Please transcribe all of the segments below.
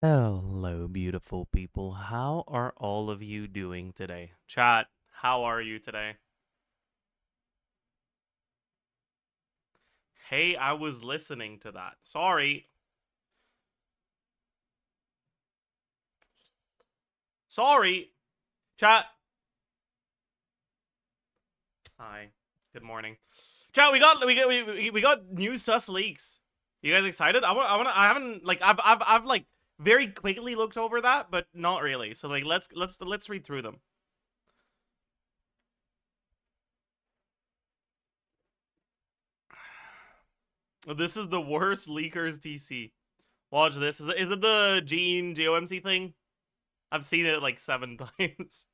Hello, beautiful people. How are all of you doing today? Chat, how are you today? Hey, I was listening to that. Sorry. Sorry. Chat. Hi. Good morning. Chat, we got new sus leaks. You guys excited? I haven't like I've like very quickly looked over that, but not really. So like let's read through them. This is the worst leakers TC. Watch this. Is it the Gene GOMC thing? I've seen it like 7 times.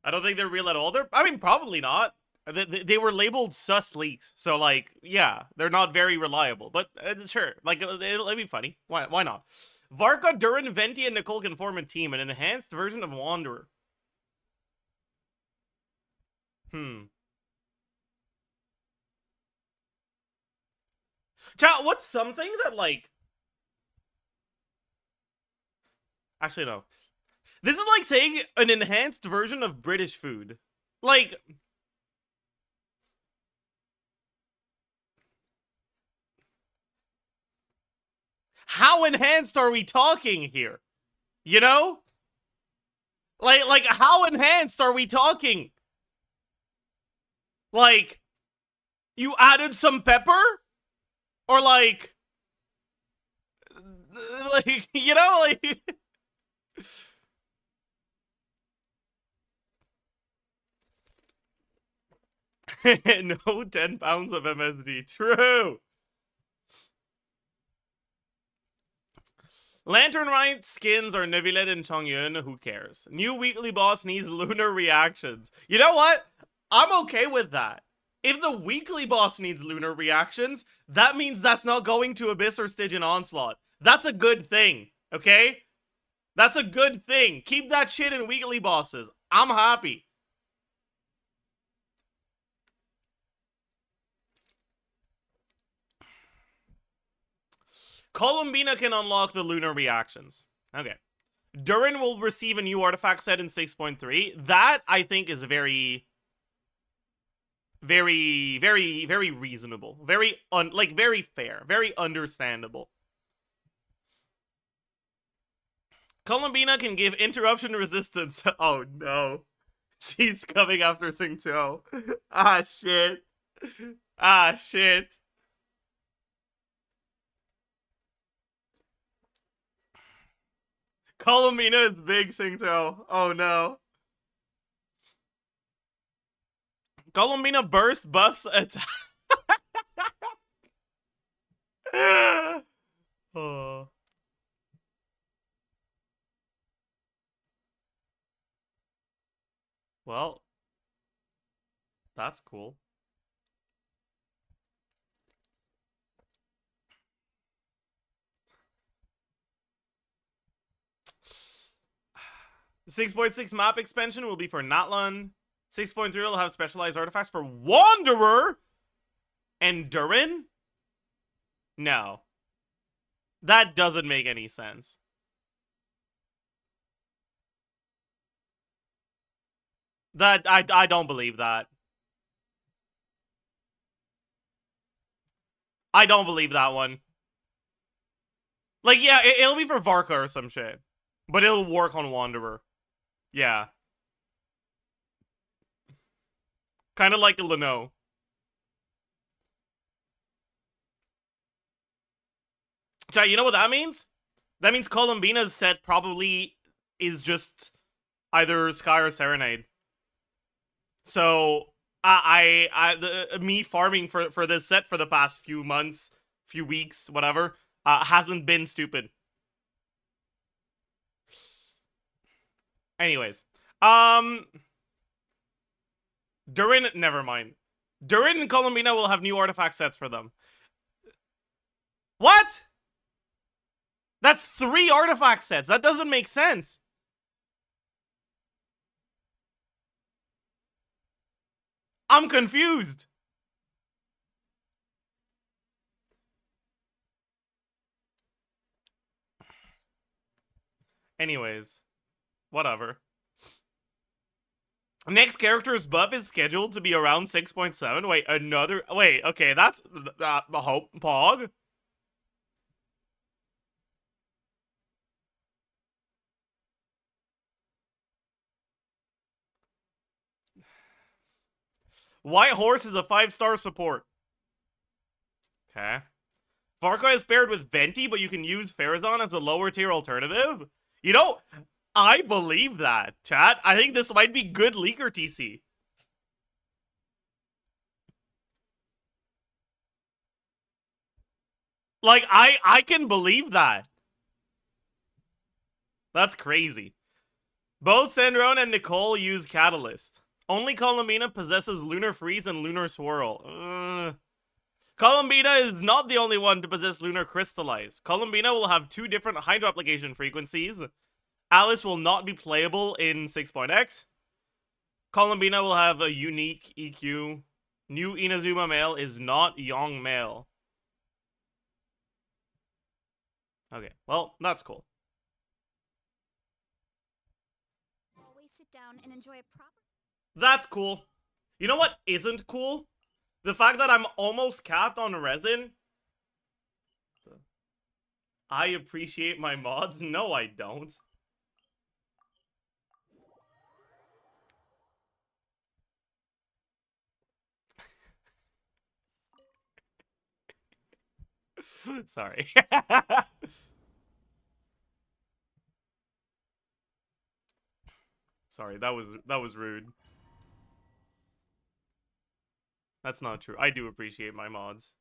I don't think they're real at all. I mean, probably not. They were labeled sus leaks, so like, yeah, they're not very reliable. But sure, like, it'll be funny. Why not? Varka, Durin, Venti, and Nicole can form a team, an enhanced version of Wanderer. Chat, what's something that like? Actually, no. This is like saying an enhanced version of British food. Like, how enhanced are we talking here? You know? Like how enhanced are we talking? Like, you added some pepper? Or like you know, like no 10 pounds of MSD. True. Lantern Right skins are Nevilet and Chongyun. Who cares? New weekly boss needs lunar reactions. You know what? I'm okay with that. If the weekly boss needs lunar reactions, that means that's not going to Abyss or Stygian Onslaught. That's a good thing, okay? That's a good thing. Keep that shit in weekly bosses. I'm happy. Columbina can unlock the lunar reactions. Okay. Durin will receive a new artifact set in 6.3. That, I think, is very reasonable. Very fair. Very understandable. Columbina can give interruption resistance. Oh no. She's coming after Singto. Ah shit. Ah shit. Columbina is big Singto. Oh no. Columbina burst buffs attack. Oh. Well, that's cool. The 6.6 map expansion will be for Natlan. 6.3 will have specialized artifacts for Wanderer and Durin? No. That doesn't make any sense. That I don't believe that. I don't believe that one. Like, yeah, it'll be for Varka or some shit. But it'll work on Wanderer. Yeah. Kind of like a Leno. Chat, you know what that means? That means Columbina's set probably is just either Sky or Serenade. So me farming for this set for the past few months, few weeks, whatever, hasn't been stupid. Anyways, Durin, never mind. Durin and Columbina will have new artifact sets for them. What? That's 3 artifact sets. That doesn't make sense. I'm confused. Anyways, whatever. Next character's buff is scheduled to be around 6.7. Wait, another... Wait, okay, that's... the hope... Pog? White Horse is a 5-star support. Okay. Farkoi is paired with Venti, but you can use Farazan as a lower tier alternative? You know, I believe that, chat. I think this might be good leaker TC. Like, I can believe that. That's crazy. Both Sandrone and Nicole use Catalyst. Only Columbina possesses Lunar Freeze and Lunar Swirl. Columbina is not the only one to possess Lunar Crystallize. Columbina will have 2 different Hydro application frequencies. Alice will not be playable in 6.x. Columbina will have a unique EQ. New Inazuma male is not young male. Okay, well, that's cool. Always sit down and enjoy a proper... That's cool. You know what isn't cool? The fact that I'm almost capped on resin. I appreciate my mods. No, I don't. Sorry. Sorry, that was rude. That's not true. I do appreciate my mods.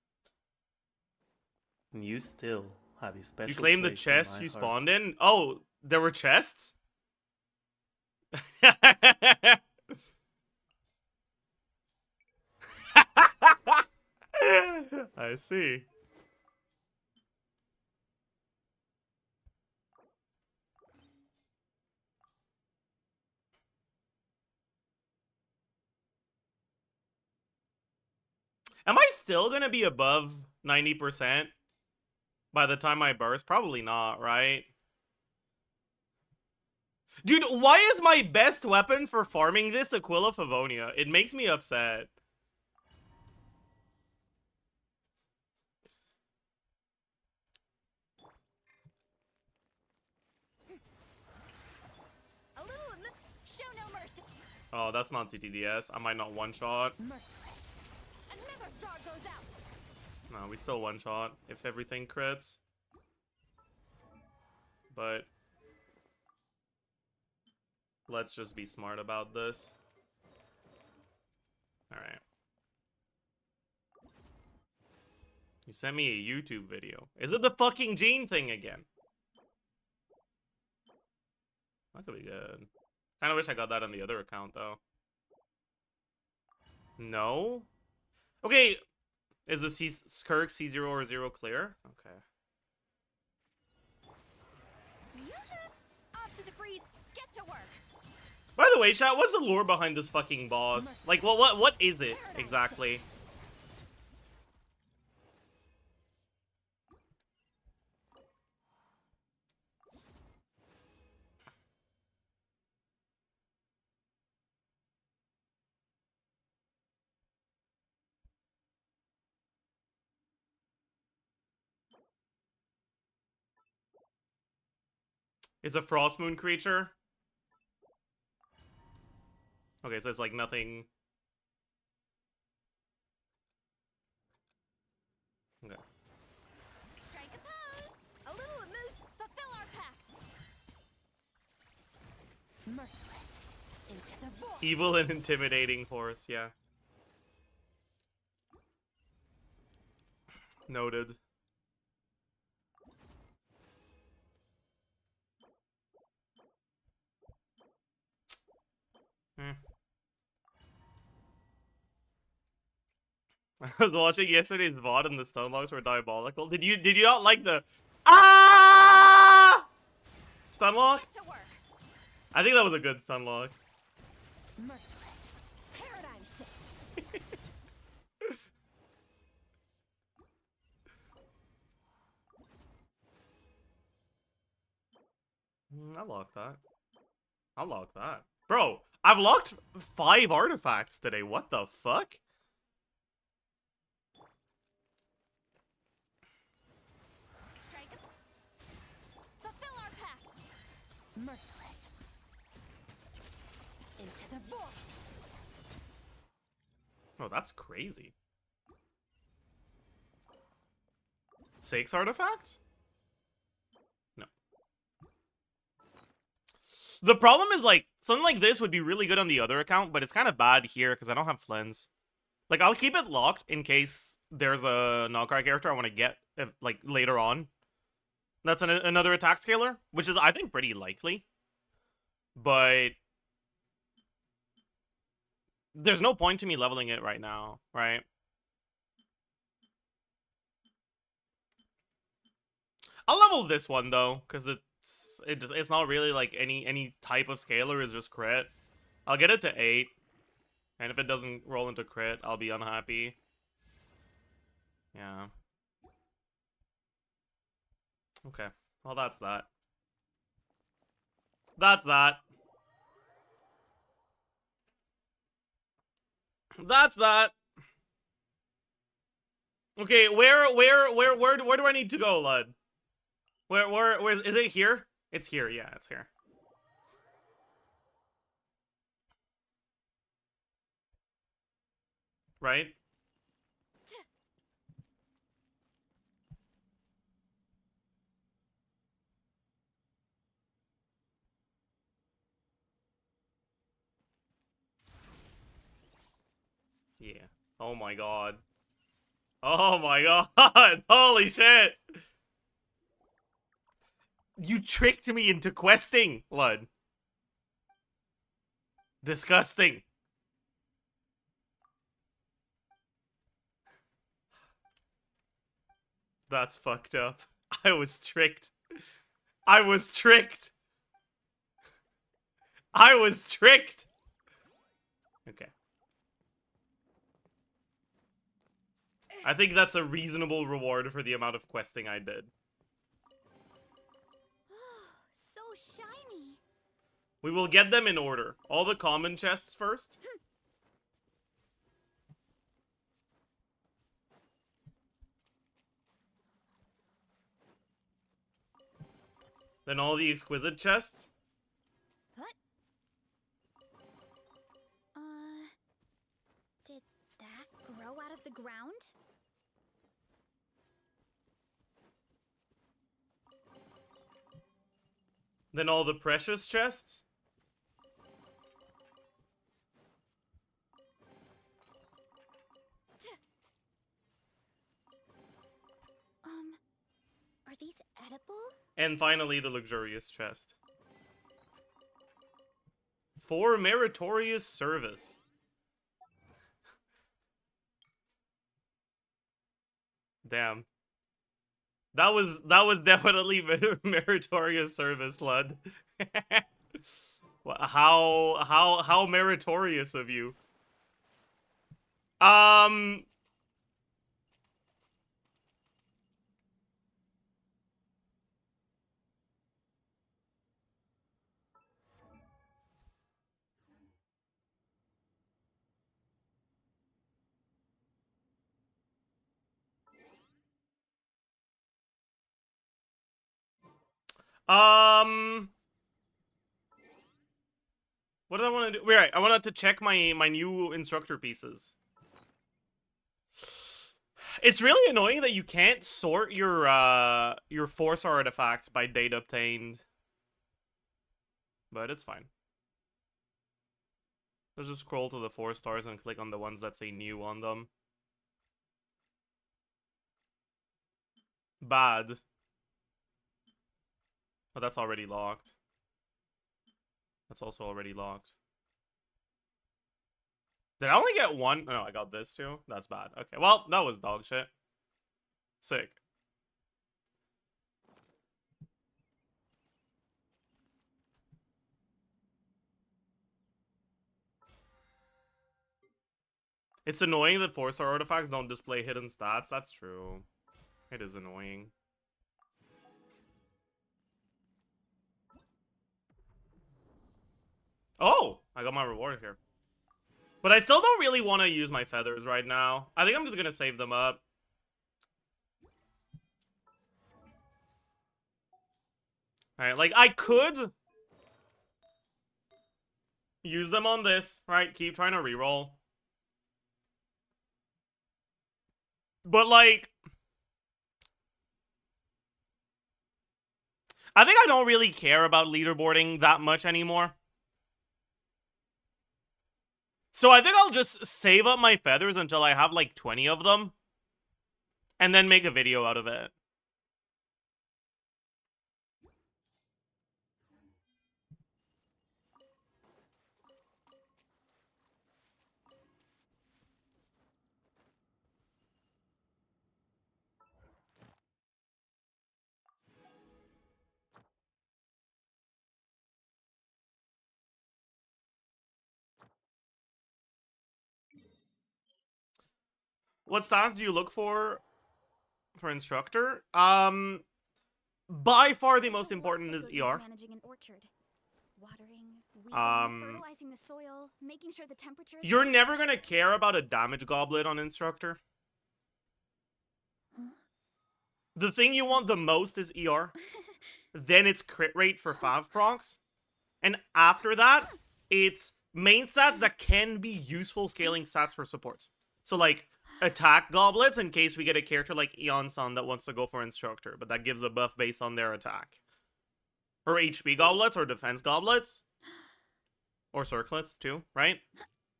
You still have a special. You claim the place in chests my you heart. spawned in? Oh, there were chests? I see. Am I still gonna be above 90% by the time I burst? Probably not, right? Dude, why is my best weapon for farming this Aquila Favonia? It makes me upset. A little... Show no mercy. Oh, that's not TTDS. I might not one-shot. Merciless. Another star goes out. No, we still one-shot if everything crits. But let's just be smart about this. Alright. You sent me a YouTube video. Is it the fucking Gene thing again? That could be good. Kinda wish I got that on the other account, though. No? Okay. Is the Skirk C0 or 0 clear? Okay. Off to the freeze. Get to work. By the way, chat, what's the lore behind this fucking boss? Like, what is it exactly? It's a Frost Moon creature? Okay, so it's like nothing... Okay. Strike a pose. A little remove. Fulfill our pact. Merciless. Into the void. Evil and intimidating horse, yeah. Noted. I was watching yesterday's VOD and the stunlocks were diabolical. Did you not like the stunlock? Get to work. I think that was a good stunlock. Merciless. Paradigm shift. I'll lock that. I'll lock that. Bro, I've locked 5 artifacts today. What the fuck? Strike a... Fulfill our pact. Merciless. Into the void. Oh, that's crazy. 6 artifacts? No. The problem is, like, something like this would be really good on the other account, but it's kind of bad here because I don't have Flens. Like, I'll keep it locked in case there's a Nogcry character I want to get, like, later on. That's another attack scaler, which is, I think, pretty likely. But there's no point to me leveling it right now, right? I'll level this one, though, because it's not really, like, any type of scaler, it's just crit. I'll get it to 8. And if it doesn't roll into crit, I'll be unhappy. Yeah. Okay. Well, that's that. That's that. That's that. Okay, where do I need to go, Lud? Where is it here? It's here, yeah, it's here. Right? Yeah. Oh my god. Oh my god! Holy shit! You tricked me into questing, Lud. Disgusting. That's fucked up. I was tricked. I was tricked. I was tricked. Okay. I think that's a reasonable reward for the amount of questing I did. So shiny. We will get them in order. All the common chests first. Then all the exquisite chests. What? Did that grow out of the ground? Then all the precious chests. Are these edible? And finally the luxurious chest. For meritorious service. Damn. That was definitely meritorious service, Lud. How meritorious of you. What did I want to do? Right, I wanted to check my new instructor pieces. It's really annoying that you can't sort your 4-star artifacts by date obtained. But it's fine. Let's just scroll to the 4 stars and click on the ones that say new on them. Bad. Oh, that's already locked. That's also already locked. Did I only get one? No, I got this too. That's bad. Okay, well, that was dog shit. Sick. It's annoying that 4-star artifacts don't display hidden stats. That's true. It is annoying. Oh, I got my reward here. But I still don't really want to use my feathers right now. I think I'm just gonna save them up. Alright, like, I could use them on this, right? Keep trying to reroll. But, like, I think I don't really care about leaderboarding that much anymore. So I think I'll just save up my feathers until I have, like, 20 of them. And then make a video out of it. What stats do you look for instructor? By far the most important is ER. Managing an orchard. Watering, weeding, Um, fertilizing the soil, making sure the temperature is You're right. never gonna care about a damage goblet on instructor. The thing you want the most is ER. Then it's crit rate for 5 procs. And after that, it's main stats that can be useful scaling stats for supports. So, like, attack goblets in case we get a character like Eon-san that wants to go for instructor, but that gives a buff based on their attack. Or HP goblets or defense goblets. Or circlets, too, right?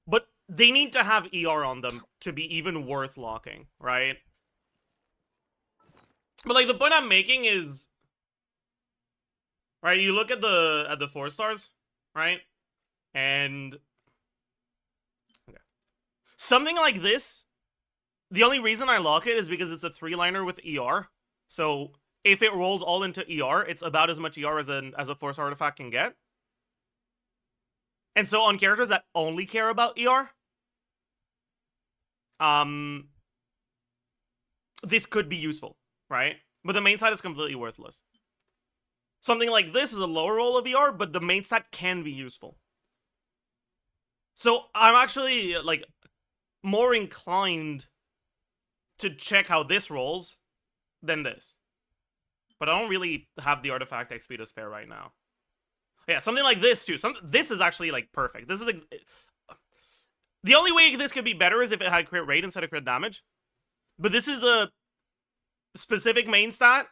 But they need to have ER on them to be even worth locking, right? But, like, the point I'm making is... Right, you look at the 4 stars, right? And... Okay. Something like this, the only reason I lock it is because it's a 3-liner with ER. So, if it rolls all into ER, it's about as much ER as a force artifact can get. And so on characters that only care about ER, this could be useful, right? But the main side is completely worthless. Something like this is a lower roll of ER, but the main stat can be useful. So I'm actually, like, more inclined to check how this rolls than this. But I don't really have the artifact XP to spare right now. Yeah, something like this, too. This is actually, like, perfect. This is... The only way this could be better is if it had crit rate instead of crit damage. But this is a specific main stat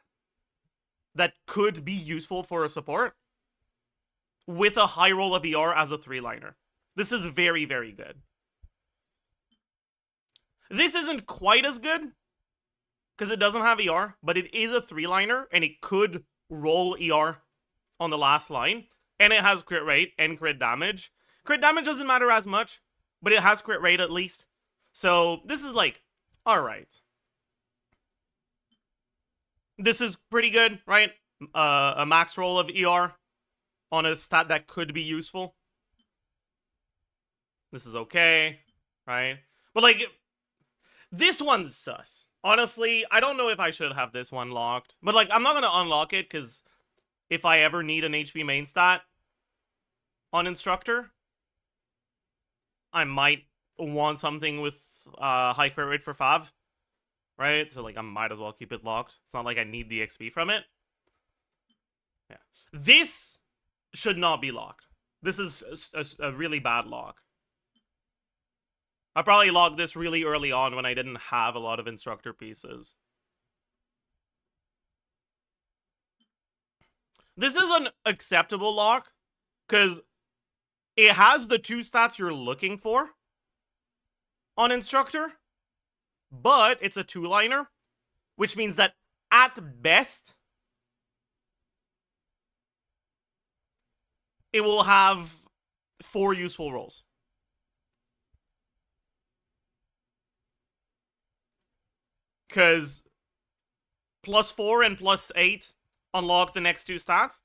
that could be useful for a support with a high roll of ER as a 3-liner. This is very, very good. This isn't quite as good because it doesn't have ER, but it is a 3-liner and it could roll ER on the last line. And it has crit rate and crit damage. Crit damage doesn't matter as much, but it has crit rate at least. So this is like, alright. This is pretty good, right? A max roll of ER on a stat that could be useful. This is okay, right? But, like, this one's sus. Honestly, I don't know if I should have this one locked. But, like, I'm not going to unlock it because if I ever need an HP main stat on Instructor, I might want something with high crit rate for 5. Right? So, like, I might as well keep it locked. It's not like I need the XP from it. Yeah. This should not be locked. This is a really bad lock. I probably logged this really early on when I didn't have a lot of instructor pieces. This is an acceptable lock, because it has the 2 stats you're looking for on instructor, but it's a 2-liner, which means that at best, it will have 4 useful rolls. Because +4 and +8 unlock the next 2 stats,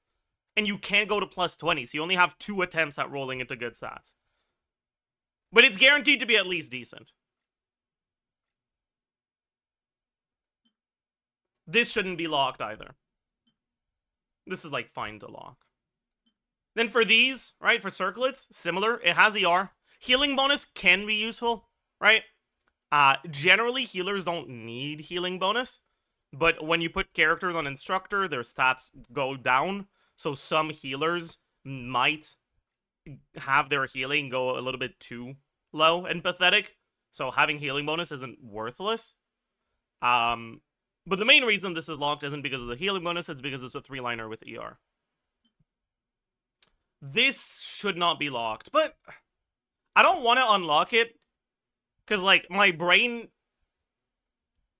and you can't go to +20, so you only have 2 attempts at rolling into good stats. But it's guaranteed to be at least decent. This shouldn't be locked either. This is, like, fine to lock. Then for these, right, for circlets, similar. It has ER. Healing bonus can be useful, right? Generally, healers don't need healing bonus, but when you put characters on instructor, their stats go down. So some healers might have their healing go a little bit too low and pathetic. So having healing bonus isn't worthless. But the main reason this is locked isn't because of the healing bonus, it's because it's a 3-liner with ER. This should not be locked, but I don't want to unlock it because, like, my brain...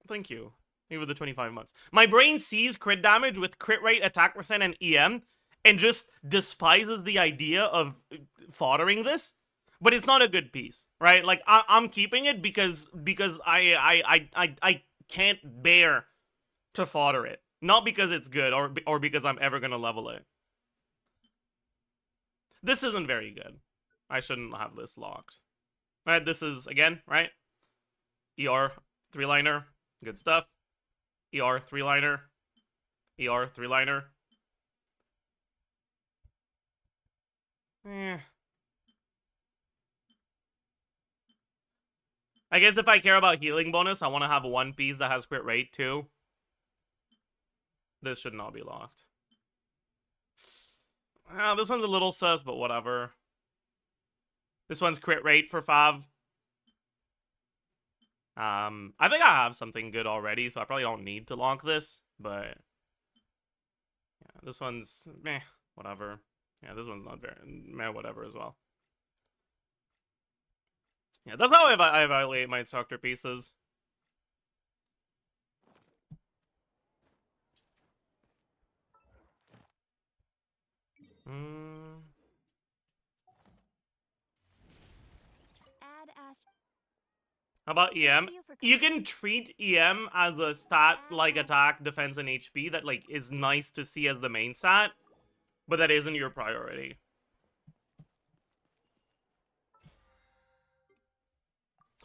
Thank you. Even the 25 months. My brain sees crit damage with crit rate, attack percent, and EM, and just despises the idea of foddering this. But it's not a good piece, right? Like, I'm keeping it because I can't bear to fodder it. Not because it's good or because I'm ever gonna level it. This isn't very good. I shouldn't have this locked. Alright, this is, again, right? ER 3-liner. Good stuff. ER 3-liner. ER 3-liner. I guess if I care about healing bonus, I want to have one piece that has crit rate too. This should not be locked. This one's a little sus, but whatever. This one's crit rate for Fav. I think I have something good already, so I probably don't need to lock this, but yeah, this one's meh, whatever. Yeah, this one's not very meh, whatever as well. Yeah, that's how I evaluate my instructor pieces. How about EM? You can treat EM as a stat like attack, defense, and HP that, like, is nice to see as the main stat, but that isn't your priority.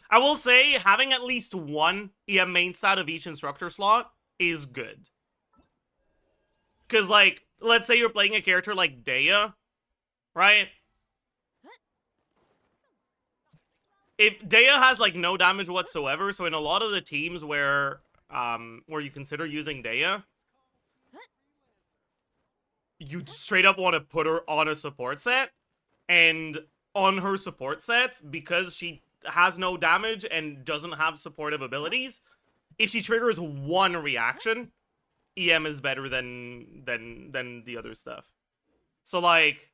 I will say having at least one EM main stat of each instructor slot is good. Because, like, let's say you're playing a character like Daya, right? If Daya has, like, no damage whatsoever, so in a lot of the teams where you consider using Daya, you straight up want to put her on a support set, and on her support sets, because she has no damage and doesn't have supportive abilities, if she triggers one reaction, EM is better than the other stuff. So, like,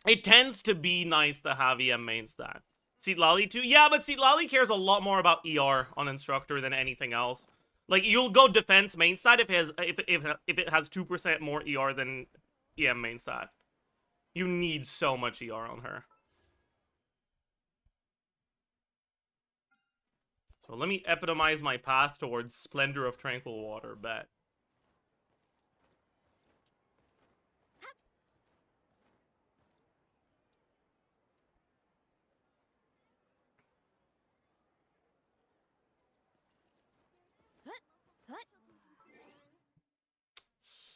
it tends to be nice to have EM main stat. Seat Lally too? Yeah, but Seat Lally cares a lot more about ER on instructor than anything else. Like, you'll go defense main stat if it has 2% more ER than EM main stat. You need so much ER on her. So let me epitomize my path towards Splendor of Tranquil Water, bet.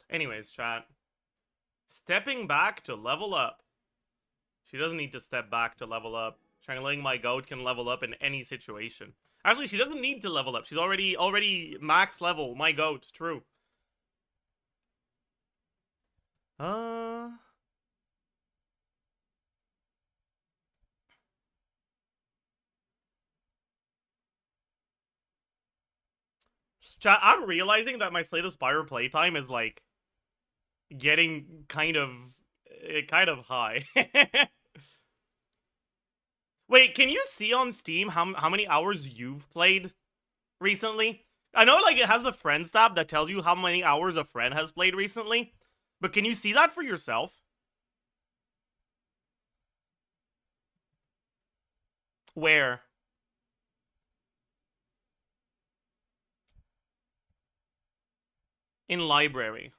Anyways, chat. Stepping back to level up. She doesn't need to step back to level up. Strangling my goat can level up in any situation. Actually, she doesn't need to level up. She's already max level. My goat. True. Chat, I'm realizing that my Slay the Spire playtime is, like, getting kind of high. Wait, can you see on Steam how many hours you've played recently? I know, like, it has a friends tab that tells you how many hours a friend has played recently, but can you see that for yourself? Where? In library.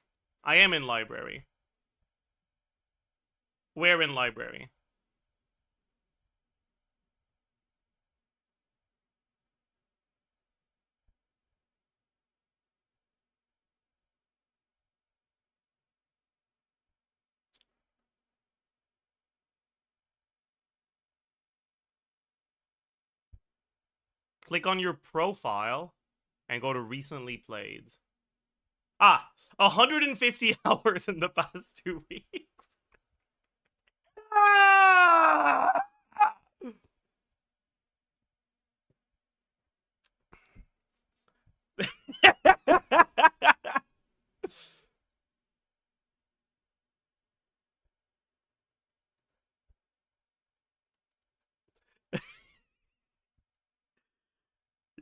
I am in library. Where in library? Click on your profile and go to recently played. Ah, 150 hours in the past 2 weeks. Ah!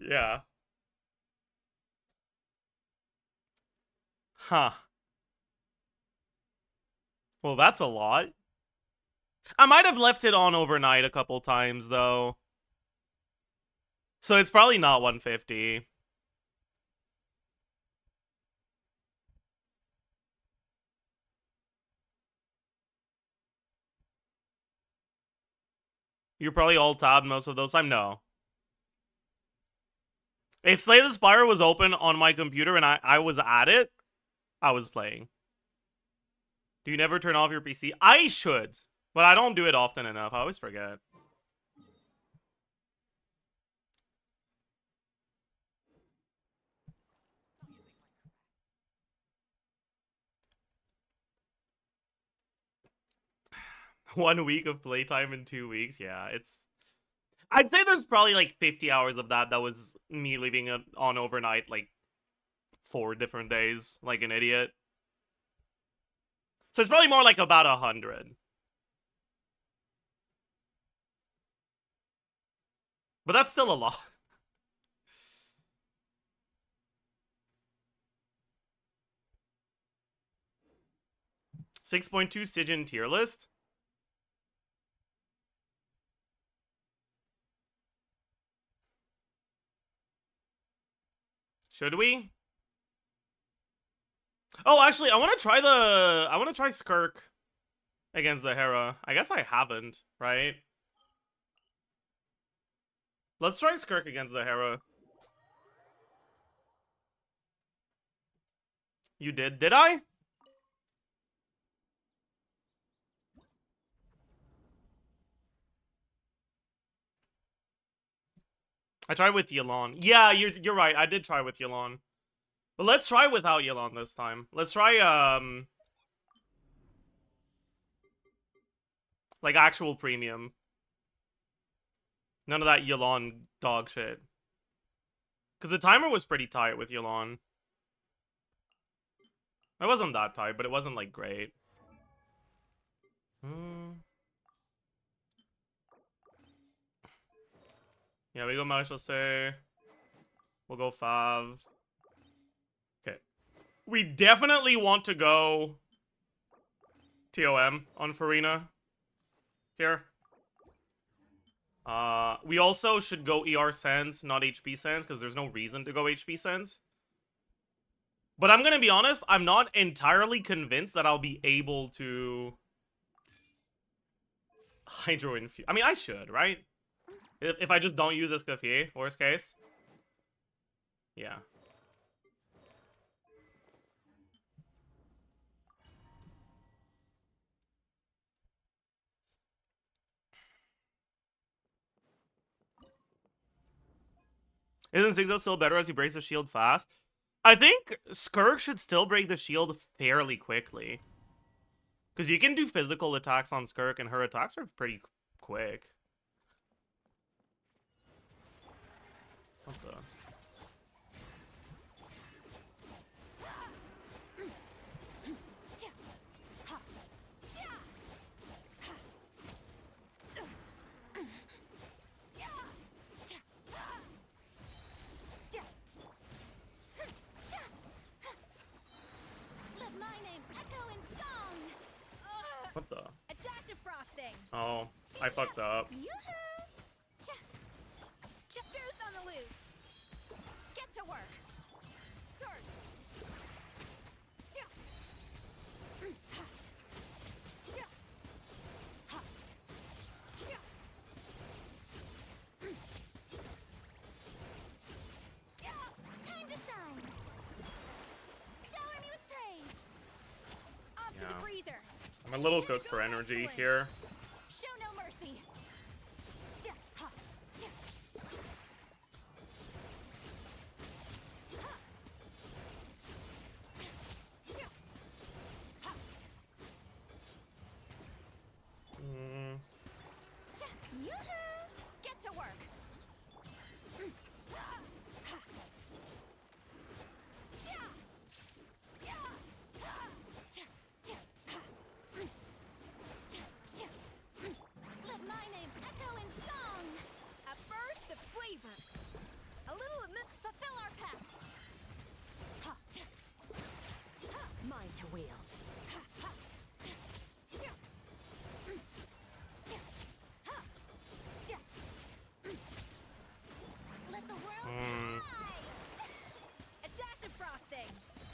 Yeah. Huh. Well, that's a lot. I might have left it on overnight a couple times, though. So it's probably not 150. You're probably all tabbed most of those time? No. If Slay the Spire was open on my computer and I was at it, I was playing. Do you never turn off your PC? I should, but I don't do it often enough. I always forget. One week of playtime in 2 weeks? Yeah, it's... I'd say there's probably like 50 hours of that was me leaving it on overnight like 4 different days, like an idiot. So it's probably more like about 100. But that's still a lot. .2 Stygian tier list. Should we? Oh, actually, I want to try Skirk against the Hera. I guess I haven't, right? Let's try Skirk against the Hera. You did? Did I? I tried with Yelan. Yeah, you're right. I did try with Yelan. But let's try without Yelan this time. Let's try like actual premium. None of that Yelan dog shit. Because the timer was pretty tight with Yelan. It wasn't that tight, but it wasn't like great. Yeah, we go Marshall say. We'll go Fav. Okay. We definitely want to go TOM on Farina here. We also should go ER Sense, not HP Sense, because there's no reason to go HP Sense. But I'm gonna be honest, I'm not entirely convinced that I'll be able to Hydro Infuse. I mean, I should, right? If I just don't use Escoffier, worst case. Yeah. Isn't Zigzag still better as he breaks the shield fast? I think Skirk should still break the shield fairly quickly. Because you can do physical attacks on Skirk, and her attacks are pretty quick. What the? What the? A dash of frosting. Oh, I fucked up. Yoo-hoo! Chip goose on the loose. Get to work. Sword. Time to shine. Shower me with praise. Off to the freezer. I'm a little cooked for energy here. Show no mercy.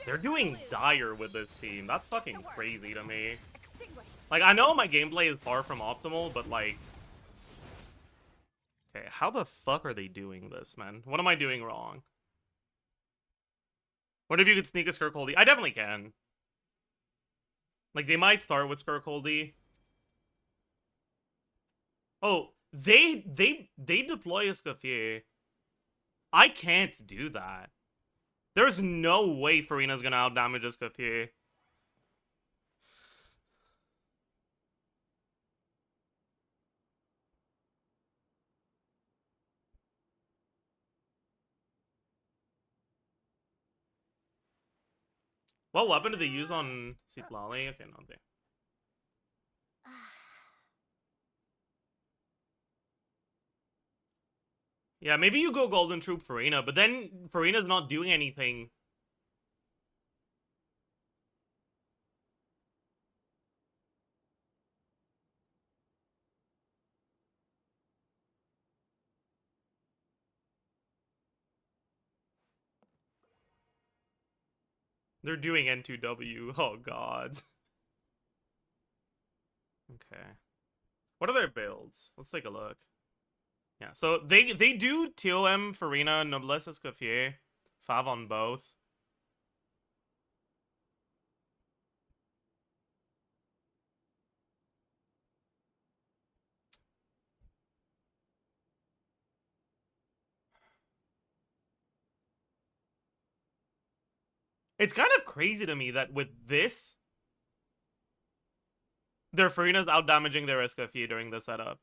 They're doing dire with this team. That's fucking crazy to me. Extinguished. Like, I know my gameplay is far from optimal, but like... Okay, how the fuck are they doing this, man? What am I doing wrong? What if you could sneak a Skirkoldi? I definitely can. Like, they might start with Skirkoldi. Oh, they deploy a Escoffier. I can't do that. There's no way Farina's gonna outdamage Escoffier. What weapon did they use on Citlali? Okay, no, they... Yeah, maybe you go Golden Troop Farina, but then Farina's not doing anything. They're doing N2W. Oh, God. Okay. What are their builds? Let's take a look. Yeah, so they do TOM, Farina, Noblesse Escoffier, Fav on both. It's kind of crazy to me that with this, their Farina's outdamaging their Escoffier during the setup.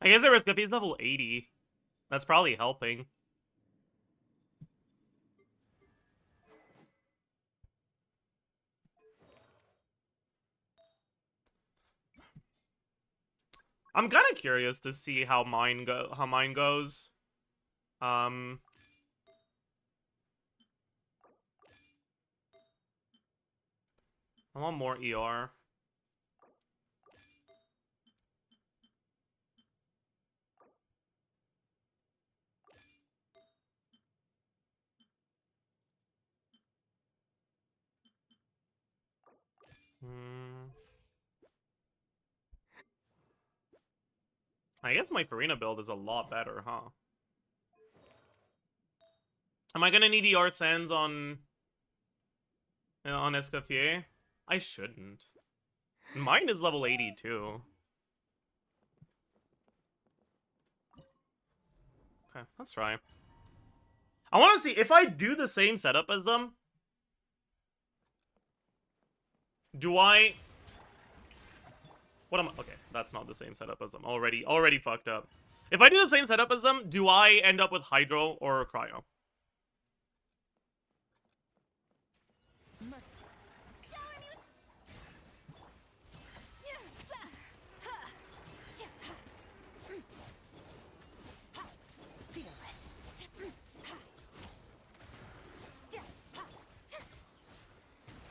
I guess their Escoffier is level 80. That's probably helping. I'm kind of curious to see how mine goes. I want more ER. I guess my Farina build is a lot better, huh? Am I gonna need ER Sands on Escoffier? I shouldn't. Mine is level 80 too. Okay, let's try. I want to see if I do the same setup as them. Do I? What am I? Okay, that's not the same setup as them. Already fucked up. If I do the same setup as them, do I end up with Hydro or Cryo?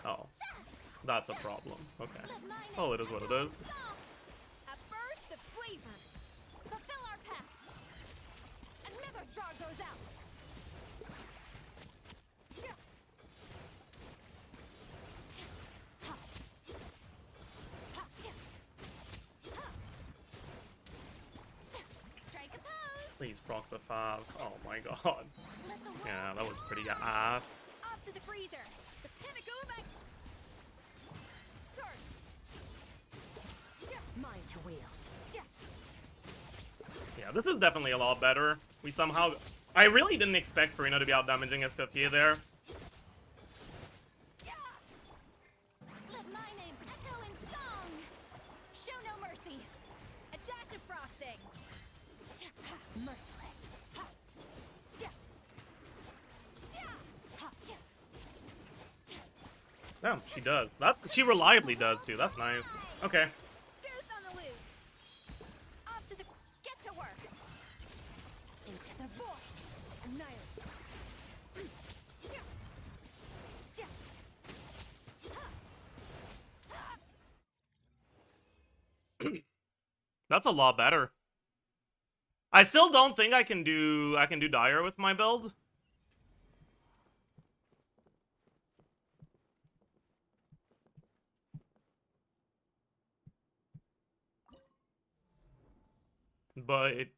Oh, that's a problem. Okay. Oh, it is what it is. At first, the flavor. Fulfill our pact. Another star goes out. Strike a pose. Please proc the Fav. Oh my god. Yeah, that was pretty ass. Up to the freezer. The pinnacle of mine to wield. Yeah, this is definitely a lot better. We somehow... I really didn't expect Farina to be outdamaging Escoffier there. Let my name echo in song. Show no mercy. A dash of frosting. Merciless. No, she does. She reliably does too. That's nice. Okay. Goose on the loose. Up to the... Get to work. Into the void. Annihilate. That's a lot better. I still don't think I can do Dire with my build. But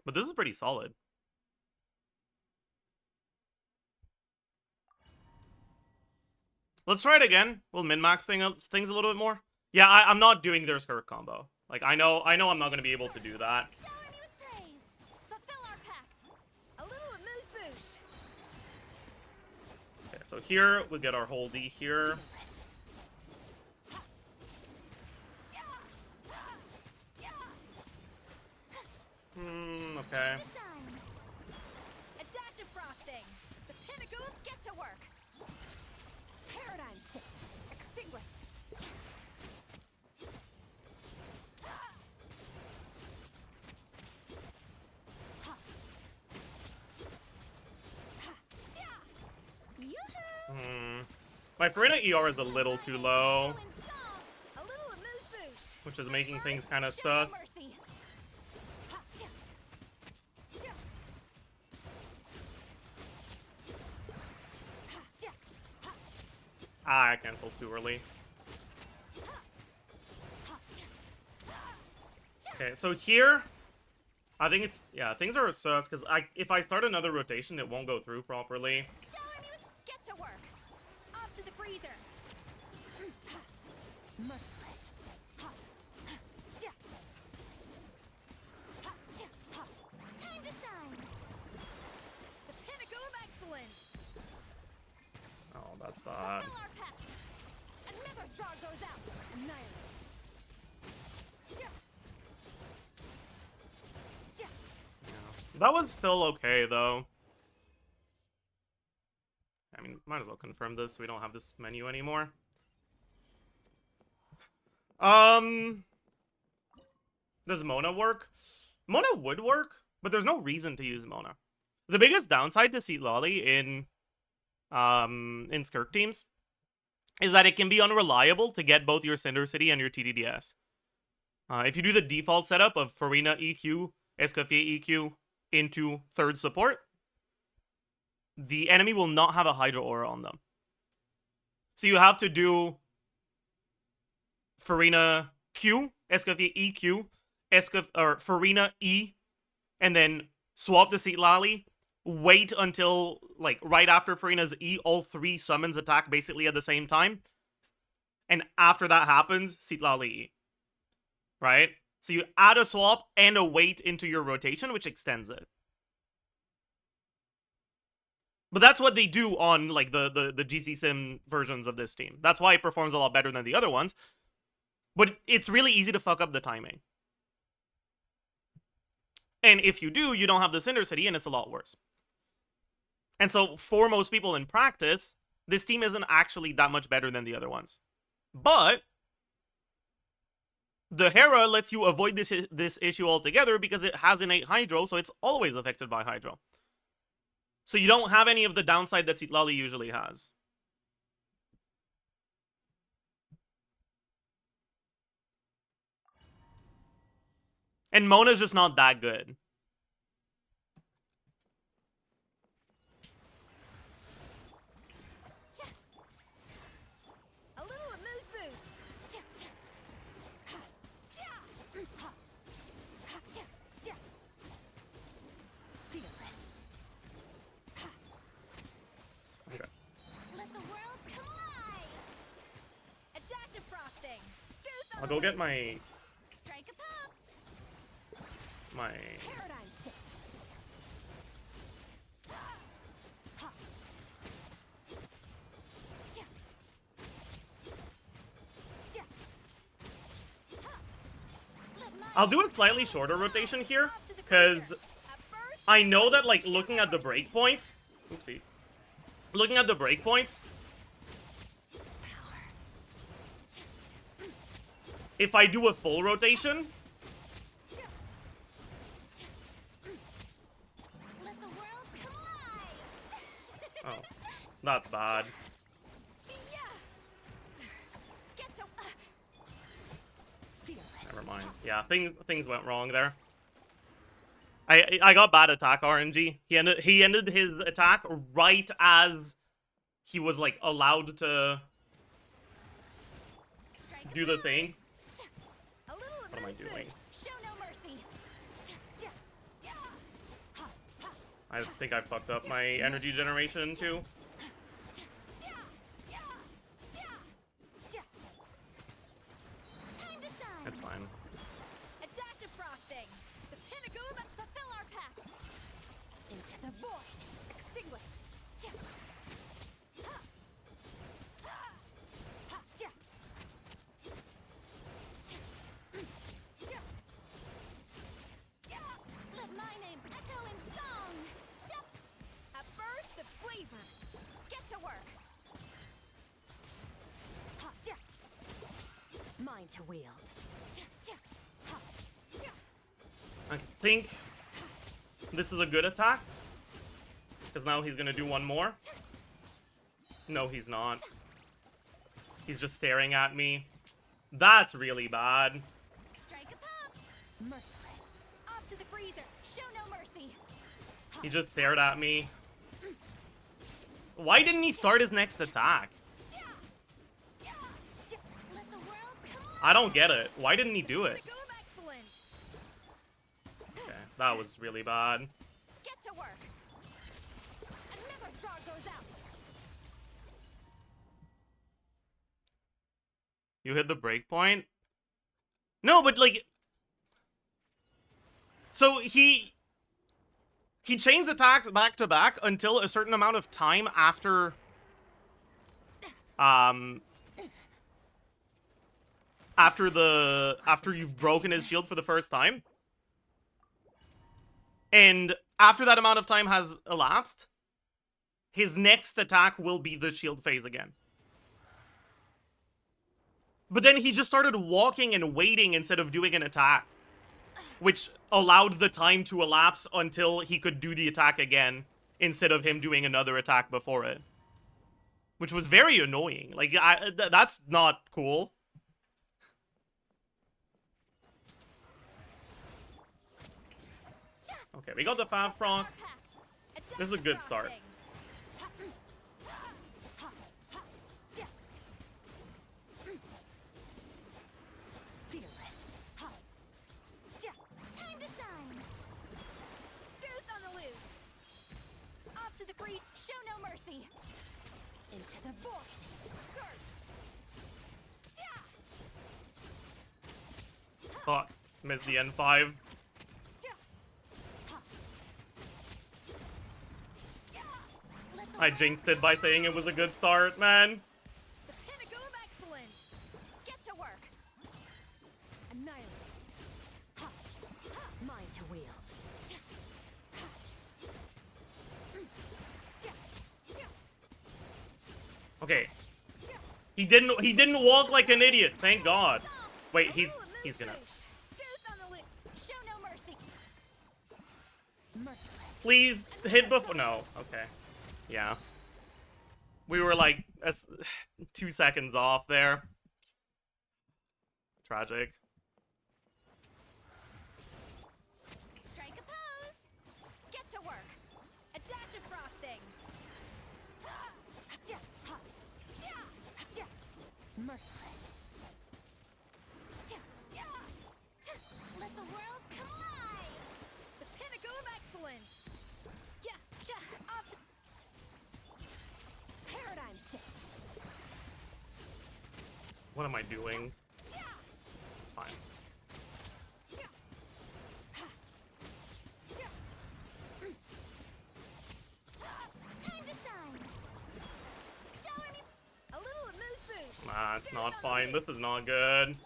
but this is pretty solid. Let's try it again. We'll min-max things a little bit more. Yeah, I'm not doing their skirt combo. Like I know I'm not gonna be able to do that. Shower me with praise. Fulfill our pact. A little amuse-bouche. Okay, so here we get our whole D here. Okay. Time to shine. A dash of frosting. The pinnacle of get to work. Paradigm shift. Extinguished. My Farina ER is a little too low, A little amuse-bouche. which is making things kind of sus. Ah, I canceled too early. Okay, so here, I think it's, yeah, things are sus, because if I start another rotation, it won't go through properly. Shower me with get to work. Off to the freezer. Merciless. Time to shine. The pinnacle of excellence. Oh, that's bad. Fulfill our pact. Another star goes out. Annihilate. That was still okay, though. I mean, might as well confirm this so we don't have this menu anymore. Does Mona work? Mona would work, but there's no reason to use Mona. The biggest downside to Seatlali in Skirk teams is that it can be unreliable to get both your Cinder City and your TDDS. If you do the default setup of Farina EQ, Escoffier EQ into third support, the enemy will not have a Hydro Aura on them. So you have to do Farina Q, Escoffier EQ, or Farina E, and then swap to Seatlali, wait until, like, right after Farina's E, all three summons attack basically at the same time, and after that happens, Seatlali E. Right? So you add a swap and a wait into your rotation, which extends it. But that's what they do on, like, the GC Sim versions of this team. That's why it performs a lot better than the other ones. But it's really easy to fuck up the timing. And if you do, you don't have the Cinder City, and it's a lot worse. And so, for most people in practice, this team isn't actually that much better than the other ones. But the Hera lets you avoid this issue altogether because it has innate Hydro, so it's always affected by Hydro. So you don't have any of the downside that Seatlali usually has. And Mona's just not that good. A little amuse-bouche. Okay. Let the world come alive. A dash of frosting. Goose on I'll the go get wing. my Strike a pop. Paradigm shift. I'll do a slightly shorter rotation here, because I know that, like, looking at the breakpoints... Oopsie. Looking at the breakpoints... If I do a full rotation... Let the world come alive. Oh, that's bad. Yeah. Get to mind. Yeah, things went wrong there. I got bad attack RNG. He ended his attack right as he was like allowed to do the thing. What am I doing? Show no mercy. I think I fucked up my energy generation too. Time to shine. That's fine. A dash of frosting. The pinnacle must fulfill our pact. Into the void. Extinguished. Let my name echo in song. A burst of flavor. Get to work. Mine to wield. I think this is a good attack. Because now he's gonna do one more. No, he's not. He's just staring at me. That's really bad. Strike a pop. Merciless. Off to the freezer. Show no mercy. He just stared at me. Why didn't he start his next attack? Let the world collide. I don't get it. Why didn't he do it? Pinnacle of excellence. Okay, that was really bad. Get to work. Another star goes out. You hit the break point? No, but like... So he chains attacks back to back until a certain amount of time after... After you've broken his shield for the first time. And after that amount of time has elapsed, his next attack will be the shield phase again. But then he just started walking and waiting instead of doing an attack, which allowed the time to elapse until he could do the attack again instead of him doing another attack before it. Which was very annoying. Like, that's not cool. Okay, we got the Fab Proc. This is a good start. Time to shine. Goose on the loose. Off to the free. Show no mercy. Into the void. Surge. Fuck. Missed the N5. I jinxed it by saying it was a good start, man. The pinnacle of excellence. Get to work. Annihilate. Mine to wield. Okay. He didn't walk like an idiot, thank God. Wait, he's gonna... Goose on the loose. Show no mercy. Merciless. Please hit before... No, okay. Yeah. We were like 2 seconds off there. Tragic. Strike a pose. Get to work. A dash of frosting. Merciless. Let the world collide. The pinnacle of excellence. Off to paradigm shift. What am I doing? It's fine. Time to shine. Shower me a little loose boost. Nah, it's not fine. This is not good.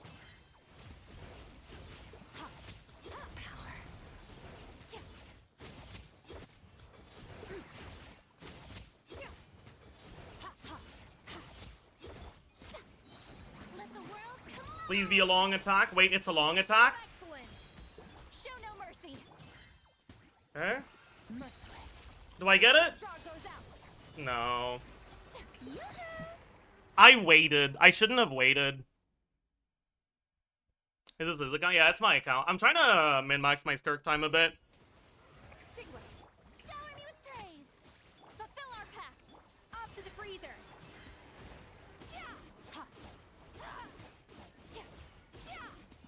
Let the world collide. Please be a long attack. Wait, it's a long attack? Excellent. Show no mercy. Okay. Merciless. Do I get it? Star goes out. No. Yoo-hoo. I waited. I shouldn't have waited. Is this his account? Yeah, it's my account. I'm trying to min-max my Skirk time a bit. Extinguished. Shower me with praise. Fulfill our pact. Off to the freezer.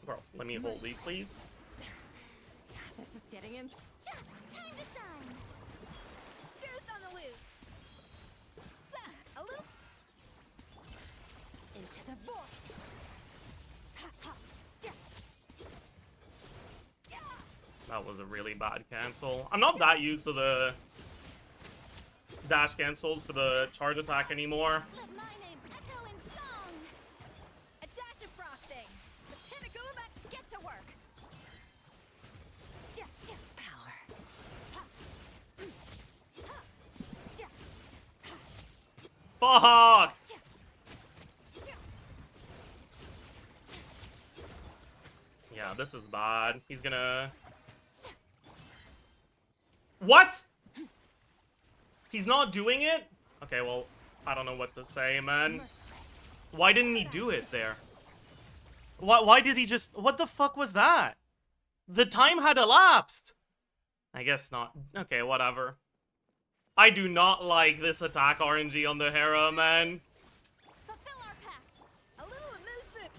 Bro, let me hold these, please. This is getting in. Time to shine. Goose on the loose. A little into the void. That was a really bad cancel. I'm not that used to the dash cancels for the charge attack anymore. Let my name echo in song. A dash of frosting. The pinnacle back. Get to work. Power. Fuck! Yeah, this is bad. He's gonna... What? He's not doing it? Okay, well, I don't know what to say, man. Why didn't he do it there? Why did he just... What the fuck was that? The time had elapsed. I guess not. Okay, whatever. I do not like this attack RNG on the Hera, man. Fulfill our pact. A little elusive.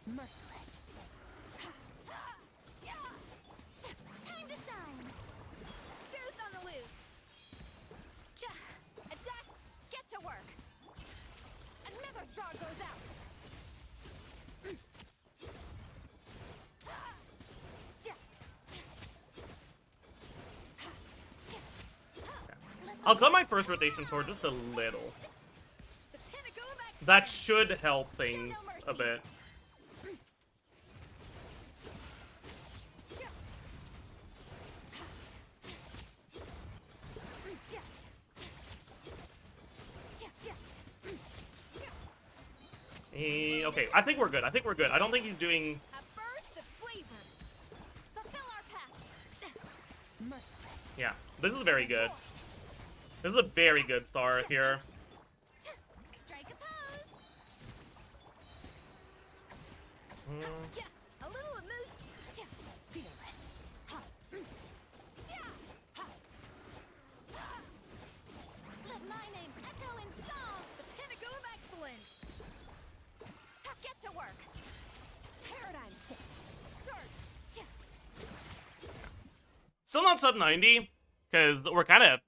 Merciless. Time to shine. Goose on the loose. A dash. Get to work. Another star goes out. I'll cut my first rotation short just a little. That should help things a bit. Okay, I think we're good. I think we're good. I don't think he's doing... A burst of flavor. Fulfill our pact. Merciless. Yeah, this is very good. This is a very good star here. Strike a pose. A little amuse. Fearless. Let my name echo in song. The pinnacle of excellence. Get to work. Paradigm shift. Surge. Still not sub 90, because we're kind of...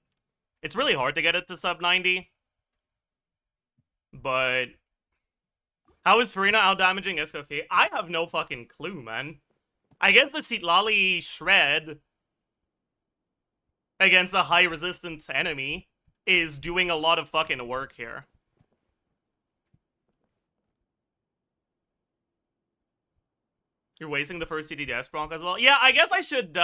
It's really hard to get it to sub 90. But... How is Farina out-damaging Escoffier? I have no fucking clue, man. I guess the Citlali Shred against a high-resistance enemy is doing a lot of fucking work here. You're wasting the first TDDS Bronc as well? Yeah, I guess I should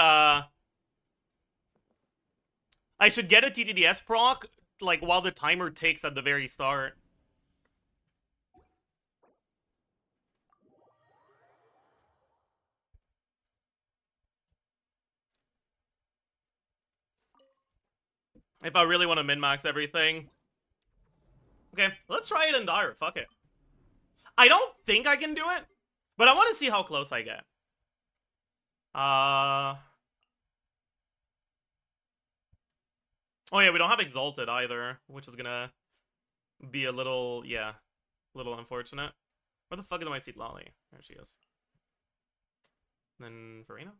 get a TDDS proc, like, while the timer ticks at the very start. If I really want to min-max everything. Okay, let's try it in Dire. Fuck it. I don't think I can do it, but I want to see how close I get. Oh yeah, we don't have Exalted either, which is gonna be a little, yeah, a little unfortunate. Where the fuck is my Citlali? There she is. And then Farina?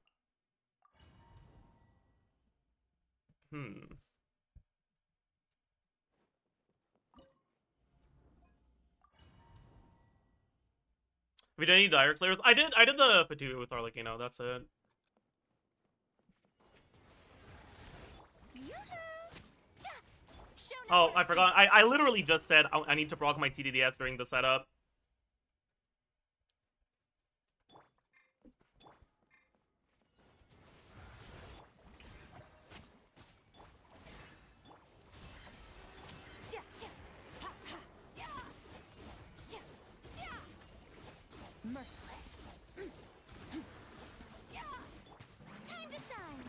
We did any Dire clears? I did the Fatu with Arlecchino, that's it. Oh, I forgot. I literally just said I need to proc my TDDS during the setup. Merciless. Time to shine.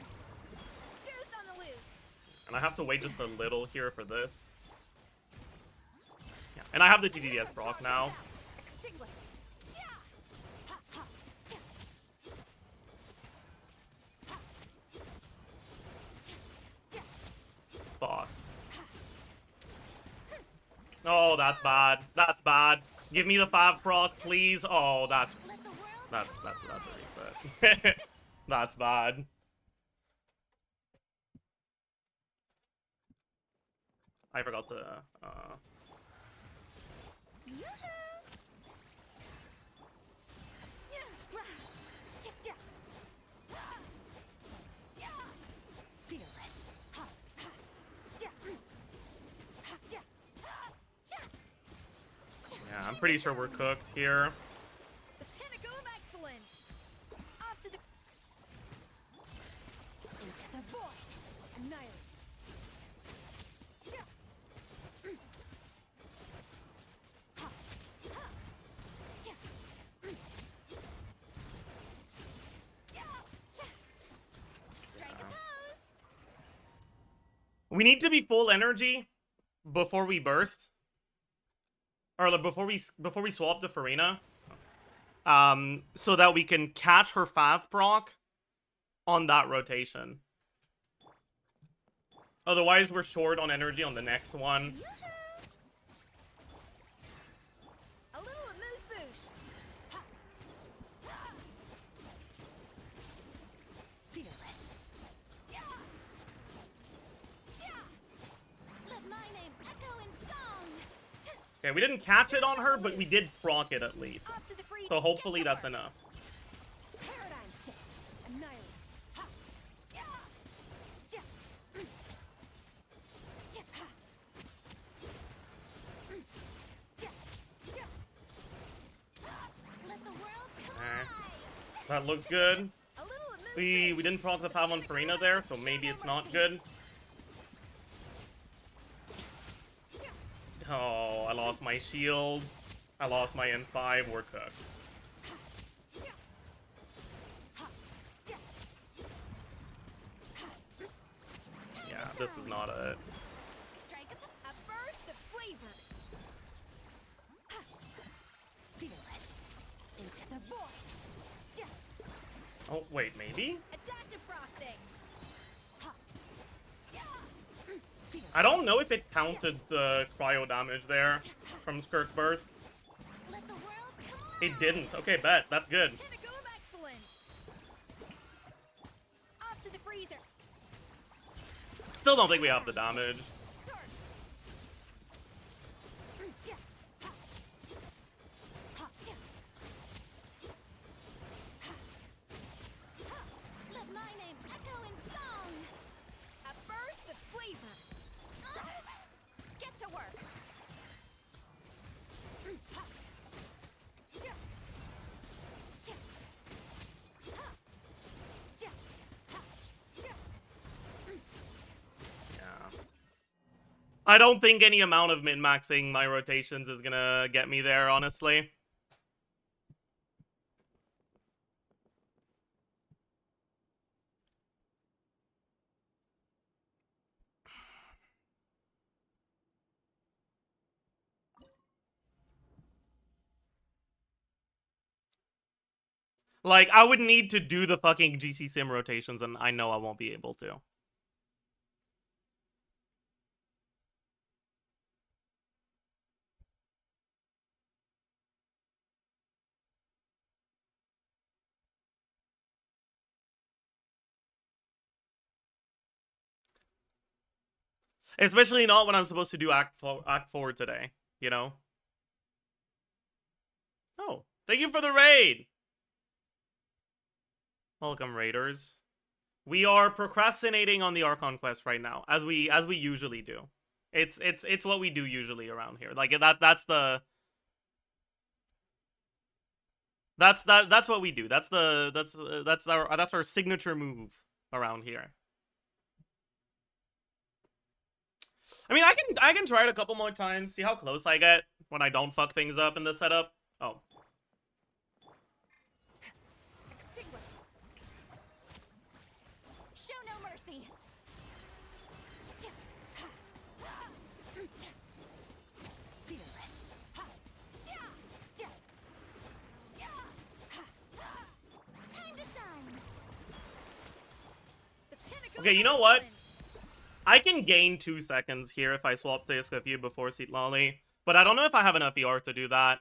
Goose on the loose. And I have to wait just a little here for this. Yeah. And I have the TDDS proc now. Extinguished. Yeah. Ha, ha, yeah. Ha. Yeah. Fuck. Oh, that's bad. That's bad. Give me the 5 proc, please. Oh, that's Let the world a reset. That's bad. I forgot to Yoo-hoo! Yeah, rah, yeah, yeah. Ah, yeah. Fearless. Ha, ha, yeah. Ha, yeah. Ah, yeah. yeah, I'm pretty sure we're cooked here. The pinnacle of excellence. Off to the into the void. Annihilate. Yeah. Ha, ha. Yeah. Yeah. Yeah. Strike a pose. We need to be full energy before we burst. Or like, before we swap to Farina. So that we can catch her 5 proc on that rotation. Otherwise, we're short on energy on the next one. A little amuse boost. Ha. Ha. Fearless. Yeah. Yeah. Let my name echo in song. Okay, we didn't catch it on her, but we did proc it at least. Off to the breed. So hopefully Get to that's work. enough. Paradigm shift. Annihilate. Ha. Yeah. Yeah. Yeah. Ha. Yeah. Yeah. Let the world collide. That looks good. A little amuse We boost. didn't proc the 5 on Farina there, so maybe it's not good. Oh, I lost my shield. I lost my N5. We're cooked. Yeah, this is not it. Strike a burst of flavor. Fearless. Into the void. Yeah. Oh, wait, maybe? A dash of frosting. Ha. Yeah. I don't know if it counted the cryo damage there from Skirk Burst. Let the world collide. It didn't. Okay, bet. That's good. Pinnacle of excellence. Off to the freezer. Still don't think we have the damage. Start. Yeah. Ha. Ha. Yeah. Ha. Ha. Let my name echo in song. A burst of flavor. Get to work. Ha. Yeah. Yeah. Ha. Yeah. Ha. Yeah. Yeah. I don't think any amount of min-maxing my rotations is gonna get me there, honestly. Like, I would need to do the fucking GC Sim rotations, and I know I won't be able to. Especially not when I'm supposed to do Act 4 today, you know? Oh, thank you for the raid! Welcome, raiders. We are procrastinating on the Archon quest right now, as we usually do. It's what we do usually around here. Like that's what we do. That's our signature move around here. I mean, I can try it a couple more times, see how close I get when I don't fuck things up in the setup. Oh. Extinguish. Show no mercy. Fearless. Okay, you know what? I can gain 2 seconds here if I swap this with you before Seat Lolly. But I don't know if I have enough ER to do that.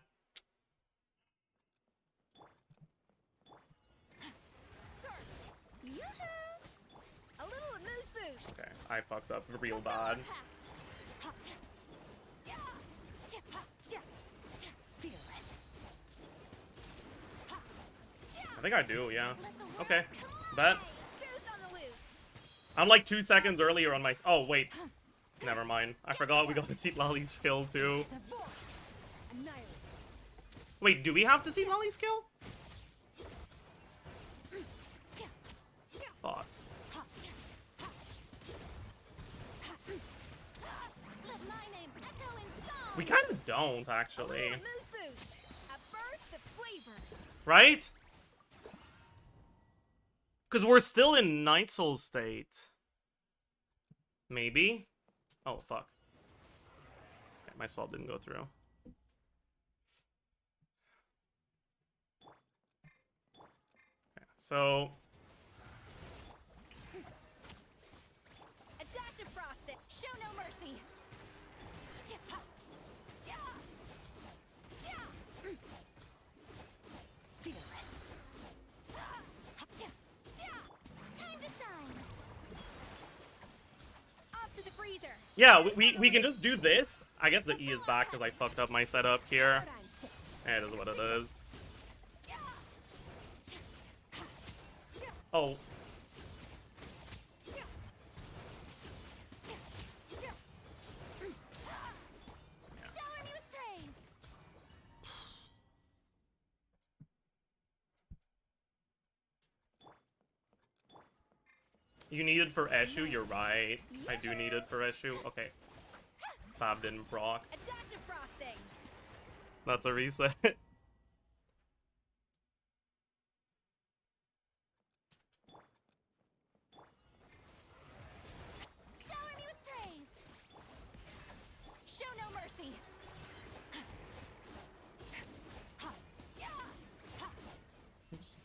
A little amuse boost. Okay, I fucked up real bad. I think I do, yeah. Okay, bet. I'm like 2 seconds earlier on my... Oh, wait. Never mind. I forgot we got the Seat Lolly skill, too. Wait, do we have to Seat Lolly skill? Fuck. We kind of don't, actually. Right? Because we're still in Night Soul state. Maybe? Oh, fuck. Okay, my swap didn't go through. Okay, so... A dash of frosting. Show no mercy. Time to shine. Off to the freezer. Yeah, we can just do this. I guess the E is back because I fucked up my setup here. It is what it is. Oh. Shower me with praise. You need it for Eshu? You're right. I do need it for Eshu. Okay. Fab didn't proc. A dash of frosting. That's a reset. Shower me with praise. Show no mercy.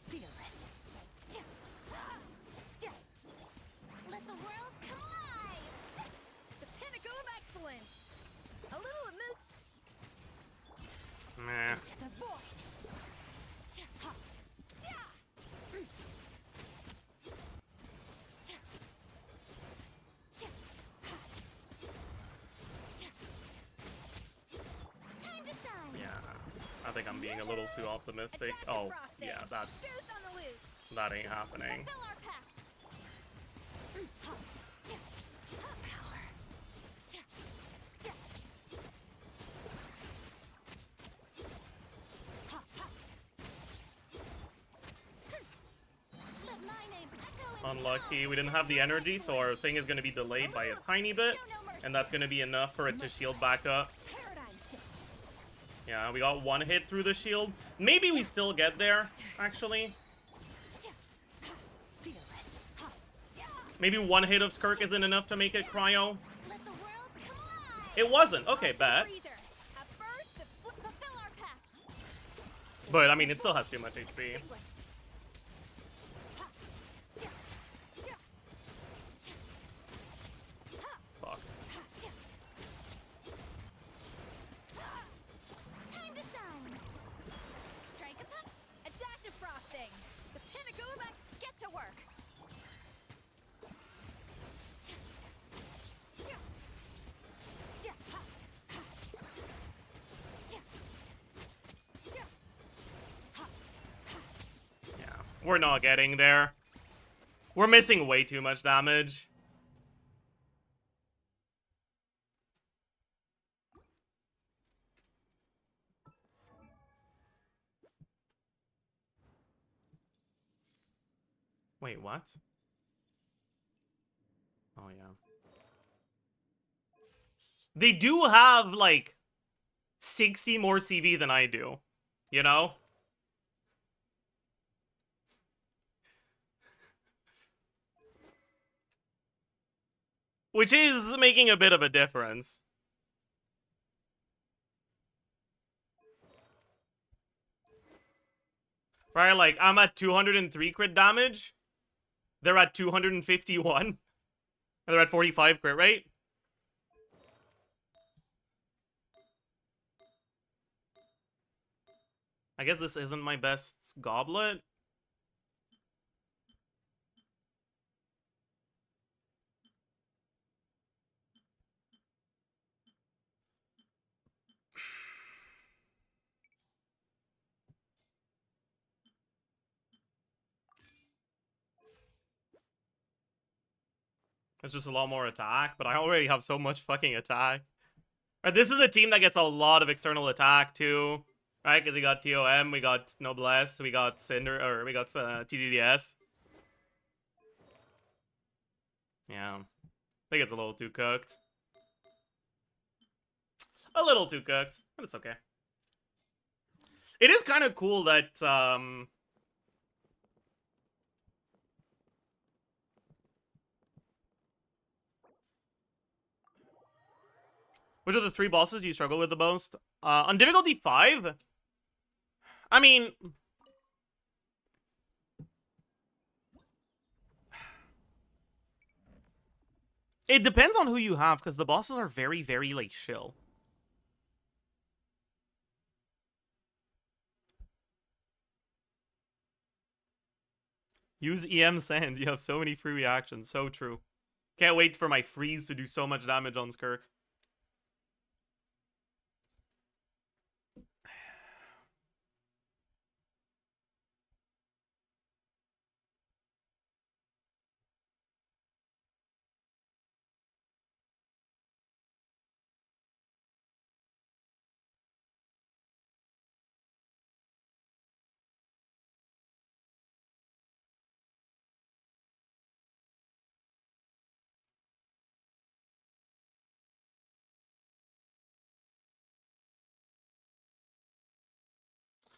Fearless. Let the world come alive. The pinnacle of excellence. A little amuse Meh. to the void. Time to shine. Yeah. I think I'm being a little too optimistic. Oh, yeah, that's... Boost on the loose. That ain't happening. Fill our pack. Power. Let my name echo in Unlucky. We didn't have the energy, so our thing is going to be delayed by a tiny bit. And that's going to be enough for it to shield back up. paradigm shift. Yeah, we got one hit through the shield. Maybe we still get there, actually. Fearless. Maybe one hit of Skirk isn't enough to make it cryo. Let the world come alive. It wasn't. Okay, bet. Freezer. A burst of fulfill our pact. But, I mean, it still has too much HP. Fuck. Time to shine. Strike a puff. A dash of frosting. The pinnacle of get to work. Yeah, we're not getting there. We're missing way too much damage. Wait, what? Oh, yeah. They do have, like, 60 more CV than I do. You know? Which is making a bit of a difference. Right, like, I'm at 203 crit damage. They're at 251. They're at 45 crit rate. I guess this isn't my best goblet. It's just a lot more attack, but I already have so much fucking attack. This is a team that gets a lot of external attack too, right? Because we got TOM, we got Noblesse, we got Cinder, or we got TDDS. Yeah, I think it's a little too cooked. A little too cooked, but it's okay. It is kind of cool that which are the 3 bosses you struggle with the most? On difficulty 5? I mean... It depends on who you have, because the bosses are very, very, like, chill. Use EM Sands, you have so many free reactions, so true. Can't wait for my freeze to do so much damage on Skirk.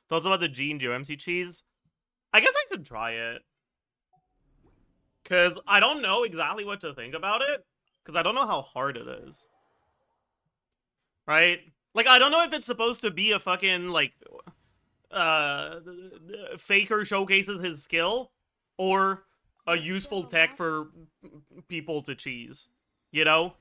Thoughts about the G and GOMC cheese? I guess I could try it. Because I don't know exactly what to think about it. Because I don't know how hard it is. Right? Like, I don't know if it's supposed to be a fucking, like, Faker showcases his skill, or a useful tech for people to cheese. You know?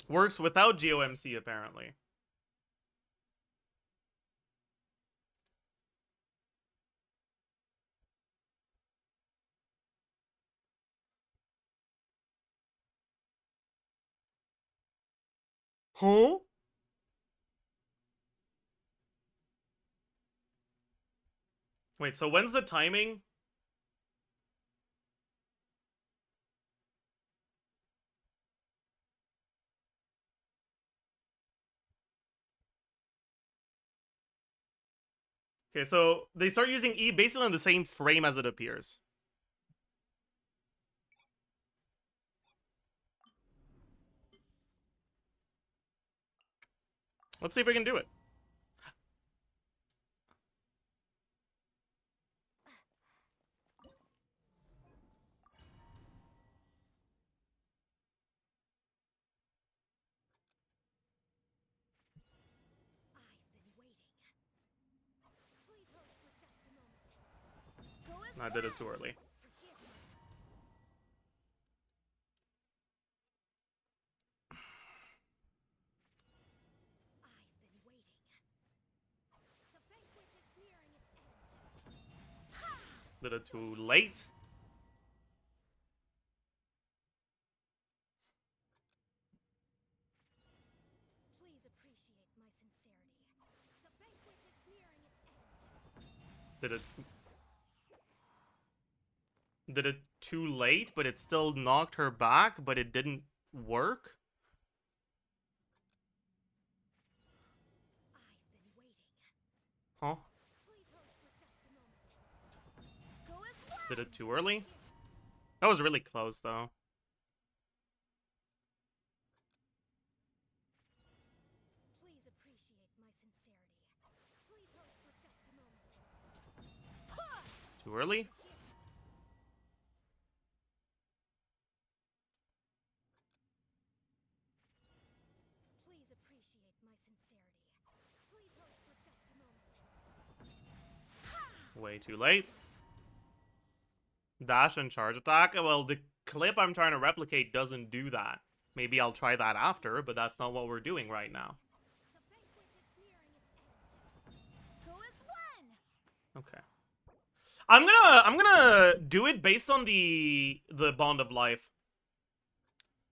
Works without GOMC, apparently. Huh? Wait, so when's the timing? Okay, so they start using E basically on the same frame as it appears. Let's see if we can do it. I did it too early. Did it too late. Did it too late, but it still knocked her back, but it didn't work? Huh? Did it too early? That was really close, though. Too early? Please appreciate my sincerity. Please hold for just a moment. Way too late. Dash and charge attack. Well, the clip I'm trying to replicate doesn't do that. Maybe I'll try that after, but that's not what we're doing right now. The banquet is nearing its end. Who is when? Okay. I'm gonna do it based on the bond of life.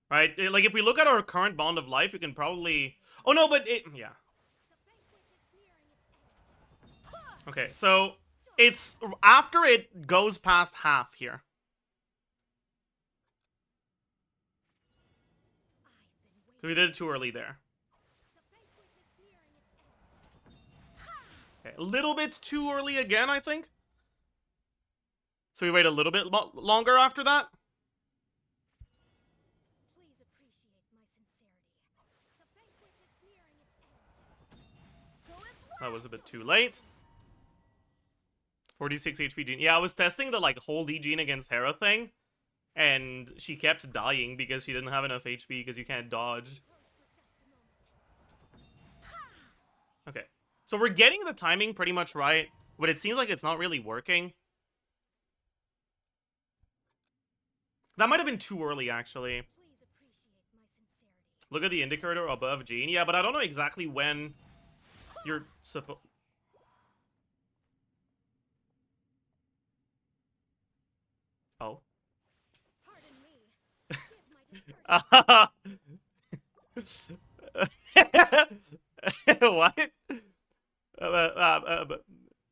Right? Like if we look at our current bond of life, you can probably oh no, but yeah. The banquet is nearing its end. Okay, so it's after it goes past half here. So we did it too early there. The banquet is nearing its end. Okay, a little bit too early again, I think. So we wait a little bit longer after that. Please appreciate my sincerity. The banquet is nearing its end. Who is when? That was a bit too late. 46 HP Gene. Yeah, I was testing the like hold E Gene against Hera thing, and she kept dying because she didn't have enough HP because you can't dodge. Okay, so we're getting the timing pretty much right, but it seems like it's not really working. That might have been too early, actually. Please appreciate my sincerity. Look at the indicator above Gene. Yeah, but I don't know exactly when you're supposed... Oh. Pardon me. Give my What?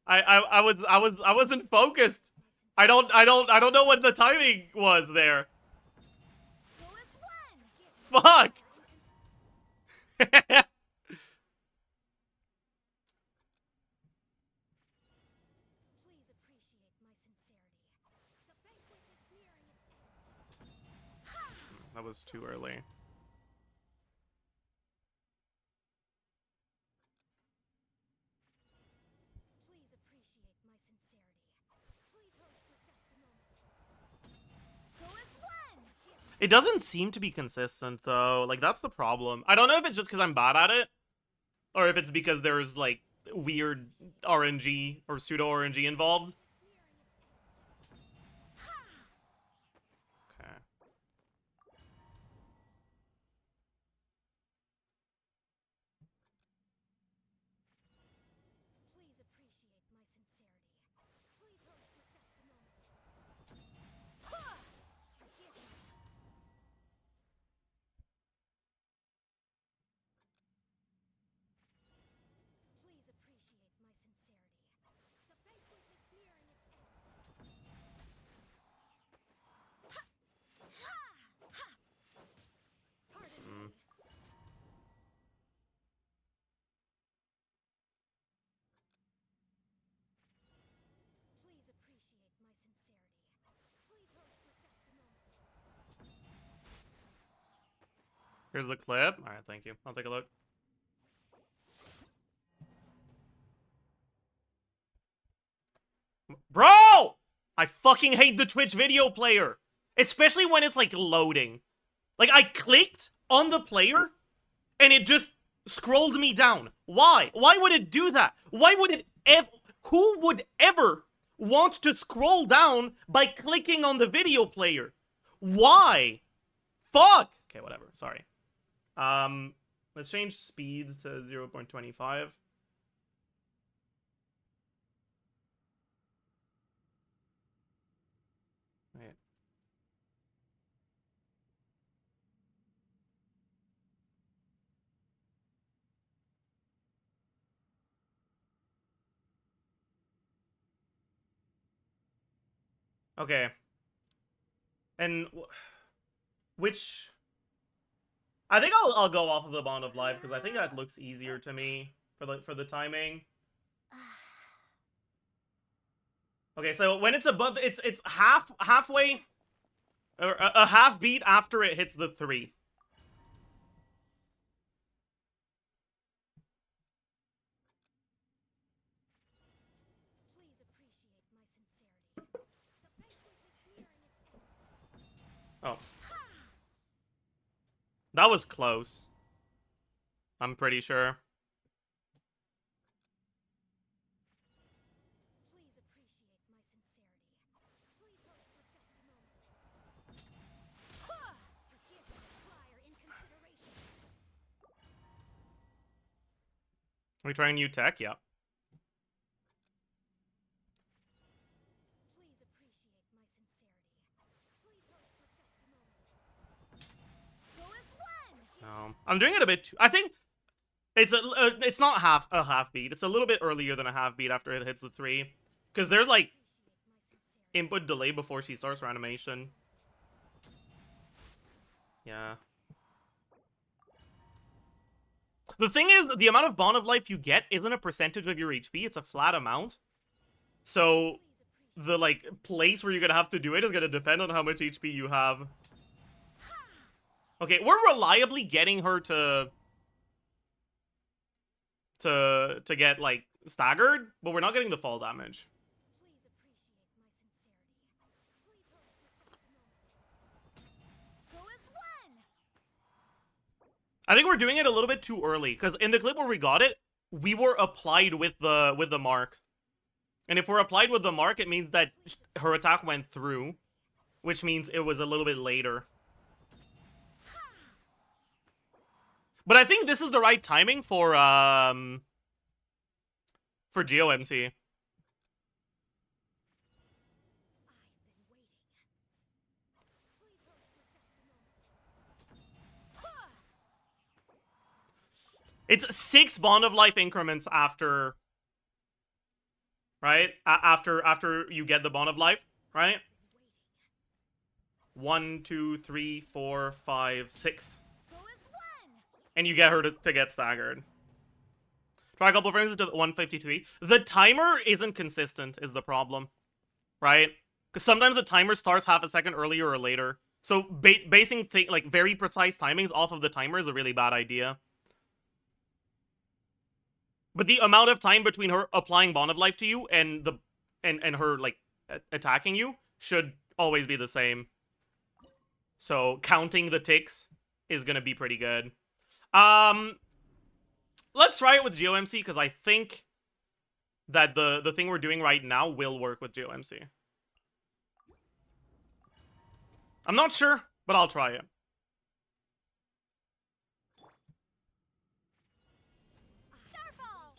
I wasn't focused. I don't know what the timing was there. Who is when? Fuck. Please appreciate my sincerity. The banquet is nearing its end. That was too early. Please appreciate my sincerity. Please hold for just a moment. Who is when? It doesn't seem to be consistent, though. Like, that's the problem. I don't know if it's just because I'm bad at it, or if it's because there's, like, weird RNG or pseudo-RNG involved. Okay. Please appreciate my sincerity. Please hold for just a moment. Forgive me. Please appreciate my sincerity. The banquet is nearing its end. Pardon me. Please appreciate my sincerity. Please hold for just a moment. Here's the clip. All right, thank you. I'll take a look. Bro! I fucking hate the Twitch video player. Especially when it's, like, loading. Like, I clicked on the player, and it just scrolled me down. Why? Why would it do that? Why would it ever... Who would ever want to scroll down by clicking on the video player? Why? Fuck! Okay, whatever. Sorry. Let's change speed to 0.25. Wait. Okay. And which I think I'll go off of the bond of life because I think that looks easier to me for the timing. Okay, so when it's above, it's halfway, or a half beat after it hits the 3. Please appreciate my sincerity. That was close. I'm pretty sure. Please appreciate my sincerity. Please hold for just a moment. Forgive my prior inconsideration. Are we trying new tech? Yeah. Please appreciate my sincerity. Please hold for just a moment. Go as one! I'm doing it a bit too. I think it's not a half beat. It's a little bit earlier than a half beat after it hits the 3. Because there's like input delay before she starts her animation. Yeah. The thing is, the amount of Bond of Life you get isn't a percentage of your HP, it's a flat amount. So, the, like, place where you're gonna have to do it is gonna depend on how much HP you have. Okay, we're reliably getting her to get, like, staggered, but we're not getting the fall damage. Please appreciate my sincerity. Please hold for just a moment. Go as one! I think we're doing it a little bit too early, because in the clip where we got it, we were applied with the mark. And if we're applied with the mark, it means that her attack went through, which means it was a little bit later. But I think this is the right timing for GeoMC. I've been waiting. Please hold for just a moment. It's 6 Bond of Life increments after, right? After you get the Bond of Life, right? 1, 2, 3, 4, 5, 6. Go as one! And you get her to get staggered. Try a couple of frames to 153. The timer isn't consistent is the problem, right? Because sometimes the timer starts half a second earlier or later. So basing like very precise timings off of the timer is a really bad idea. But the amount of time between her applying Bond of Life to you and her like attacking you should always be the same. So counting the ticks is gonna be pretty good. Let's try it with GeoMC because I think that the thing we're doing right now will work with GeoMC. I'm not sure, but I'll try it. Starfall!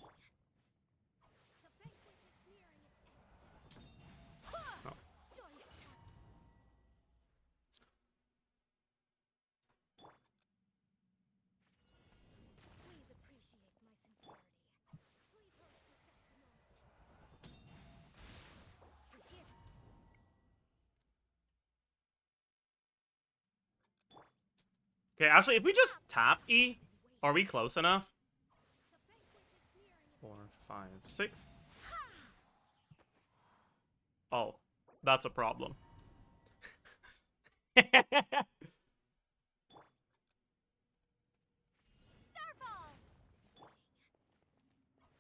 The banquet is nearing its end. Oh. Joyous time. Please appreciate my sincerity. Please hold for just a moment. Forgive. Okay, actually, if we just tap E, are we close enough? The banquet is nearing its 4, 5, 6. Oh, that's a problem. Starfall!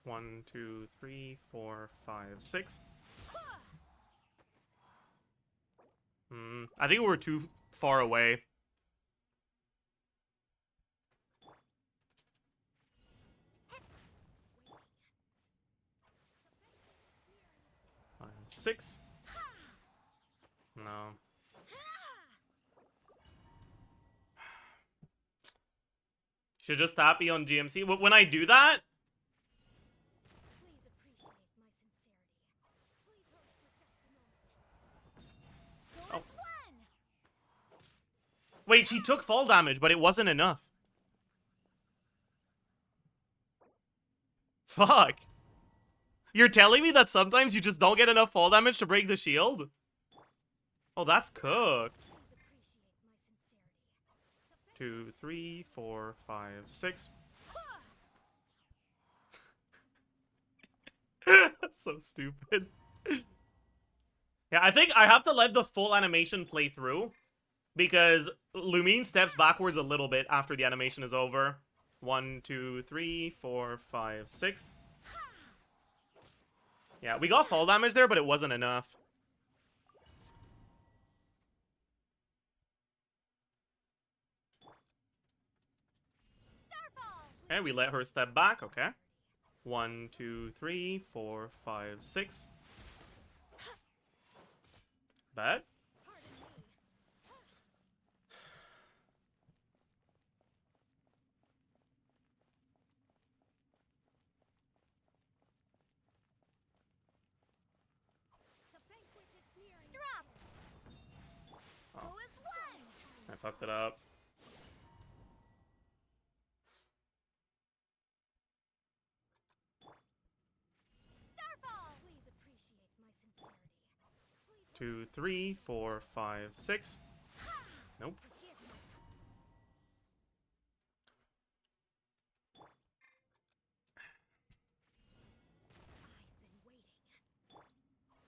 1, 2, 3, 4, 5, 6. I think we're too far away. Five, 6. No. Should just tap E on GMC. When I do that, Please appreciate my sincerity. Please hold for just a moment. Go Oh. as one! wait, she took fall damage, but it wasn't enough. Fuck. You're telling me that sometimes you just don't get enough fall damage to break the shield? Oh, that's cooked. Please appreciate my sincerity. 2, 3, 4, 5, 6. That's so stupid. Yeah, I think I have to let the full animation play through because Lumine steps backwards a little bit after the animation is over. 1, 2, 3, 4, 5, 6. Yeah, we got fall damage there, but it wasn't enough. Okay, we let her step back. Okay. 1, 2, 3, 4, 5, 6. Bad. Drop. Oh. Go as one. I fucked it up. Starball. Please appreciate my sincerity. 2, 3, 4, 5, 6. Nope. Forgive me. I've been waiting.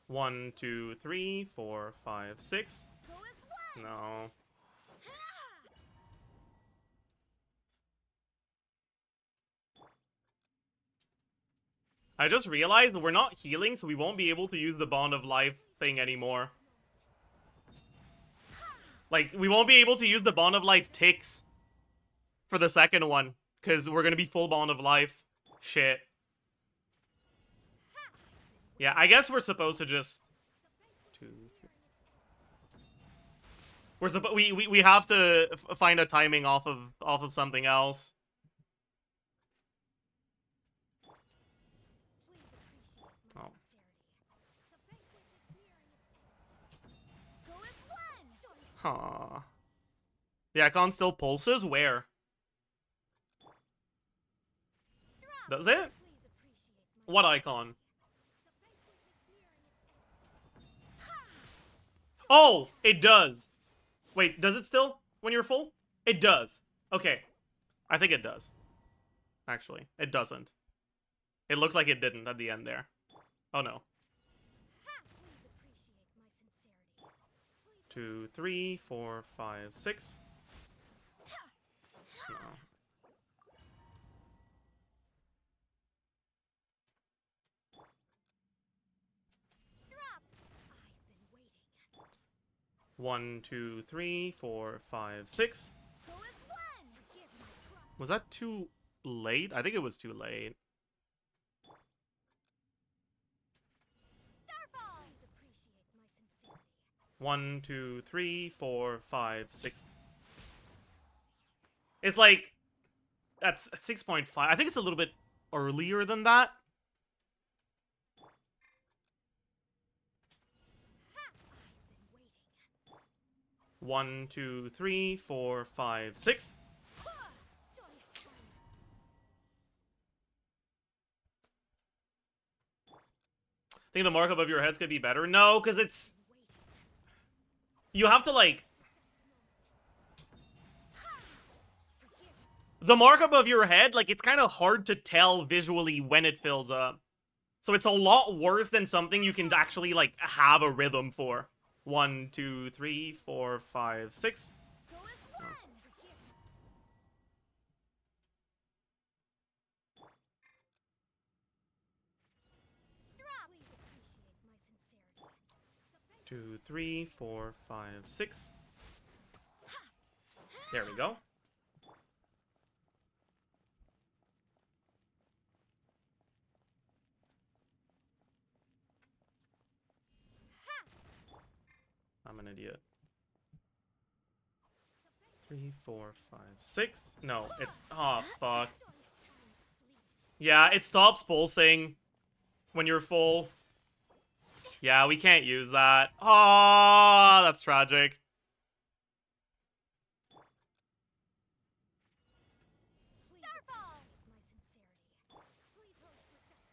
1, 2, 3, 4, 5, 6. Go as one. No. I just realized we're not healing, so we won't be able to use the Bond of Life thing anymore. Like, we won't be able to use the Bond of Life ticks for the second one, because we're gonna be full Bond of Life. Shit. Yeah, I guess we're supposed to just... 2, 3... We have to find a timing off of something else. Please appreciate my Oh. sincerity. The banquet is nearing its end. Go as one. Huh. The icon still pulses? Where? Drop. Does it? Please appreciate my What icon? The banquet is nearing its end. Oh, it does. Wait, does it still when you're full? It does. Okay. I think it does. Actually, it doesn't. It looked like it didn't at the end there. Oh no. Please appreciate my sincerity. 2, 3, 4, 5, 6. No. Drop. I've been waiting. 1, 2, 3, 4, 5, 6. Go as one. Forgive my pride. Was that too late? I think it was too late. Starball. Please appreciate my sincerity. 1, 2, 3, 4, 5, 6. It's like that's 6.5. I think it's a little bit earlier than that. I've been waiting. 1, 2, 3, 4, 5, 6. Joyous times. Think the mark above your heads could be better? No, because it's... You have to, like... The mark above your head, like, it's kind of hard to tell visually when it fills up. So it's a lot worse than something you can actually, like, have a rhythm for. 1, 2, 3, 4, 5, 6. Go as one. Forgive me. Drop. Please appreciate my sincerity. 2, 3, 4, 5, 6. There we go. I'm an idiot. 3, 4, 5, 6. No, it's... Oh, fuck. Joyous times are fleeting. Yeah, it stops pulsing when you're full. Yeah, we can't use that. Oh, that's tragic. Starball. My sincerity. Please hold for just a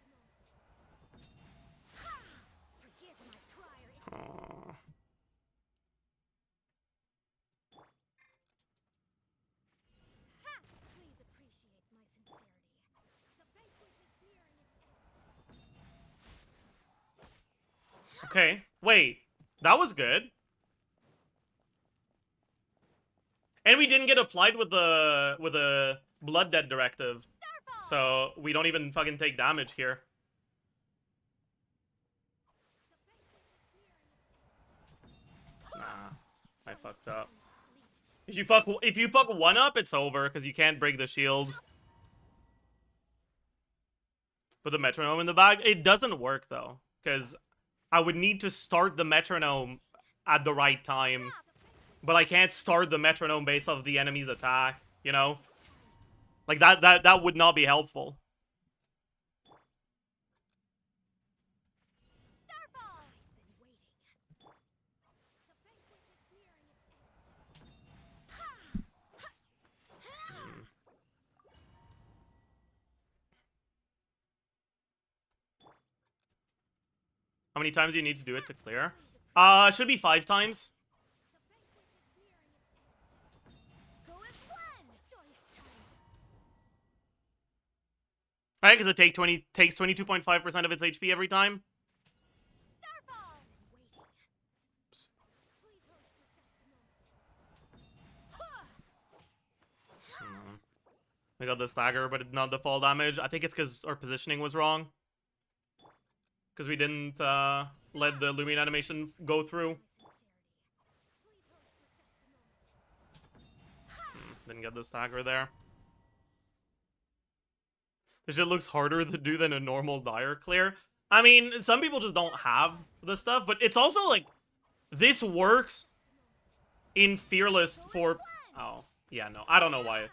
moment. Forgive my prior. Oh. Please appreciate my sincerity. The banquet is nearing its end. Okay, wait. That was good. And we didn't get applied with the Blood Debt directive. Starball. So we don't even fucking take damage here. Nah, I fucked up. If you fuck one up, it's over because you can't break the shield. Put the metronome in the bag. It doesn't work though, because I would need to start the metronome at the right time, but I can't start the metronome based off the enemy's attack, you know? Like, that would not be helpful. Starball! I've been waiting. The banquet is nearing its end. How many times do you need to do it to clear? Should be 5 times. Right, because it takes 22.5% of its HP every time. We got the stagger, but not the fall damage. I think it's because our positioning was wrong. Because we didn't let the Lumion animation go through. Didn't get the stagger there. This shit looks harder to do than a normal dire clear. I mean, some people just don't have the stuff, but it's also like, this works in Fearless for... Oh, yeah, no, I don't know why.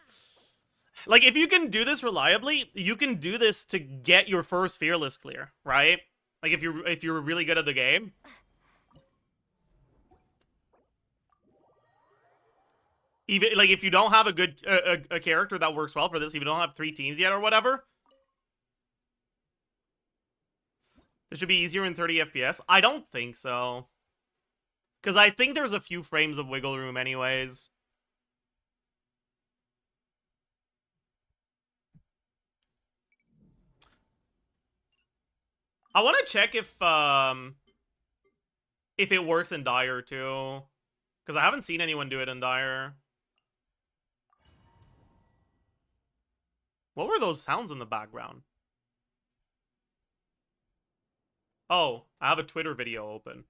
Like, if you can do this reliably, you can do this to get your first Fearless clear, right? Like, if you're really good at the game. Even, like, if you don't have a good, a character that works well for this, if you don't have 3 teams yet or whatever, it should be easier in 30 FPS. I don't think so. Because I think there's a few frames of wiggle room anyways. I want to check if it works in Dire too. Because I haven't seen anyone do it in Dire. What were those sounds in the background? Oh, I have a Twitter video open.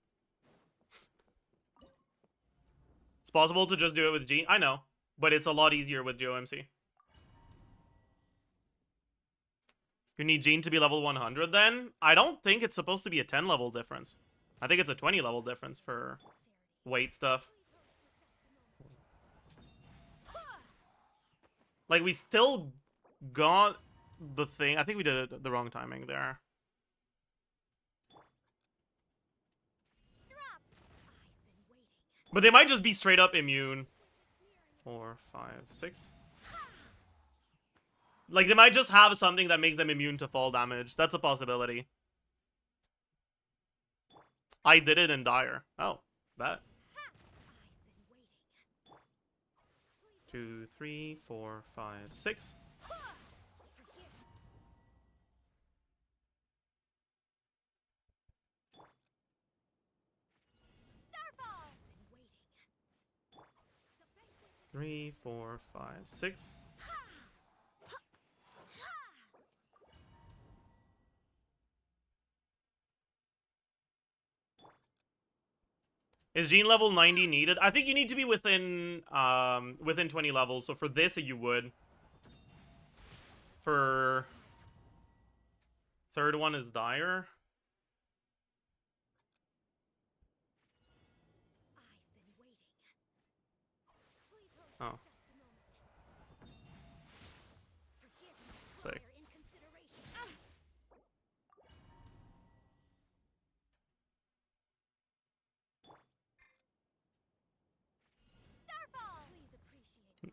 It's possible to just do it with Gene. I know, but it's a lot easier with GeoMC. You need Gene to be level 100 then? I don't think it's supposed to be a 10 level difference. I think it's a 20 level difference for weight stuff. Like, we still got the thing. I think we did the wrong timing there. But they might just be straight up immune. 4, 5, 6. Like, they might just have something that makes them immune to fall damage. That's a possibility. I did it in Dire. Oh, that. 2, 3, 4, 5, 6. Three, 4, 5, 6. Is Gene level 90 needed? I think you need to be within 20 levels. So for this, you would. For third one is Dire. Oh. Sick.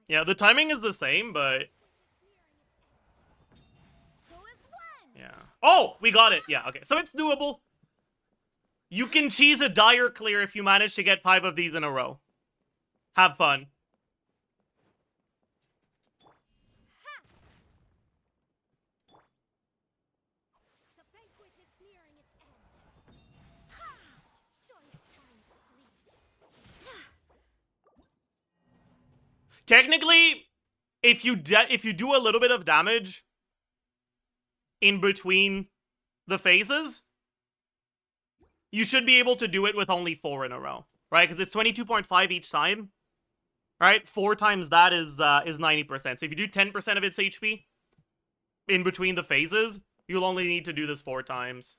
Yeah, the timing is the same, but... Yeah. Oh! We got it! Yeah, okay. So it's doable. You can cheese a Dire clear if you manage to get 5 of these in a row. Have fun. Technically, if you do a little bit of damage in between the phases, you should be able to do it with only 4 in a row, right? Because it's 22.5 each time, right? 4 times that is 90%. So if you do 10% of its HP in between the phases, You'll only need to do this 4 times.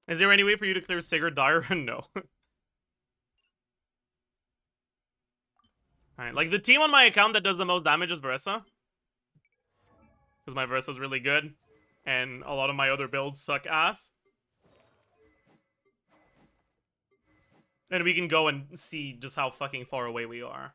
Is there any way for you to clear Sigurd Dire? No. Alright, like, the team on my account that does the most damage is Veressa. Because my Veressa's really good. And a lot of my other builds suck ass. And we can go and see just how fucking far away we are.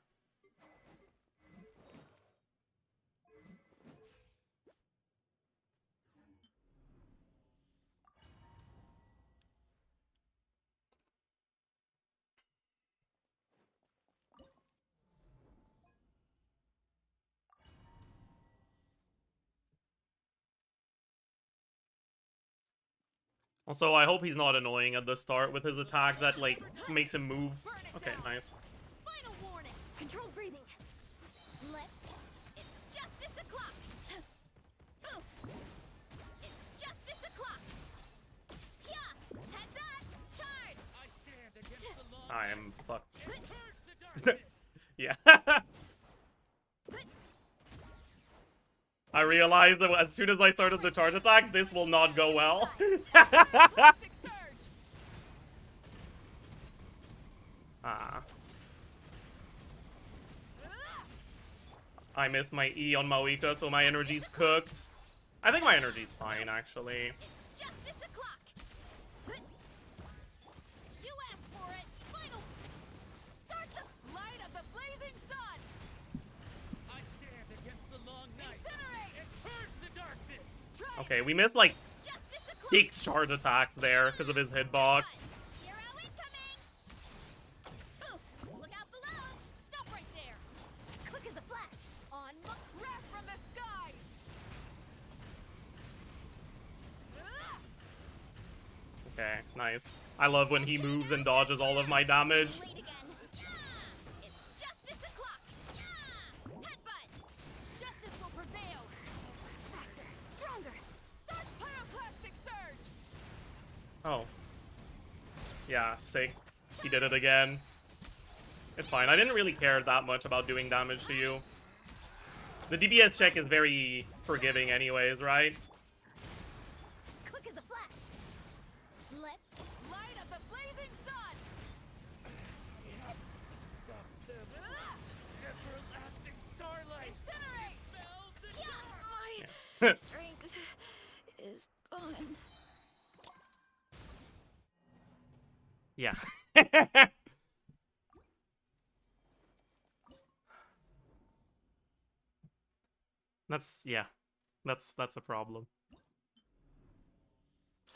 Also, I hope he's not annoying at the start with his attack that, like, makes him move. Okay, nice. Final warning. Controlled breathing. Let's. It's justice o'clock. Oof. It's justice o'clock. Yeah. Heads up. Charge. I stand against the law. I am fucked. Purge the darkness. Yeah. I realized that as soon as I started the charge attack, this will not go well. Ah. I missed my E on Maoika, so my energy's cooked. I think my energy's fine, actually. It's justice o'clock. You asked for it. Final. Start the light of the blazing sun. I stand against the long night. Incinerate. And purge the darkness. Try Okay, we missed, like, justice o'clock. 6 charge attacks there because of his hitbox. Hero incoming. Oof. Look out below. Stop right there. Quick as a flash. On wrath from the skies. Okay, nice. I love when he moves and dodges all of my damage. Late again. Yeah. It's justice o'clock. Yeah. Headbutt. Justice will prevail. Faster. Stronger. Start pyroclastic surge. Oh. Yeah, sick. He did it again. It's fine. I didn't really care that much about doing damage to you. The DPS check is very forgiving anyways, right? Quick as a flash. Let's light up the blazing sun. Stop them. Everlasting starlight. Incinerate. Spell the Yeah. Yeah. My strength is gone. Yeah. That's a problem.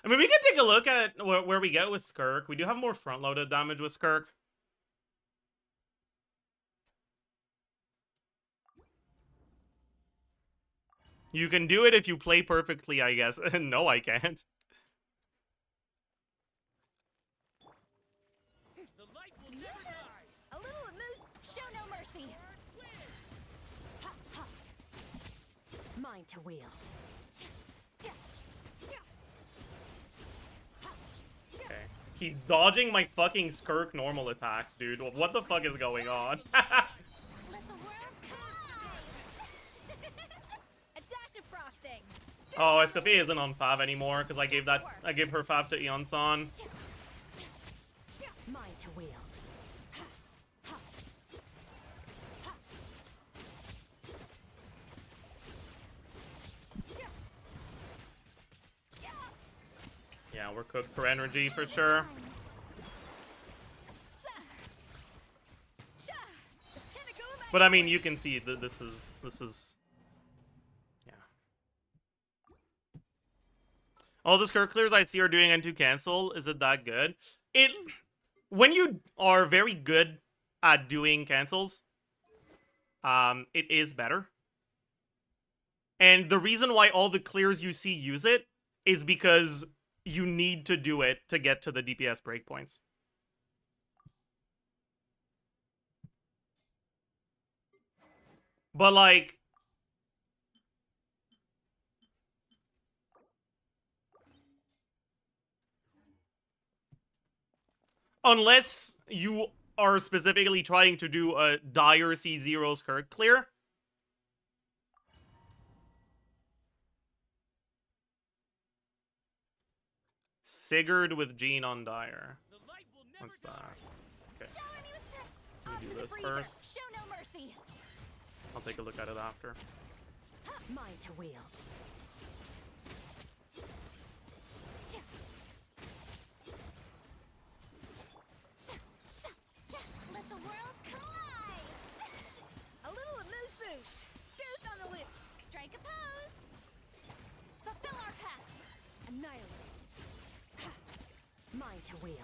I mean, we can take a look at where we get with Skirk. We do have more front-loaded damage with Skirk. You can do it if you play perfectly, I guess. No, I can't. The light will never die. A little amuse. Show no mercy. Ha, ha. Mine to wield. Okay. He's dodging my fucking Skirk normal attacks, dude. What the fuck is going on? Let the world collide. A dash of frosting. Oh, Escafé isn't on Fav anymore because I gave her Fav to Eon-san. Mine to wield. Yeah, we're cooked for energy for sure. But I mean, you can see that this is yeah. All the Skirk clears I see are doing N2 cancel. Is it that good? When you are very good at doing cancels, it is better. And the reason why all the clears you see use it is because you need to do it to get to the DPS breakpoints. But like, unless you are specifically trying to do a dire C0's Kirk clear. Sigurd with Jean on Dire. The light will never What's die. that? Okay, Shower me with praise. let Off me to do the this freezer. first. Show no mercy. I'll take a look at it after. Mine to wield. Let the world come alive. A little amuse-bouche. Goose on the loop. Strike a pose. Fulfill our path. Annihilate. Mine to wield.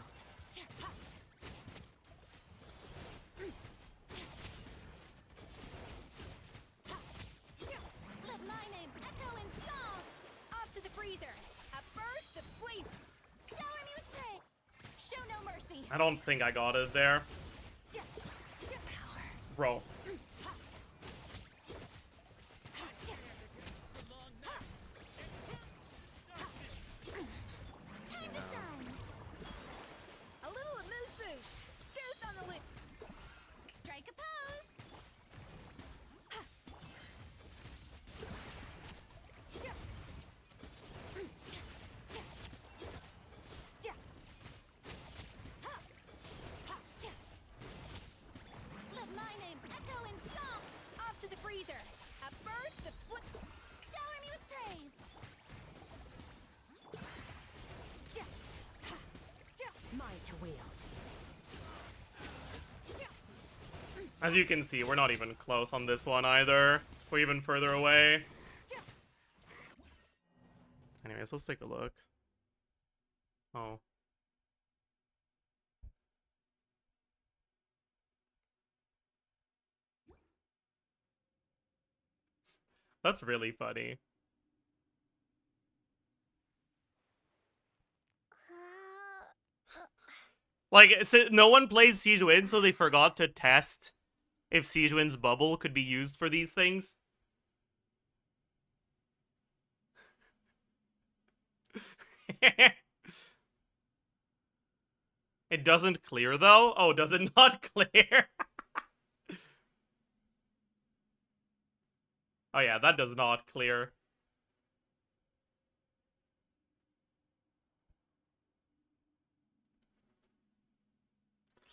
Let my name echo in song. Off to the freezer. A burst of flavor. Shower me with praise. Show no mercy. I don't think I got it there. Bro. Time to shine. A little amuse-bouche. Goose on the loop. Strike a pose. Let my name echo in song. Off to the freezer. A burst of shower me with praise. Mine to wield. As you can see, we're not even close on this one either. We're even further away. Anyways, let's take a look. Oh. That's really funny. Like, no one plays Siege Win, so they forgot to test if Siege Win's bubble could be used for these things. It doesn't clear, though? Oh, does it not clear? Oh yeah, that does not clear.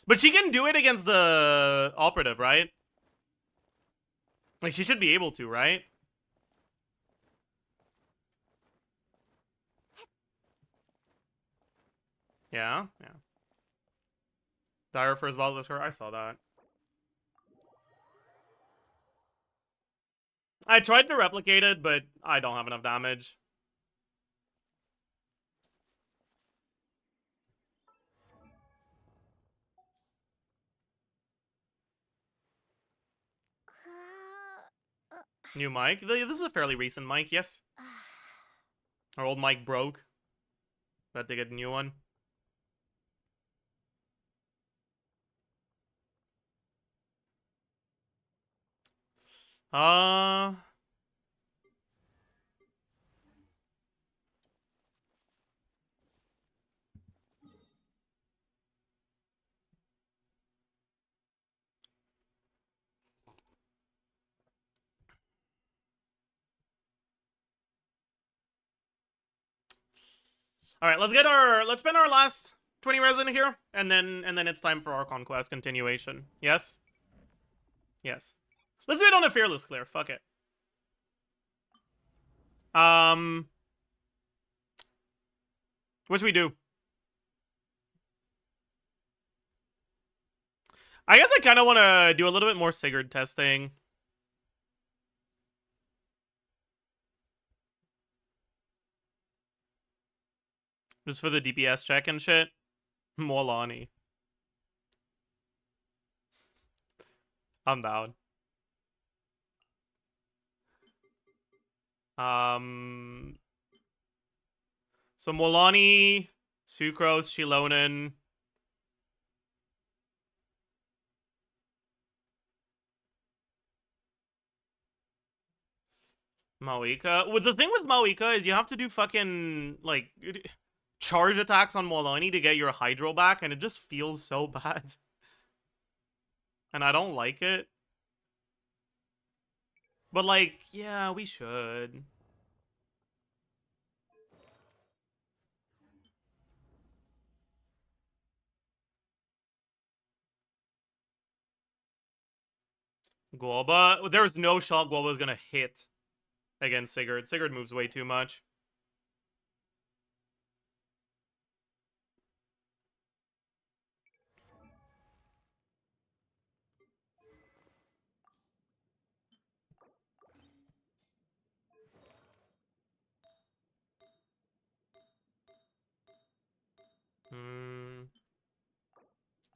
But she can do it against the operative, right? Like, she should be able to, right? Yeah, yeah. Dire first bottle her. I saw that. I tried to replicate it, but I don't have enough damage. New mic? This is a fairly recent mic, yes. Our old mic broke. Had to get a new one. All right, let's spend our last 20 resin here, and then it's time for our conquest continuation. Yes? Yes. Let's do it on a fearless clear. Fuck it. What should we do? I guess I kind of want to do a little bit more Sigurd testing. Just for the DPS check and shit. Molani. I'm down. So Molani, Sucrose, Shilonen. Maoika. Well, the thing with Maoika is you have to do fucking, like, charge attacks on Molani to get your Hydro back, and it just feels so bad. And I don't like it. But, like, yeah, we should. Guoba. There's no shot Guoba was gonna hit against Sigurd. Sigurd moves way too much.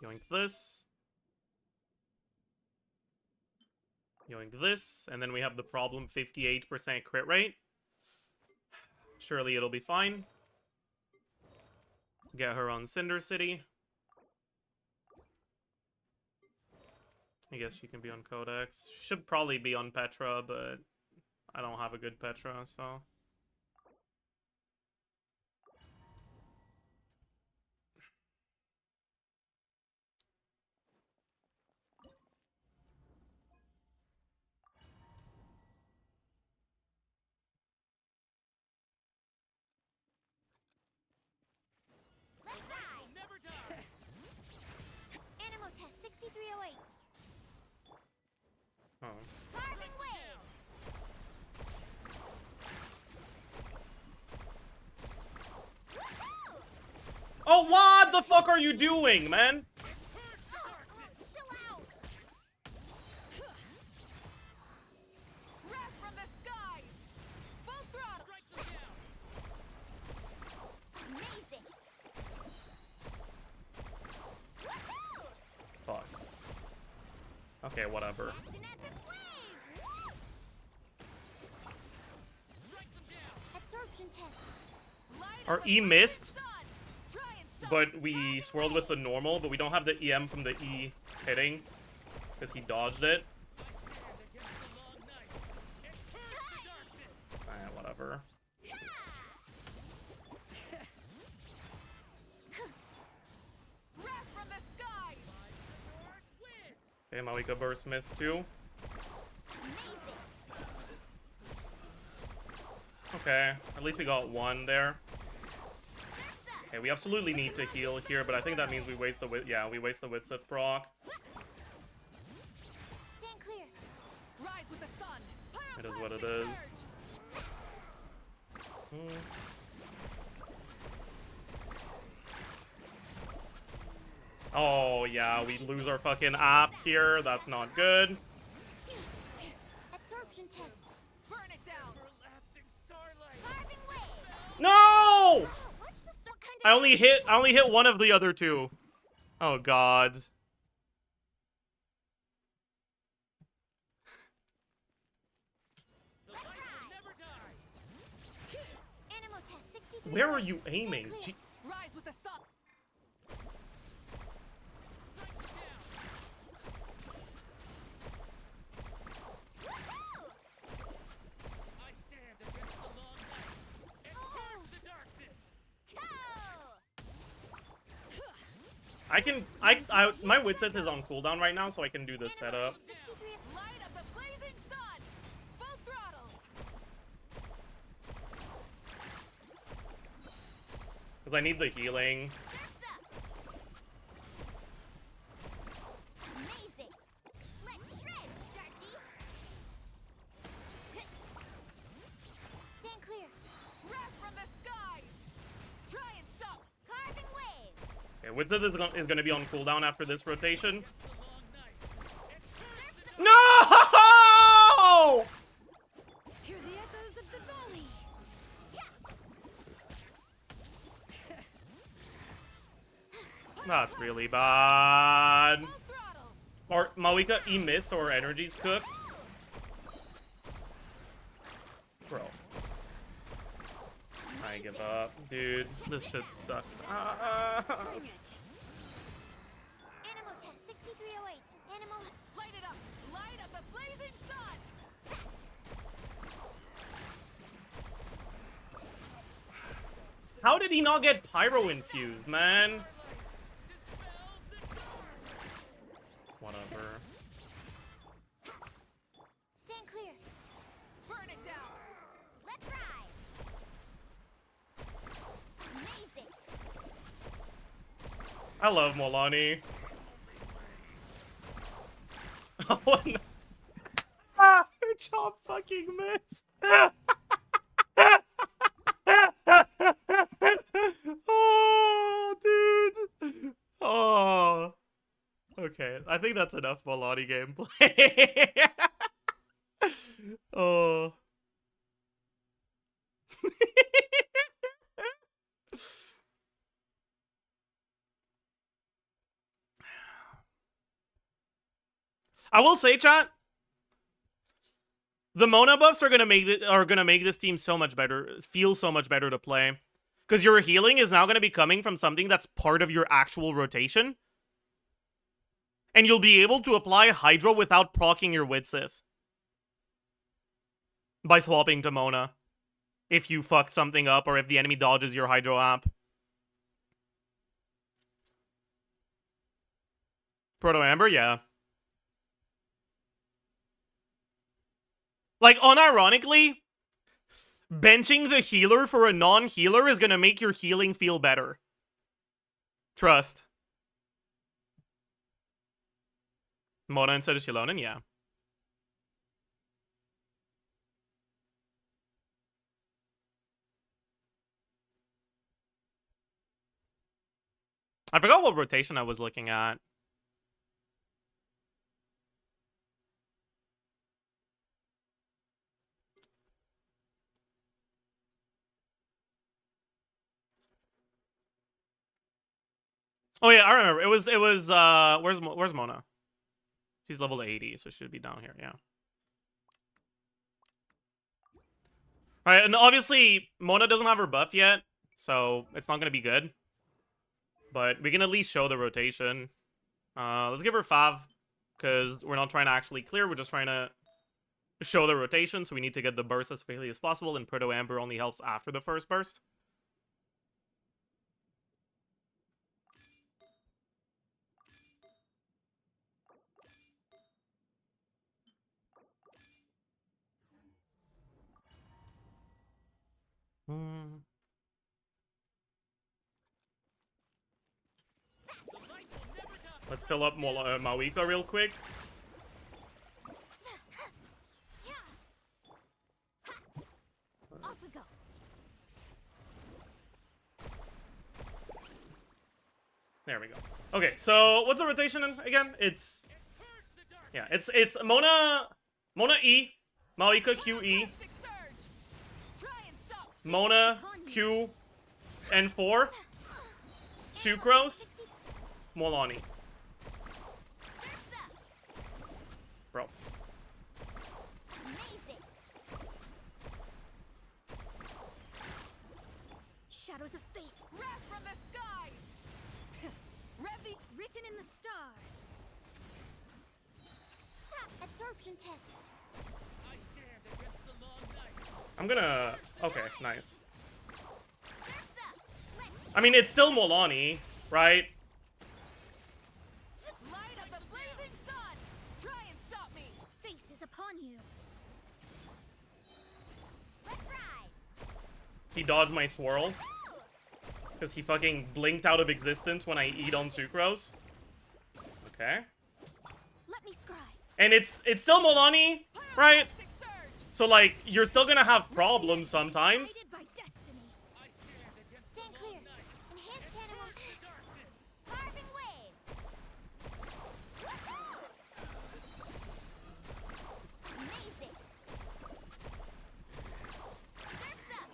Yoink this. Yoink this. And then we have the problem 58% crit rate. Surely it'll be fine. Get her on Cinder City. I guess she can be on Codex. She should probably be on Petra, but I don't have a good Petra, so... Let's ride! Never die. Animal test 6308. Oh. Carving waves! Woohoo! Oh, what the fuck are you doing, man? Chill out! Wrath from the skies. Full throttle. Strike them down. Amazing! Woohoo! Fuck. Okay, whatever. Action epic wave! Strike them down. Absorption test. Light Our of the E missed, sun. Try and stop. but we swirled with the normal, but we don't have the EM from the E hitting, because he dodged it. I stand against the long night and purge the darkness. Whatever. Wrath from the skies. By the north wind. Okay, Maoika burst missed too. Amazing! Okay, at least we got one there. Okay, we absolutely need to heal here, but I think that means we waste the we waste the Witsith proc. Stand clear. Rise with the sun. It is what it Pyroclastic is. surge. Oh yeah, we lose our fucking app here. That's not good. Absorption test. Burn it down. Everlasting starlight. Carving wave! No! Oh, what's the what kind of I only hit one of the other two. Oh god. The light will never die. Animal test 63. Where are you aiming? Clear. Rise with the sun. Strike them down. Woohoo! I stand against the long night and purge the darkness. Go! My Witsith is on cooldown right now, so I can do this setup. Test 63. Light of the blazing sun. Full throttle. Because I need the healing. Surf's up. Amazing! Let's shred, Sharky! Stand clear. Wrath from the skies. Try and stop. Carving waves! Okay, Witsith is going to be on cooldown after this rotation. Against the long night and purge the No! Hear the echoes of the valley! That's really bad. Full throttle! Or Maoika E-miss or energy's cooked. Bro. I give up. Dude, this shit sucks. Animal test 6308. Animal... light it up. Light of the blazing sun. did he not get pyro infused, man? Whatever. Stand clear. Burn it down. Let's ride. Amazing. I love Molani. Oh no. Ah, her chop fucking missed. Oh, dude. Oh. Okay, I think that's enough Molani gameplay. Oh. I will say, chat, the Mona buffs are gonna make this team so much better, feel so much better to play, because your healing is now gonna be coming from something that's part of your actual rotation, and you'll be able to apply Hydro without proccing your Widsith by swapping to Mona if you fuck something up or if the enemy dodges your Hydro app. Proto Amber, yeah. Like, unironically, benching the healer for a non-healer is gonna make your healing feel better. Trust. Mona instead of Shilonen, yeah. I forgot what rotation I was looking at. Oh yeah, I remember. It was where's Mona? She's level 80, so she should be down here, yeah. Alright, and obviously Mona doesn't have her buff yet, so it's not gonna be good. But we can at least show the rotation. Let's give her Fav, because we're not trying to actually clear, we're just trying to show the rotation, so we need to get the burst as quickly as possible, and Proto Amber only helps after the first burst. Let's fill up Mawika real quick. Off we go. There we go. Okay, so what's the rotation again? It's it's Mona E, Mawika QE, Mona Q N4, Sucrose, Molani. Bro. Amazing. Shadows of fate. Wrath from the skies. Revi written in the stars. Tap absorption test. I stand against the long night. I'm gonna... Okay, nice. I mean, it's still Molani, right? Light of the blazing sun. Try and stop me. Fate is upon you. Let's ride. He dodged my swirl. Because he fucking blinked out of existence when I eat on Sucrose. Okay. Let me scry. And it's still Molani, right? Pyroclastic surge. So, like, you're still gonna have problems sometimes. Decided by destiny. I stand against Stand the clear. long night. Enhanced cannon will... The darkness. Carving waves. Woohoo! Amazing. Surf's up.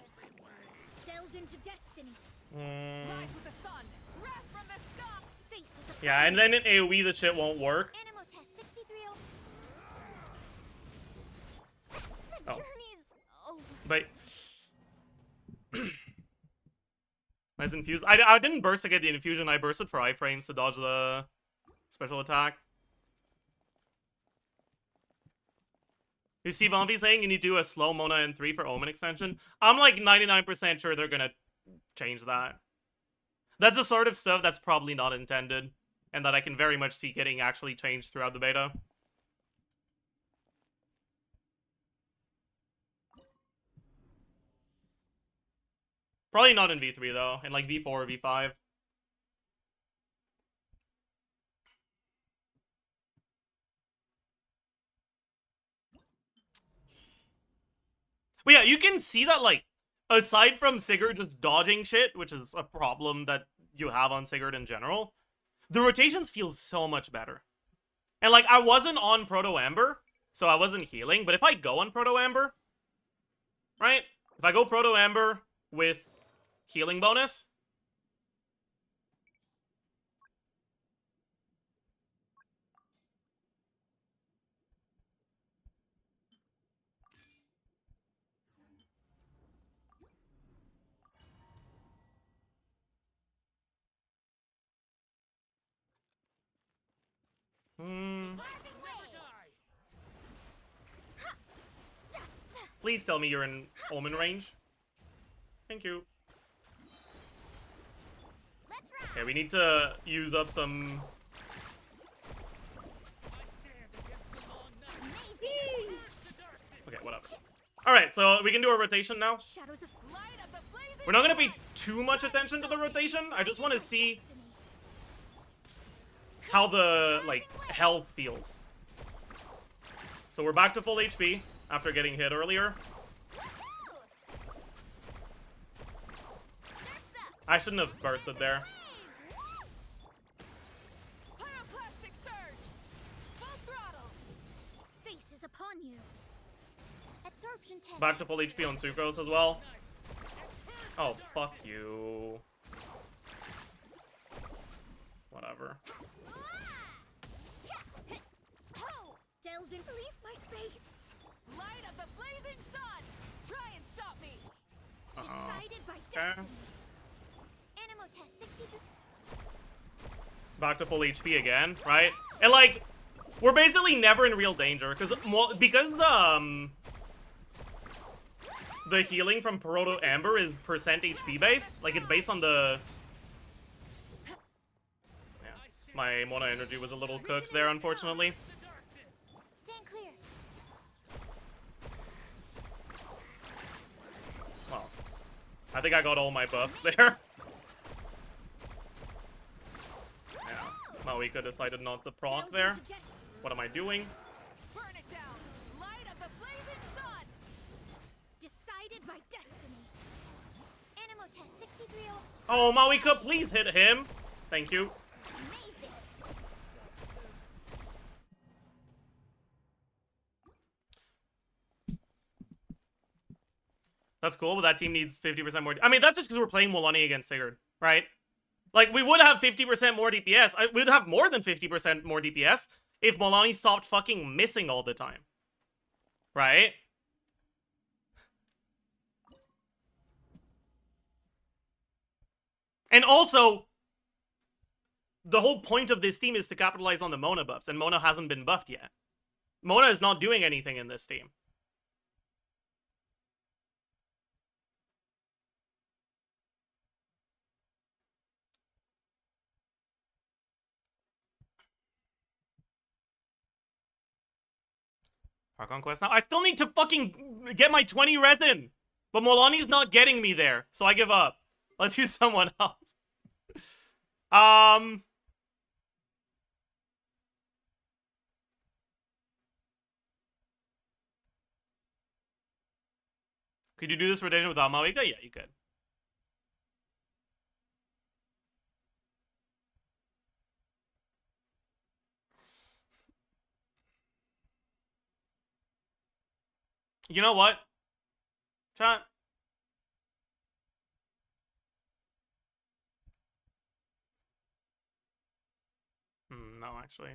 Delved into destiny. Rise with the sun. Wrath from the sky. Fate is upon Yeah, and then in AoE the shit won't work. Animo test 630. The Oh. journey's over. But... Nice infuse. I didn't burst to get the infusion, I bursted for iframes to dodge the special attack. You see Vomvi saying you need to do a slow Mona N3 for Omen extension? I'm like 99% sure they're gonna change that. That's the sort of stuff that's probably not intended, and that I can very much see getting actually changed throughout the beta. Probably not in V3 though, in like V4 or V5. But yeah, you can see that, like, aside from Sigurd just dodging shit, which is a problem that you have on Sigurd in general, the rotations feel so much better. And, like, I wasn't on Proto Amber, so I wasn't healing, but if I go on Proto Amber, right? If I go Proto Amber with healing bonus, please tell me you're in Omen range. Thank you. Okay, we need to use up some... Okay, whatever. Alright, so we can do a rotation now. We're not gonna pay too much attention to the rotation. I just want to see how the, like, health feels. So we're back to full HP after getting hit earlier. I shouldn't have bursted there. Back to full HP on Sucrose as well. Oh, fuck you. Whatever. Delves in, leave my space. Light of the blazing sun. Try and stop me. Decided by destiny. Animal test 63. Back to full HP again, right? And, like, we're basically never in real danger because the healing from Proto Amber is percent HP based. Like, it's based on the... Yeah, my Mona energy was a little cooked there, unfortunately. Stand clear. Well, I think I got all my buffs there. Yeah, Mawika decided not to proc there. What am I doing? Burn it down. Light of the blazing sun. Decided by destiny. Animal test 63. Oh, Mawika, please hit him. Thank you. Amazing. That's cool, but that team needs 50% more... I mean, that's just because we're playing Molani against Sigurd, right? Like, we would have 50% more DPS. We'd have more than 50% more DPS if Molani stopped fucking missing all the time. Right? And also, the whole point of this team is to capitalize on the Mona buffs, and Mona hasn't been buffed yet. Mona is not doing anything in this team. Conquest now. I still need to fucking get my 20 resin. But Molani's not getting me there. So I give up. Let's use someone else. Could you do this rotation without Mawika? Yeah, you could. You know what? Chat. No, actually.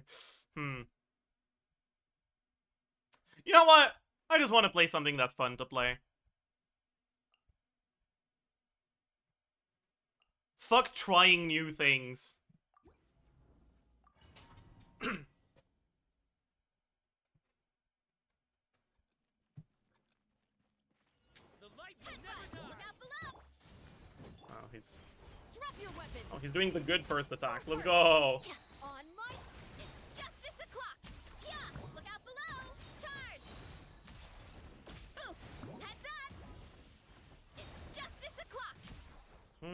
You know what? I just want to play something that's fun to play. Fuck trying new things. Drop your weapons. Oh, he's doing the good first attack. Let's go. On my, it's justice o'clock. Yeah, look out below. Charge. Oof, heads up. It's justice o'clock. I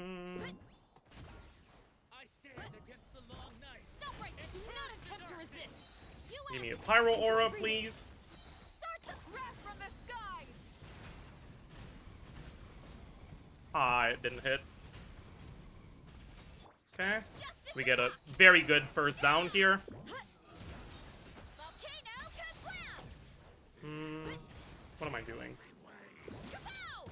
stand against the long night. Stop right there. Do not attempt to resist. You Give me a have pyro aura, please. start the wrath from the skies. Ah, it didn't hit. Okay. Justice We get a very good first down here. volcano kablam. What am I doing? Kapow.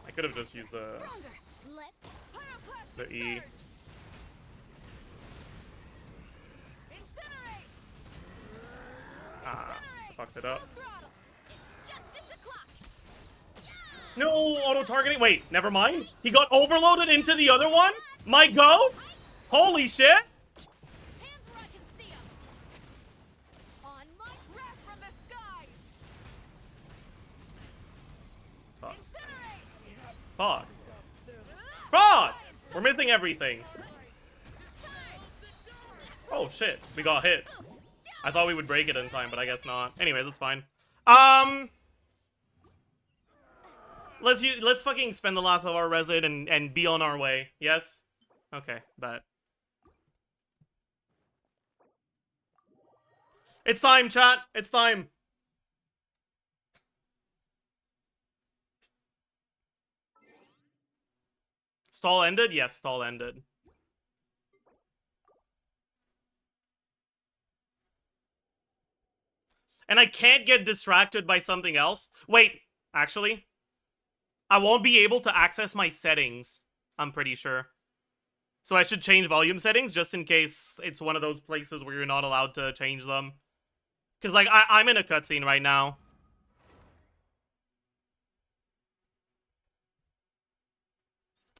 I could have just used the Stronger. Let's pyroclastic E. surge. Incinerate. Ah, Incinerate. fucked it up. Full throttle. It's justice o'clock. No, auto-targeting. Wait, never mind. He got overloaded into the other one? My goat? Holy shit! Hands where I can see 'em. On my wrath from the skies. Fuck. Incinerate. Fuck. Fuck! We're missing everything. Oh shit, we got hit. I thought we would break it in time, but I guess not. Anyway, that's fine. Let's fucking spend the last of our resin and be on our way. Yes? Okay, bet. It's time, chat. It's time. Stall ended? Yes, stall ended. And I can't get distracted by something else. Wait, actually, I won't be able to access my settings, I'm pretty sure. So I should change volume settings just in case it's one of those places where you're not allowed to change them. Because, like, I'm in a cutscene right now.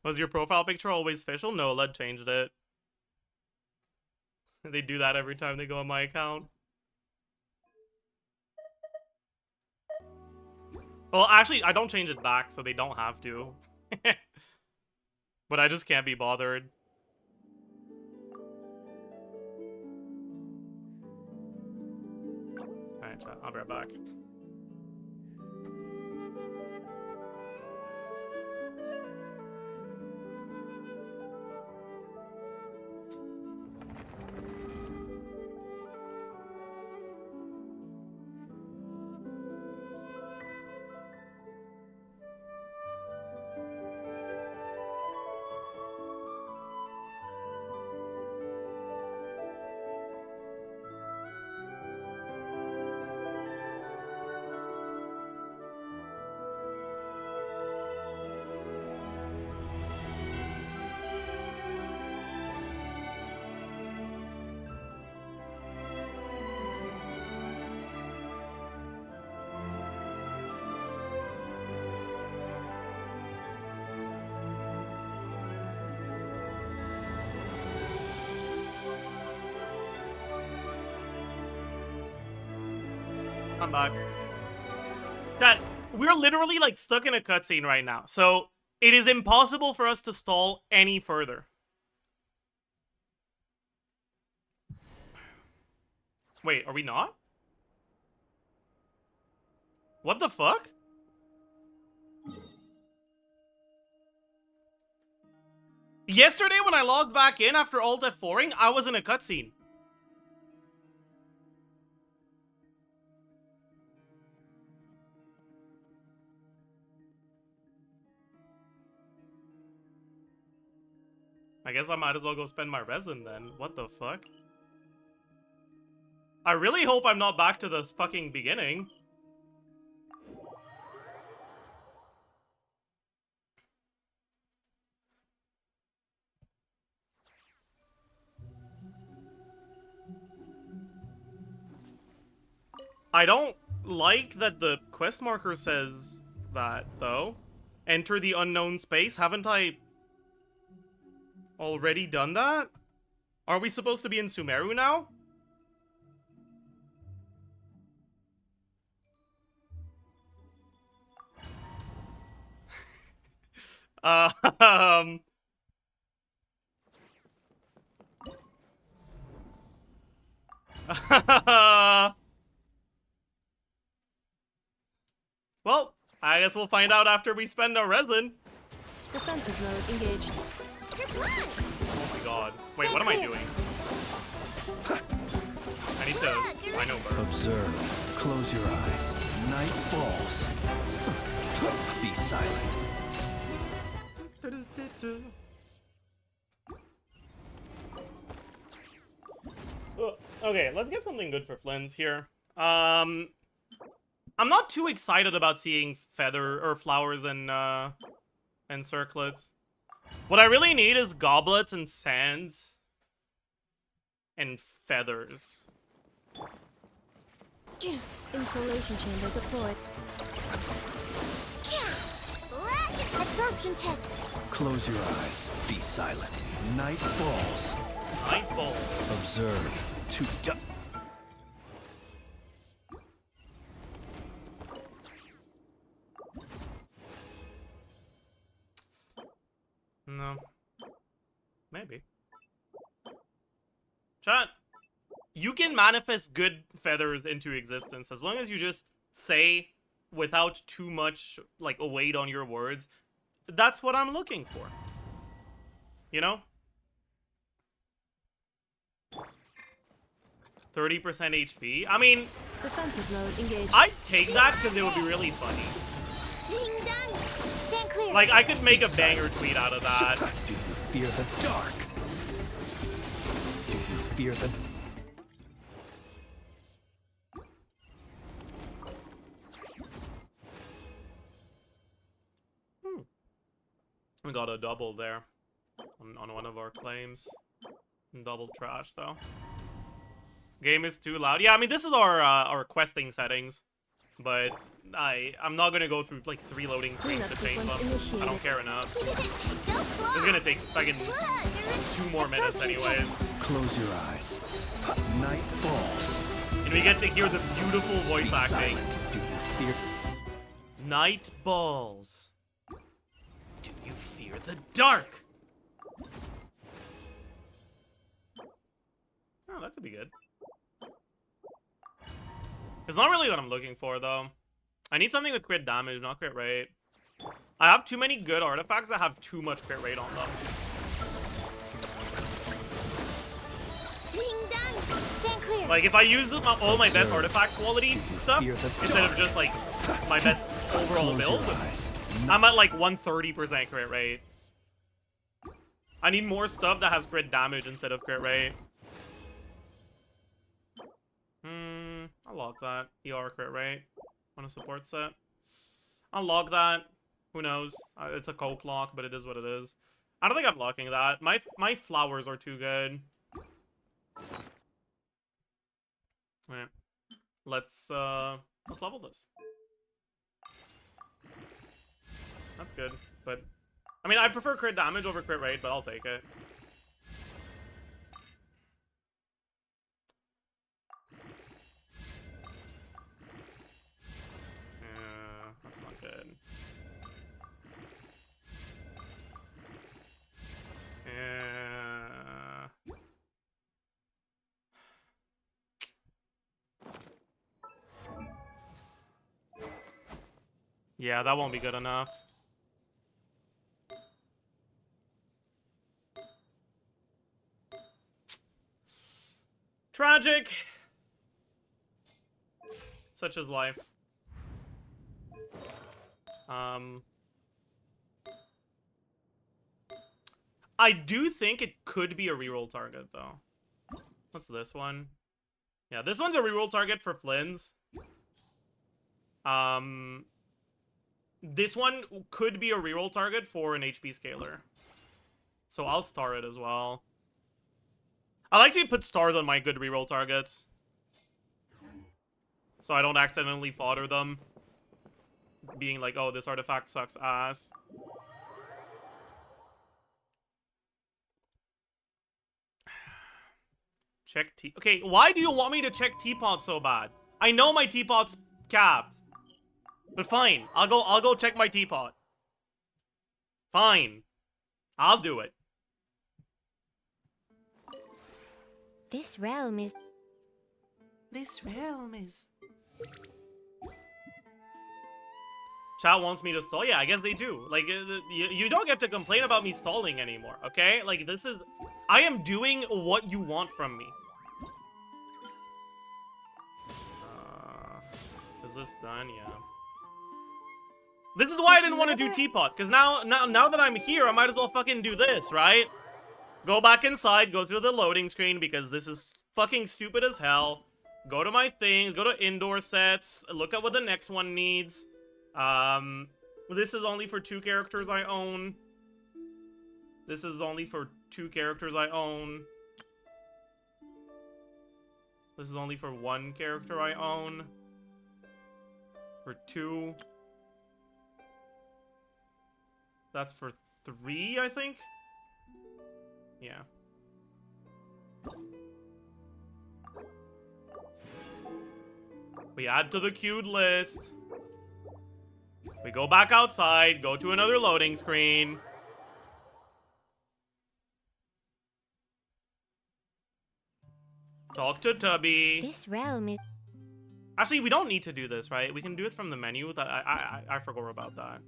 Was your profile picture always official? No, Led changed it. They do that every time they go on my account. Well, actually, I don't change it back, so they don't have to. But I just can't be bothered. Alright, chat, I'll be right back. I'm back. Chat, we're literally, like, stuck in a cutscene right now. So, it is impossible for us to stall any further. Wait, are we not? What the fuck? Yesterday when I logged back in after Alt F4ing, I was in a cutscene. I guess I might as well go spend my resin then. What the fuck? I really hope I'm not back to the fucking beginning. I don't like that the quest marker says that, though. Enter the unknown space. Haven't I already done that? Are we supposed to be in Sumeru now? Um, well, I guess we'll find out after we spend our resin. Defensive mode engaged. Your plan! Oh my god. Wait, what am I doing? I need to... I know, bro. Observe. Close your eyes. Night falls. Be silent. Okay, let's get something good for Flynn's here. I'm not too excited about seeing feather or flowers and circlets. What I really need is goblets and sands and feathers. Insulation chamber deployed. Absorption test. Close your eyes. Be silent. Night falls. Nightfall. Observe. To du- No. Maybe. Chat. You can manifest good feathers into existence as long as you just say without too much like a weight on your words. That's what I'm looking for. You know? 30% HP. I mean, Defensive mode engaged. I'd take that because it would be really funny. Ding dong. Stand clear. Like, I could make a banger tweet out of that. Do you fear the dark? Do you fear the... We got a double there on one of our claims. Double trash, though. Game is too loud. Yeah, I mean, this is our questing settings. But I'm not gonna go through, like, 3 loading screens to change them. I don't care enough. It's gonna take, fucking 2 more minutes anyways. Close your eyes. Night falls. And we get to hear the beautiful voice Be acting. silent. Do you fear... Night balls. Do you fear the dark? Oh, that could be good. It's not really what I'm looking for, though. I need something with crit damage, not crit rate. I have too many good artifacts that have too much crit rate on them. Ding dong. Stand clear. Like, if I use all my best artifact quality stuff, fear the instead of dark? just, like, my best overall Close build, your eyes. I'm at, like, 130% crit rate. I need more stuff that has crit damage instead of crit rate. I'll log that. ER crit rate on a support set. I'll log that. Who knows? It's a cope lock, but it is what it is. I don't think I'm locking that. My flowers are too good. Alright. Let's level this. That's good, but I mean, I prefer crit damage over crit rate, but I'll take it. That's not good. Yeah, that won't be good enough. Tragic. Such is life. I do think it could be a reroll target, though. What's this one? Yeah, this one's a reroll target for Flynn's. This one could be a reroll target for an HP scaler. So I'll star it as well. I like to put stars on my good reroll targets, so I don't accidentally fodder them, being like, oh, this artifact sucks ass. Check tea. Okay, why do you want me to check teapot so bad? I know my teapot's capped. But fine, I'll go check my teapot. Fine. I'll do it. This realm is... Chat wants me to stall. Yeah, I guess they do. Like, you don't get to complain about me stalling anymore, okay? Like, this is... I am doing what you want from me. Is this done? Yeah. This is why I didn't want to do Teapot, because now that I'm here, I might as well fucking do this, right? Go back inside, go through the loading screen, because this is fucking stupid as hell. Go to my things, go to indoor sets, look at what the next one needs. This is only for 2 characters I own. This is only for 2 characters I own. This is only for 1 character I own. For 2. That's for 3, I think? Yeah. We add to the queued list. We go back outside, go to another loading screen. Talk to Tubby. This realm is... Actually, we don't need to do this, right? We can do it from the menu. I forgot about that.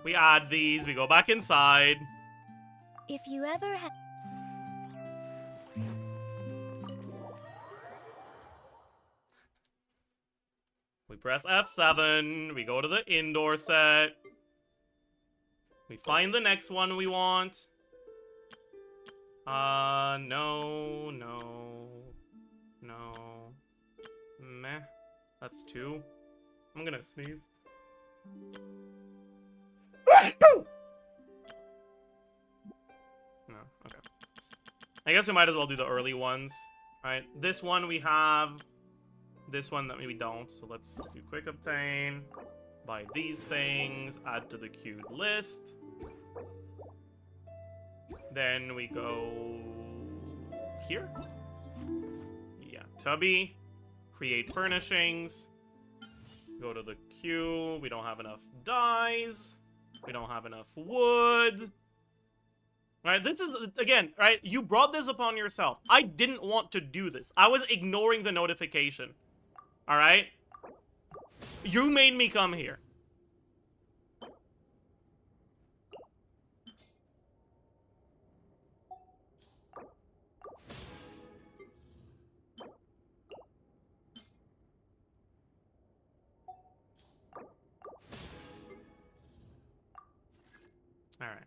We add these, we go back inside. If you ever have... We press F7, we go to the indoor set. We find the next one we want. No. Meh. That's 2. I'm gonna sneeze. No, okay. I guess we might as well do the early ones, right? This one we have. This one that we don't, so let's do quick obtain. Buy these things, add to the queued list. Then we go here. Yeah, Tubby. Create furnishings. Go to the queue. We don't have enough dyes. We don't have enough wood. Right, this is, again, right, you brought this upon yourself. I didn't want to do this. I was ignoring the notification. Alright? You made me come here. Alright.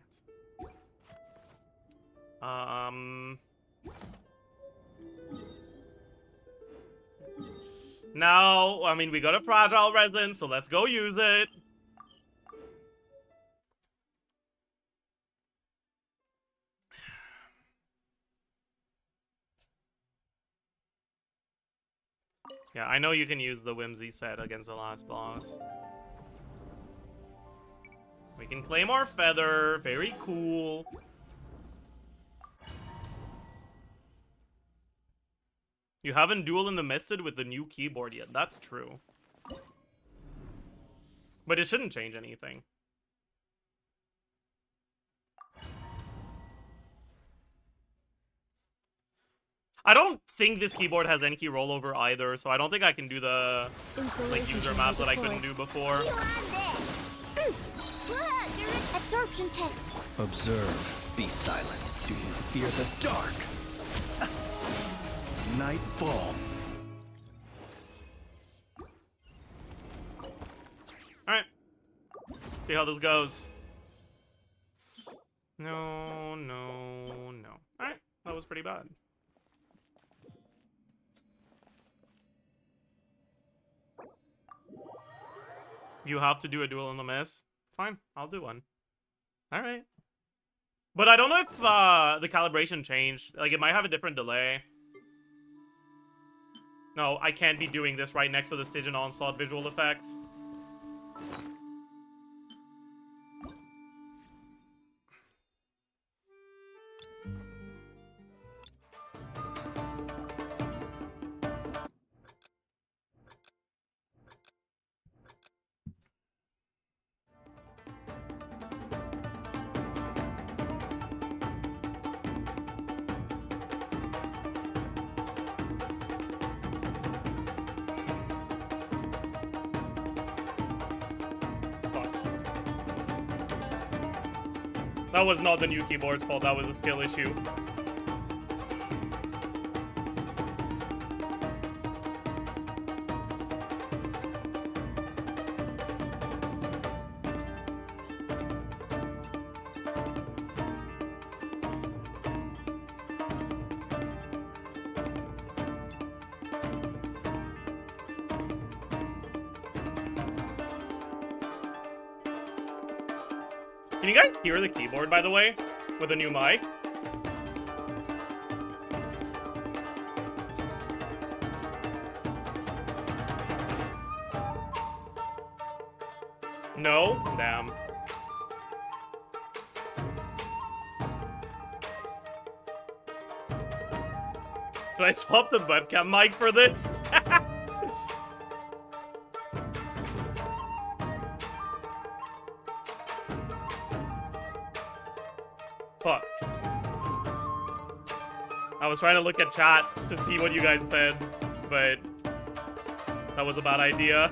Now, I mean, we got a fragile resin, so let's go use it. Yeah, I know you can use the Whimsy set against the last boss. We can claim our feather. Very cool. You haven't duel in the Misted with the new keyboard yet. That's true. But it shouldn't change anything. I don't think this keyboard has any key rollover either, so I don't think I can do the like user map that I couldn't do before. Absorption test. Observe. Be silent. Do you fear the dark? Nightfall. Alright. See how this goes. No. Alright, that was pretty bad. You have to do a duel in the mist? Fine, I'll do one. Alright. But I don't know if the calibration changed. Like, it might have a different delay. No, I can't be doing this right next to the Stygian Onslaught visual effects. That was not the new keyboard's fault, that was a skill issue. Can you guys hear the keyboard, by the way, with a new mic? No? Damn. Should I swap the webcam mic for this? Fuck. I was trying to look at chat to see what you guys said, but that was a bad idea.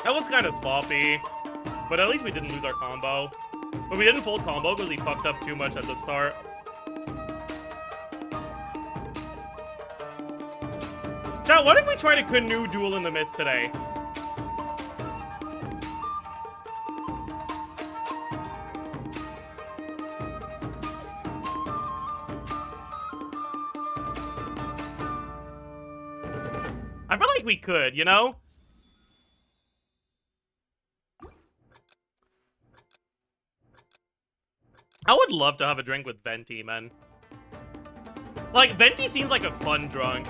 That was kind of sloppy, but at least we didn't lose our combo. But we didn't full combo because we fucked up too much at the start. Chat, what if we try to canoe duel in the mist today? I feel like we could, you know? I would love to have a drink with Venti, man. Like, Venti seems like a fun drunk.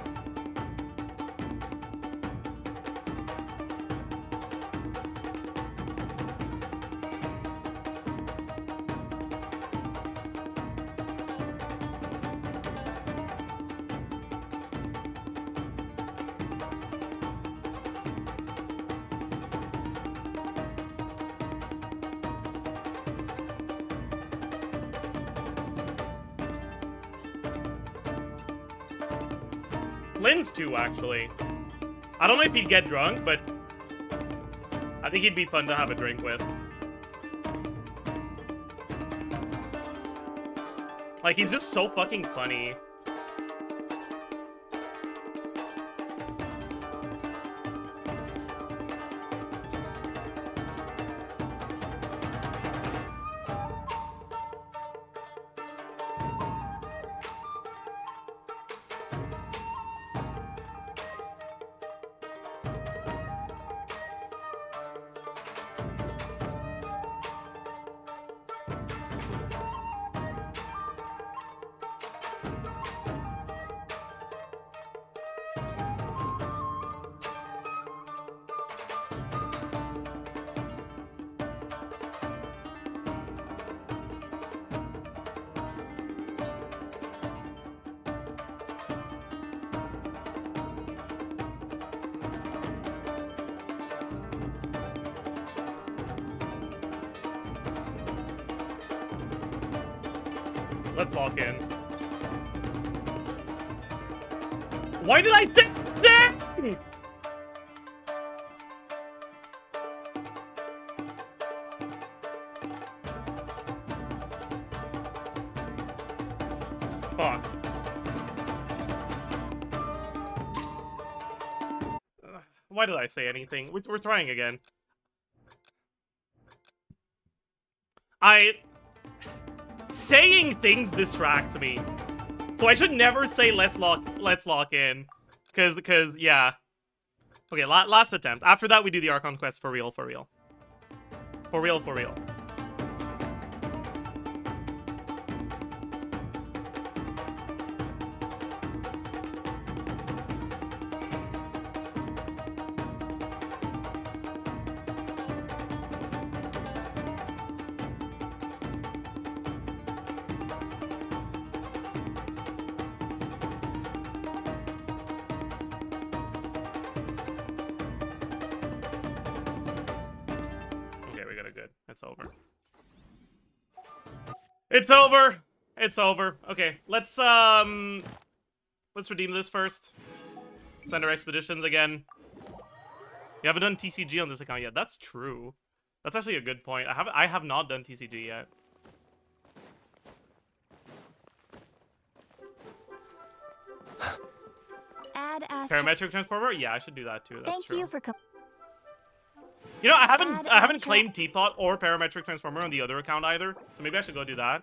Lynn's too, actually. I don't know if he'd get drunk, but I think he'd be fun to have a drink with. Like, he's just so fucking funny. Let's walk in. Why did I think that? Fuck. Why did I say anything? We're trying again. Saying things distracts me. So I should never say let's lock in. Cause yeah. Okay, last attempt. After that we do the Archon quest for real. For real. It's over. It's over. It's over. Okay, let's redeem this first. Send our expeditions again. You haven't done TCG on this account yet. That's true. That's actually a good point. I have not done TCG yet. Add as Parametric transformer? Yeah, I should do that too. That's Thank true. you for You know, I Add haven't extra- claimed Teapot or Parametric Transformer on the other account either, so maybe I should go do that.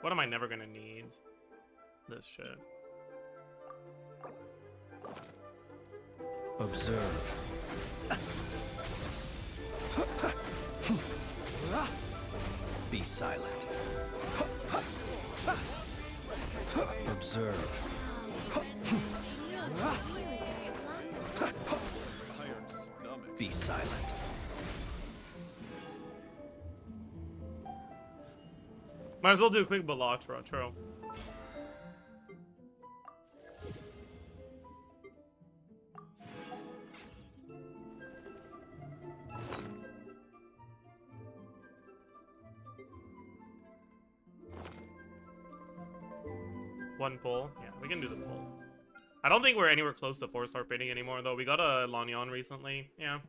What am I never gonna need? This shit. Observe. Be silent. Observe. Be silent. Might as well do a quick Balatra, true. One pull. Yeah, we can do the pull. I don't think we're anywhere close to 4-star bidding anymore, though. We got a Lanyon recently. Yeah.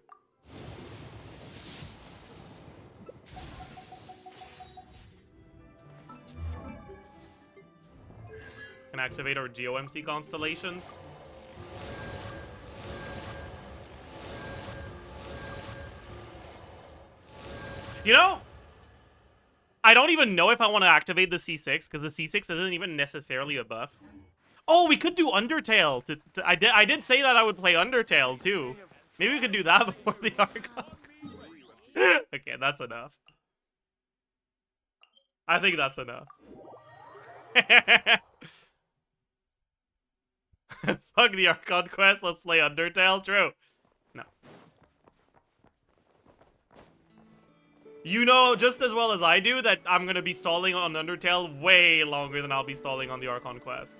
Can activate our GOMC constellations. You know, I don't even know if I want to activate the C6 because the C6 isn't even necessarily a buff. Oh, we could do Undertale. I did say that I would play Undertale too. Maybe we could do that before the Archon. Okay, that's enough. I think that's enough. Fuck the Archon quest. Let's play Undertale. True. No. You know just as well as I do that I'm going to be stalling on Undertale way longer than I'll be stalling on the Archon quest.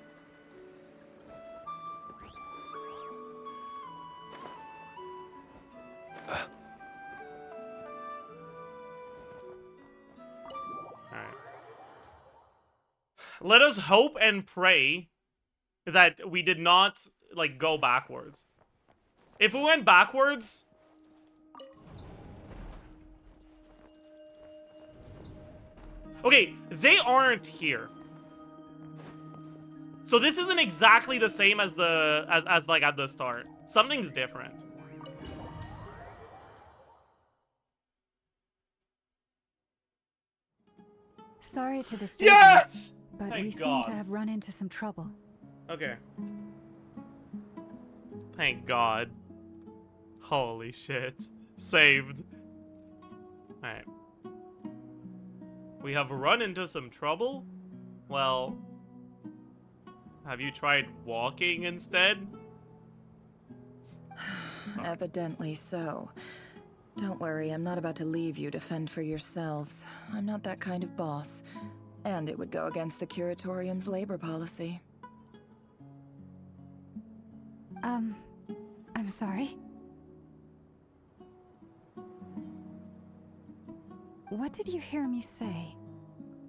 Alright. Let us hope and pray that we did not, like, go backwards. If we went backwards... Okay, they aren't here. So this isn't exactly the same as the as like at the start. Something's different. Sorry to disturb Yes! you, but Thank we seem God. to have run into some trouble. Okay. Thank God. Holy shit. Saved. Alright. We have run into some trouble? Well... Have you tried walking instead? Sorry. Evidently so. Don't worry, I'm not about to leave you to fend for yourselves. I'm not that kind of boss. And it would go against the Curatorium's labor policy. I'm sorry? What did you hear me say?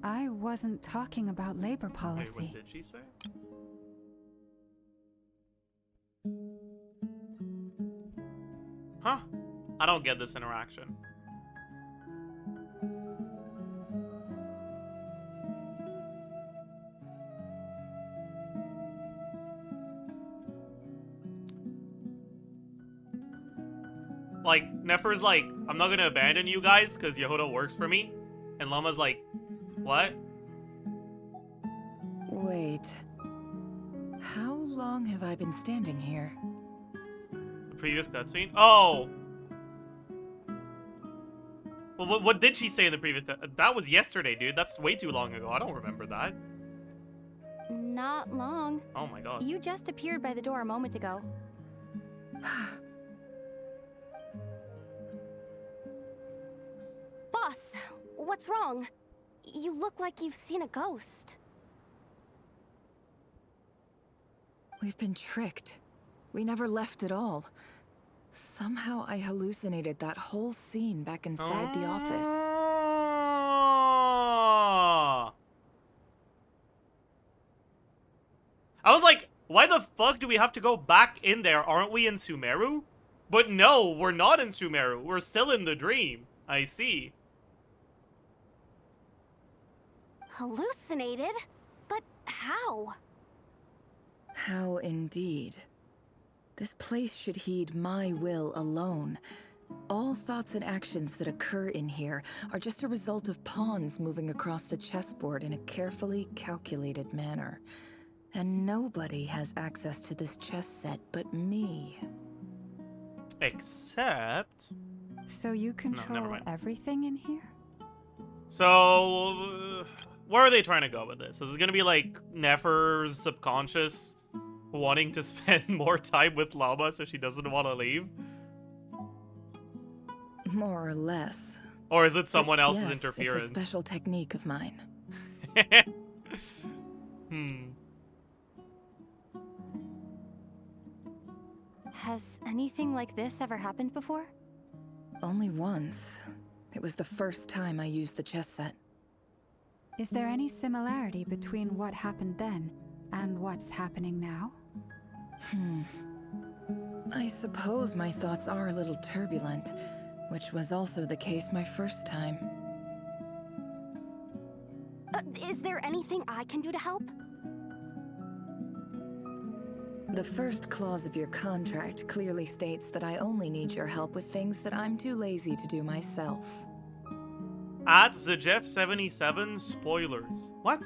I wasn't talking about labor Wait, policy. what did she say? Huh? I don't get this interaction. Like, Nefer's like, I'm not gonna abandon you guys because Yehuda works for me. And Lama's like, what? Wait. How long have I been standing here? The previous cutscene? Oh! Well, what did she say in the previous That was yesterday, dude. That's way too long ago. I don't remember that. Not long. Oh my god. You just appeared by the door a moment ago. Boss, what's wrong? You look like you've seen a ghost. We've been tricked. We never left at all. Somehow I hallucinated that whole scene back inside the office. I was like, why the fuck do we have to go back in there? Aren't we in Sumeru? But no, we're not in Sumeru. We're still in the dream. I see. Hallucinated? But how? How indeed. This place should heed my will alone. All thoughts and actions that occur in here are just a result of pawns moving across the chessboard in a carefully calculated manner. And nobody has access to this chess set but me. Except... So you control mind. everything in here? So... where are they trying to go with this? Is it gonna be like Nefer's subconscious wanting to spend more time with Llama so she doesn't want to leave? More or less. Or is it someone else's Yes, interference? It's a special technique of mine. Has anything like this ever happened before? Only once. It was the first time I used the chess set. Is there any similarity between what happened then and what's happening now? I suppose my thoughts are a little turbulent, which was also the case my first time. Is there anything I can do to help? The first clause of your contract clearly states that I only need your help with things that I'm too lazy to do myself. At Zajef77, spoilers. What?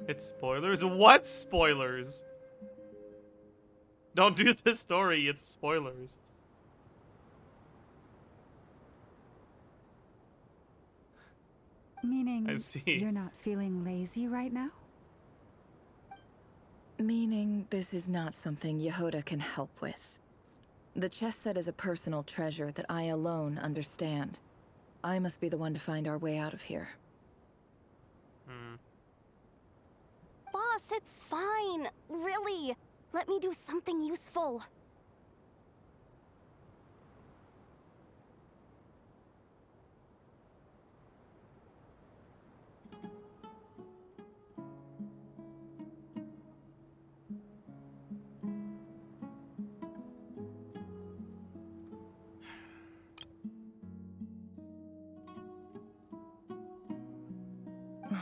It's spoilers? What spoilers? Don't do this story, it's spoilers. Meaning I see. you're not feeling lazy right now? Meaning this is not something Yehuda can help with. The chess set is a personal treasure that I alone understand. I must be the one to find our way out of here. Boss, it's fine. Really. Let me do something useful.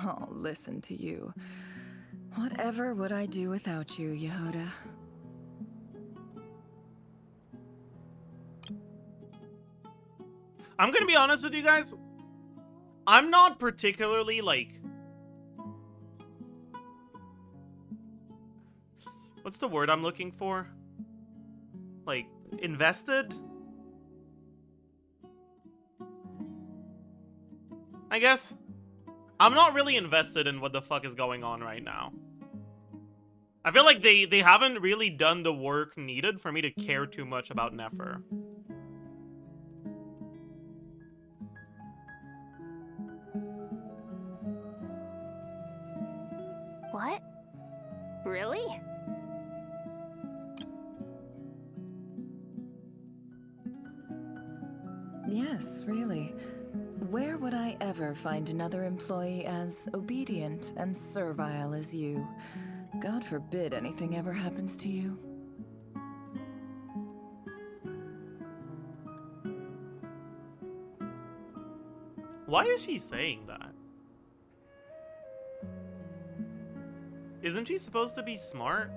Oh, listen to you. Whatever would I do without you, Yehuda? I'm gonna be honest with you guys. I'm not particularly, like... what's the word I'm looking for? Like, invested? I guess? I'm not really invested in what the fuck is going on right now. I feel like they haven't really done the work needed for me to care too much about Nefer. What? Really? Yes, really. Where would I ever find another employee as obedient and servile as you? God forbid anything ever happens to you. Why is she saying that? Isn't she supposed to be smart?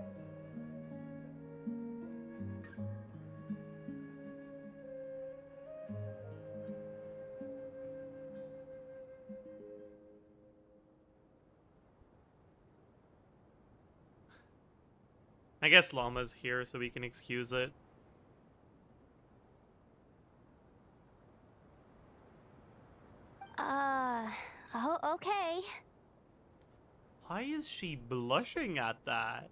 I guess Llama's here so we can excuse it. she blushing at that?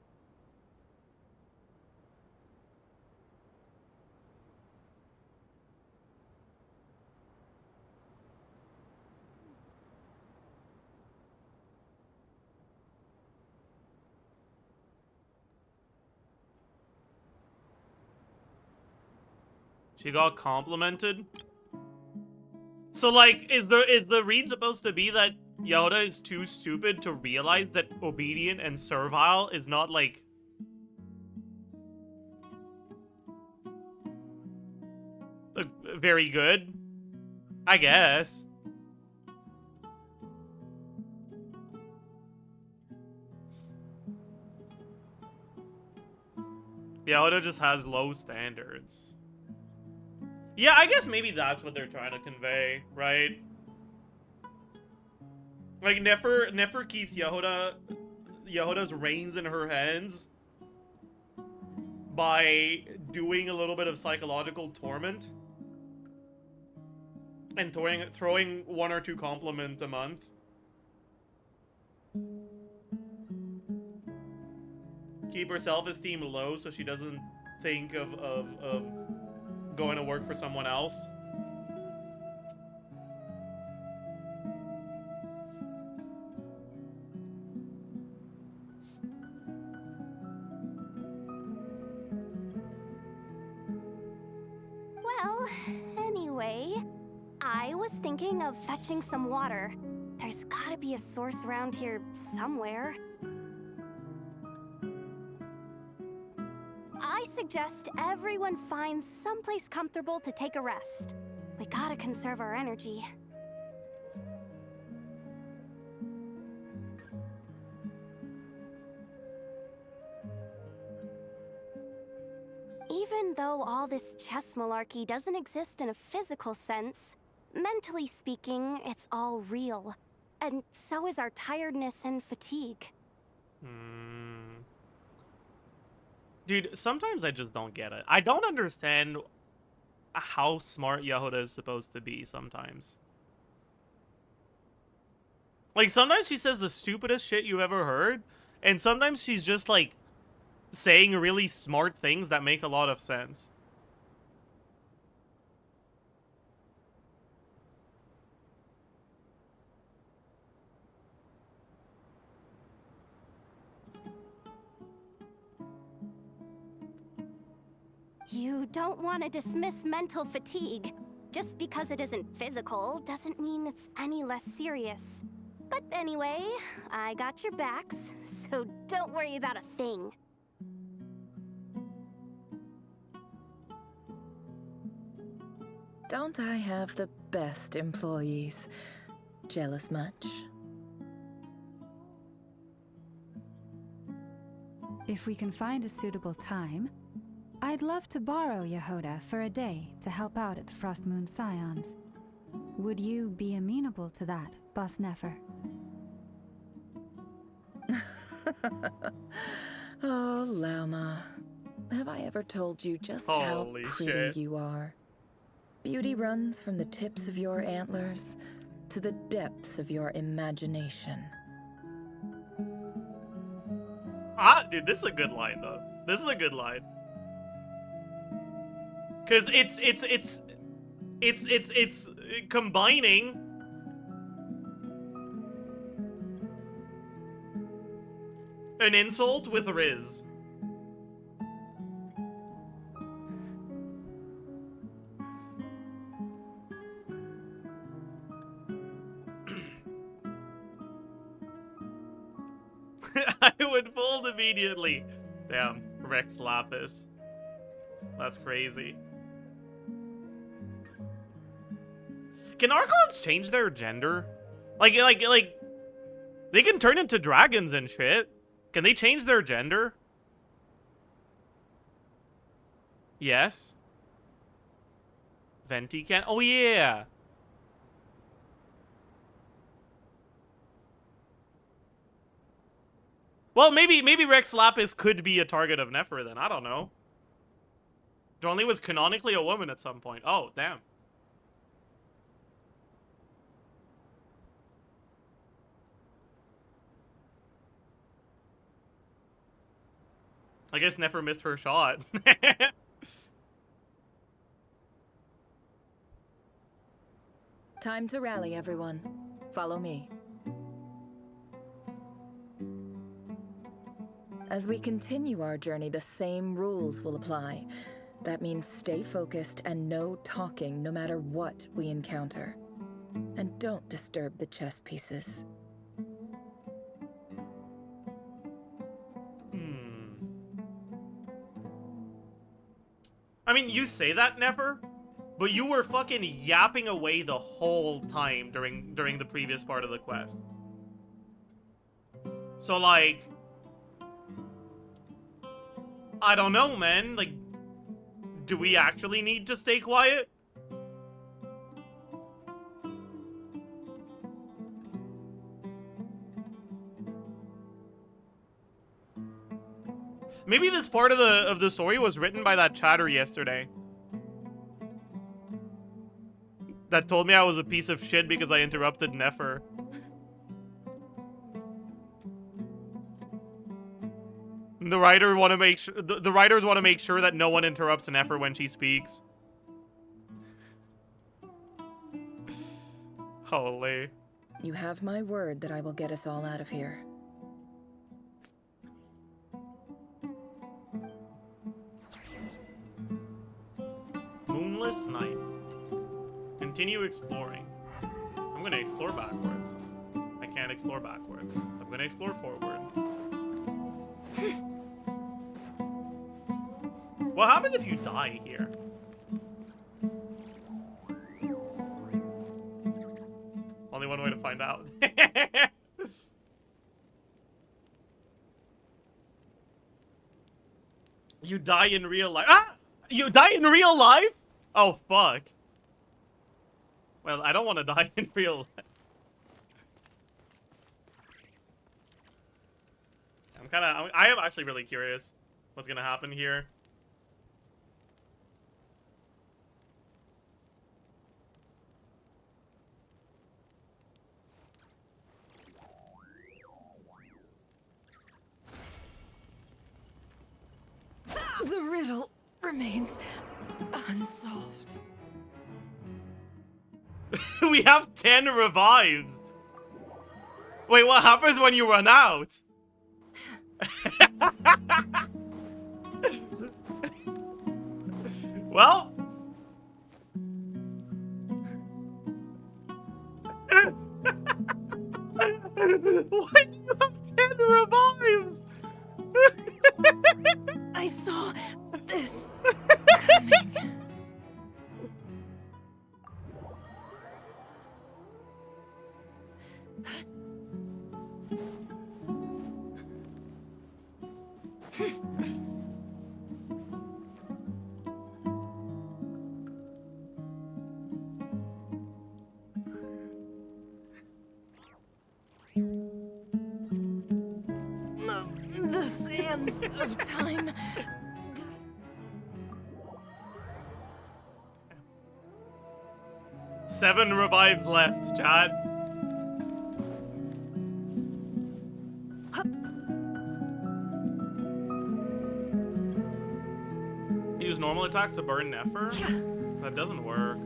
She got complimented? So, like, is the read supposed to be that Yoda is too stupid to realize that obedient and servile is not, like... very good? I guess. Yoda just has low standards. Yeah, I guess maybe that's what they're trying to convey, right? Like, Nefer keeps Yehuda's reins in her hands by doing a little bit of psychological torment and throwing 1 or 2 compliments a month. Keep her self-esteem low so she doesn't think of going to work for someone else. Well, anyway, I was thinking of fetching some water. There's gotta be a source around here somewhere. I suggest everyone finds someplace comfortable to take a rest. We gotta conserve our energy. Even though all this chess malarkey doesn't exist in a physical sense, mentally speaking, it's all real. And so is our tiredness and fatigue. Dude, sometimes I just don't get it. I don't understand how smart Yehuda is supposed to be sometimes. Like, sometimes she says the stupidest shit you ever heard, and sometimes she's just, like, saying really smart things that make a lot of sense. You don't want to dismiss mental fatigue. Just because it isn't physical doesn't mean it's any less serious. But anyway, I got your backs, so don't worry about a thing. Don't I have the best employees? Jealous much? If we can find a suitable time, I'd love to borrow Yehuda for a day to help out at the Frost Moon Scions. Would you be amenable to that, Boss Nefer? Oh, Lauma. Have I ever told you just Holy how pretty shit. you are? Beauty runs from the tips of your antlers to the depths of your imagination. Ah, dude, this is a good line, though. This is a good line. Because it's combining an insult with Riz. I would fold immediately. Damn, Rex Lapis. That's crazy. Can Archons change their gender? Like, they can turn into dragons and shit. Can they change their gender? Yes. Venti can? Oh, yeah. Well, maybe Rex Lapis could be a target of Nefer then. I don't know. Johnny was canonically a woman at some point. Oh, damn. I guess Nefer missed her shot. Time to rally, everyone. Follow me. As we continue our journey, the same rules will apply. That means stay focused and no talking no matter what we encounter. And don't disturb the chess pieces. I mean, you say that, Nefer, but you were fucking yapping away the whole time during the previous part of the quest. So, like, I don't know, man. Like, do we actually need to stay quiet? Maybe this part of the story was written by that chatter yesterday that told me I was a piece of shit because I interrupted Nefer. The writer want to make sure the writers want to make sure that no one interrupts Nefer when she speaks. Holy. You have my word that I will get us all out of here. Moonless night. Continue exploring. I'm gonna explore backwards. I can't explore backwards. I'm gonna explore forward. What happens if you die here? Only one way to find out. You die in real life. Ah! You die in real life? Oh, fuck. Well, I don't want to die in real life. I am actually really curious what's gonna happen here. The riddle remains unsolved. We have 10 revives. Wait, what happens when you run out? Well, why do you have 10 revives? I saw this coming. The sands of time. 7 revives left, Chad. Use normal attacks to burn Nefer? That doesn't work.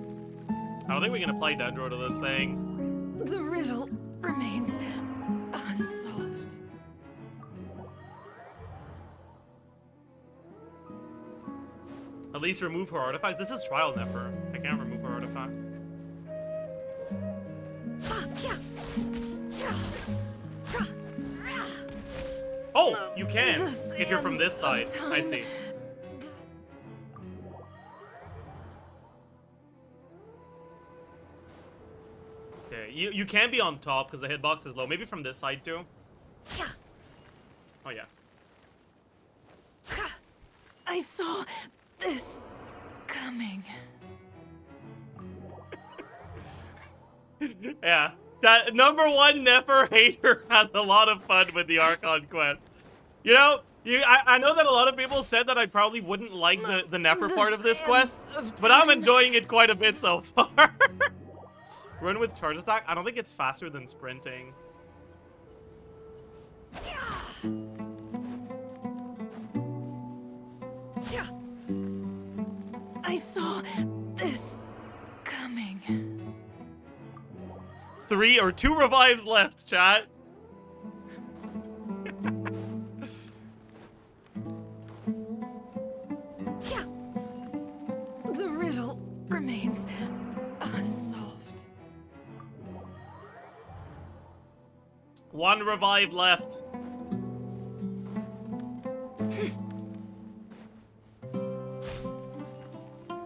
I don't think we can apply Dendro to this thing. The riddle remains unsolved. At least remove her artifacts. This is trial Nefer. I can't remove her artifacts. Oh, you can if you're from this side. I see. Okay, you can be on top because the hitbox is low. Maybe from this side too. Oh yeah. I saw this coming. Yeah. That #1 Nefer hater has a lot of fun with the Archon quest. You know, I know that a lot of people said that I probably wouldn't like the Nefer part of this quest, but I'm enjoying it quite a bit so far. Run with charge attack? I don't think it's faster than sprinting. I saw this coming. 3 or 2 revives left, chat. The riddle remains unsolved. 1 revive left.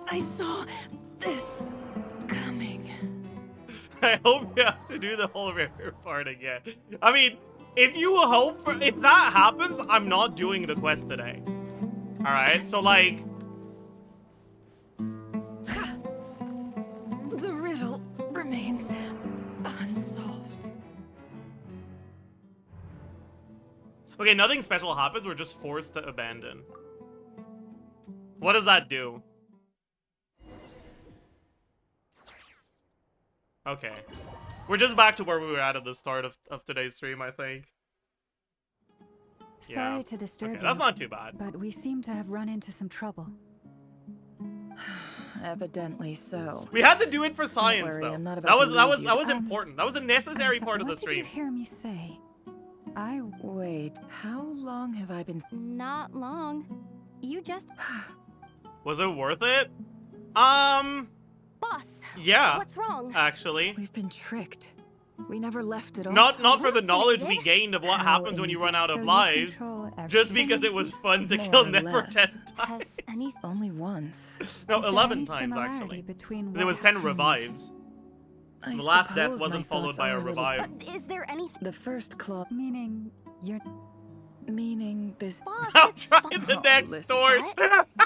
I saw this coming. I hope you have to do the whole river part again. I mean, if you hope for, if that happens, I'm not doing the quest today. All right, so like, The riddle remains unsolved. okay, nothing special happens. We're just forced to abandon. What does that do? Okay. We're just back to where we were at the start of today's stream, I think. Sorry to disturb you. That's not too bad. But we seem to have run into some trouble. Evidently so. We had to do it for science, worry, though. I'm not about That was to important. That was a necessary part of the What did you stream. hear me say? Wait, how long have I been... Not long. You just... Was it worth it? Boss, Yeah. what's wrong? Actually. We've been tricked. We never left at all. Not for the Listen, knowledge we kid. gained of what How happens when you run out So of you lives, control just everything? because it was fun to More kill or Never less. 10 Has times. any... Only once. No, Is there 11 any times, similarity actually. between 'Cause it was what 10 happened? revives. I The last death suppose wasn't my followed thoughts by a are little- revive. Is there anything... The first claw, Meaning you're meaning this... Boss, I'm it's trying fine. the Oh, next listen. torch.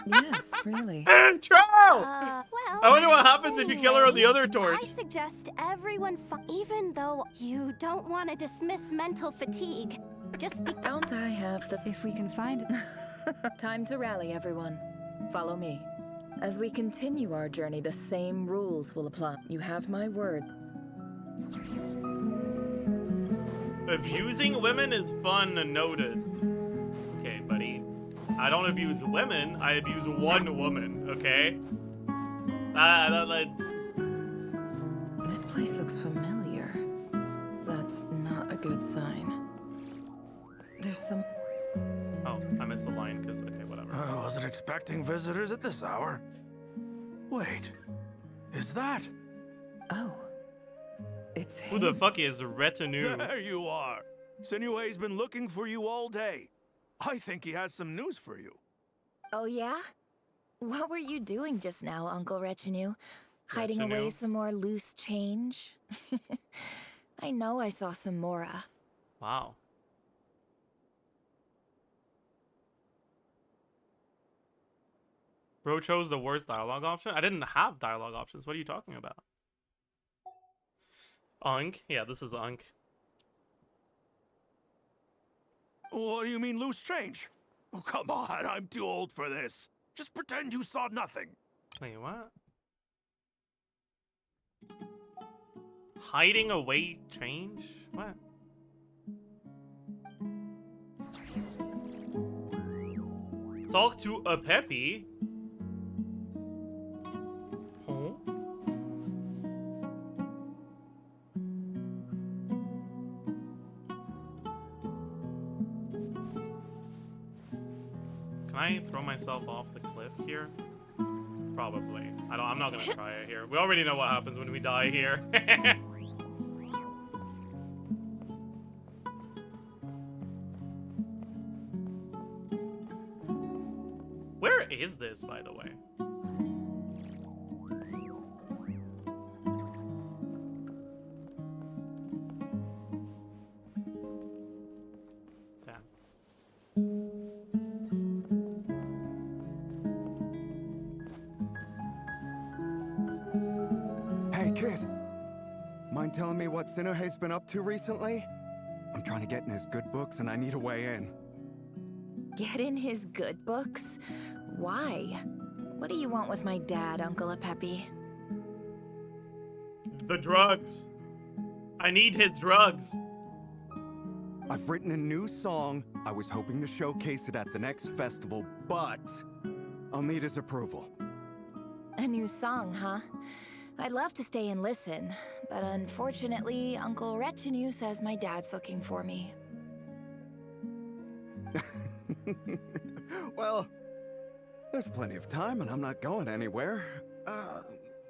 Yes, really. Trow! Well... I wonder what happens if you kill her on the other torch. I suggest everyone even though you don't want to dismiss mental fatigue. Just be... Don't I have the... if we can find it. Time to rally, everyone. Follow me. As we continue our journey, the same rules will apply. You have my word. Abusing women is fun and noted. Okay, buddy. I don't abuse women, I abuse one woman, okay? This place looks familiar. That's not a good sign. There's some... Oh, I missed the line, because, okay, whatever. I wasn't expecting visitors at this hour. Wait, is that? Oh. It's Who the fuck is Retinue? There you are. Sinue's been looking for you all day. I think he has some news for you. Oh yeah? What were you doing just now, Uncle Retinue? Hiding Retinue? away some more loose change? I know I saw some Mora. Wow. Bro chose the worst dialogue option? I didn't have dialogue options. What are you talking about? Unk? Yeah, this is Unk. What do you mean loose change? Oh, come on, I'm too old for this. Just pretend you saw nothing. Wait, what? Hiding away change? What? Talk to a Peppy? Huh? Can I throw myself off the cliff here? Probably. I'm not gonna try it here. We already know what happens when we die here. Where is this, by the way? Damn. Hey, kid. Mind telling me what Sinuhe's been up to recently? I'm trying to get in his good books and I need a way in. Get in his good books? Why? What do you want with my dad, Uncle Apepi? The drugs. I need his drugs. I've written a new song. I was hoping to showcase it at the next festival, but I'll need his approval. A new song, huh? I'd love to stay and listen, but unfortunately, Uncle Retinue says my dad's looking for me. Well, there's plenty of time and I'm not going anywhere.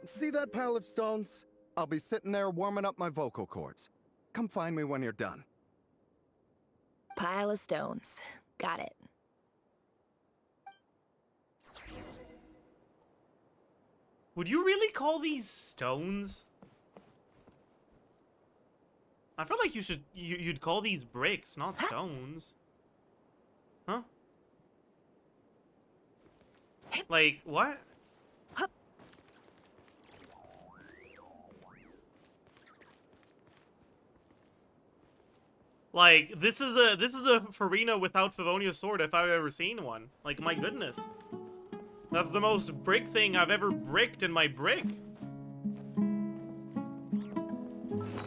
See that pile of stones? I'll be sitting there warming up my vocal cords. Come find me when you're done. Pile of stones. Got it. Would you really call these stones? I feel like you'd call these bricks, not stones. Huh? Like, what? Like, this is a Farina without Favonia's sword if I've ever seen one. Like, my goodness. That's the most brick thing I've ever bricked in my brick.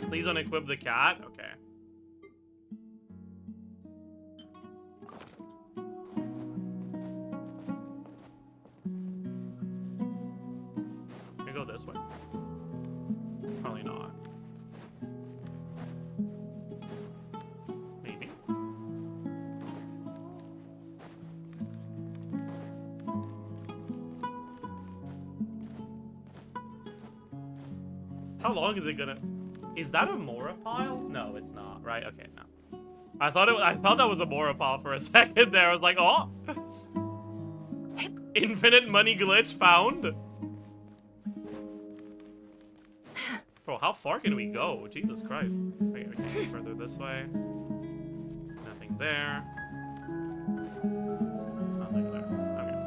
Please unequip the cat. Okay. Can we go this way? Probably not. Maybe. How long is it gonna... Is that a Mora pile? No, it's not. Right? Okay, no. I thought that was a Mora pile for a second there. I was like, oh! Infinite money glitch found. Bro, how far can we go? Jesus Christ. Okay, we can't go further this way. Nothing there. Nothing there. Okay.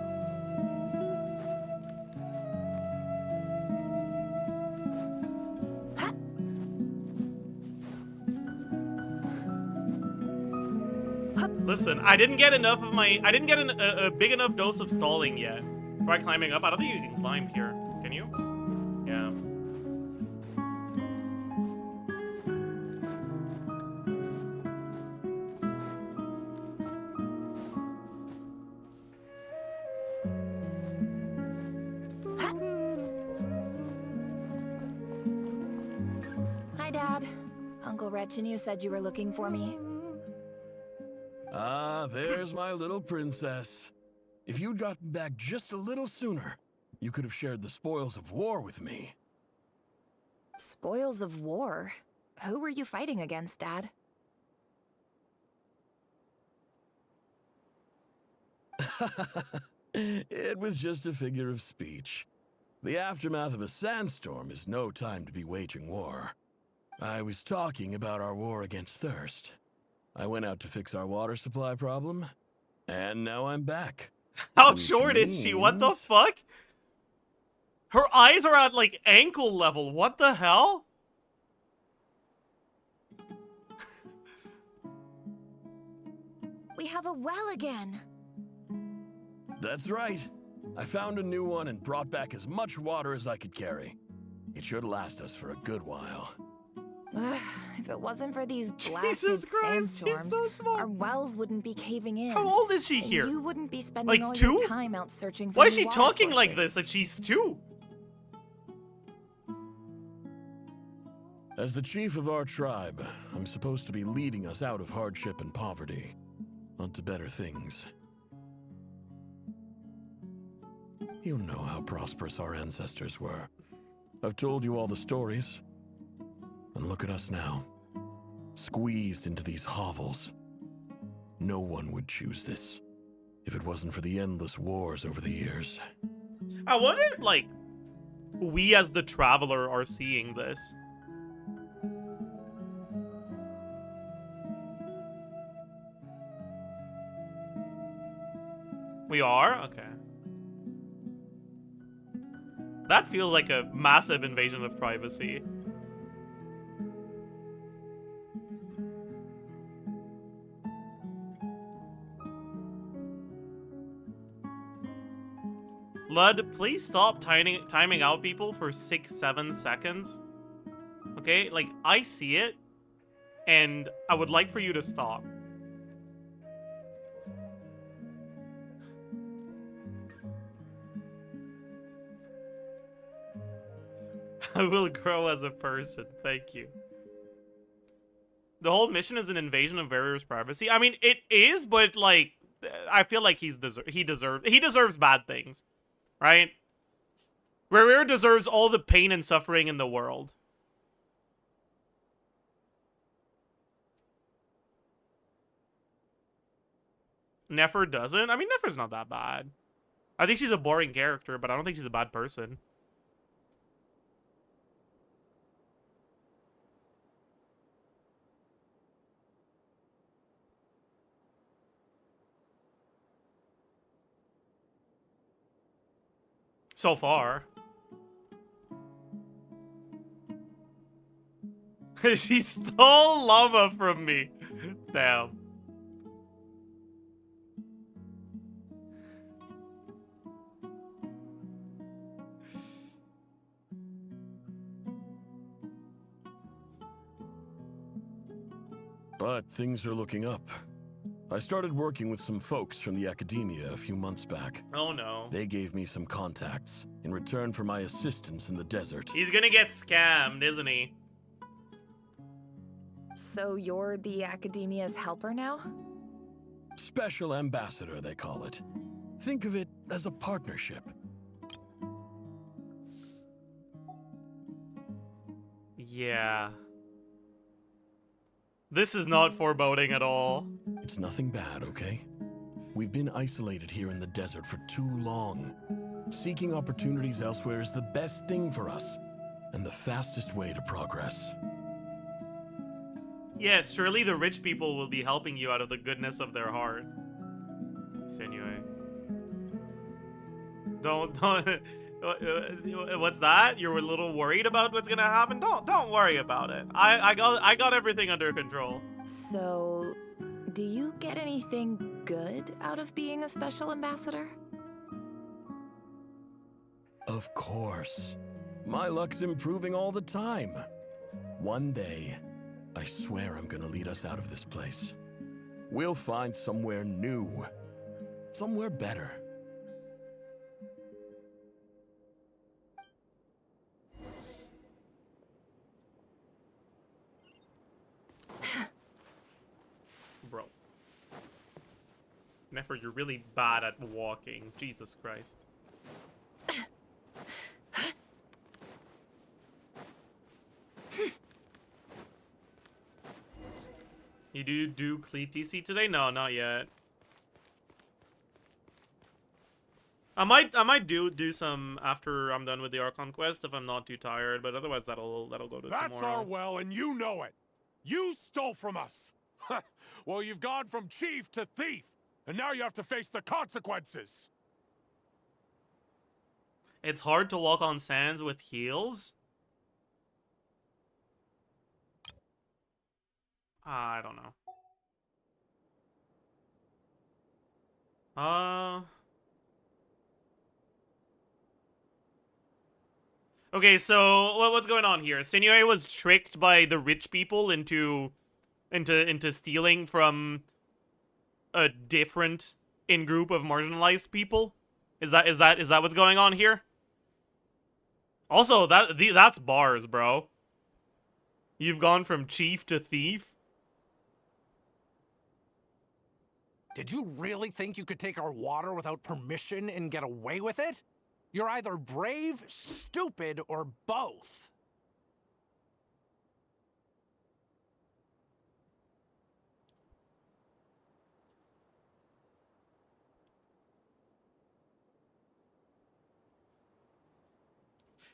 Listen, I didn't get enough of my... I didn't get a big enough dose of stalling yet. Try climbing up. I don't think you can climb here. Can you? Yeah. Hi, Dad. Uncle Retinue said you were looking for me. Ah, there's my little princess. If you'd gotten back just a little sooner, you could have shared the spoils of war with me. Spoils of war? Who were you fighting against, Dad? It was just a figure of speech. The aftermath of a sandstorm is no time to be waging war. I was talking about our war against thirst. I went out to fix our water supply problem, and now I'm back. How short is she? What the fuck? Her eyes are at, like, ankle level. What the hell? We have a well again. That's right. I found a new one and brought back as much water as I could carry. It should last us for a good while. If it wasn't for these blasted Jesus Christ, she's sandstorms, so small. our wells wouldn't be caving in. How old is she here? You wouldn't be spending Like all 2? your time out searching for Why is new she water talking like sources. this if she's 2? As the chief of our tribe, I'm supposed to be leading us out of hardship and poverty, onto better things. You know how prosperous our ancestors were. I've told you all the stories. And look at us now, squeezed into these hovels. No one would choose this, if it wasn't for the endless wars over the years. I wonder if, like, we as the traveler are seeing this. We are? Okay. That feels like a massive invasion of privacy. Lud, please stop timing out people for 6-7 seconds. Okay? Like, I see it, and I would like for you to stop. I will grow as a person. Thank you. The whole mission is an invasion of Warrior's privacy. I mean, it is, but like, I feel like he deserves bad things, right? Warrior deserves all the pain and suffering in the world. Nefer doesn't? I mean, Nefer's not that bad. I think she's a boring character, but I don't think she's a bad person. So far. She stole llama from me. Damn. But things are looking up. I started working with some folks from the academia a few months back. Oh no. They gave me some contacts in return for my assistance in the desert. He's gonna get scammed, isn't he? So you're the academia's helper now? Special ambassador, they call it. Think of it as a partnership. Yeah. This is not foreboding at all. It's nothing bad, okay? We've been isolated here in the desert for too long. Seeking opportunities elsewhere is the best thing for us, and the fastest way to progress. Yes, surely the rich people will be helping you out of the goodness of their heart. Senue. Don't. What's that? You're a little worried about what's gonna happen? Don't worry about it. I got everything under control. So, do you get anything good out of being a special ambassador? Of course. My luck's improving all the time. One day, I swear I'm gonna lead us out of this place. We'll find somewhere new. Somewhere better. Bro. Nefer, you're really bad at walking. Jesus Christ. You do Cleat DC today? No, not yet. I might do some after I'm done with the Archon quest if I'm not too tired, but otherwise that'll go to That's tomorrow. our well, and you know it. You stole from us. Well, you've gone from chief to thief, and now you have to face the consequences. It's hard to walk on sands with heels. I don't know. Okay, so what's going on here? Senue was tricked by the rich people into stealing from a different in-group of marginalized people. Is that what's going on here? Also, that's bars, bro. You've gone from chief to thief. Did you really think you could take our water without permission and get away with it? You're either brave, stupid, or both.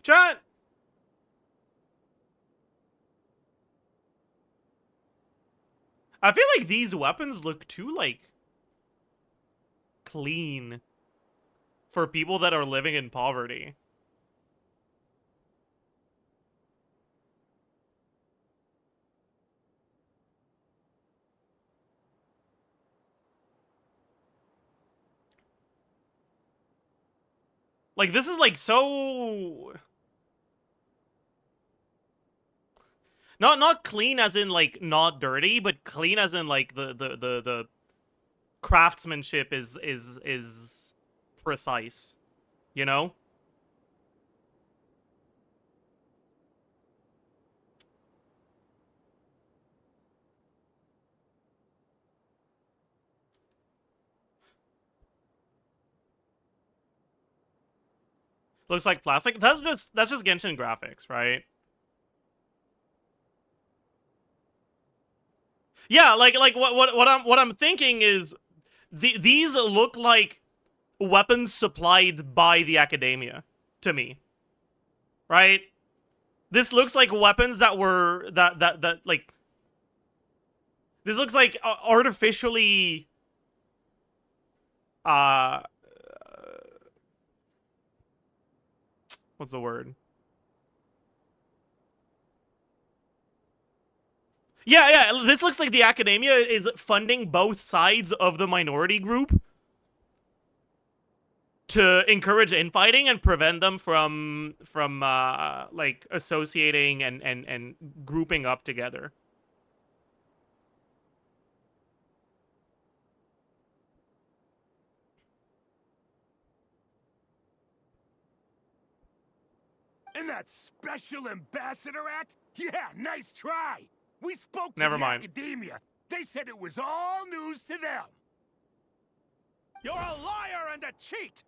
Chat! I feel like these weapons look too, like, clean for people that are living in poverty. Like, this is, like, so... Not clean as in, like, not dirty, but clean as in, like, the craftsmanship is precise. You know? Looks like plastic. That's just Genshin graphics, right? Yeah, like what I'm thinking is these look like weapons supplied by the academia to me. Right? This looks like weapons that were that like this looks like artificially what's the word? Yeah, this looks like the academia is funding both sides of the minority group to encourage infighting and prevent them from like associating and grouping up together. And that special ambassador act? Yeah, nice try. We spoke to Never the mind. academia. They said it was all news to them. You're a liar and a cheat.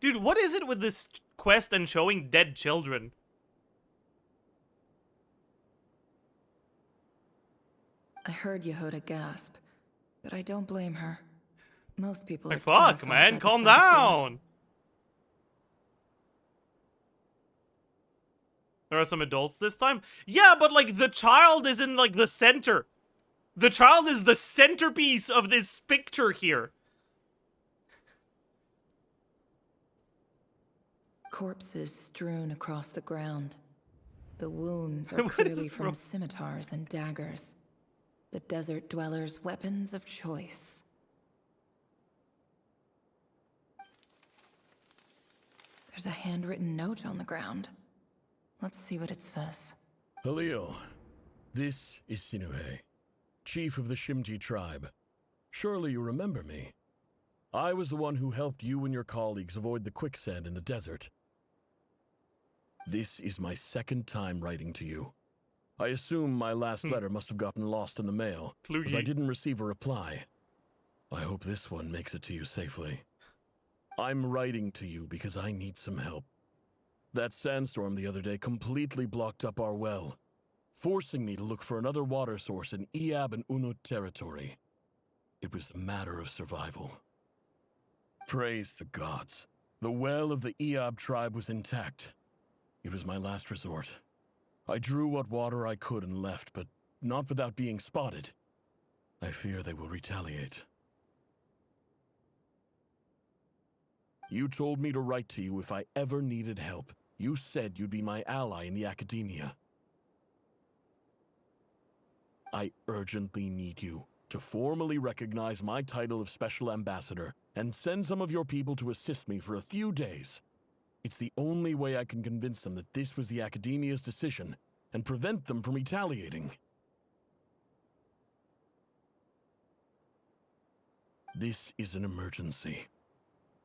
Dude, what is it with this quest and showing dead children? I heard Yehuda gasp, but I don't blame her. Most people Like, are fuck, terrified man, by the calm sight of blood. down. There are some adults this time? Yeah, but like the child is in like the center. The child is the centerpiece of this picture here. Corpses strewn across the ground. The wounds are What clearly is from wrong? scimitars and daggers. The desert dwellers' weapons of choice. There's a handwritten note on the ground. Let's see what it says. Halil, this is Sinuhe, chief of the Shimti tribe. Surely you remember me. I was the one who helped you and your colleagues avoid the quicksand in the desert. This is my second time writing to you. I assume my last letter must have gotten lost in the mail, as I didn't receive a reply. I hope this one makes it to you safely. I'm writing to you because I need some help. That sandstorm the other day completely blocked up our well, forcing me to look for another water source in Iab and Unut territory. It was a matter of survival. Praise the gods. The well of the Iab tribe was intact. It was my last resort. I drew what water I could and left, but not without being spotted. I fear they will retaliate. You told me to write to you if I ever needed help. You said you'd be my ally in the academia. I urgently need you to formally recognize my title of Special Ambassador and send some of your people to assist me for a few days. It's the only way I can convince them that this was the academia's decision and prevent them from retaliating. This is an emergency.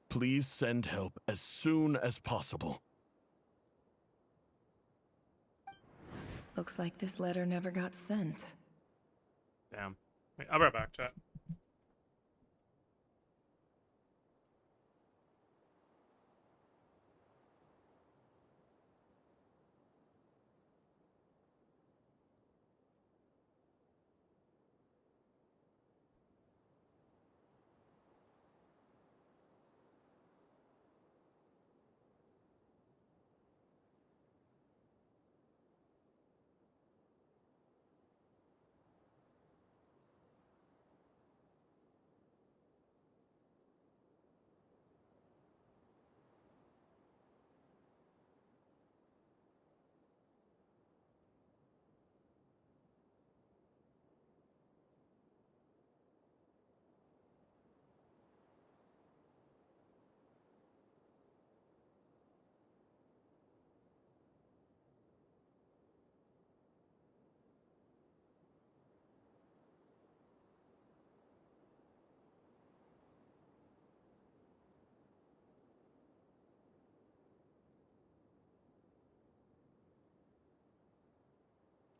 Please send help as soon as possible. Looks like this letter never got sent. Damn. Wait, I'll be right back, chat.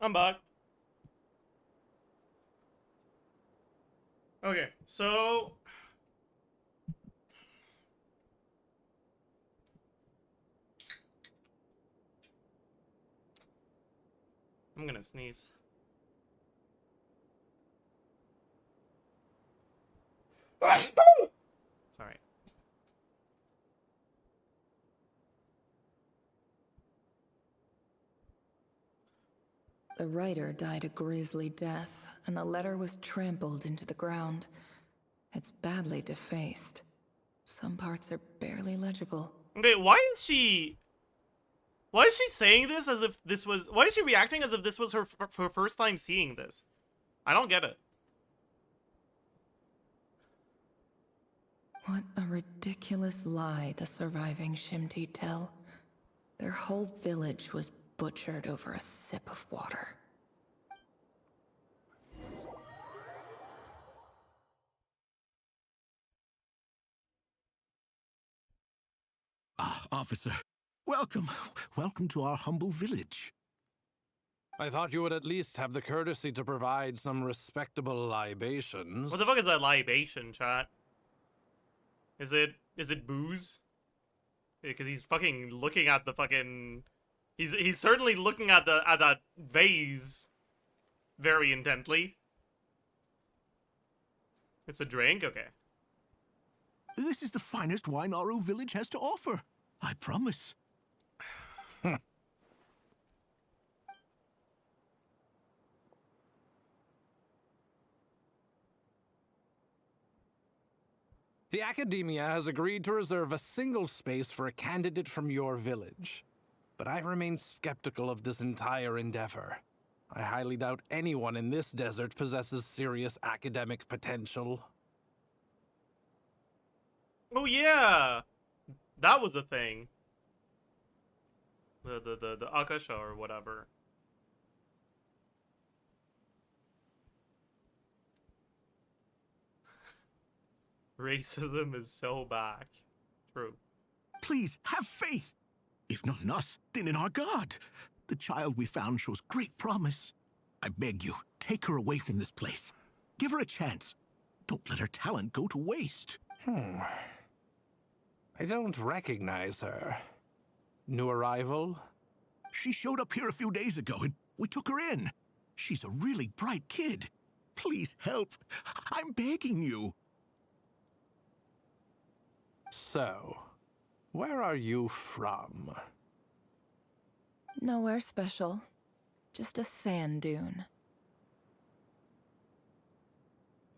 I'm back. Okay, so I'm gonna sneeze. Sorry. The writer died a grisly death, and the letter was trampled into the ground. It's badly defaced. Some parts are barely legible. Okay, why is she saying this as if this was... Why is she reacting as if this was her first time seeing this? I don't get it. What a ridiculous lie the surviving Shimti tell. Their whole village was butchered over a sip of water. Ah, officer. Welcome. Welcome to our humble village. I thought you would at least have the courtesy to provide some respectable libations. What the fuck is a libation, chat? Is it booze? Because he's fucking looking at the fucking... He's certainly looking at that vase very intently. It's a drink? Okay. This is the finest wine Aru village has to offer. I promise. The Academia has agreed to reserve a single space for a candidate from your village. But I remain skeptical of this entire endeavor. I highly doubt anyone in this desert possesses serious academic potential. Oh yeah! That was a thing. The Akasha or whatever. Racism is so back. True. Please, have faith. If not in us, then in our God. The child we found shows great promise. I beg you, take her away from this place. Give her a chance. Don't let her talent go to waste. I don't recognize her. New arrival? She showed up here a few days ago and we took her in. She's a really bright kid. Please help. I'm begging you. So, where are you from? Nowhere special. Just a sand dune.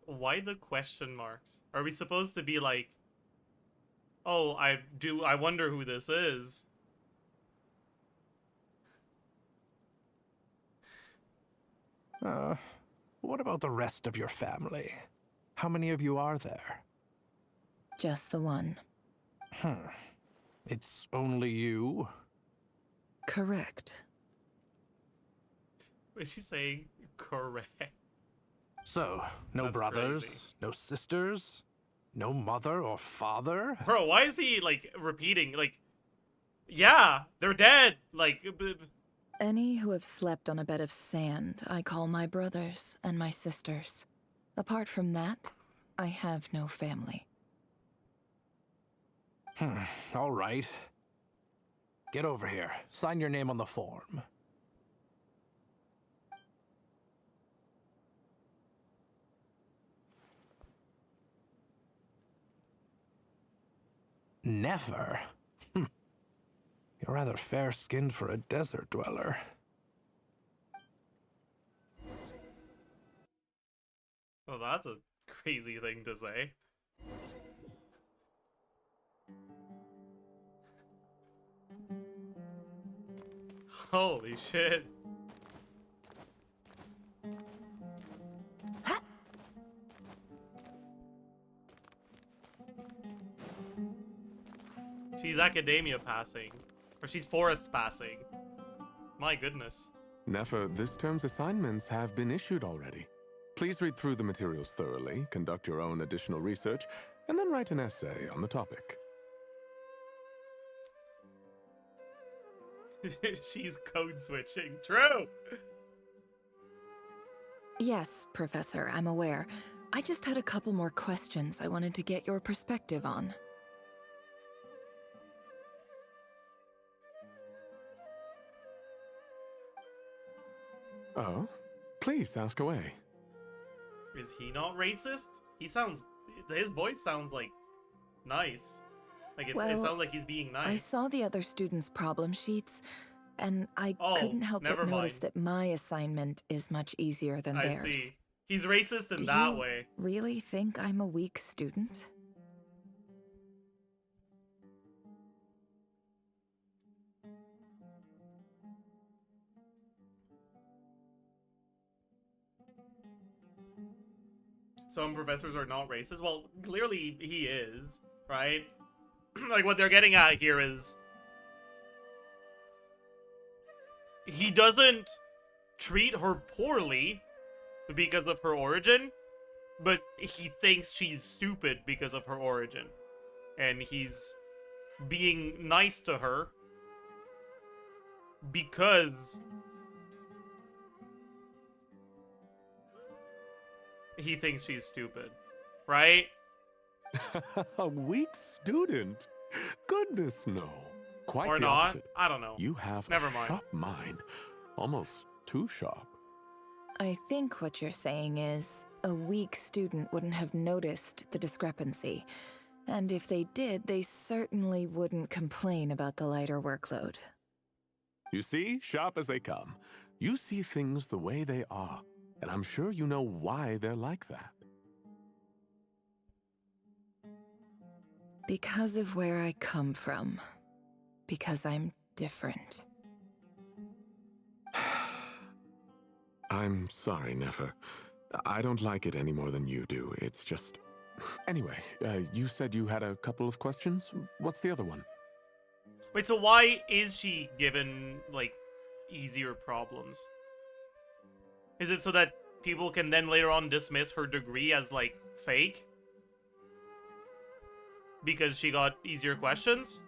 Why the question marks? Are we supposed to be like, oh, I wonder who this is? What about the rest of your family? How many of you are there? Just the one. It's only you? Correct. Is she saying correct? So, no That's brothers, crazy. no sisters, no mother or father? Bro, why is he, like, repeating? Like, yeah, they're dead. Like, Any who have slept on a bed of sand, I call my brothers and my sisters. Apart from that, I have no family. All right. Get over here. Sign your name on the form. Never? You're rather fair-skinned for a desert dweller. well, that's a crazy thing to say. Holy shit. She's academia passing. Or she's forest passing. My goodness. Nefer, this term's assignments have been issued already. Please read through the materials thoroughly, conduct your own additional research, and then write an essay on the topic. She's code switching. True. Yes, Professor, I'm aware. I just had a couple more questions I wanted to get your perspective on. Oh, please ask away. Is he not racist? He sounds... His voice sounds, like, nice. Like, it sounds like he's being nice. I saw the other students' problem sheets, and I couldn't help but never notice mind. that my assignment is much easier than theirs. I see. He's racist in Do that you way. really think I'm a weak student? Some professors are not racist. Well, clearly he is, right? Like, what they're getting at here is... he doesn't treat her poorly because of her origin, but he thinks she's stupid because of her origin. And he's being nice to her because he thinks she's stupid, right? A weak student? Goodness, no. Quite Or the not. opposite. I don't know. You have Never a mind. sharp mind. Almost too sharp. I think what you're saying is, a weak student wouldn't have noticed the discrepancy. And if they did, they certainly wouldn't complain about the lighter workload. You see, sharp as they come. You see things the way they are. And I'm sure you know why they're like that. Because of where I come from. Because I'm different. I'm sorry, Nefer. I don't like it any more than you do. It's just... Anyway, you said you had a couple of questions. What's the other one? Wait, so why is she given, like, easier problems? Is it so that people can then later on dismiss her degree as, like, fake? Because she got easier questions?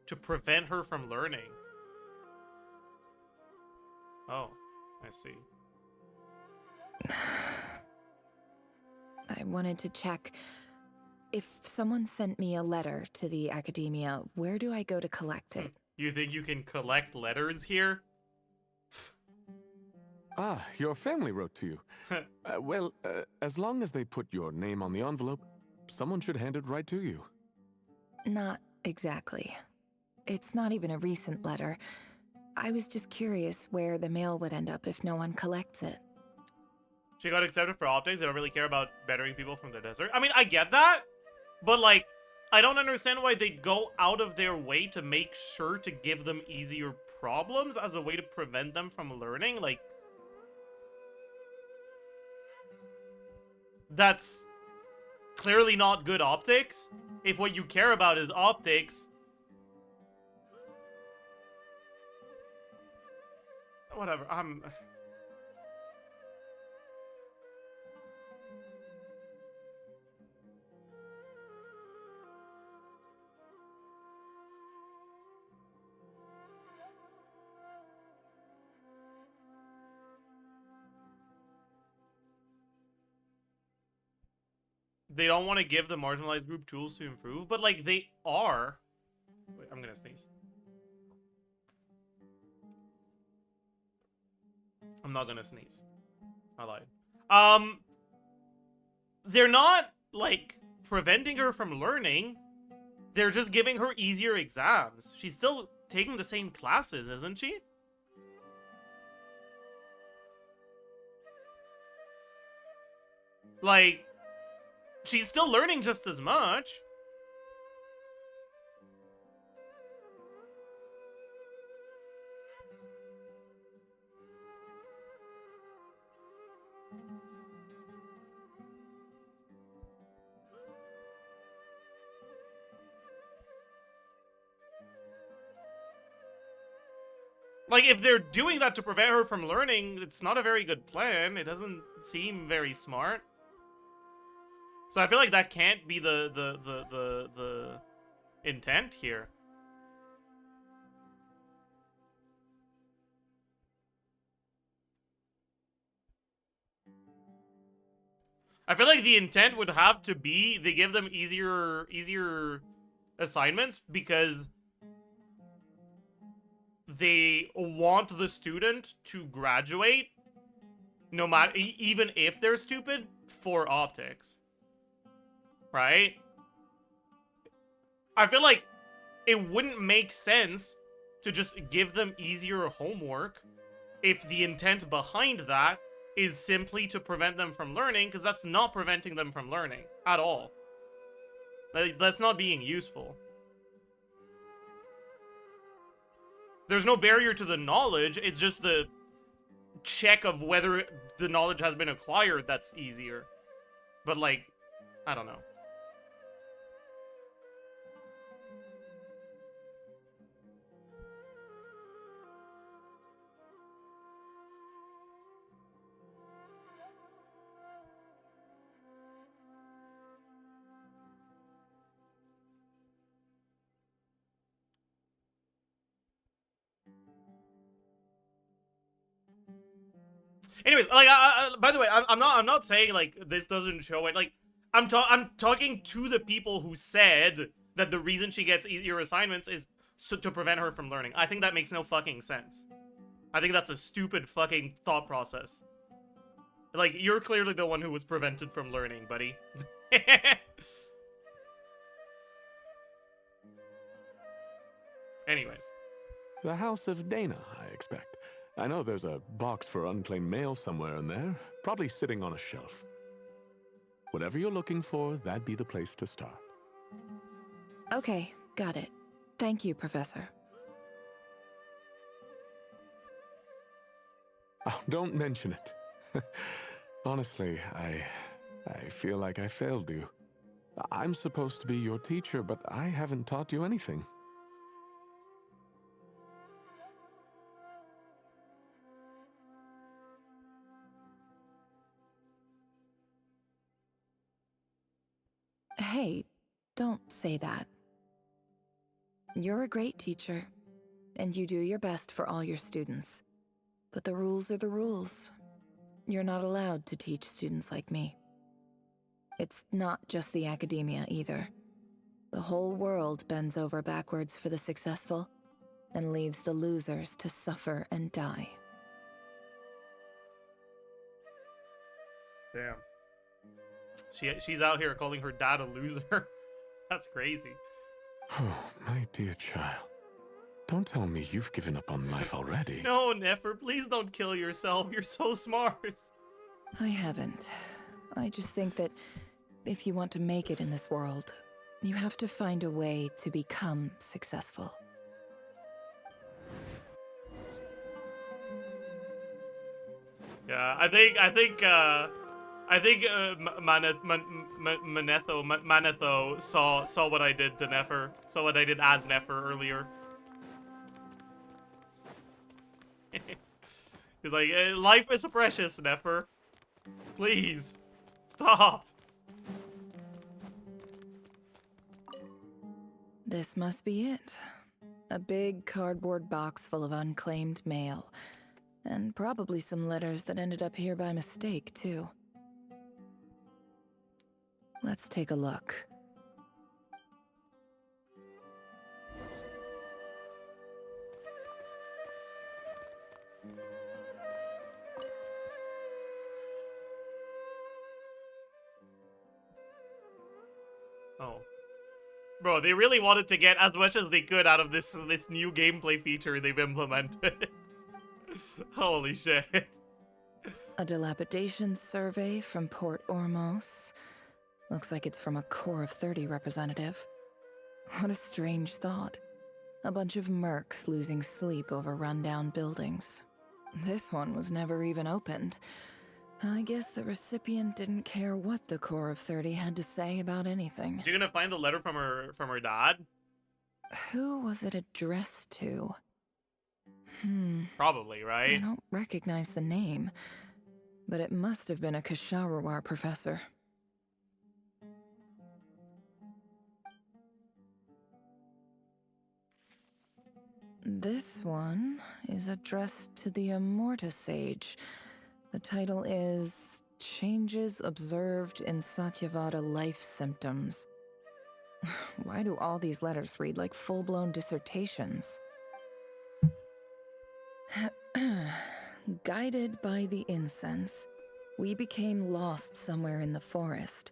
To prevent her from learning. Oh, I see. I wanted to check. If someone sent me a letter to the academia, where do I go to collect it? You think you can collect letters here? Ah, your family wrote to you. Well, as long as they put your name on the envelope, someone should hand it right to you. Not exactly. It's not even a recent letter. I was just curious where the mail would end up if no one collects it. She got accepted for optics. They don't really care about bettering people from the desert. I mean, I get that. But, like, I don't understand why they go out of their way to make sure to give them easier problems as a way to prevent them from learning. Like, that's clearly not good optics. If what you care about is optics... Whatever, They don't want to give the marginalized group tools to improve, but, like, they are. Wait, I'm gonna sneeze. I'm not gonna sneeze. I lied. They're not, like, preventing her from learning. They're just giving her easier exams. She's still taking the same classes, isn't she? Like, she's still learning just as much. Like, if they're doing that to prevent her from learning, it's not a very good plan. It doesn't seem very smart. So I feel like that can't be the intent here. I feel like the intent would have to be they give them easier assignments because they want the student to graduate no matter even if they're stupid for optics. Right? I feel like it wouldn't make sense to just give them easier homework if the intent behind that is simply to prevent them from learning, because that's not preventing them from learning at all. That's not being useful. There's no barrier to the knowledge, it's just the check of whether the knowledge has been acquired that's easier. But like, I don't know. Anyways, like, by the way, I'm not saying like this doesn't show it. Like, I'm talking to the people who said that the reason she gets easier assignments is to prevent her from learning. I think that makes no fucking sense. I think that's a stupid fucking thought process. Like, you're clearly the one who was prevented from learning, buddy. Anyways. The House of Dana, I expect. I know there's a box for unclaimed mail somewhere in there, probably sitting on a shelf. Whatever you're looking for, that'd be the place to start. Okay, got it. Thank you, Professor. Oh, don't mention it. Honestly, I feel like I failed you. I'm supposed to be your teacher, but I haven't taught you anything. Hey, don't say that. You're a great teacher, and you do your best for all your students. But the rules are the rules. You're not allowed to teach students like me. It's not just the academia either. The whole world bends over backwards for the successful, and leaves the losers to suffer and die. Damn. She's out here calling her dad a loser. That's crazy. Oh, my dear child. Don't tell me you've given up on life already. No, Nefer, please don't kill yourself. You're so smart. I haven't. I just think that if you want to make it in this world, you have to find a way to become successful. Yeah, I think Manetho saw what I did to Nefer, saw what I did as Nefer earlier. He's like, life is precious, Nefer. Please, stop. This must be it. A big cardboard box full of unclaimed mail. And probably some letters that ended up here by mistake, too. Let's take a look. Oh. Bro, they really wanted to get as much as they could out of this new gameplay feature they've implemented. Holy shit. A dilapidation survey from Port Ormos. Looks like it's from a Core of 30 representative. What a strange thought. A bunch of mercs losing sleep over rundown buildings. This one was never even opened. I guess the recipient didn't care what the Core of 30 had to say about anything. Is you gonna find the letter from her dad? Who was it addressed to? Probably, right? I don't recognize the name, but it must have been a Kasharawar professor. This one is addressed to the Immorta Sage. The title is Changes Observed in Satyavada Life Symptoms. Why do all these letters read like full-blown dissertations? Guided by the incense, we became lost somewhere in the forest.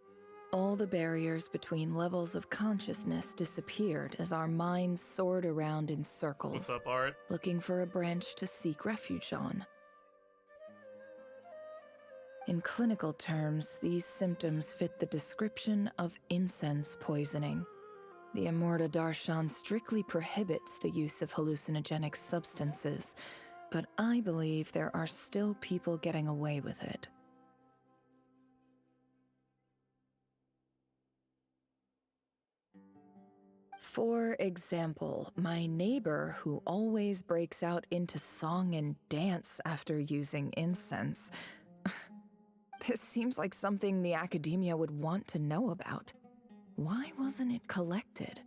All the barriers between levels of consciousness disappeared as our minds soared around in circles. What's up, Art? Looking for a branch to seek refuge on. In clinical terms, these symptoms fit the description of incense poisoning. The Immorta Darshan strictly prohibits the use of hallucinogenic substances, but I believe there are still people getting away with it. For example, my neighbor who always breaks out into song and dance after using incense. This seems like something the academia would want to know about. Why wasn't it collected?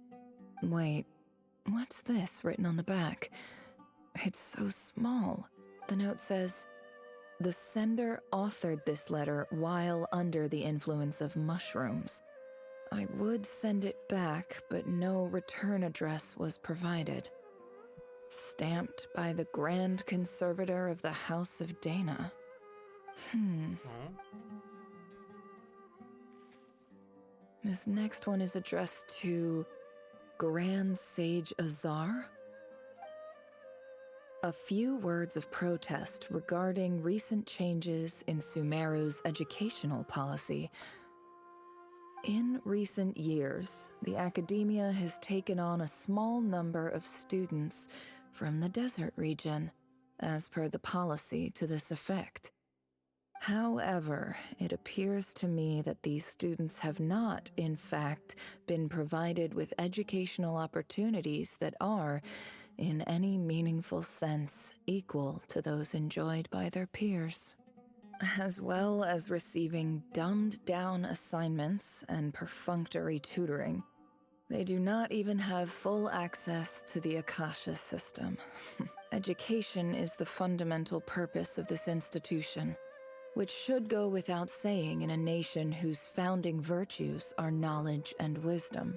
Wait, what's this written on the back? It's so small. The note says, "The sender authored this letter while under the influence of mushrooms. I would send it back, but no return address was provided. Stamped by the Grand Conservator of the House of Dana." This next one is addressed to Grand Sage Azar. A few words of protest regarding recent changes in Sumeru's educational policy. In recent years, the academia has taken on a small number of students from the desert region, as per the policy to this effect. However, it appears to me that these students have not, in fact, been provided with educational opportunities that are, in any meaningful sense, equal to those enjoyed by their peers. As well as receiving dumbed-down assignments and perfunctory tutoring, they do not even have full access to the Akasha system. Education is the fundamental purpose of this institution, which should go without saying in a nation whose founding virtues are knowledge and wisdom.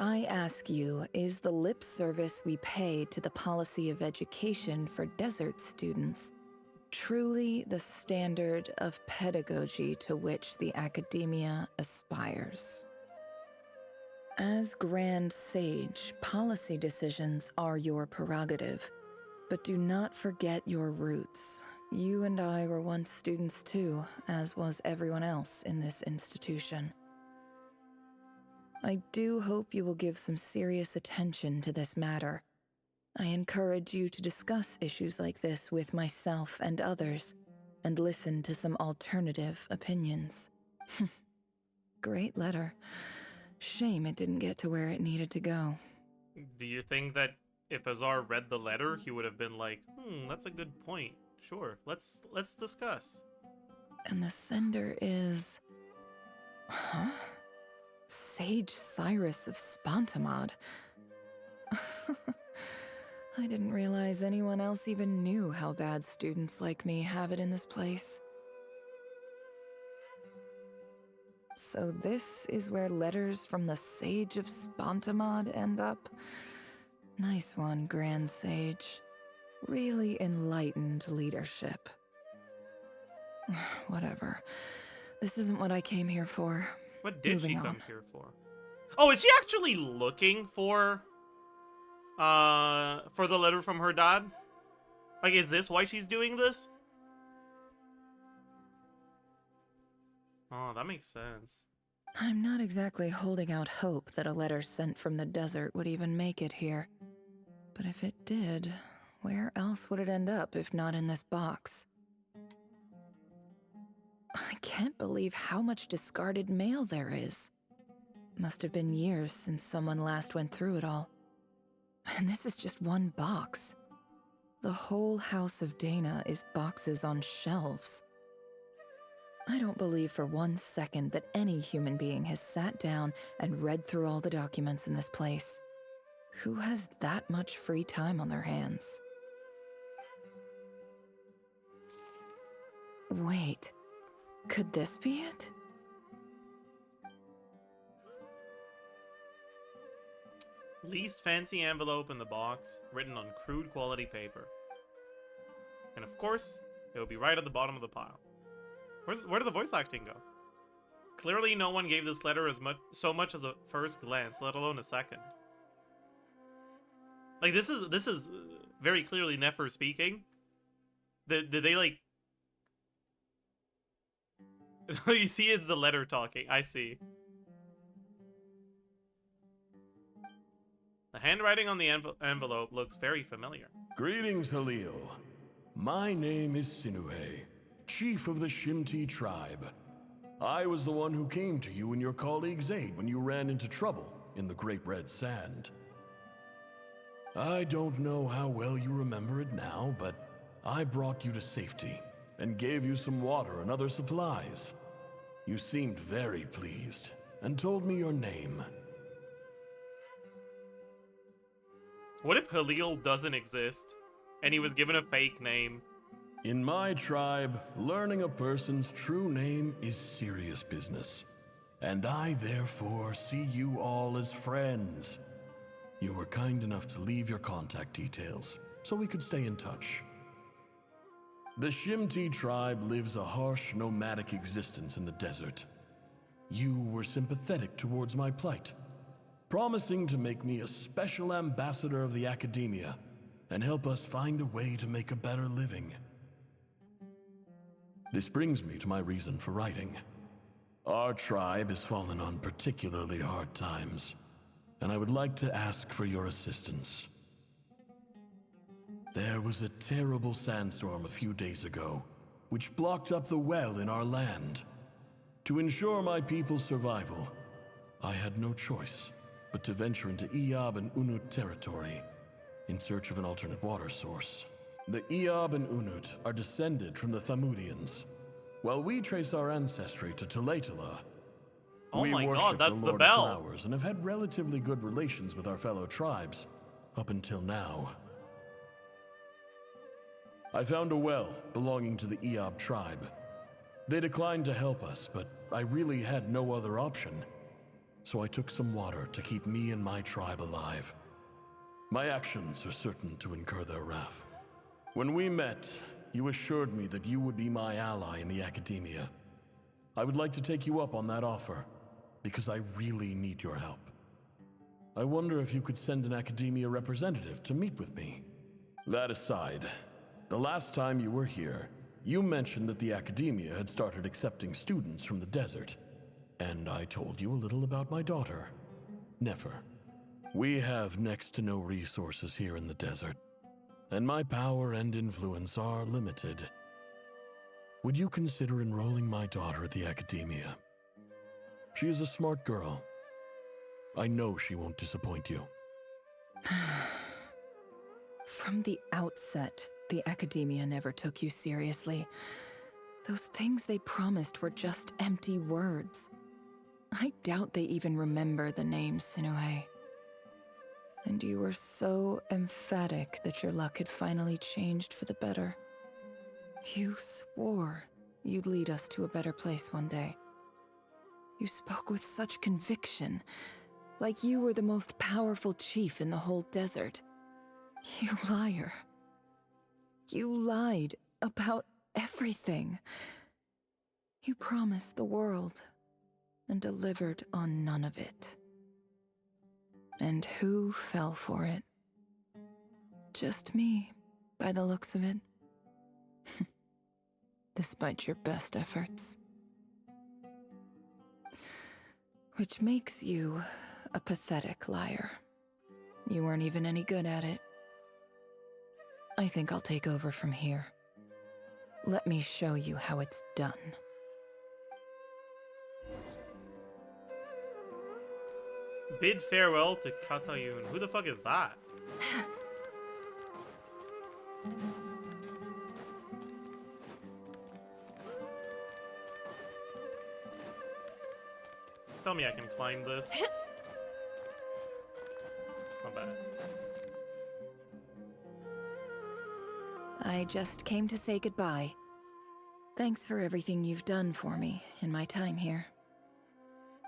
I ask you, is the lip service we pay to the policy of education for desert students truly the standard of pedagogy to which the academia aspires? As Grand Sage, policy decisions are your prerogative, but do not forget your roots. You and I were once students too, as was everyone else in this institution. I do hope you will give some serious attention to this matter. I encourage you to discuss issues like this with myself and others, and listen to some alternative opinions. Great letter. Shame it didn't get to where it needed to go. Do you think that if Azar read the letter, he would have been like, that's a good point. Sure, let's discuss. And the sender is... Huh? Sage Cyrus of Spontamod. I didn't realize anyone else even knew how bad students like me have it in this place. So this is where letters from the Sage of Spontamod end up? Nice one, Grand Sage. Really enlightened leadership. Whatever. This isn't what I came here for. What did Moving she come on. here for? Oh, is she actually looking for the letter from her dad? Like, is this why she's doing this? Oh, that makes sense. I'm not exactly holding out hope that a letter sent from the desert would even make it here. But if it did, where else would it end up if not in this box? I can't believe how much discarded mail there is. Must have been years since someone last went through it all. And this is just one box. The whole House of Dana is boxes on shelves. I don't believe for 1 second that any human being has sat down and read through all the documents in this place. Who has that much free time on their hands? Wait, could this be it? Least fancy envelope in the box, written on crude quality paper. And of course, it will be right at the bottom of the pile. Where did the voice acting go? Clearly no one gave this letter so much as a first glance, let alone a second. Like, this is very clearly Nefer speaking. Did they, like... You see, it's the letter talking. I see. The handwriting on the envelope looks very familiar. Greetings, Halil. My name is Sinuhe, chief of the Shimti tribe. I was the one who came to you and your colleague Zaid when you ran into trouble in the Great Red Sand. I don't know how well you remember it now, but I brought you to safety and gave you some water and other supplies. You seemed very pleased and told me your name. What if Halil doesn't exist and he was given a fake name? In my tribe, learning a person's true name is serious business, and I therefore see you all as friends. You were kind enough to leave your contact details, so we could stay in touch. The Shimti tribe lives a harsh, nomadic existence in the desert. You were sympathetic towards my plight, promising to make me a special ambassador of the academia and help us find a way to make a better living. This brings me to my reason for writing. Our tribe has fallen on particularly hard times, and I would like to ask for your assistance. There was a terrible sandstorm a few days ago, which blocked up the well in our land. To ensure my people's survival, I had no choice but to venture into Iyab and Unut territory in search of an alternate water source. The Iyab and Unut are descended from the Thamudians, while we trace our ancestry to Tulatala. Oh We my worship god, that's the the Lord bell. of Flowers and have had relatively good relations with our fellow tribes up until now. I found a well belonging to the Iyab tribe. They declined to help us, but I really had no other option. So I took some water to keep me and my tribe alive. My actions are certain to incur their wrath. When we met, you assured me that you would be my ally in the academia. I would like to take you up on that offer, because I really need your help. I wonder if you could send an academia representative to meet with me. That aside, the last time you were here, you mentioned that the academia had started accepting students from the desert, and I told you a little about my daughter, Nefer. We have next to no resources here in the desert, and my power and influence are limited. Would you consider enrolling my daughter at the academia? She is a smart girl. I know she won't disappoint you. From the outset, the academia never took you seriously. Those things they promised were just empty words. I doubt they even remember the name Sinuhe. And you were so emphatic that your luck had finally changed for the better. You swore you'd lead us to a better place one day. You spoke with such conviction, like you were the most powerful chief in the whole desert. You liar. You lied about everything. You promised the world and delivered on none of it. And who fell for it? Just me, by the looks of it. Despite your best efforts. Which makes you a pathetic liar. You weren't even any good at it. I think I'll take over from here. Let me show you how it's done. Bid farewell to Katayun. Who the fuck is that? Tell me I can climb this. Not bad. I just came to say goodbye. Thanks for everything you've done for me in my time here.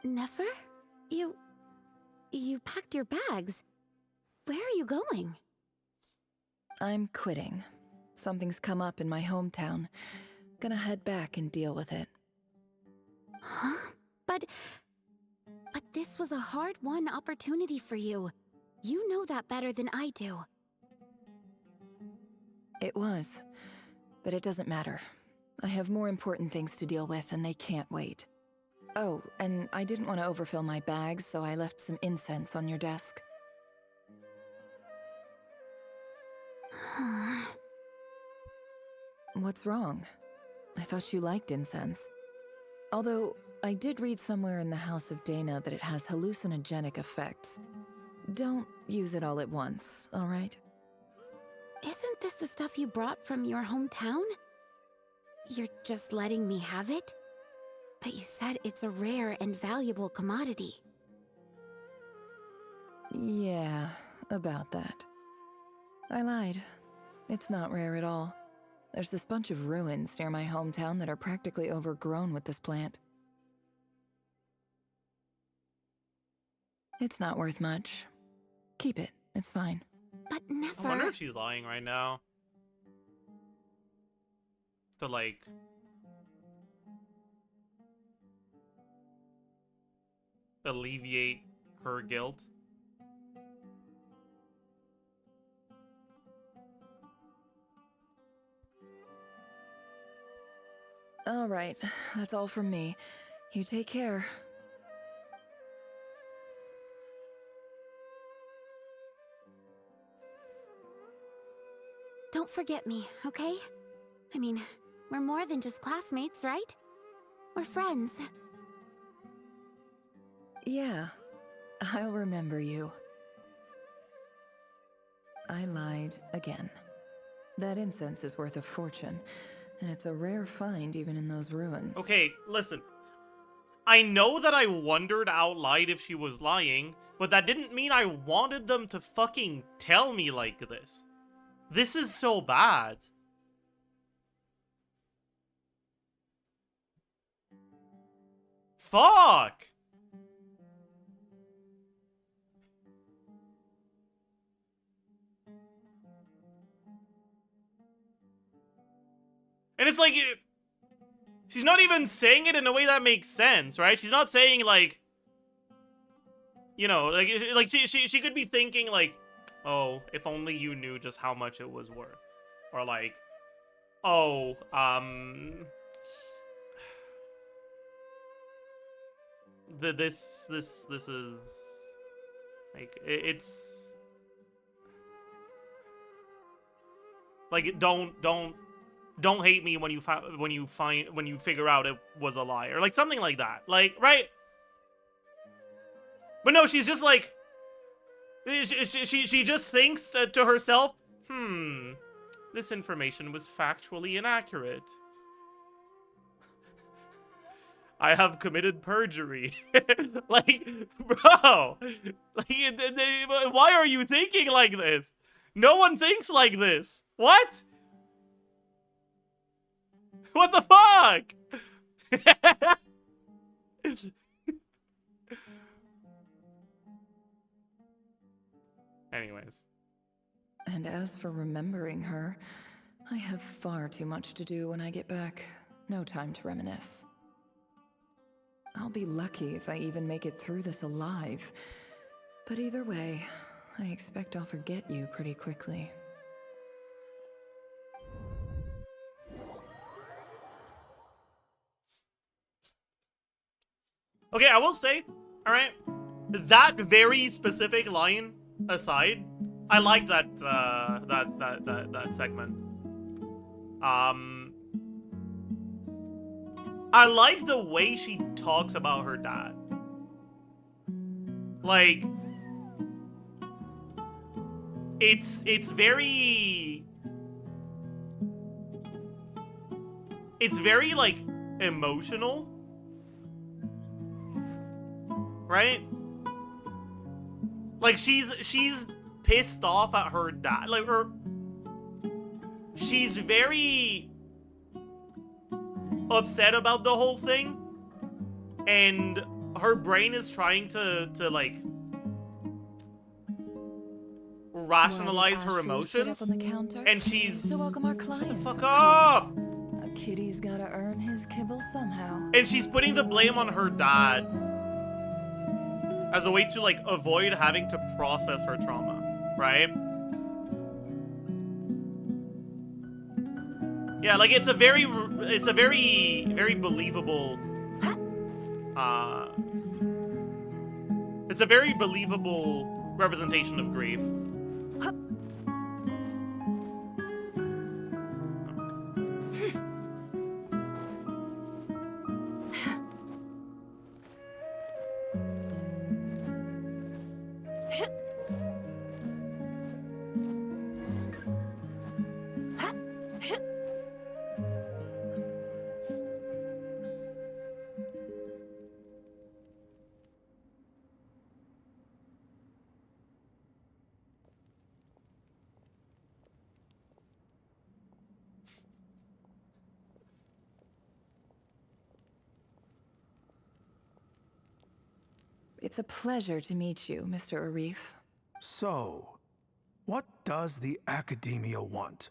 Nefer? You packed your bags. Where are you going? I'm quitting. Something's come up in my hometown. Gonna head back and deal with it. Huh? But this was a hard-won opportunity for you. You know that better than I do. It was. But it doesn't matter. I have more important things to deal with, and they can't wait. Oh, and I didn't want to overfill my bags, so I left some incense on your desk. What's wrong? I thought you liked incense. Although, I did read somewhere in the House of Dana that it has hallucinogenic effects. Don't use it all at once, alright? Isn't this the stuff you brought from your hometown? You're just letting me have it? But you said it's a rare and valuable commodity. Yeah, about that. I lied. It's not rare at all. There's this bunch of ruins near my hometown that are practically overgrown with this plant. It's not worth much. Keep it. It's fine. But Nefer... I wonder if she's lying right now. To, like... alleviate her guilt. All right, that's all from me. You take care. Don't forget me, okay? I mean, we're more than just classmates, right? We're friends. Yeah, I'll remember you. I lied again. That incense is worth a fortune, and it's a rare find even in those ruins. Okay, listen. I know that I wondered out loud if she was lying, but that didn't mean I wanted them to fucking tell me like this. This is so bad. Fuck! And it's like, she's not even saying it in a way that makes sense, right? She's not saying like, you know, like she could be thinking like, oh, if only you knew just how much it was worth. Or like, oh, this is like, it's like, don't hate me when you figure out it was a lie, or like something like that, like, right? But no, she's just like, she just thinks to herself, this information was factually inaccurate. I have committed perjury. Like, bro, like, why are you thinking like this? No one thinks like this. What? What the fuck? Anyways. And as for remembering her, I have far too much to do when I get back. No time to reminisce. I'll be lucky if I even make it through this alive. But either way, I expect I'll forget you pretty quickly. Okay, I will say, alright, that very specific line aside, I like that segment. I like the way she talks about her dad. Like, it's very like emotional. Right? Like, she's pissed off at her dad. Like, she's very upset about the whole thing, and her brain is trying to like rationalize her emotions, and she's to welcome our clients. shut the fuck of up. course. A kitty's gotta earn his kibble somehow. And she's putting the blame on her dad as a way to like avoid having to process her trauma, right? Yeah, like it's a very believable it's a very believable representation of grief. It's a pleasure to meet you, Mr. Arif. So, what does the Academia want?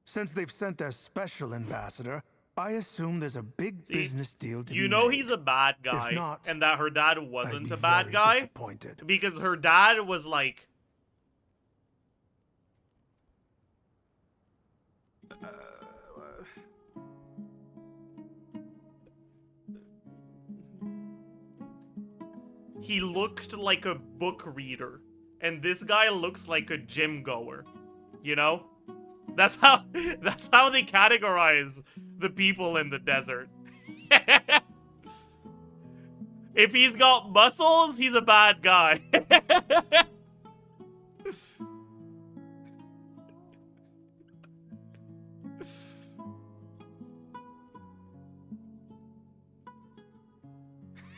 Since they've sent their special ambassador, I assume there's a big business deal to be You know made. he's a bad guy, If not, and that her dad wasn't be a bad very guy, disappointed. because her dad was like, he looked like a book reader, and this guy looks like a gym goer, you know? That's how they categorize the people in the desert. If he's got muscles, he's a bad guy.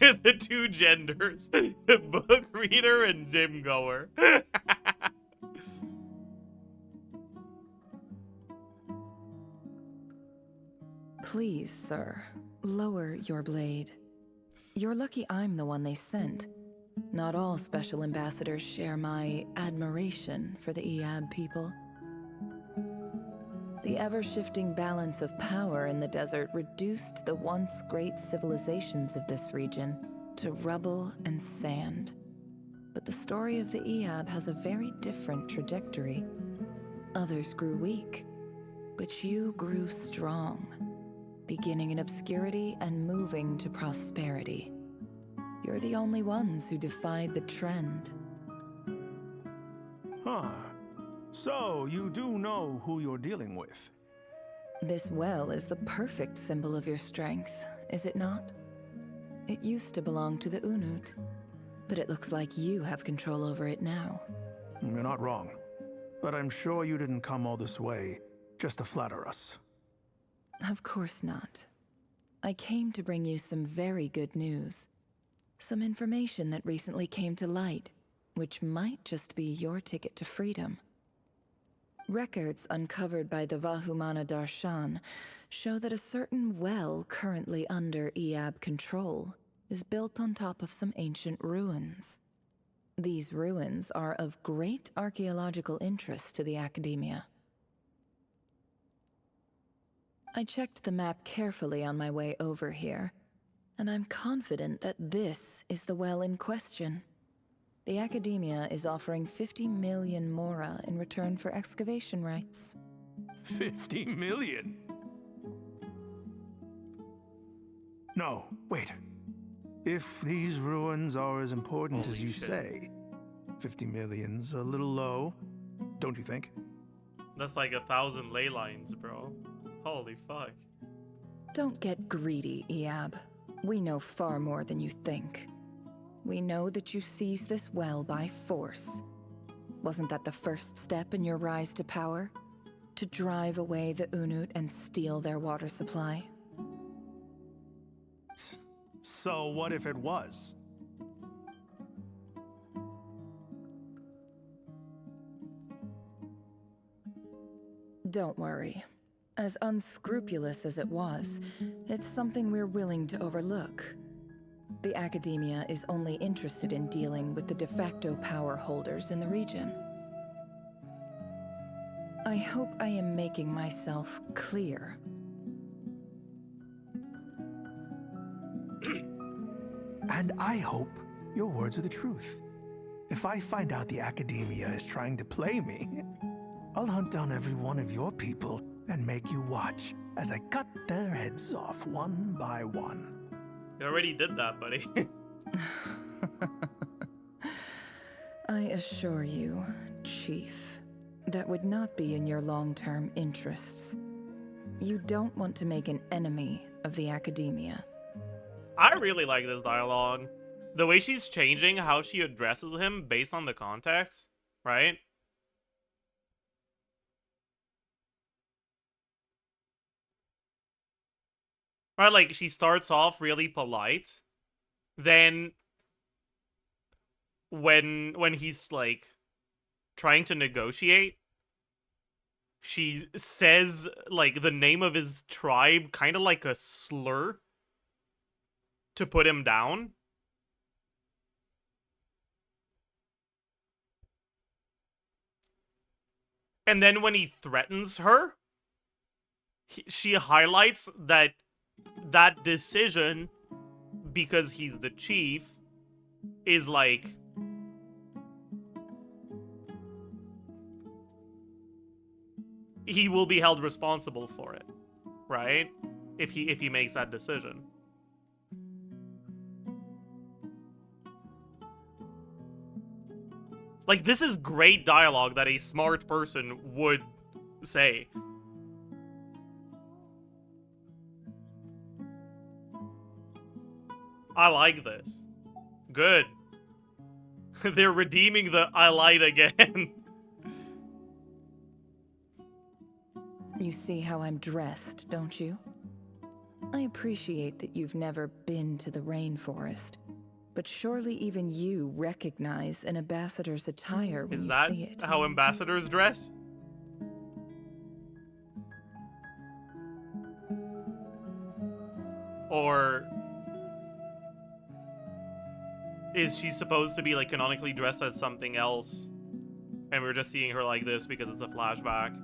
The two genders, book reader and gym goer. Please, sir, lower your blade. You're lucky I'm the one they sent. Not all special ambassadors share my admiration for the Iab people. The ever-shifting balance of power in the desert reduced the once great civilizations of this region to rubble and sand. But the story of the Iab has a very different trajectory. Others grew weak, but you grew strong, beginning in obscurity and moving to prosperity. You're the only ones who defied the trend. Huh. So, you do know who you're dealing with? This well is the perfect symbol of your strength, is it not? It used to belong to the Unut, but it looks like you have control over it now. You're not wrong. But I'm sure you didn't come all this way just to flatter us. Of course not. I came to bring you some very good news. Some information that recently came to light, which might just be your ticket to freedom. Records uncovered by the Vahumana Darshan show that a certain well currently under Iab control is built on top of some ancient ruins. These ruins are of great archaeological interest to the Academia. I checked the map carefully on my way over here, and I'm confident that this is the well in question. The Academia is offering 50 million mora in return for excavation rights. 50 million? No, wait. If these ruins are as important as you say, 50 million's a little low, don't you think? That's like 1,000 ley lines, bro. Holy fuck. Don't get greedy, Iab. We know far more than you think. We know that you seized this well by force. Wasn't that the first step in your rise to power? To drive away the Unut and steal their water supply? So what if it was? Don't worry. As unscrupulous as it was, it's something we're willing to overlook. The Academia is only interested in dealing with the de facto power holders in the region. I hope I am making myself clear. And I hope your words are the truth. If I find out the Academia is trying to play me, I'll hunt down every one of your people and make you watch as I cut their heads off one by one. You already did that, buddy. I assure you, Chief, that would not be in your long-term interests. You don't want to make an enemy of the Academia. I really like this dialogue. The way she's changing how she addresses him based on the context, right? Right, like, she starts off really polite. Then, when he's, like, trying to negotiate, she says, like, the name of his tribe kind of like a slur to put him down. And then when he threatens her, she highlights that decision, because he's the chief, is like... he will be held responsible for it, right? If he makes that decision. Like, this is great dialogue that a smart person would say. I like this. Good. They're redeeming the I lied again. You see how I'm dressed, don't you? I appreciate that you've never been to the rainforest, but surely even you recognize an ambassador's attire when Is you that see it. how ambassadors dress? Or is she supposed to be, like, canonically dressed as something else, and we're just seeing her like this because it's a flashback?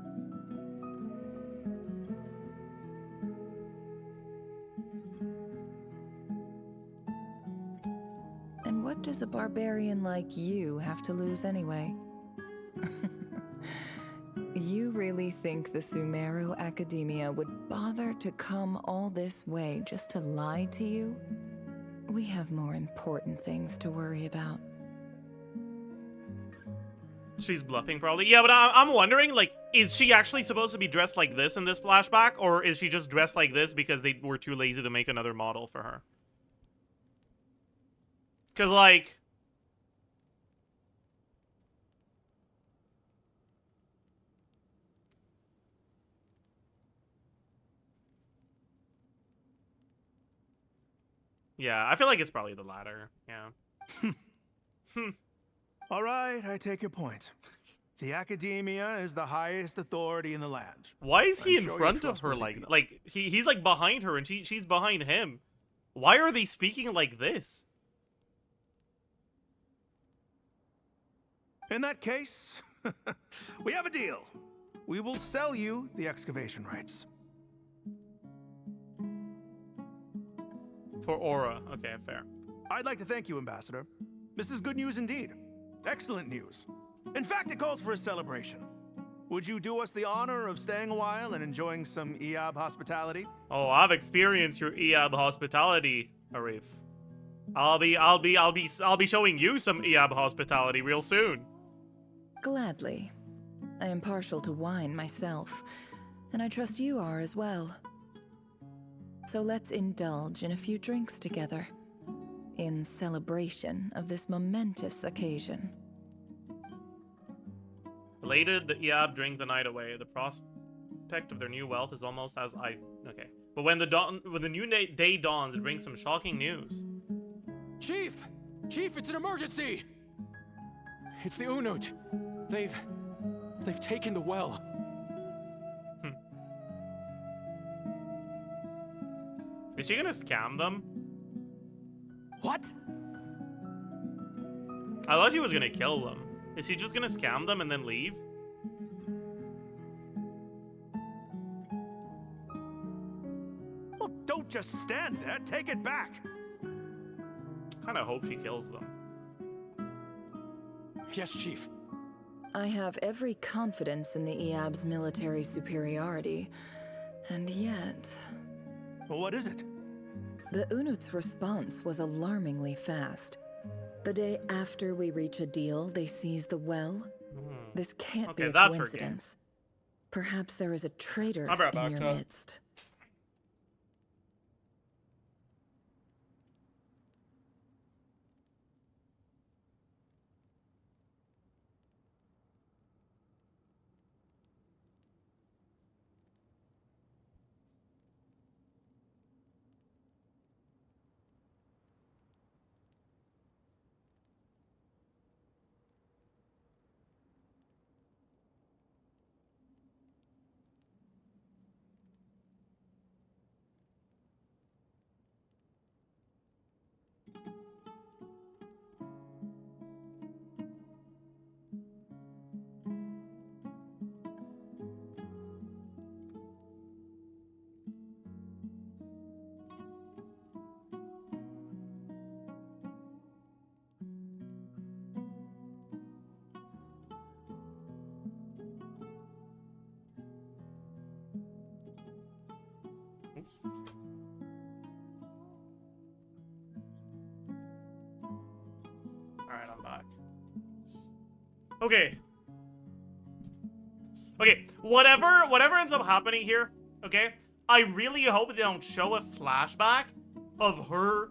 And what does a barbarian like you have to lose anyway? You really think the Sumeru Academia would bother to come all this way just to lie to you? We have more important things to worry about. She's bluffing, probably. Yeah, but I'm wondering, like, is she actually supposed to be dressed like this in this flashback? Or is she just dressed like this because they were too lazy to make another model for her? Because, like... yeah, I feel like it's probably the latter. Yeah. All right, I take your point. The Academia is the highest authority in the land. Why is he I'm in sure front you're of her trustworthy like he's like behind her and she's behind him? Why are they speaking like this? In that case, we have a deal. We will sell you the excavation rights. For Aura. Okay, fair. I'd like to thank you, Ambassador. This is good news indeed. Excellent news. In fact, it calls for a celebration. Would you do us the honor of staying a while and enjoying some Eab hospitality? Oh, I've experienced your Eab hospitality, Arif. I'll be showing you some Eab hospitality real soon. Gladly. I am partial to wine myself, and I trust you are as well. So let's indulge in a few drinks together, in celebration of this momentous occasion. Elated, the Eab drink the night away. The prospect of their new wealth is almost as okay. But when the new day dawns, it brings some shocking news. Chief! Chief, it's an emergency! It's the Unut. They've taken the well. Is she gonna scam them? What? I thought she was gonna kill them. Is she just gonna scam them and then leave? Well, don't just stand there. Take it back. Kinda hope she kills them. Yes, Chief. I have every confidence in the EAB's military superiority, and yet... Well, what is it? The Unut's response was alarmingly fast. The day after we reach a deal, they seize the well. This can't be a coincidence. Perhaps there is a traitor in your midst. Alright, I'm back. Okay. Okay, whatever ends up happening here, okay? I really hope they don't show a flashback of her,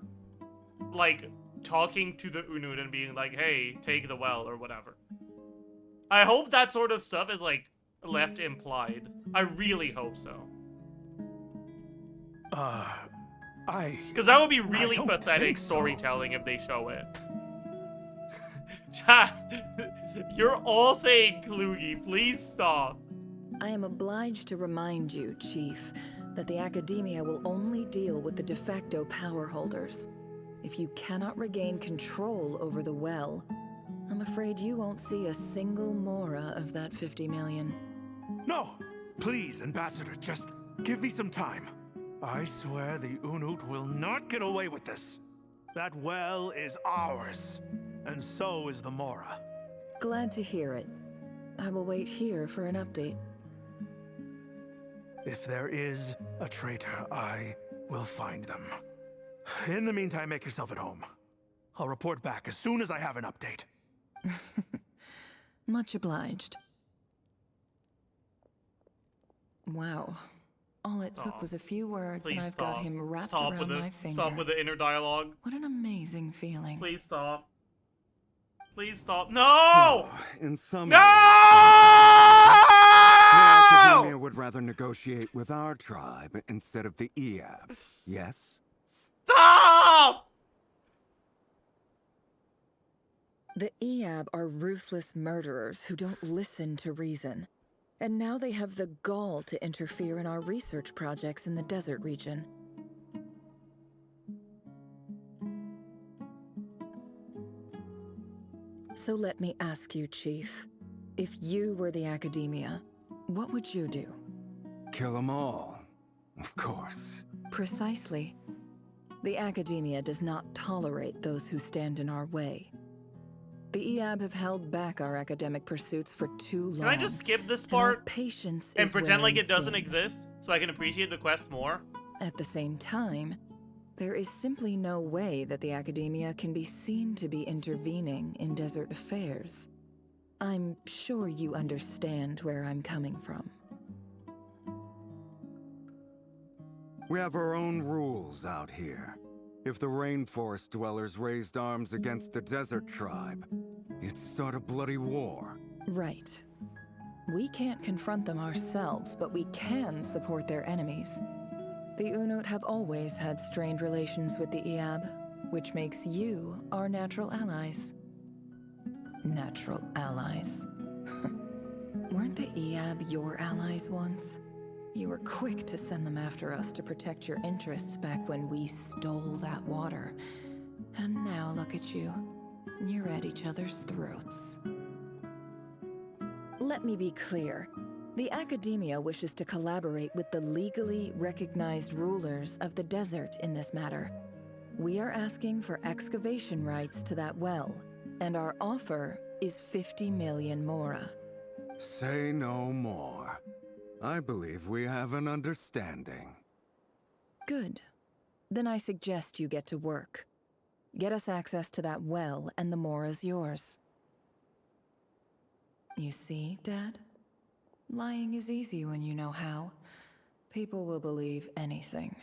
like, talking to the Unut and being like, hey, take the well, or whatever. I hope that sort of stuff is, like, left implied. I really hope so. Because that would be really pathetic storytelling if they show it. Chat, you're all saying Klugi, please stop. I am obliged to remind you, Chief, that the Academia will only deal with the de facto power holders. If you cannot regain control over the well, I'm afraid you won't see a single mora of that 50 million. No! Please, Ambassador, just give me some time. I swear the Unut will not get away with this. That well is ours, and so is the mora. Glad to hear it. I will wait here for an update. If there is a traitor, I will find them. In the meantime, make yourself at home. I'll report back as soon as I have an update. Much obliged. Wow. All it took was a few words, and I've got him wrapped around my finger. Stop with the inner dialogue. What an amazing feeling. Please stop. Please stop. No! In some No! the Academia would rather negotiate with our tribe instead of the EAB. Yes? Stop! The EAB are ruthless murderers who don't listen to reason. And now they have the gall to interfere in our research projects in the desert region. So let me ask you, Chief. If you were the Academia, what would you do? Kill them all. Of course. Precisely. The Academia does not tolerate those who stand in our way. The EAB have held back our academic pursuits for too long. Can I just skip this part patience and is pretend like wearing it doesn't thin. exist so I can appreciate the quest more? At the same time, there is simply no way that the Academia can be seen to be intervening in desert affairs. I'm sure you understand where I'm coming from. We have our own rules out here. If the rainforest dwellers raised arms against a desert tribe, it'd start a bloody war. Right. We can't confront them ourselves, but we can support their enemies. The Unut have always had strained relations with the EAB, which makes you our natural allies. Natural allies. Weren't the EAB your allies once? You were quick to send them after us to protect your interests back when we stole that water. And now look at you. You're at each other's throats. Let me be clear. The Academia wishes to collaborate with the legally recognized rulers of the desert in this matter. We are asking for excavation rights to that well, and our offer is 50 million mora. Say no more. I believe we have an understanding. Good. Then I suggest you get to work. Get us access to that well, and the mora's yours. You see, Dad? Lying is easy when you know how. People will believe anything.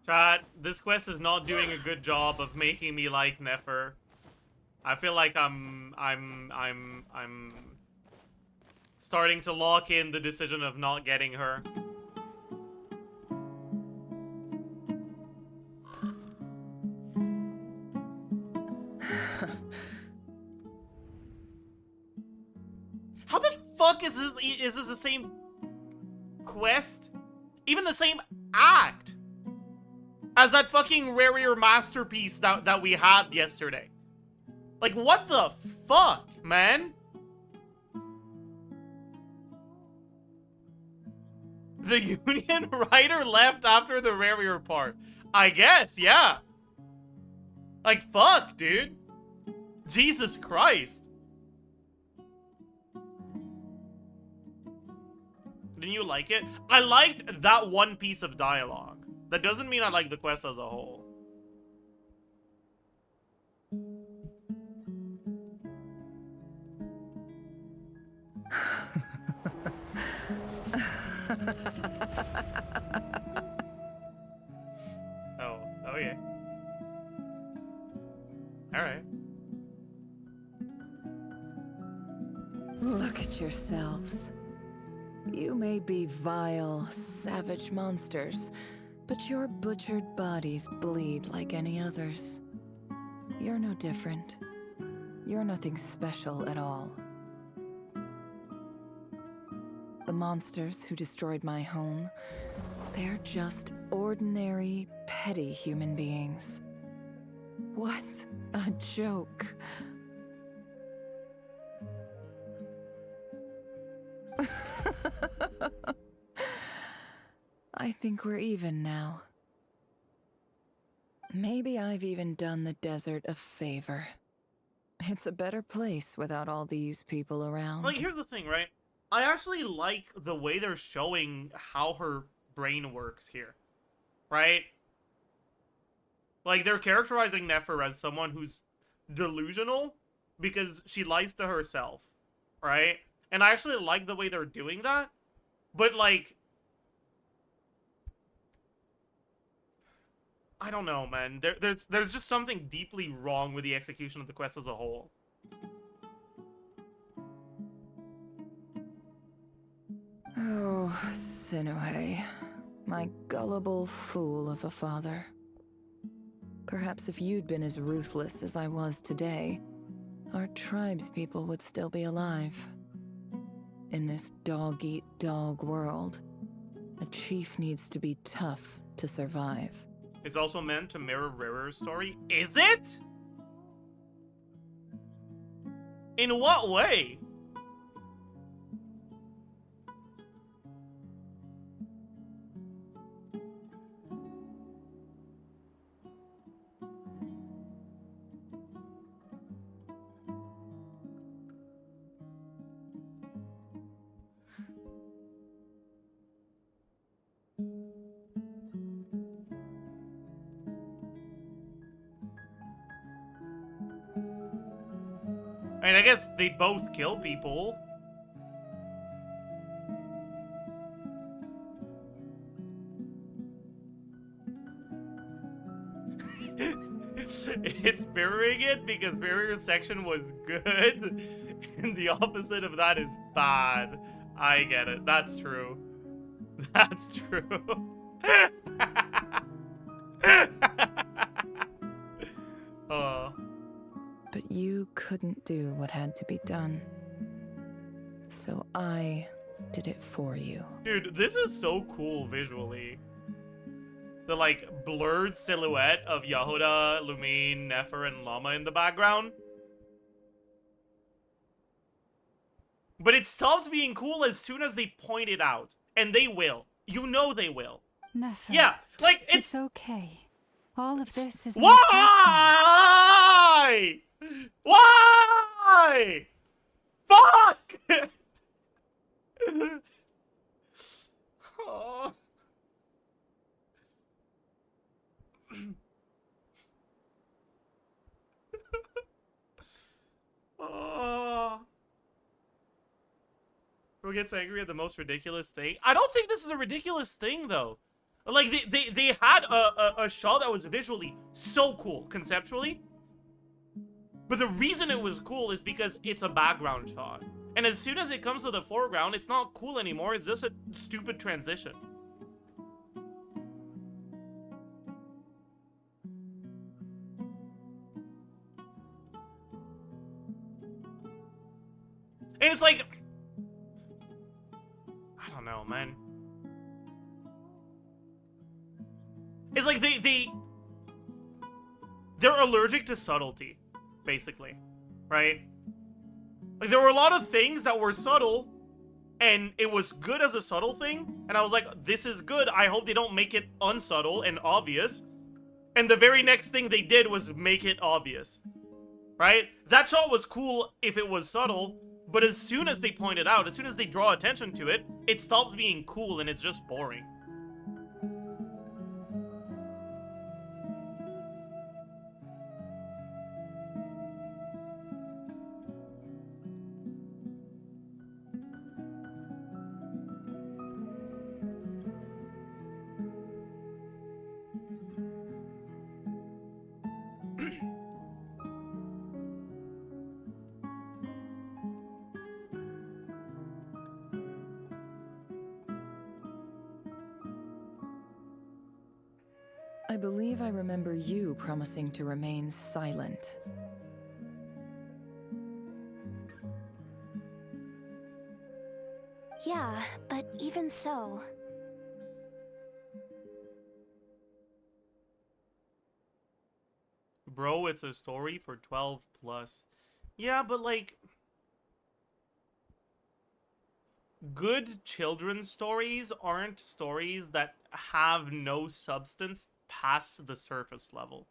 Chat, this quest is not doing a good job of making me like Nefer. I feel like I'm starting to lock in the decision of not getting her. How the fuck is this the same quest? Even the same act as that fucking rare masterpiece that we had yesterday. Like, what the fuck, man? The Union writer left after the rare part. I guess, yeah. Like, fuck, dude. Jesus Christ. Didn't you like it? I liked that one piece of dialogue. That doesn't mean I like the quest as a whole. Oh yeah. Alright. Look at yourselves. You may be vile, savage monsters, but your butchered bodies bleed like any others. You're no different. You're nothing special at all. The monsters who destroyed my home, they're just ordinary, petty human beings. What a joke. I think we're even now. Maybe I've even done the desert a favor. It's a better place without all these people around. Like, here's the thing, right? I actually like the way they're showing how her brain works here. Right? Like, they're characterizing Nefer as someone who's delusional because she lies to herself. Right? And I actually like the way they're doing that. But, like, I don't know, man. There's just something deeply wrong with the execution of the quest as a whole. Oh, Sinuhe, my gullible fool of a father. Perhaps if you'd been as ruthless as I was today, our tribespeople would still be alive. In this dog-eat-dog world, a chief needs to be tough to survive. It's also meant to mirror Rarer's story. Is it? In what way? I mean, I guess they both kill people. It's mirroring it because Barrier's section was good, and the opposite of that is bad. I get it. That's true. That's true. But you couldn't do what had to be done. So I did it for you. Dude, this is so cool visually. The, like, blurred silhouette of Yehuda, Lumine, Nefer, and Llama in the background. But it stops being cool as soon as they point it out. And they will. You know they will. Nefer. Yeah, like, It's okay. All of this is... Why? Why? Fuck! Oh. Oh. Who gets angry at the most ridiculous thing? I don't think this is a ridiculous thing, though. Like, they had a shot that was visually so cool, conceptually. But the reason it was cool is because it's a background shot. And as soon as it comes to the foreground, it's not cool anymore. It's just a stupid transition. And it's like... I don't know, man. It's like they're allergic to subtlety, basically, right? Like, there were a lot of things that were subtle, and it was good as a subtle thing, and I was like, this is good, I hope they don't make it unsubtle and obvious. And the very next thing they did was make it obvious, right? That shot was cool if it was subtle, but as soon as they point it out, as soon as they draw attention to it, it stops being cool and it's just boring. I believe I remember you promising to remain silent. Yeah, but even so... Bro, it's a story for 12 plus. Yeah, but like... good children's stories aren't stories that have no substance past the surface level.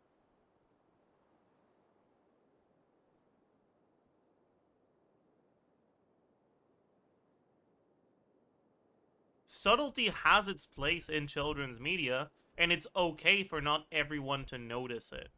Subtlety has its place in children's media, and it's okay for not everyone to notice it.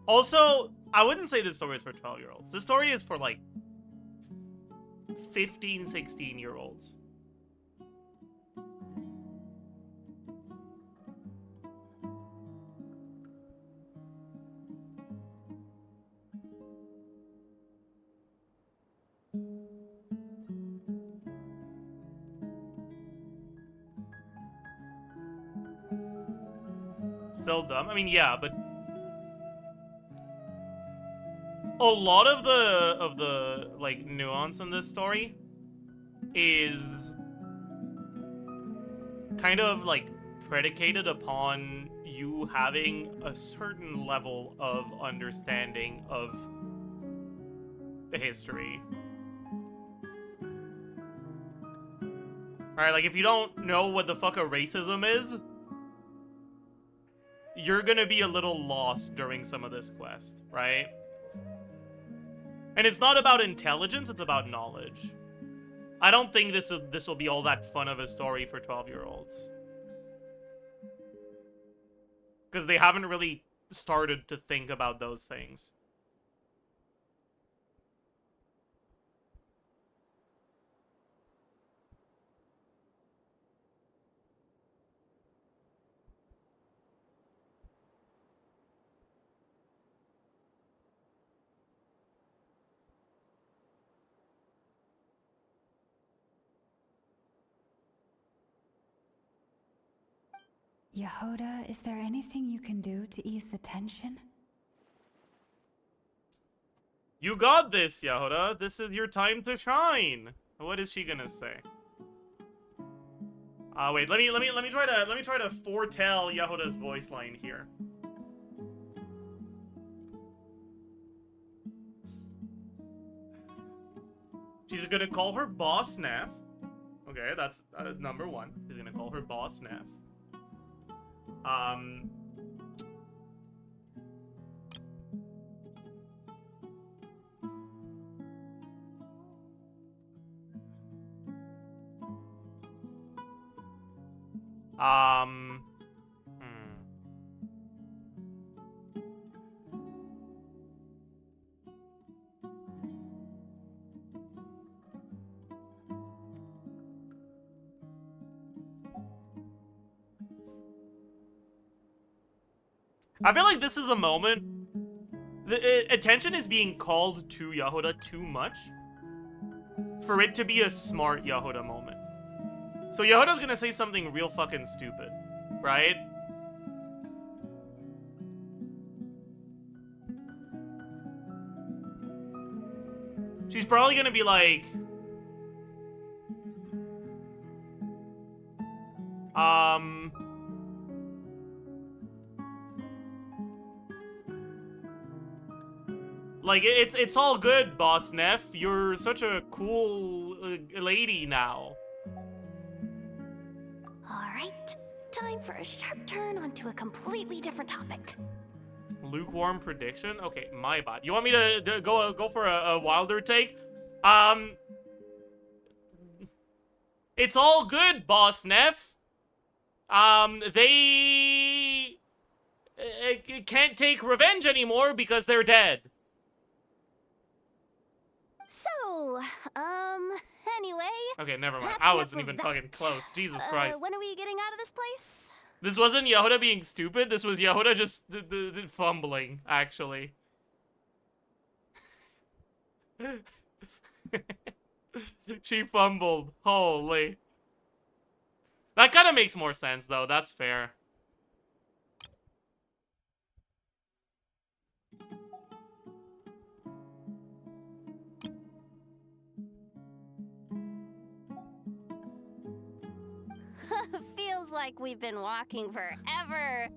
Also, I wouldn't say this story is for 12-year-olds. This story is for, like, 15, 16-year-olds. Still dumb? I mean, yeah, but... a lot of the like nuance in this story is kind of like predicated upon you having a certain level of understanding of the history. Alright, like if you don't know what the fuck a racism is, you're gonna be a little lost during some of this quest, right? And it's not about intelligence, it's about knowledge. I don't think this will be all that fun of a story for 12-year-olds. Because they haven't really started to think about those things. Yehoda, is there anything you can do to ease the tension? You got this, Yehoda. This is your time to shine. What is she gonna say? Wait. Let me try to foretell Yehoda's voice line here. She's gonna call her boss Neff. Okay, that's number one. She's gonna call her boss Neff. I feel like this is a moment. The attention is being called to Yehoda too much for it to be a smart Yehoda moment. So Yehoda's gonna say something real fucking stupid, right? She's probably gonna be like, like, it's all good, Boss Neff. You're such a cool lady now. Alright, time for a sharp turn onto a completely different topic. Lukewarm prediction? Okay, my bad. You want me to go for a wilder take? It's all good, Boss Neff. They can't take revenge anymore because they're dead. So, anyway. Okay, never mind. That's I enough wasn't of even that. fucking close. Jesus Christ. When are we getting out of this place? This wasn't Yehoda being stupid. This was Yehoda just fumbling, actually. She fumbled. Holy. That kind of makes more sense, though. That's fair. Feels like we've been walking forever.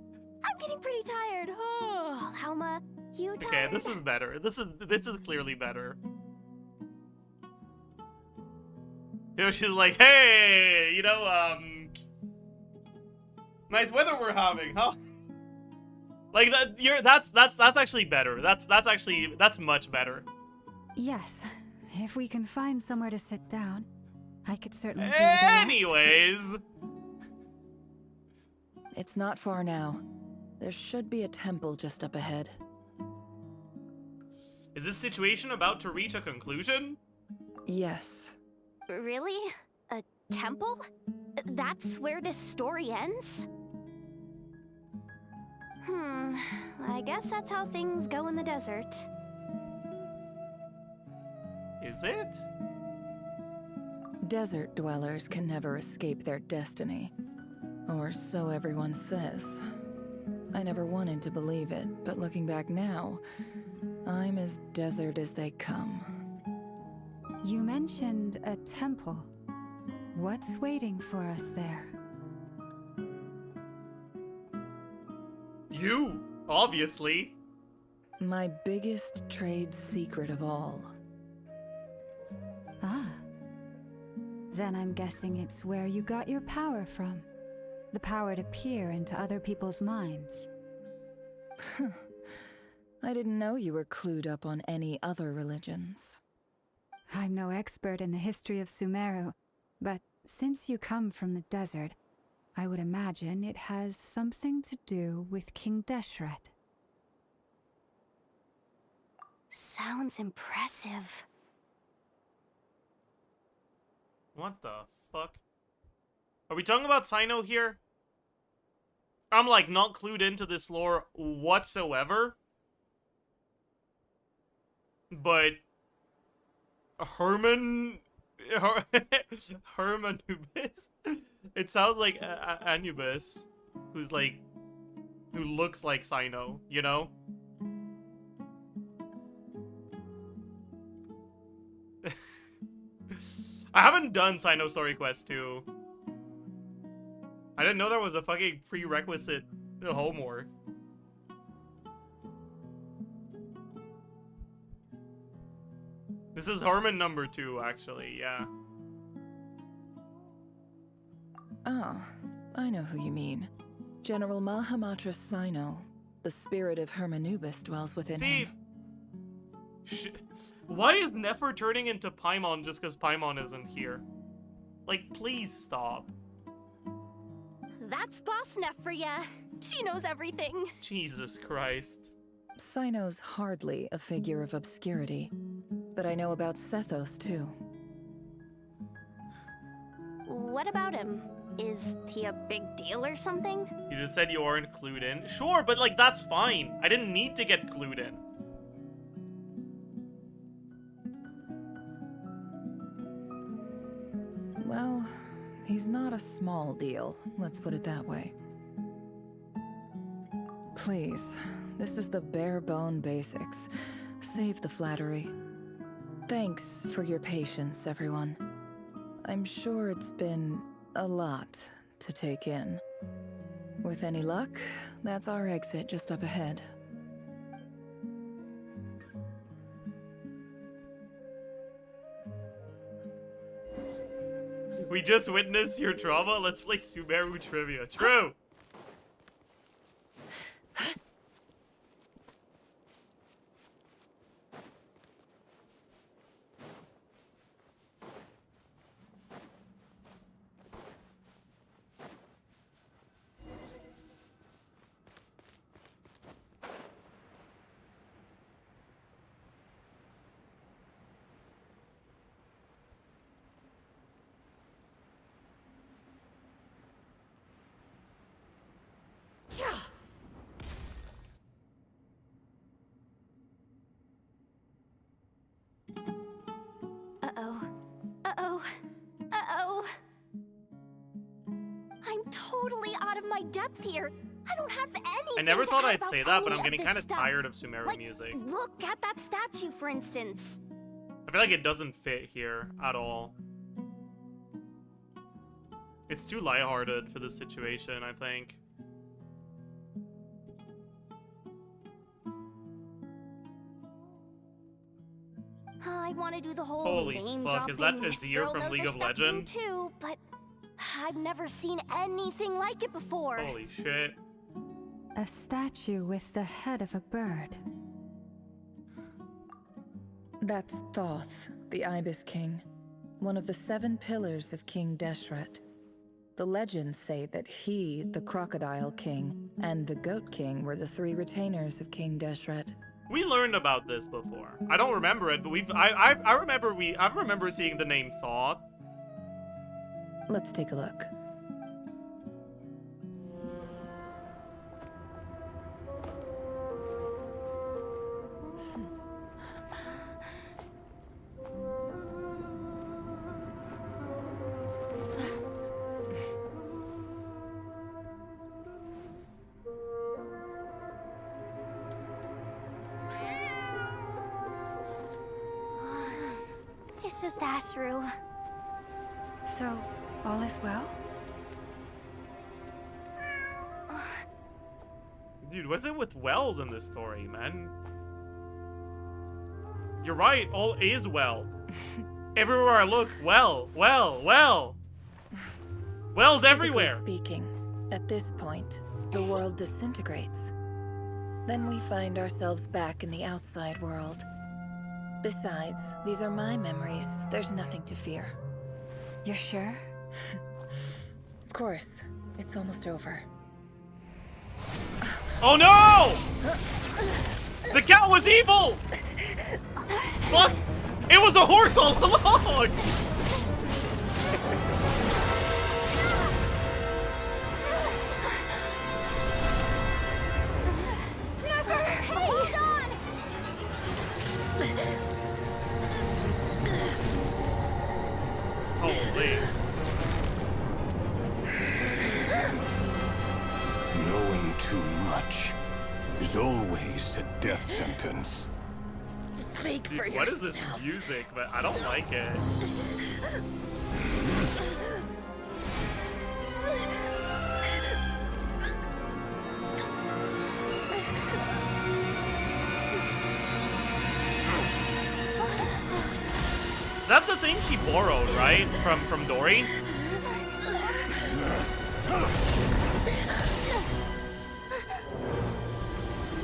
I'm getting pretty tired. Oh, Alma, you tired? Okay, this is better. This is clearly better. You know, she's like, hey, you know, nice weather we're having, huh? Like that's actually better. That's much better. Yes, if we can find somewhere to sit down, I could certainly do the rest. Anyways. It's not far now. There should be a temple just up ahead. Is this situation about to reach a conclusion? Yes. Really? A temple? That's where this story ends? I guess that's how things go in the desert. Is it? Desert dwellers can never escape their destiny. Or so everyone says. I never wanted to believe it, but looking back now, I'm as desert as they come. You mentioned a temple. What's waiting for us there? You, obviously. My biggest trade secret of all. Ah. Then I'm guessing it's where you got your power from. The power to peer into other people's minds. I didn't know you were clued up on any other religions. I'm no expert in the history of Sumeru, but since you come from the desert, I would imagine it has something to do with King Deshret. Sounds impressive. What the fuck? Are we talking about Sino here? I'm like not clued into this lore whatsoever. But Hermanubis? It sounds like Anubis, who looks like Sino, you know? I haven't done Sino Story Quest 2. I didn't know there was a fucking prerequisite homework. This is Herman number 2, actually, yeah. Ah, I know who you mean. General Mahamatra Sino. The spirit of Hermanubis dwells within him. Why is Nefer turning into Paimon just because Paimon isn't here? Like, please stop. That's Boss Neff for ya. She knows everything. Jesus Christ. Sino's hardly a figure of obscurity, but I know about Sethos too. What about him? Is he a big deal or something? You just said you aren't clued in. Sure, but like, that's fine. I didn't need to get clued in. Well, he's not a small deal, let's put it that way. Please, this is the bare-bone basics. Save the flattery. Thanks for your patience, everyone. I'm sure it's been a lot to take in. With any luck, that's our exit just up ahead. We just witnessed your trauma. Let's play Sumeru trivia. True. Uh-oh. Uh-oh. Uh-oh. I'm totally out of my depth here. I don't have anything. I never thought to add I'd about say that, but any I'm getting this kind of stuff. tired of Sumeru Like, music. Look at that statue, for instance. I feel like it doesn't fit here at all. It's too lighthearted for this situation, I think. I want to do the whole Holy name fuck, is dropping, that this Azir girl from knows League her of stuff thing Legends? too, but I've never seen anything like it before. Holy shit. A statue with the head of a bird. That's Thoth, the Ibis King, one of the 7 pillars of King Deshret. The legends say that he, the Crocodile King, and the Goat King were the 3 retainers of King Deshret. We learned about this before. I don't remember it, but I remember seeing the name Thoth. Let's take a look. It's just Ashru. So, all is well? Dude, what's it with Wells in this story, man? You're right, all is well. Everywhere I look, well. Wells everywhere. Typically speaking, at this point, the world disintegrates. Then we find ourselves back in the outside world. Besides, these are my memories. There's nothing to fear. You're sure? Of course. It's almost over. Oh no! The cat was evil! Fuck! It was a horse all along! Never! Hold on! Holy. Knowing too much is always a death sentence. Speak for Dude, what is this music? But I don't like it. That's the thing she borrowed, right? From Dory?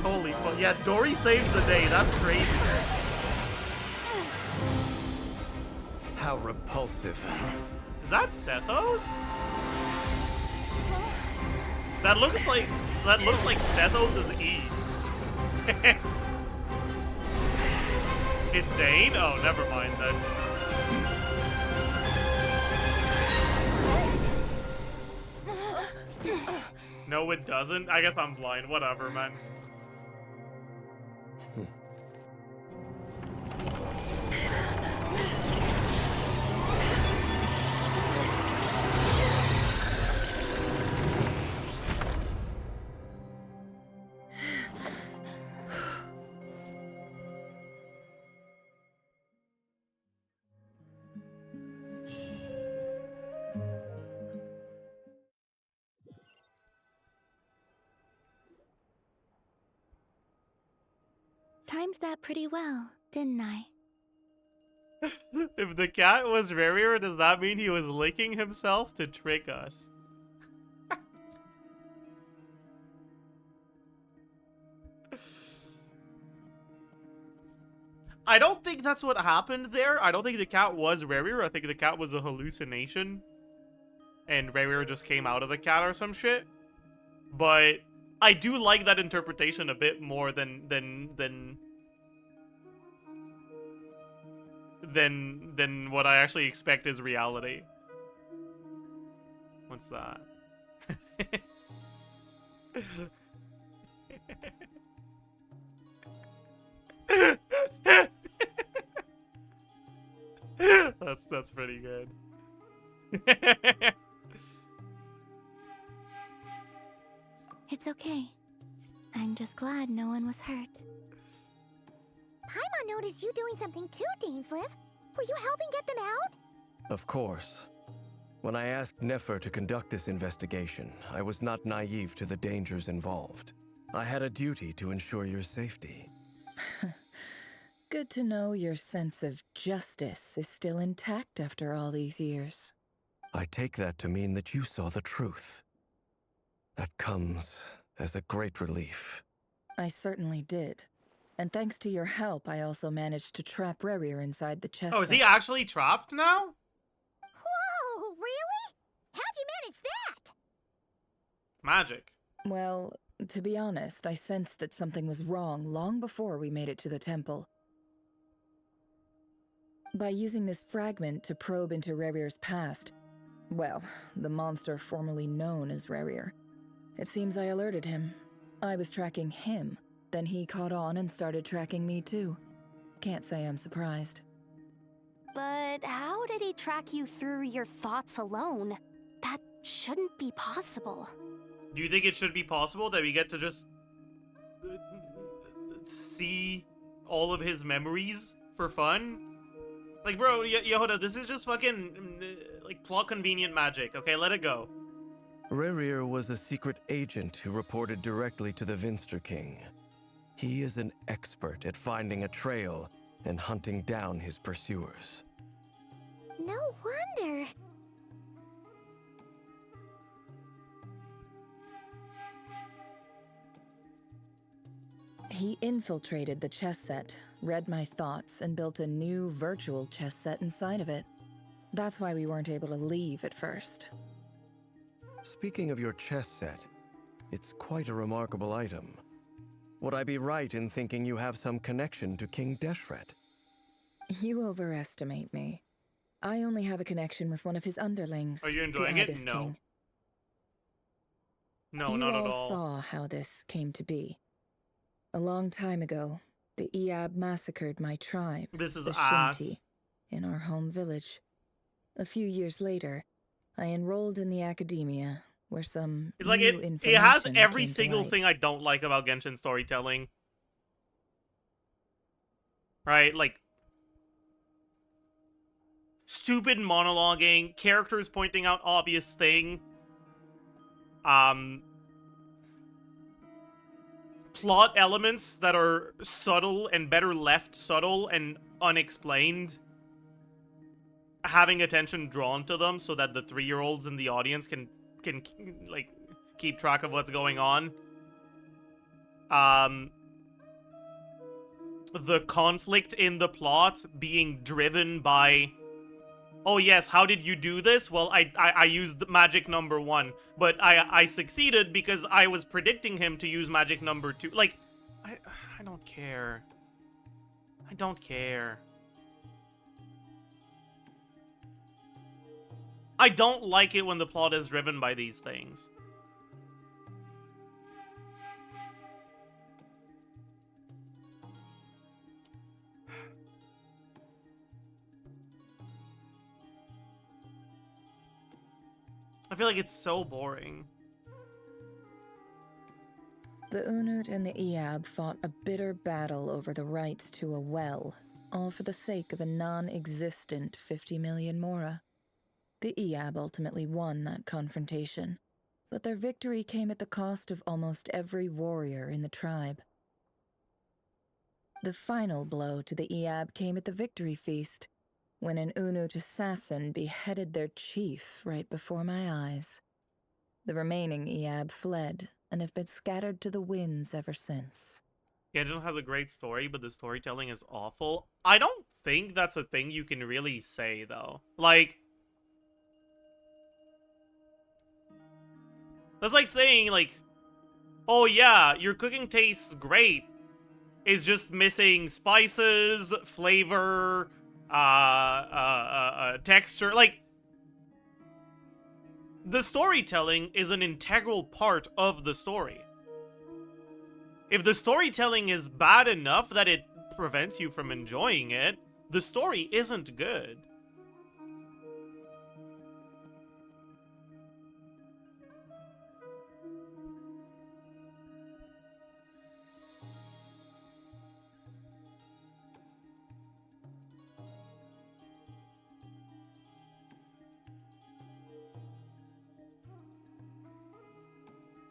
Holy fuck. Yeah, Dory saves the day. That's crazy. How repulsive. Is that Sethos? That looks like Sethos' E. It's Dane? Oh, never mind then. No, it doesn't. I guess I'm blind. Whatever, man. Timed that pretty well, didn't I? If the cat was rarier, does that mean he was licking himself to trick us? I don't think that's what happened there. I don't think the cat was rarier. I think the cat was a hallucination. And rarier just came out of the cat or some shit. But I do like that interpretation a bit more than what I actually expect is reality. What's that? That's pretty good. It's okay. I'm just glad no one was hurt. Paimon noticed you doing something too, Dainsliv. Were you helping get them out? Of course. When I asked Nefer to conduct this investigation, I was not naive to the dangers involved. I had a duty to ensure your safety. Good to know your sense of justice is still intact after all these years. I take that to mean that you saw the truth. That comes as a great relief. I certainly did. And thanks to your help, I also managed to trap Rerir inside the chest. Oh, is he actually trapped now? Whoa, really? How'd you manage that? Magic. Well, to be honest, I sensed that something was wrong long before we made it to the temple. By using this fragment to probe into Rerir's past, well, the monster formerly known as Rerir, it seems I alerted him. I was tracking him, then he caught on and started tracking me too. Can't say I'm surprised. But how did he track you through your thoughts alone? That shouldn't be possible. Do you think it should be possible that we get to just see all of his memories for fun? Like, bro, Yehuda, this is just fucking, like, plot convenient magic, okay? Let it go. Rerir was a secret agent who reported directly to the Vinster King. He is an expert at finding a trail and hunting down his pursuers. No wonder. He infiltrated the chess set, read my thoughts, and built a new virtual chess set inside of it. That's why we weren't able to leave at first. Speaking of your chess set, it's quite a remarkable item. Would I be right in thinking you have some connection to King Deshret? You overestimate me. I only have a connection with one of his underlings. Are you the enjoying it? Ibis No. King. No, You not at all all. saw how this came to be. A long time ago, the Iab massacred my tribe, This is the ass. Shinti, in our home village. A few years later, I enrolled in the academia, where some It's like new it information has every came to single light. thing I don't like about Genshin storytelling. Right? Like stupid monologuing, characters pointing out obvious thing. Plot elements that are subtle and better left subtle and unexplained. Having attention drawn to them so that the 3-year-olds in the audience can like keep track of what's going on. The conflict in the plot being driven by, oh yes, how did you do this? Well, I used magic number 1, but I succeeded because I was predicting him to use magic number 2. Like, I don't care. I don't care. I don't like it when the plot is driven by these things. I feel like it's so boring. The Unut and the Iab fought a bitter battle over the rights to a well, all for the sake of a non-existent 50 million mora. The Iab ultimately won that confrontation, but their victory came at the cost of almost every warrior in the tribe. The final blow to the Iab came at the victory feast, when an Unut assassin beheaded their chief right before my eyes. The remaining Iab fled and have been scattered to the winds ever since. Genshin has a great story, but the storytelling is awful. I don't think that's a thing you can really say, though. Like, that's like saying, like, oh yeah, your cooking tastes great. It's just missing spices, flavor, texture. Like, the storytelling is an integral part of the story. If the storytelling is bad enough that it prevents you from enjoying it, the story isn't good.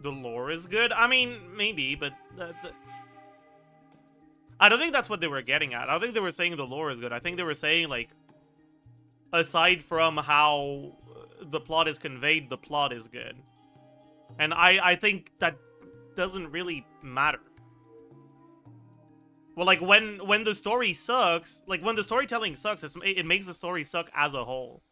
The lore is good? I mean, maybe, but I don't think that's what they were getting at. I don't think they were saying the lore is good. I think they were saying, like, aside from how the plot is conveyed, the plot is good. And I think that doesn't really matter. Well, like, when the story sucks, like, when the storytelling sucks, it makes the story suck as a whole.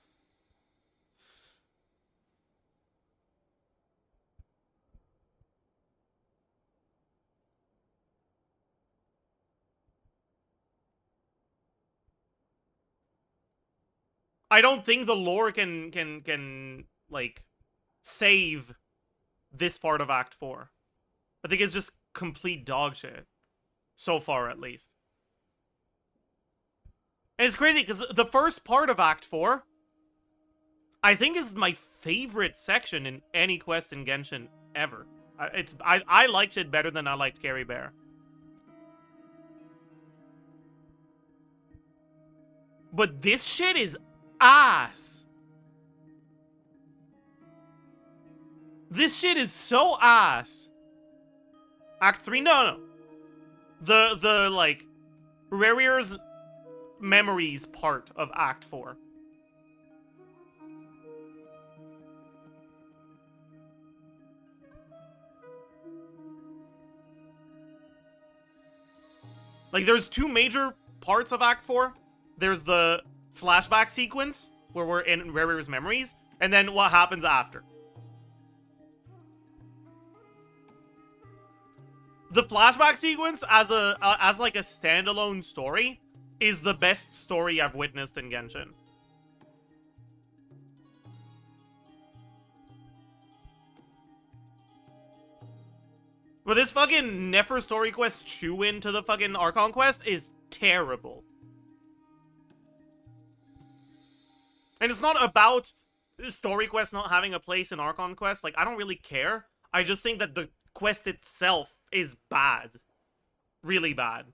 I don't think the lore can like save this part of Act 4. I think it's just complete dog shit. So far, at least. And it's crazy, because the first part of Act 4, I think is my favorite section in any quest in Genshin ever. I liked it better than I liked Carrie Bear. But this shit is ass. This shit is so ass. Act 3, no. The like, Rarier's memories part of Act 4. Like, there's two major parts of Act 4. There's the flashback sequence, where we're in Rarier's memories, and then what happens after. The flashback sequence, as like a standalone story, is the best story I've witnessed in Genshin. But this fucking Nefer story quest chew-in to the fucking Archon quest is terrible. And it's not about story quest not having a place in Archon quest. Like, I don't really care. I just think that the quest itself is bad. Really bad.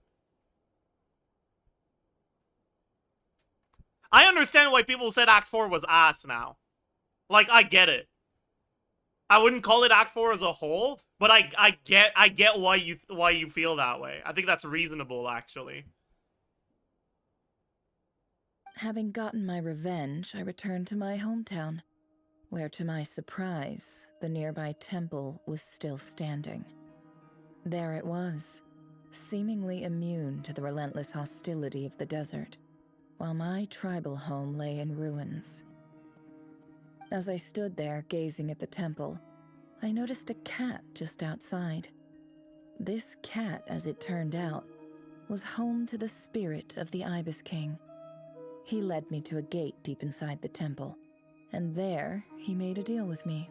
I understand why people said Act 4 was ass now. Like, I get it. I wouldn't call it Act 4 as a whole, but I get why you feel that way. I think that's reasonable, actually. Having gotten my revenge, I returned to my hometown, where to my surprise, the nearby temple was still standing. There it was, seemingly immune to the relentless hostility of the desert, while my tribal home lay in ruins. As I stood there gazing at the temple, I noticed a cat just outside. This cat, as it turned out, was home to the spirit of the Ibis King. He led me to a gate deep inside the temple, and there he made a deal with me.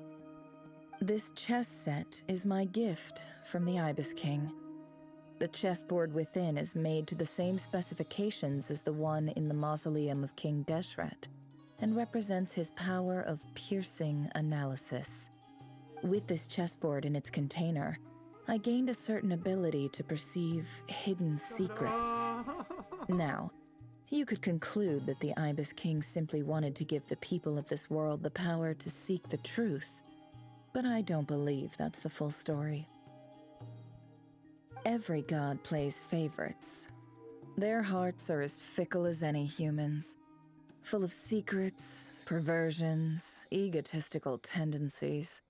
This chess set is my gift from the Ibis King. The chessboard within is made to the same specifications as the one in the mausoleum of King Deshret, and represents his power of piercing analysis. With this chessboard in its container, I gained a certain ability to perceive hidden secrets. Now, you could conclude that the Ibis King simply wanted to give the people of this world the power to seek the truth, but I don't believe that's the full story. Every god plays favorites. Their hearts are as fickle as any human's, full of secrets, perversions, egotistical tendencies.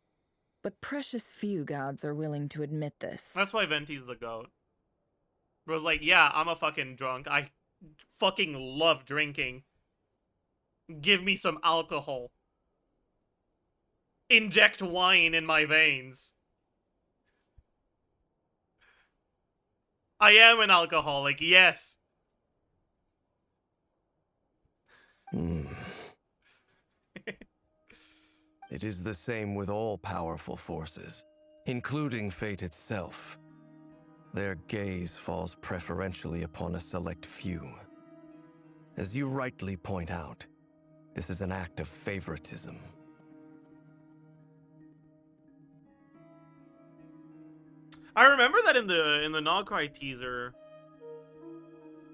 But precious few gods are willing to admit this. That's why Venti's the GOAT. Bro's like, yeah, I'm a fucking drunk. I fucking love drinking. Give me some alcohol. Inject wine in my veins. I am an alcoholic, yes. It is the same with all powerful forces, including fate itself. Their gaze falls preferentially upon a select few. As you rightly point out, this is an act of favoritism. I remember that in the Nogcry teaser,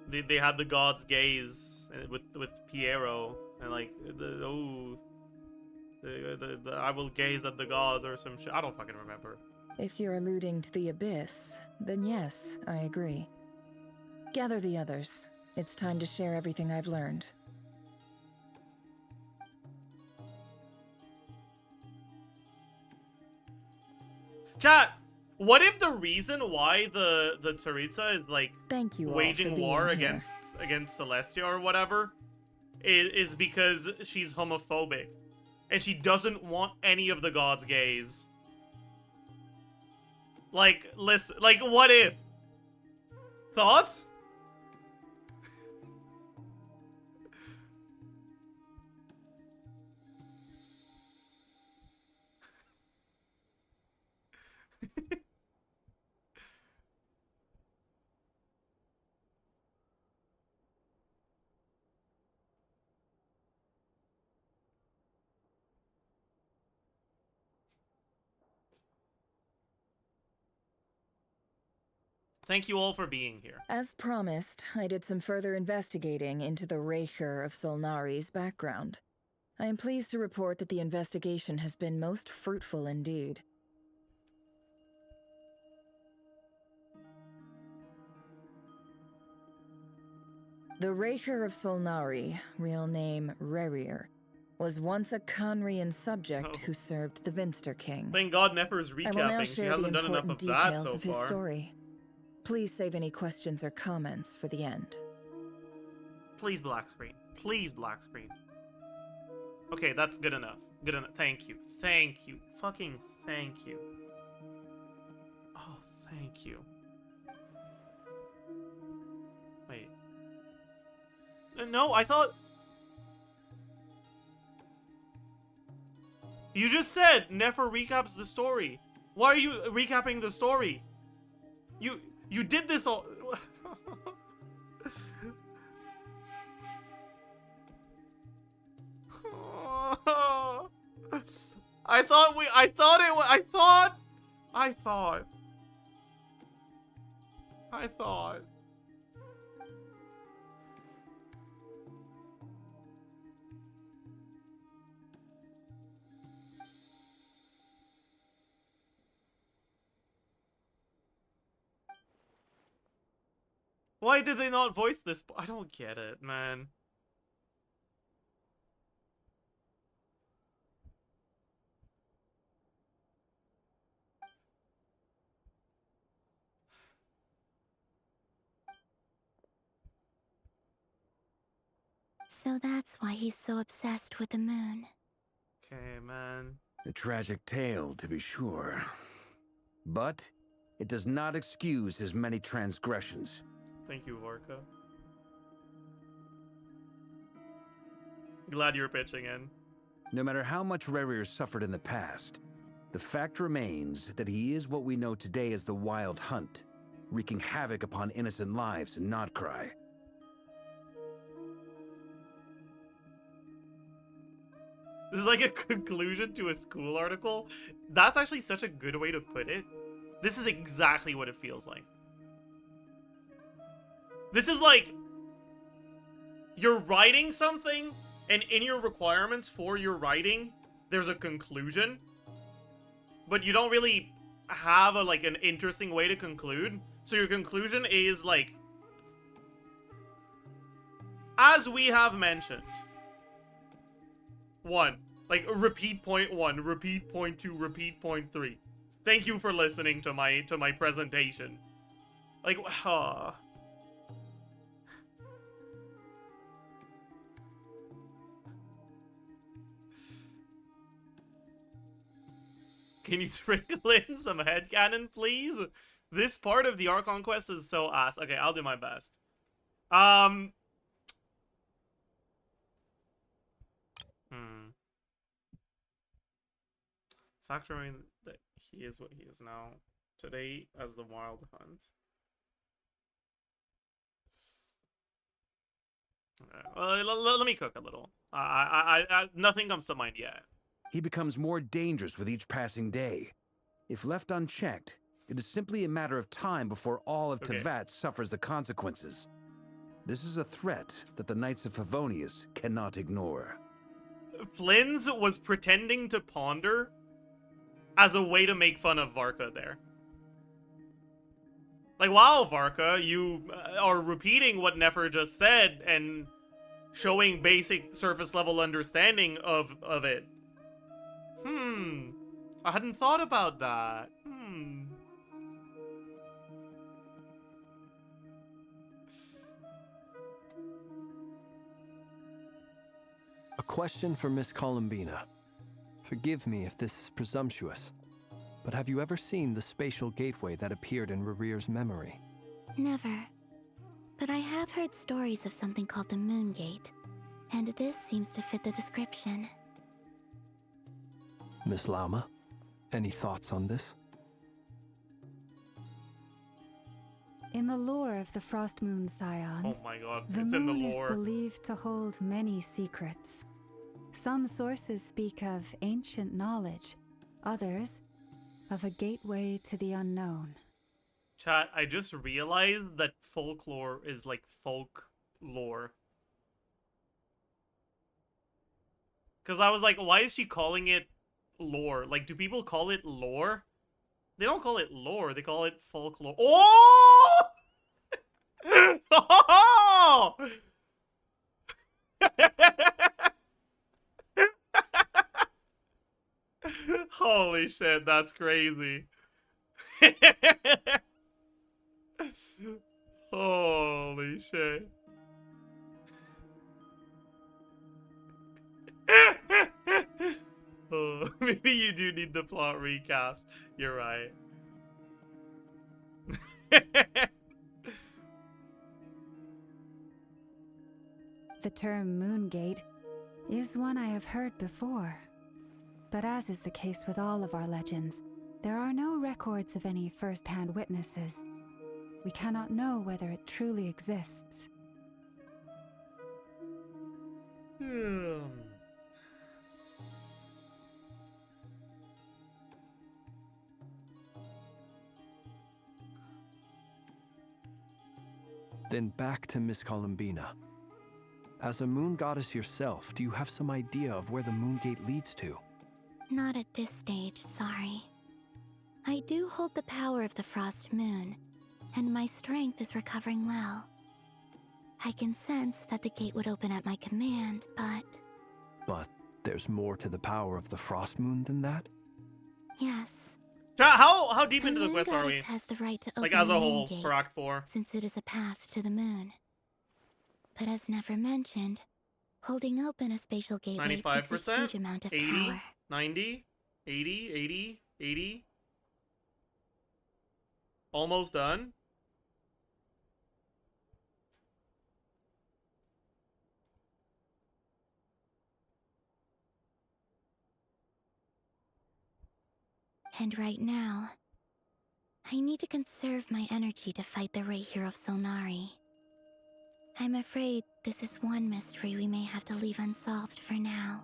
they had the god's gaze with Piero, and like the I will gaze at the gods or some shit. I don't fucking remember. If you're alluding to the Abyss, then yes, I agree. Gather the others. It's time to share everything I've learned. Chat, what if the reason why the Tsaritsa is like Thank you all waging for war being here. against Celestia or whatever is because she's homophobic and she doesn't want any of the gods' gaze? Like, listen, like, what if? Thoughts? Thank you all for being here. As promised, I did some further investigating into the Raker of Solnari's background. I am pleased to report that the investigation has been most fruitful indeed. The Raker of Solnari, real name Rerir, was once a Conrian subject who served the Vinster King. Thank God Nefer's I will now recapping. She share the hasn't done enough important of that details so of his far. story. Please save any questions or comments for the end. Please black screen. Please black screen. Okay, that's good enough. Good enough. Thank you. Thank you. Fucking thank you. Oh, thank you. Wait. No, I thought... You just said Nefer recaps the story. Why are you recapping the story? You did this all... I thought. Why did they not voice this? I don't get it, man. So that's why he's so obsessed with the moon. Okay, man. A tragic tale, to be sure. But it does not excuse his many transgressions. Thank you, Vorka. Glad you're pitching in. No matter how much Rerir suffered in the past, the fact remains that he is what we know today as the Wild Hunt, wreaking havoc upon innocent lives in Notcry. This is like a conclusion to a school article. That's actually such a good way to put it. This is exactly what it feels like. This is like you're writing something, and in your requirements for your writing, there's a conclusion, but you don't really have an interesting way to conclude. So your conclusion is like, as we have mentioned. 1. Like, repeat point 1, repeat point 2, repeat point 3. Thank you for listening to my presentation. Like, Can you sprinkle in some headcanon, please? This part of the Archon quest is so ass. Okay, I'll do my best. Factoring that he is what he is now today as the Wild Hunt. Okay, well, let me cook a little. Nothing comes to mind yet. He becomes more dangerous with each passing day. If left unchecked, it is simply a matter of time before all of Tevat suffers the consequences. This is a threat that the Knights of Favonius cannot ignore. Flynn's was pretending to ponder as a way to make fun of Varka there. Like, wow, Varka, you are repeating what Nefer just said and showing basic surface level understanding of it. I hadn't thought about that. A question for Miss Columbina. Forgive me if this is presumptuous, but have you ever seen the spatial gateway that appeared in Rerir's memory? Never. But I have heard stories of something called the Moon Gate, and this seems to fit the description. Miss Lauma, any thoughts on this? In the lore of the Frost Moon Scions, Oh my god, the it's in the moon lore. is believed to hold many secrets. Some sources speak of ancient knowledge, others of a gateway to the unknown. Chat, I just realized that folklore is like folk lore. Because I was like, why is she calling it lore? Like, do people call it lore? They don't call it lore, they call it folklore. Oh! Oh! Holy shit, that's crazy. Holy shit. Oh, maybe you do need the plot recaps. You're right. The term Moongate is one I have heard before. But as is the case with all of our legends, there are no records of any first-hand witnesses. We cannot know whether it truly exists. Then back to Miss Columbina. As a moon goddess yourself, do you have some idea of where the Moongate leads to? Not at this stage, sorry. I do hold the power of the Frost Moon, and my strength is recovering well. I can sense that the gate would open at my command, but... But there's more to the power of the Frost Moon than that? Yes. How deep into the quest are we? Has the right to open like as a the whole Moongate, for Act 4. since it is a path to the moon. But as never mentioned, holding open a spatial gateway takes a 95%, huge amount of 80, power. 90, 80, 80, 80. Almost done. And right now, I need to conserve my energy to fight the Rahier of Solnari. I'm afraid this is one mystery we may have to leave unsolved for now.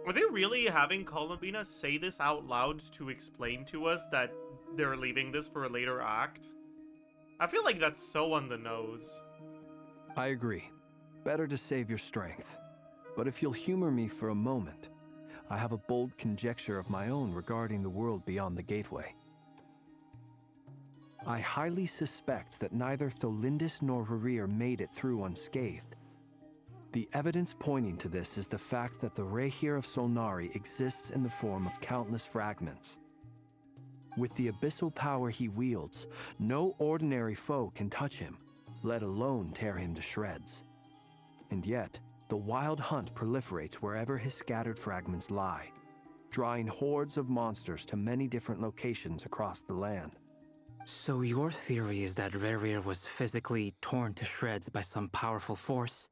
Are they really having Columbina say this out loud to explain to us that they're leaving this for a later act? I feel like that's so on the nose. I agree. Better to save your strength. But if you'll humor me for a moment, I have a bold conjecture of my own regarding the world beyond the gateway. I highly suspect that neither Tholindis nor Ryrir made it through unscathed. The evidence pointing to this is the fact that the Rahier of Solnari exists in the form of countless fragments. With the abyssal power he wields, no ordinary foe can touch him, let alone tear him to shreds. And yet, the wild hunt proliferates wherever his scattered fragments lie, drawing hordes of monsters to many different locations across the land. So your theory is that Ryrir was physically torn to shreds by some powerful force?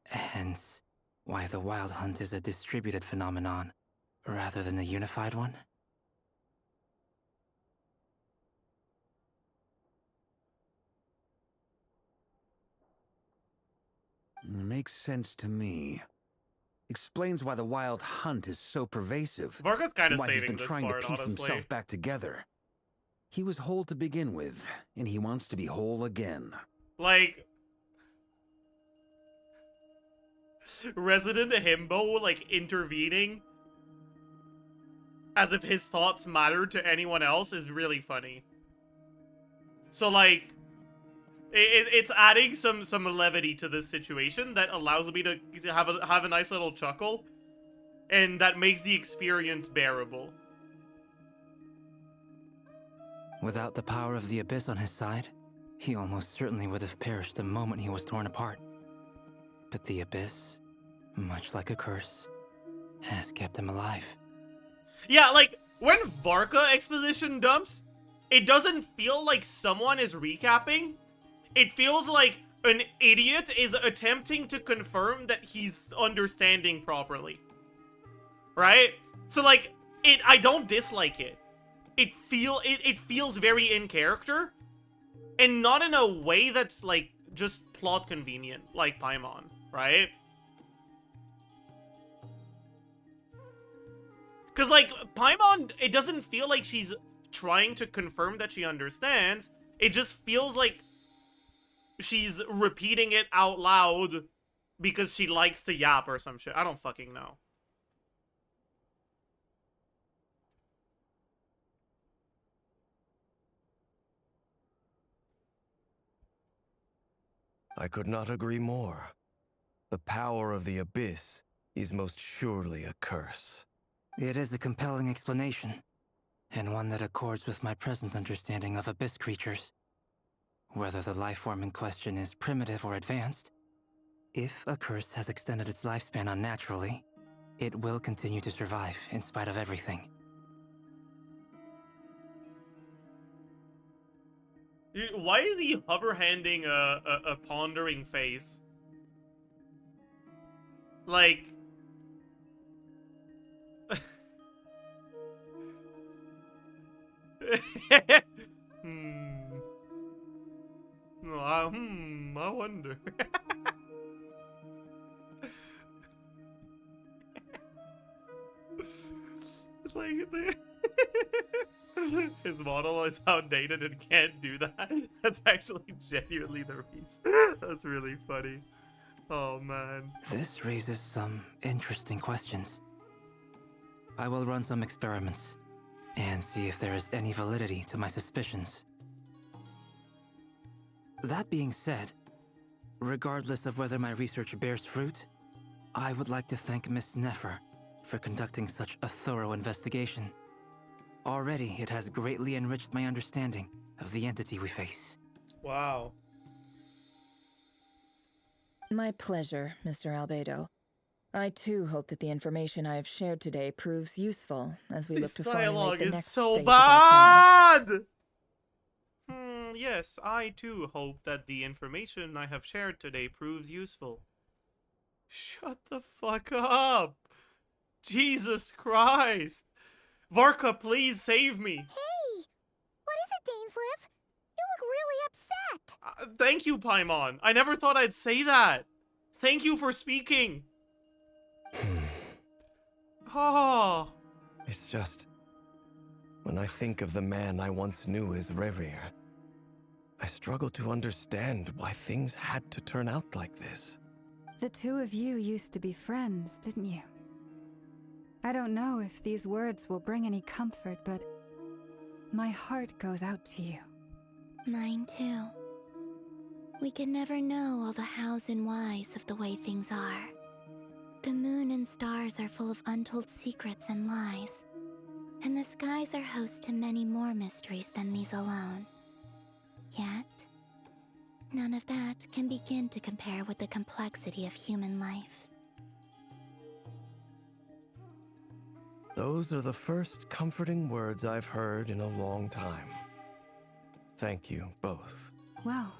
Hence, why the wild hunt is a distributed phenomenon, rather than a unified one? Makes sense to me. Explains why the wild hunt is so pervasive. Varka's kind of why he's saving been this trying part, to piece honestly. himself back together. He was whole to begin with, and he wants to be whole again. Like, Resident Himbo, like, intervening as if his thoughts mattered to anyone else is really funny. So, like, it's adding some levity to this situation that allows me to have a nice little chuckle, and that makes the experience bearable. Without the power of the Abyss on his side, he almost certainly would have perished the moment he was torn apart. But the Abyss, much like a curse, has kept him alive. Yeah, like, when Varka exposition dumps, it doesn't feel like someone is recapping. It feels like an idiot is attempting to confirm that he's understanding properly. Right? So, like, I don't dislike it. It feels very in character, and not in a way that's, like, just plot convenient, like Paimon, right? Because, like, Paimon, it doesn't feel like she's trying to confirm that she understands. It just feels like she's repeating it out loud because she likes to yap or some shit. I don't fucking know. I could not agree more. The power of the Abyss is most surely a curse. It is a compelling explanation, and one that accords with my present understanding of Abyss creatures. Whether the life form in question is primitive or advanced, if a curse has extended its lifespan unnaturally, it will continue to survive in spite of everything. Dude, why is he hover-handing a pondering face? Like... I wonder. It's like his model is outdated and can't do that. That's actually genuinely the reason. That's really funny. Oh man. This raises some interesting questions. I will run some experiments and see if there is any validity to my suspicions. That being said, regardless of whether my research bears fruit, I would like to thank Miss Nefer for conducting such a thorough investigation. Already, it has greatly enriched my understanding of the entity we face. Wow. My pleasure, Mr. Albedo. I too hope that the information I have shared today proves useful as we look to formulate the next stage of our plan. Yes, I too hope that the information I have shared today proves useful. Shut the fuck up! Jesus Christ! Varka, please save me! Hey! What is it, Dainsleif? You look really upset! Thank you, Paimon. I never thought I'd say that. Thank you for speaking. Oh. It's just... when I think of the man I once knew as Rerir, I struggle to understand why things had to turn out like this. The two of you used to be friends, didn't you? I don't know if these words will bring any comfort, but my heart goes out to you. Mine too. We can never know all the hows and whys of the way things are. The moon and stars are full of untold secrets and lies, and the skies are host to many more mysteries than these alone. Yet, none of that can begin to compare with the complexity of human life. Those are the first comforting words I've heard in a long time. Thank you, both. Well,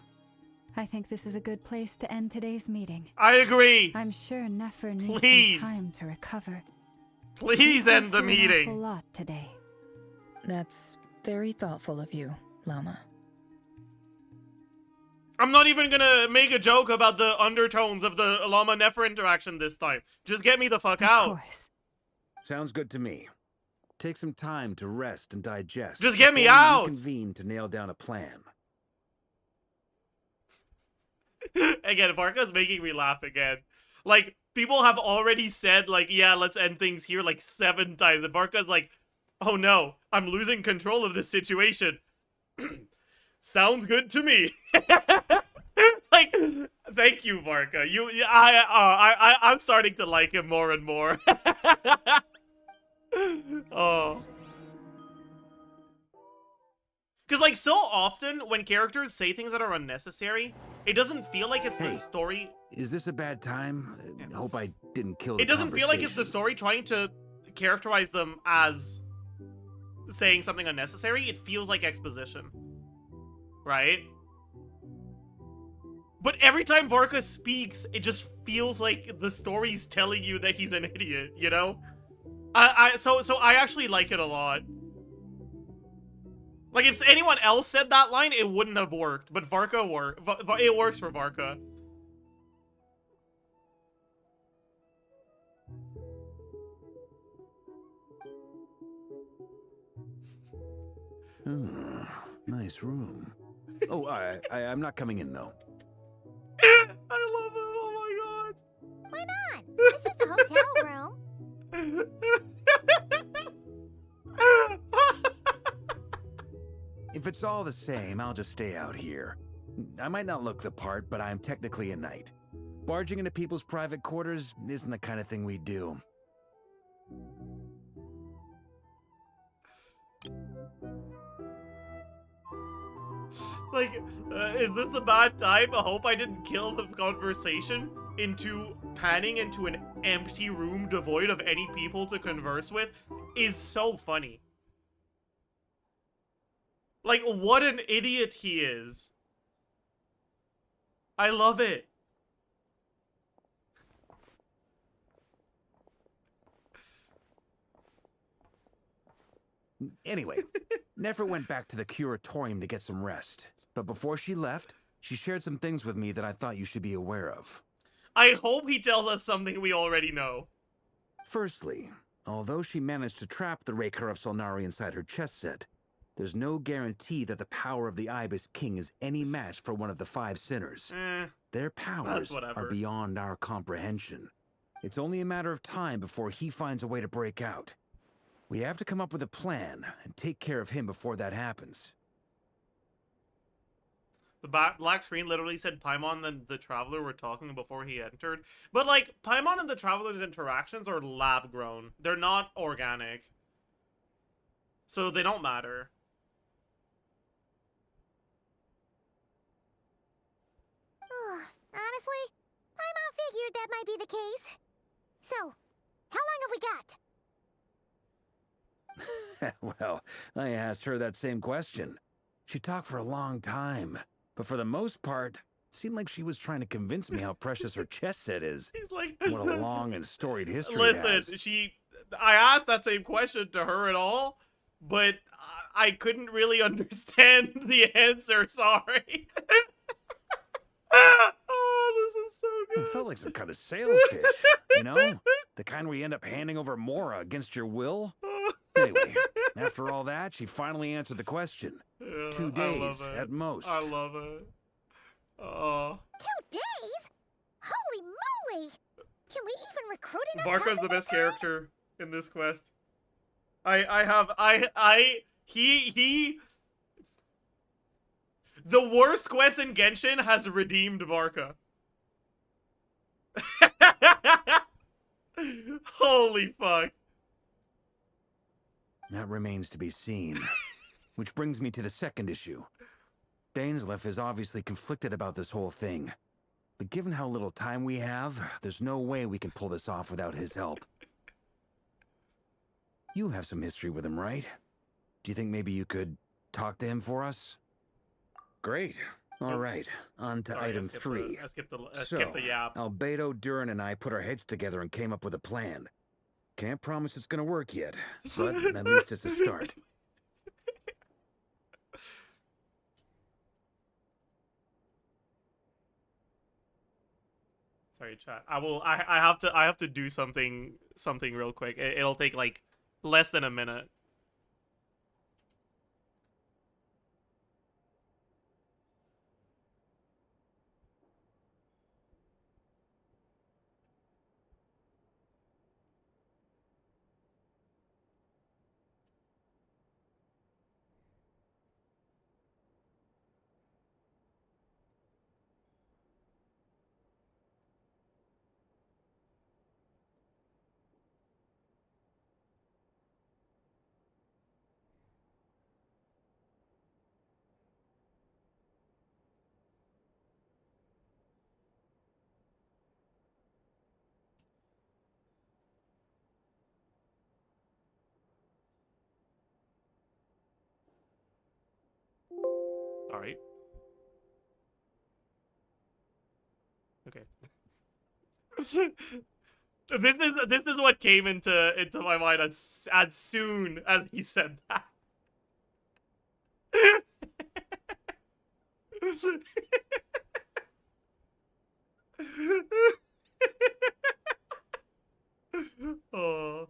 I think this is a good place to end today's meeting. I agree! I'm sure Nefer needs Please. some time to recover. Please end the An meeting! awful lot today. That's very thoughtful of you, Llama. I'm not even gonna make a joke about the undertones of the Llama Nefer interaction this time. Just get me the fuck out. Sounds good to me. Take some time to rest and digest. Just get me before we out! reconvene to nail down a plan. Again, Varka's making me laugh again. Like, people have already said, like, yeah, let's end things here, like, 7 times. And Varka's like, oh no, I'm losing control of this situation. Sounds good to me. Like, thank you, Varka. I'm starting to like him more and more. Oh. Because, like, so often when characters say things that are unnecessary, it doesn't feel like it's the story. Is this a bad time? Hope I didn't kill the It doesn't feel like it's the story trying to characterize them as saying something unnecessary. It feels like exposition. Right? But every time Varka speaks, it just feels like the story's telling you that he's an idiot, you know? So I actually like it a lot. Like, if anyone else said that line, it wouldn't have worked. But Varka it works for Varka. Nice room. Oh, I'm not coming in, though. I love him, oh my god. Why not? It's just a hotel room. If it's all the same, I'll just stay out here. I might not look the part, but I am technically a knight. Barging into people's private quarters isn't the kind of thing we do. Like, is this a bad time? I hope I didn't kill the conversation into panning into an empty room devoid of any people to converse with is so funny. Like, what an idiot he is. I love it. Anyway, Nefer went back to the curatorium to get some rest. But before she left, she shared some things with me that I thought you should be aware of. I hope he tells us something we already know. Firstly, although she managed to trap the Raker of Solnari inside her chess set, there's no guarantee that the power of the Ibis King is any match for one of the 5 sinners. Their powers are beyond our comprehension. It's only a matter of time before he finds a way to break out. We have to come up with a plan and take care of him before that happens. The black screen literally said Paimon and the Traveler were talking before he entered. But, like, Paimon and the Traveler's interactions are lab-grown. They're not organic. So they don't matter. Honestly, Paimon figured that might be the case. So, how long have we got? Well, I asked her that same question. She talked for a long time, but for the most part, it seemed like she was trying to convince me how precious her chess set is. He's like, what a long and storied history it has. Listen, I asked that same question to her and all, but I couldn't really understand the answer, sorry. Oh, this is so good. It felt like some kind of sales pitch, you know? The kind where you end up handing over Mora against your will. Anyway, after all that, she finally answered the question. 2 days at most. I love it. Oh. 2 days? Holy moly! Can we even recruit enough? Varka's the best character in this quest. The worst quest in Genshin has redeemed Varka. Holy fuck. That remains to be seen. Which brings me to the second issue. Dainsleif is obviously conflicted about this whole thing. But given how little time we have, there's no way we can pull this off without his help. You have some history with him, right? Do you think maybe you could talk to him for us? Great. All right, on to item 3. I skipped the yap. Albedo, Durin, and I put our heads together and came up with a plan. Can't promise it's gonna work yet, but at least it's a start. Sorry, chat. I have to do something real quick. It'll take like less than a minute. All right. Okay. This is what came into my mind as soon as he said that. Oh.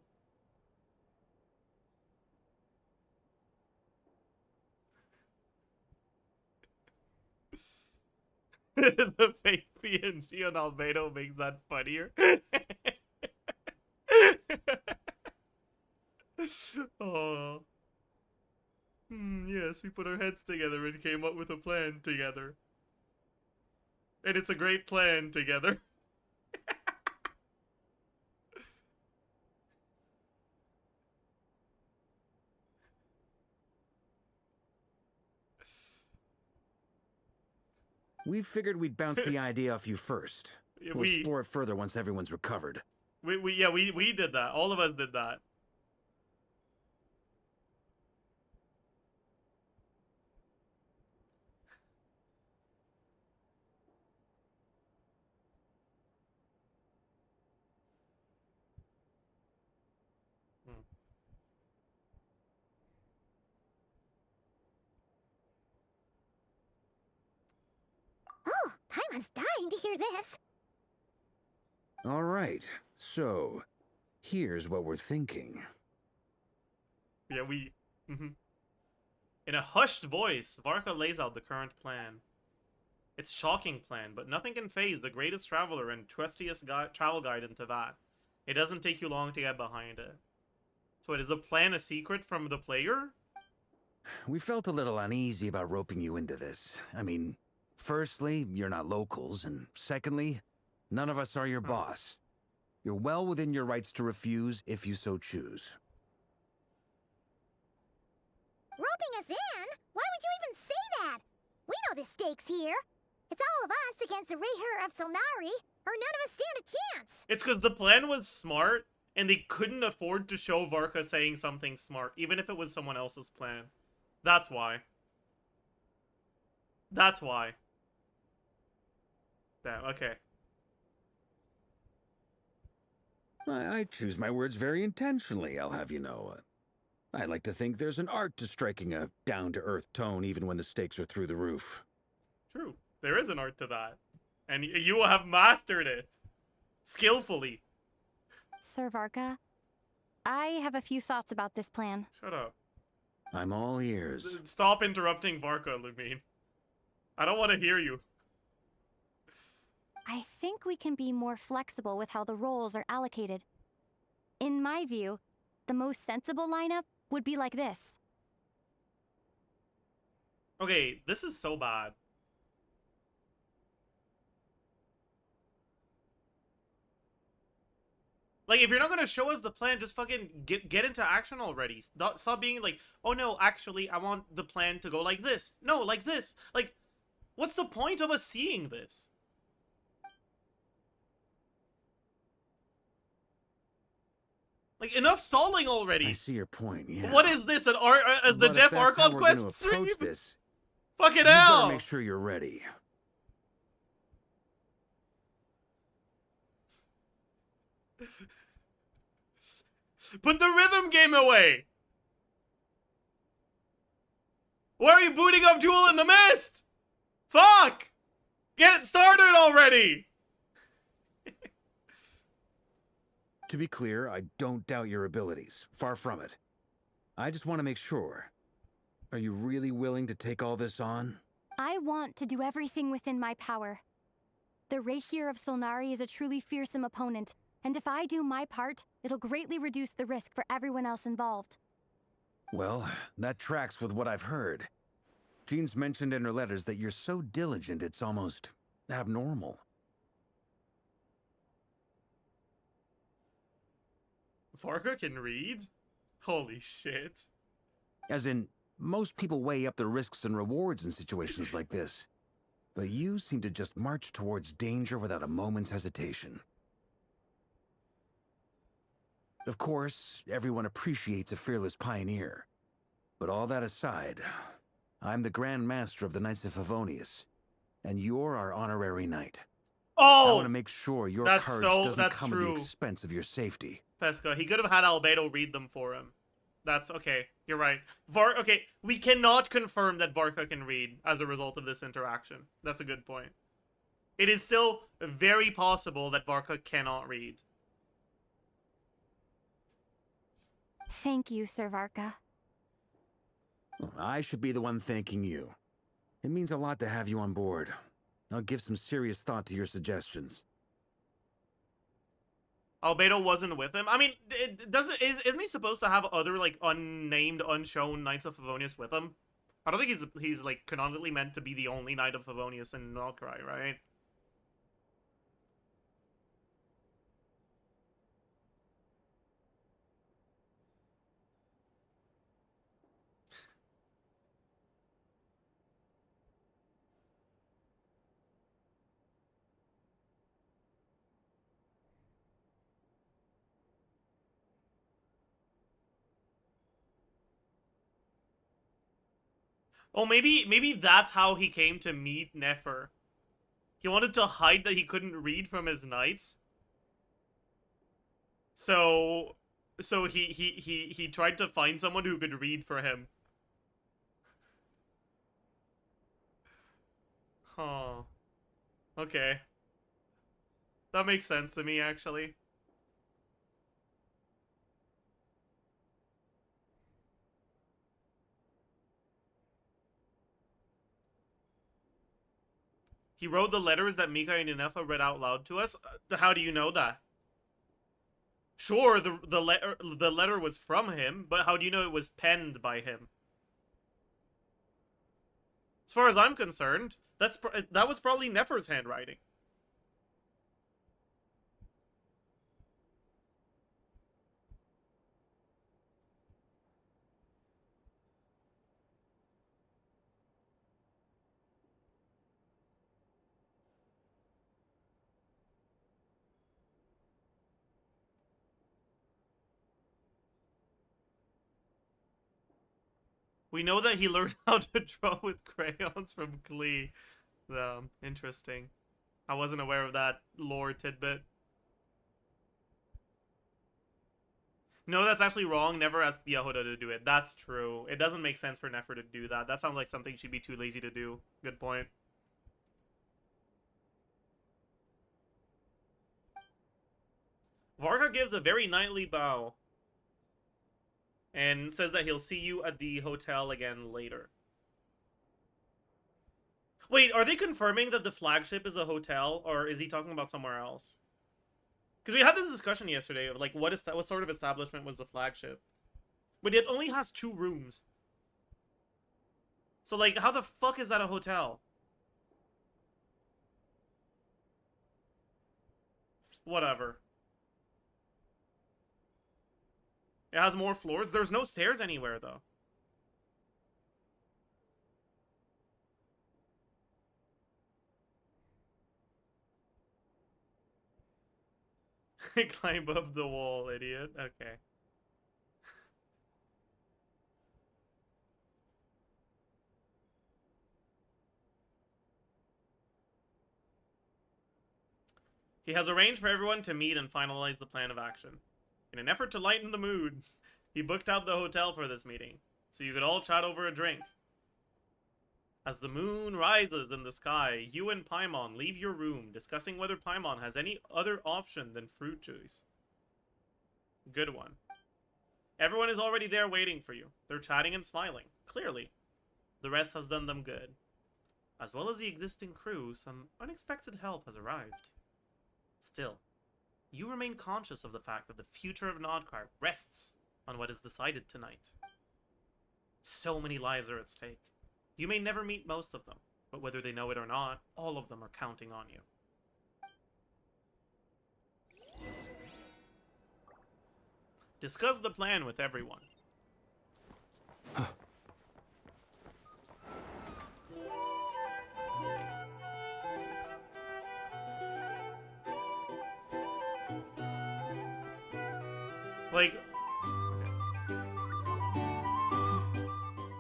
The fake PNG on Albedo makes that funnier. Oh. Yes, we put our heads together and came up with a plan together. And it's a great plan together. We figured we'd bounce the idea off you first. Yeah, We'll explore it further once everyone's recovered. We did that. All of us did that. Oh, Paimon's dying to hear this. All right, so here's what we're thinking. Yeah, In a hushed voice, Varka lays out the current plan. It's shocking plan, but nothing can faze the greatest traveler and trustiest travel guide in Teyvat. It doesn't take you long to get behind it. So is the plan a secret from the player? We felt a little uneasy about roping you into this. I mean, firstly, you're not locals, and secondly, none of us are your boss. You're well within your rights to refuse if you so choose. Roping us in? Why would you even say that? We know the stakes here. It's all of us against the Rayher of Solnari, or none of us stand a chance. It's because the plan was smart, and they couldn't afford to show Varka saying something smart, even if it was someone else's plan. That's why. That's why. Damn, okay. I choose my words very intentionally, I'll have you know. I like to think there's an art to striking a down-to-earth tone even when the stakes are through the roof. True. There is an art to that. And you have mastered it. Skillfully. Sir Varka, I have a few thoughts about this plan. Shut up. I'm all ears. Stop interrupting Varka, Lumine. I don't want to hear you. I think we can be more flexible with how the roles are allocated. In my view, the most sensible lineup would be like this. Okay, this is so bad. Like, if you're not gonna show us the plan, just fucking get into action already. Stop being like, oh no, actually, I want the plan to go like this. No, like this. Like, what's the point of us seeing this? Like, enough stalling already. I see your point, yeah. What is this, as the Jeff Archon quest stream? This, Fucking you hell! better make sure you're ready. Put the rhythm game away! Why are you booting up Jewel in the Mist? Fuck! Get it started already! To be clear, I don't doubt your abilities. Far from it. I just want to make sure. Are you really willing to take all this on? I want to do everything within my power. The Rayher of Solnari is a truly fearsome opponent, and if I do my part, it'll greatly reduce the risk for everyone else involved. Well, that tracks with what I've heard. Jean's mentioned in her letters that you're so diligent it's almost abnormal. Varka can read? Holy shit. As in, most people weigh up the risks and rewards in situations like this. But you seem to just march towards danger without a moment's hesitation. Of course, everyone appreciates a fearless pioneer. But all that aside, I'm the Grand Master of the Knights of Favonius, and you're our honorary knight. Oh! I want to make sure your courage doesn't come at the expense of your safety. Pesca, he could have had Albedo read them for him. That's okay. You're right. Okay, we cannot confirm that Varka can read as a result of this interaction. That's a good point. It is still very possible that Varka cannot read. Thank you, Sir Varka. I should be the one thanking you. It means a lot to have you on board. I'll give some serious thought to your suggestions. Albedo wasn't with him. I mean, isn't he supposed to have other, like, unnamed, unshown Knights of Favonius with him? I don't think he's like, canonically meant to be the only Knight of Favonius in Nalkrai, right? Oh, maybe that's how he came to meet Nefer. He wanted to hide that he couldn't read from his knights. So he tried to find someone who could read for him. Huh. Okay. That makes sense to me, actually. He wrote the letters that Mika and Inefa read out loud to us? How do you know that? Sure, the letter was from him, but how do you know it was penned by him? As far as I'm concerned, that was probably Nefer's handwriting. We know that he learned how to draw with crayons from Glee. Interesting. I wasn't aware of that lore tidbit. No, that's actually wrong. Never asked Yehuda to do it. That's true. It doesn't make sense for Nefer to do that. That sounds like something she'd be too lazy to do. Good point. Varga gives a very knightly bow. And says that he'll see you at the hotel again later. Wait, are they confirming that the flagship is a hotel, or is he talking about somewhere else? Because we had this discussion yesterday of, like, what sort of establishment was the flagship? But it only has 2 rooms. So, like, how the fuck is that a hotel? Whatever. It has more floors. There's no stairs anywhere, though. Climb up the wall, idiot. Okay. He has arranged for everyone to meet and finalize the plan of action. In an effort to lighten the mood, he booked out the hotel for this meeting, so you could all chat over a drink. As the moon rises in the sky, you and Paimon leave your room, discussing whether Paimon has any other option than fruit juice. Good one. Everyone is already there waiting for you. They're chatting and smiling. Clearly, the rest has done them good. As well as the existing crew, some unexpected help has arrived. Still, you remain conscious of the fact that the future of Nodcar rests on what is decided tonight. So many lives are at stake. You may never meet most of them, but whether they know it or not, all of them are counting on you. Discuss the plan with everyone. Like...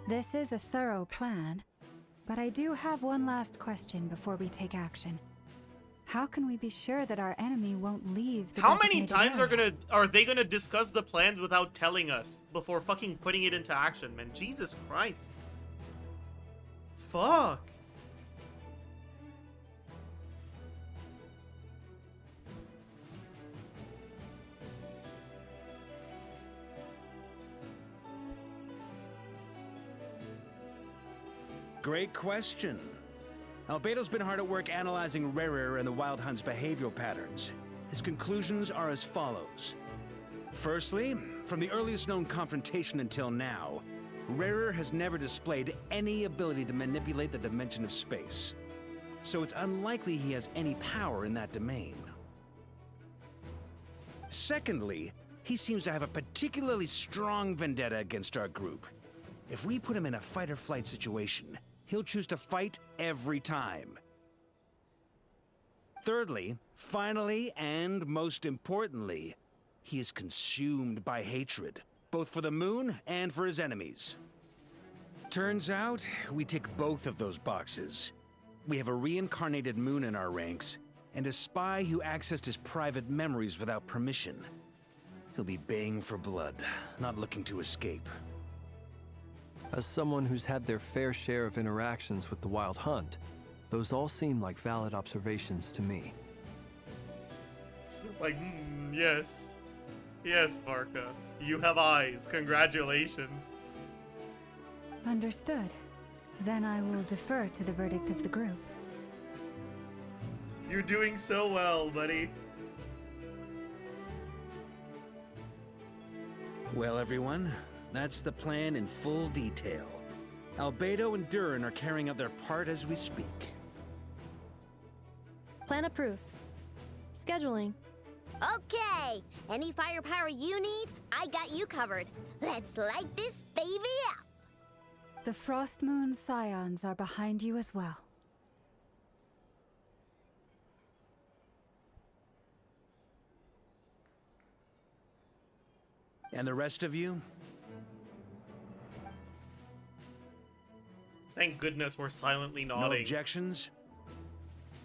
This is a thorough plan, but I do have one last question before we take action. How can we be sure that our enemy won't leave the How many designated times area? are they gonna discuss the plans without telling us before fucking putting it into action, man? Jesus Christ. Fuck. Great question. Albedo's been hard at work analyzing Rerir and the Wild Hunt's behavioral patterns. His conclusions are as follows. Firstly, from the earliest known confrontation until now, Rerir has never displayed any ability to manipulate the dimension of space. So it's unlikely he has any power in that domain. Secondly, he seems to have a particularly strong vendetta against our group. If we put him in a fight-or-flight situation, he'll choose to fight every time. Thirdly, finally, and most importantly, he is consumed by hatred, both for the moon and for his enemies. Turns out, we tick both of those boxes. We have a reincarnated moon in our ranks, and a spy who accessed his private memories without permission. He'll be baying for blood, not looking to escape. As someone who's had their fair share of interactions with the Wild Hunt, those all seem like valid observations to me. Like, yes. Yes, Varka. You have eyes. Congratulations. Understood. Then I will defer to the verdict of the group. You're doing so well, buddy. Well, everyone, that's the plan in full detail. Albedo and Durin are carrying out their part as we speak. Plan approved. Scheduling. Okay, any firepower you need, I got you covered. Let's light this baby up. The Frost Moon Scions are behind you as well. And the rest of you? Thank goodness we're silently No nodding. objections?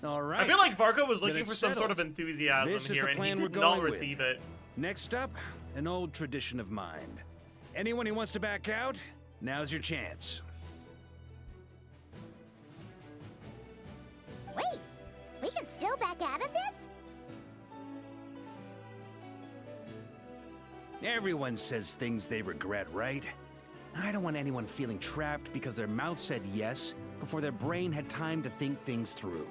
All right. I feel like Varka was Then looking it's for some sort of settled. enthusiasm This is here, the and he plan did we're not going with. receive it. Next up, an old tradition of mine. Anyone who wants to back out, now's your chance. Wait, we can still back out of this? Everyone says things they regret, right? I don't want anyone feeling trapped because their mouth said yes before their brain had time to think things through.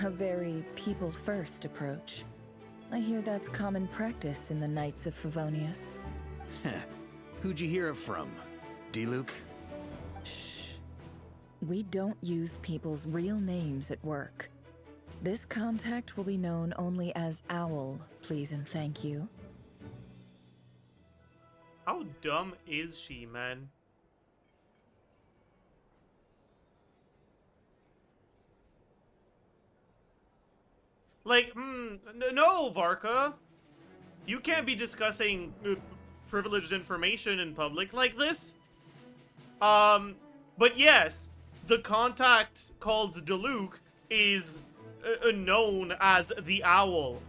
A very people-first approach. I hear that's common practice in the Knights of Favonius. Who'd you hear it from? D-Luke? We don't use people's real names at work. This contact will be known only as Owl, please and thank you. How dumb is she, man? Like, no, Varka. You can't be discussing privileged information in public like this. But yes, the contact called Deluke is known as the Owl.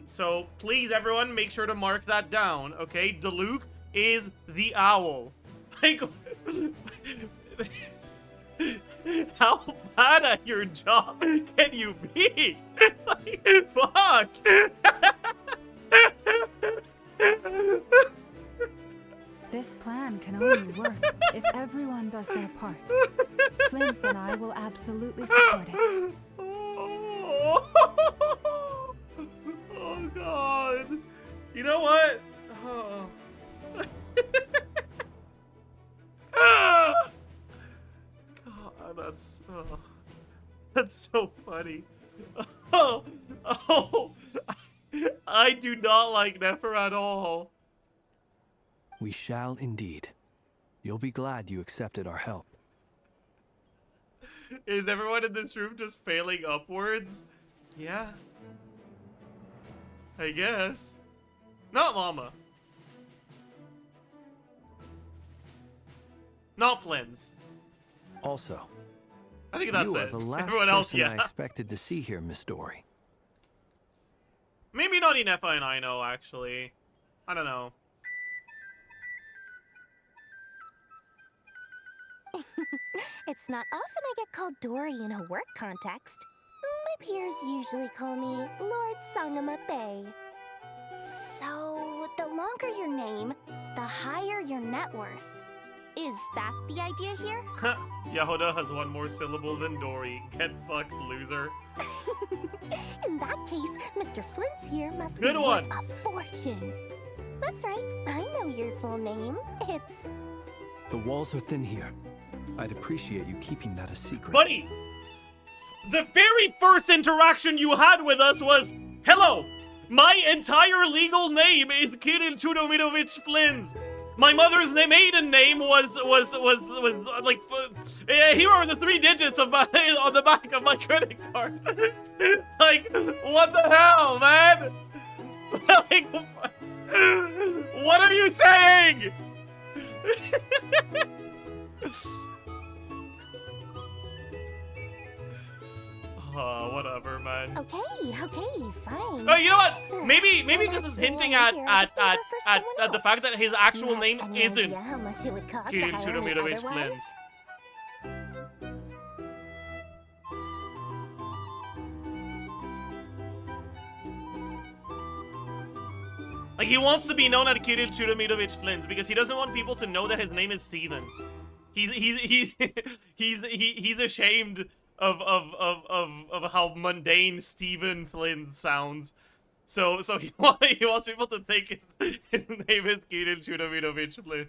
So please, everyone, make sure to mark that down, okay? Deluke is the Owl. Like, how bad at your job can you be? Like, fuck. This plan can only work if everyone does their part. Flint's and I will absolutely support it. Oh, God. You know what? Oh. God, that's so funny. Oh, I do not like Nefer at all. We shall indeed. You'll be glad you accepted our help. Is everyone in this room just failing upwards? Yeah. I guess. Not Llama. Not Flynn's. Also, I think that's you are it. the last Everyone else, person yeah. I expected to see here, Miss Dory. Maybe not Inefa and I know, actually. I don't know. It's not often I get called Dory in a work context. My peers usually call me Lord Sangama Bay. So, the longer your name, the higher your net worth. Is that the idea here? Yahoda has one more syllable than Dory. Get fucked, loser. In that case, Mr. Flint's here must Good be one. worth a fortune. That's right, I know your full name. It's... The walls are thin here. I'd appreciate you keeping that a secret. Buddy! The very first interaction you had with us was, hello, my entire legal name is Kirill Chudomirovich Flins. My mother's maiden name was like, here are the 3 digits of my, on the back of my credit card. Like, what the hell, man? Like, what are you saying? Whatever, man. Okay, fine. Oh, you know what? Maybe because it's hinting at the fact that his actual name isn't How much it would cost to Kirill hire me Chudomirovich otherwise? Flint. Like, he wants to be known as Kirill Chudomirovich Flint because he doesn't want people to know that his name is Steven. He's ashamed of how mundane Steven Flint sounds. So he wants people to think his name is Kirill Chudomirovich Flint.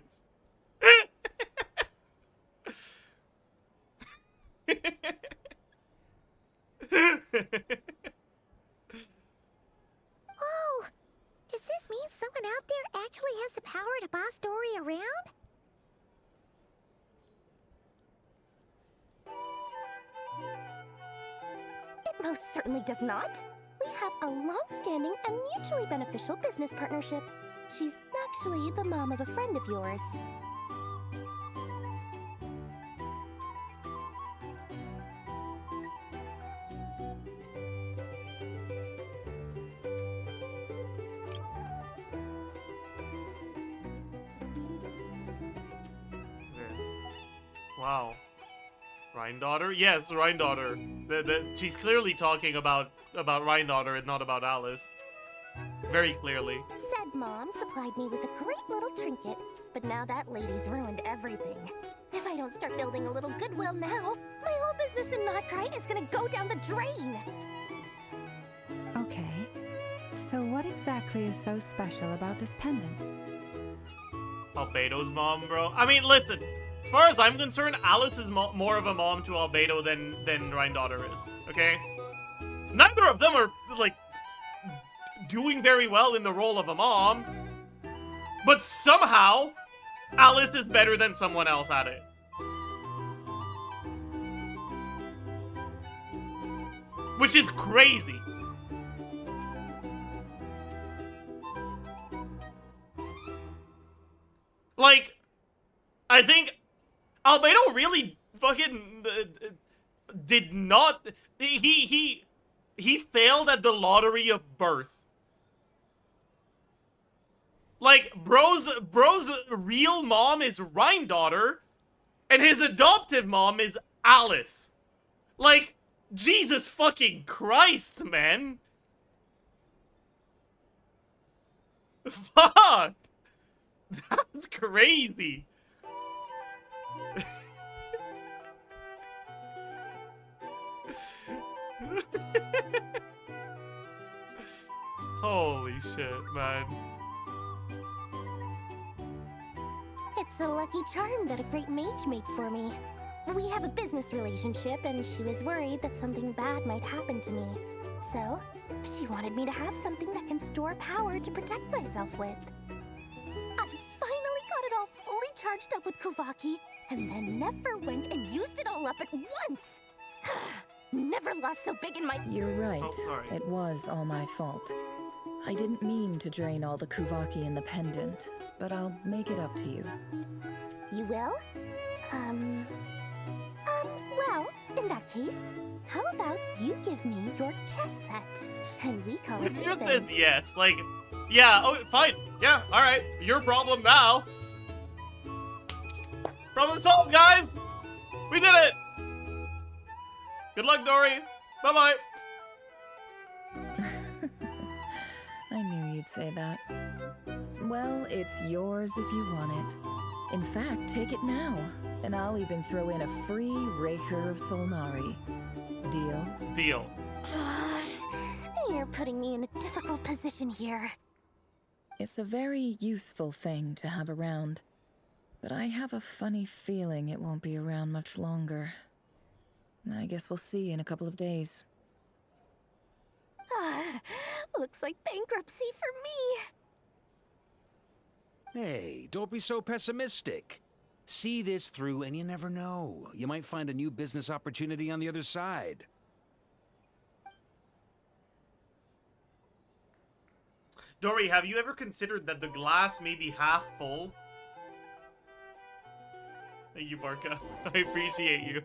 Oh, does this mean someone out there actually has the power to boss Dory around? It most certainly does not. We have a long-standing and mutually beneficial business partnership. She's actually the mom of a friend of yours. Wow. Rhindaughter? Yes, Rhindaughter. She's clearly talking about Rhindaughter and not about Alice. Very clearly. Said mom supplied me with a great little trinket, but now that lady's ruined everything. If I don't start building a little goodwill now, my whole business in Notcry is gonna go down the drain. Okay. So what exactly is so special about this pendant? Albedo's mom, bro. I mean, listen. As far as I'm concerned, Alice is more of a mom to Albedo than Rhindaughter is. Okay? Neither of them are, like, doing very well in the role of a mom. But somehow, Alice is better than someone else at it. Which is crazy. Like, I think Albedo really fucking did not. He failed at the lottery of birth. Like, bro's real mom is Rhindaughter, and his adoptive mom is Alice. Like, Jesus fucking Christ, man. Fuck. That's crazy. Holy shit, man. It's a lucky charm that a great mage made for me. We have a business relationship, and she was worried that something bad might happen to me. So, she wanted me to have something that can store power to protect myself with. I finally got it all fully charged up with Kuvaki, and then never went and used it all up at once. Never lost so big in my— You're right. It was all my fault. I didn't mean to drain all the Kuvaki in the pendant, but I'll make it up to you. You will? Well, in that case, how about you give me your chess set? And we call it It just even. says yes. Like, yeah, oh, fine. Yeah, alright. Your problem now. Problem solved, guys! We did it! Good luck, Dory. Bye-bye. I knew you'd say that. Well, it's yours if you want it. In fact, take it now, and I'll even throw in a free Raker of Solnari. Deal? Deal. You're putting me in a difficult position here. It's a very useful thing to have around, but I have a funny feeling it won't be around much longer. I guess we'll see in a couple of days. Looks like bankruptcy for me. Hey, don't be so pessimistic. See this through and you never know. You might find a new business opportunity on the other side. Dory, have you ever considered that the glass may be half full? Thank you, Barca. I appreciate you.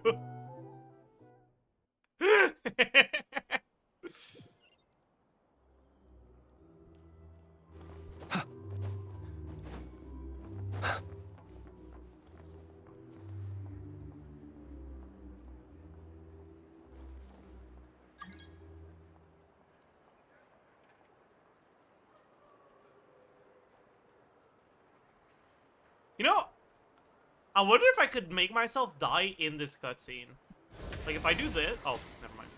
You know, I wonder if I could make myself die in this cutscene. Like if I do this, oh, never mind.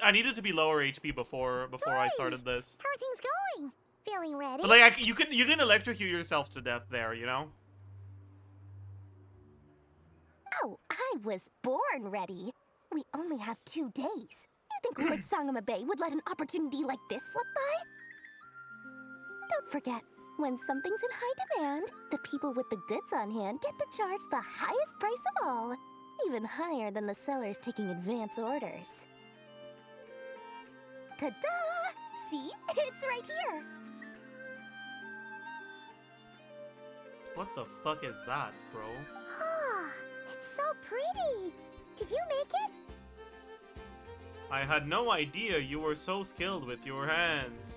I needed to be lower HP before I started this. How are things going? Feeling ready? But like you can electrocute yourself to death there, you know? Oh, I was born ready. We only have 2 days. You think Lord Sangamabe would let an opportunity like this slip by? Don't forget, when something's in high demand, the people with the goods on hand get to charge the highest price of all, even higher than the sellers taking advance orders. Ta-da! See? It's right here! What the fuck is that, bro? It's so pretty! Did you make it? I had no idea you were so skilled with your hands.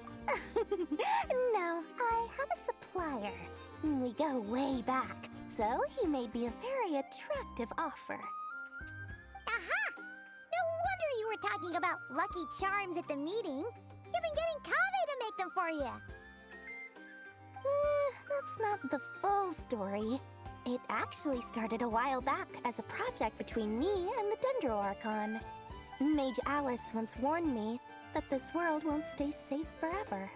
No, I have a supplier. We go way back, so he made me a very attractive offer. Aha! No wonder you were talking about lucky charms at the meeting. You've been getting Kave to make them for you. That's not the full story. It actually started a while back as a project between me and the Dendro Archon. Mage Alice once warned me that this world won't stay safe forever.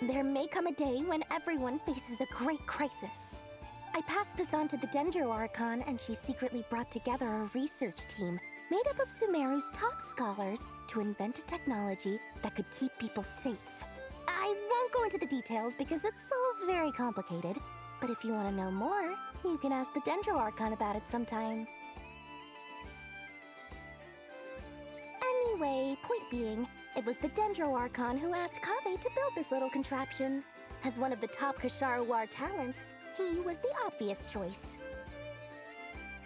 There may come a day when everyone faces a great crisis. I passed this on to the Dendro Archon, and she secretly brought together a research team made up of Sumeru's top scholars to invent a technology that could keep people safe. I won't go into the details because it's all very complicated, but if you want to know more, you can ask the Dendro Archon about it sometime. Anyway, point being, it was the Dendro Archon who asked Kave to build this little contraption. As one of the top Kashara War talents, he was the obvious choice.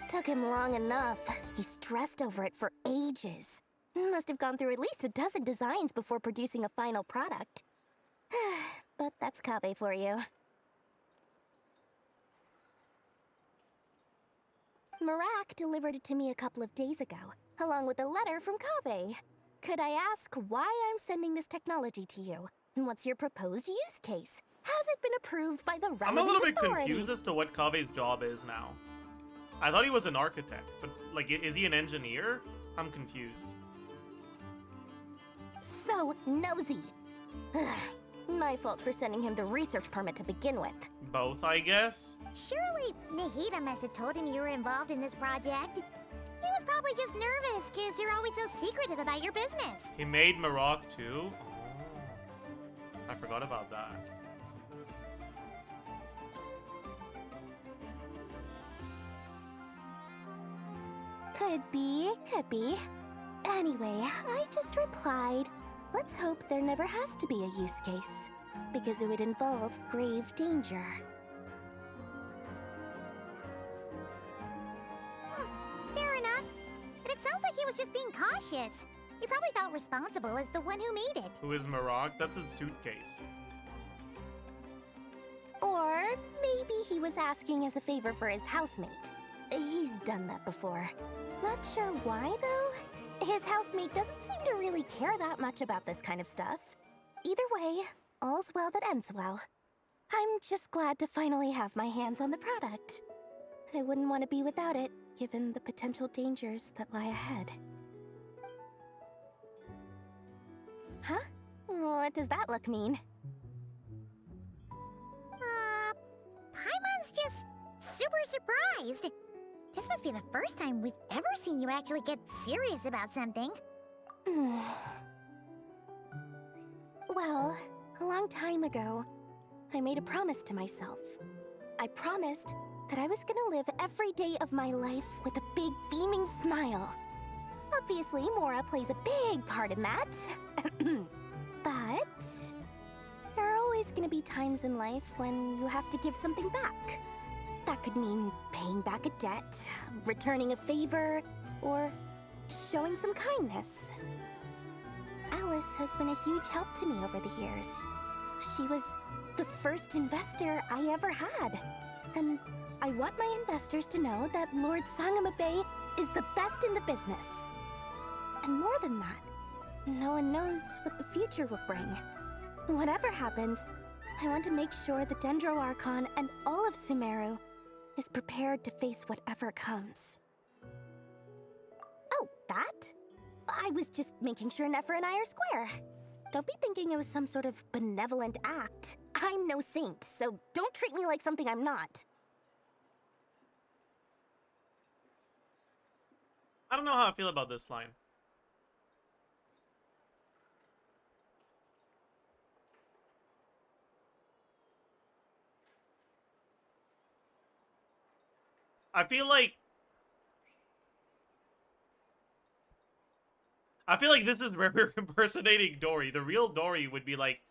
Took him long enough. He stressed over it for ages. Must have gone through at least a dozen designs before producing a final product. But that's Kave for you. Marak delivered it to me a couple of days ago, along with a letter from Kave. Could I ask why I'm sending this technology to you? What's your proposed use case? Has it been approved by the relevant I'm a little bit authorities? confused as to what Kave's job is now. I thought he was an architect, but like, is he an engineer? I'm confused. So nosy. My fault for sending him the research permit to begin with. Both, I guess? Surely Nahida must have told him you were involved in this project. He was probably just nervous because you're always so secretive about your business. He made Marak too? Oh. I forgot about that. Could be, could be. Anyway, I just replied, let's hope there never has to be a use case, because it would involve grave danger. Fair enough, but it sounds like he was just being cautious. He probably felt responsible as the one who made it. Who is Marak? That's his suitcase. Or maybe he was asking as a favor for his housemate. He's done that before. Not sure why, though. His housemate doesn't seem to really care that much about this kind of stuff. Either way, all's well that ends well. I'm just glad to finally have my hands on the product. I wouldn't want to be without it, given the potential dangers that lie ahead. Huh? What does that look mean? Paimon's just super surprised. This must be the first time we've ever seen you actually get serious about something. Well, a long time ago, I made a promise to myself. I promised that I was gonna live every day of my life with a big beaming smile. Obviously, Mora plays a big part in that. But there are always gonna be times in life when you have to give something back. That could mean paying back a debt, returning a favor, or showing some kindness. Alice has been a huge help to me over the years. She was the first investor I ever had. And I want my investors to know that Lord Sangamabe is the best in the business. And more than that, no one knows what the future will bring. Whatever happens, I want to make sure the Dendro Archon and all of Sumeru is prepared to face whatever comes. Oh, that? I was just making sure Nefer and I are square. Don't be thinking it was some sort of benevolent act. I'm no saint, so don't treat me like something I'm not. I don't know how I feel about this line. I feel like this is River impersonating Dory. The real Dory would be like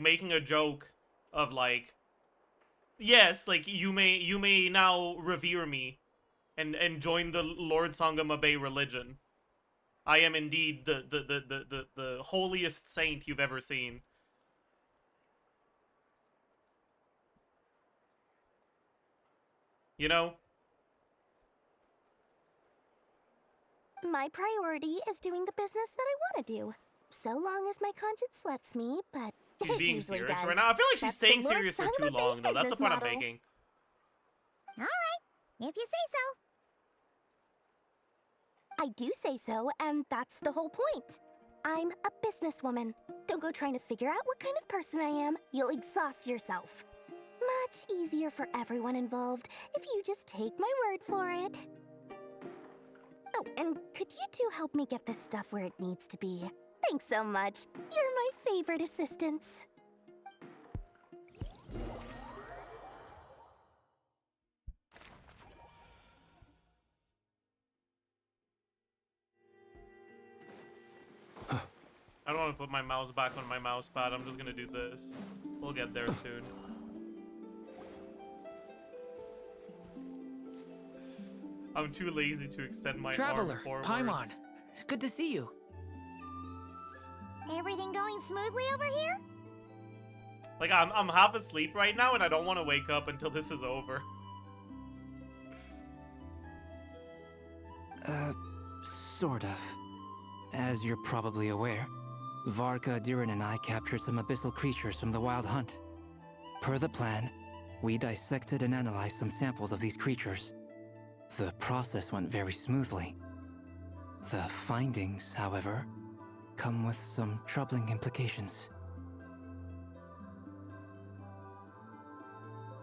making a joke of like, yes, like you may now revere me and join the Lord Sangamabe religion. I am indeed the holiest saint you've ever seen. You know? My priority is doing the business that I want to do. So long as my conscience lets me, but She's it being usually serious does. right now. I feel like she's That's the staying Lord serious for too Sangamabe long, though. That's the business point I'm model. making. Alright, if you say so. I do say so, and that's the whole point. I'm a businesswoman. Don't go trying to figure out what kind of person I am. You'll exhaust yourself. Much easier for everyone involved if you just take my word for it. Oh, and could you two help me get this stuff where it needs to be? Thanks so much. You're my favorite assistants. I don't want to put my mouse back on my mouse pad. I'm just gonna do this. We'll get there soon. I'm too lazy to extend my Traveler, arm forward. Paimon, it's good to see you. Everything going smoothly over here? Like, I'm half asleep right now, and I don't want to wake up until this is over. Sort of. As you're probably aware, Varka, Diren, and I captured some abyssal creatures from the Wild Hunt. Per the plan, we dissected and analyzed some samples of these creatures. The process went very smoothly. The findings, however, come with some troubling implications.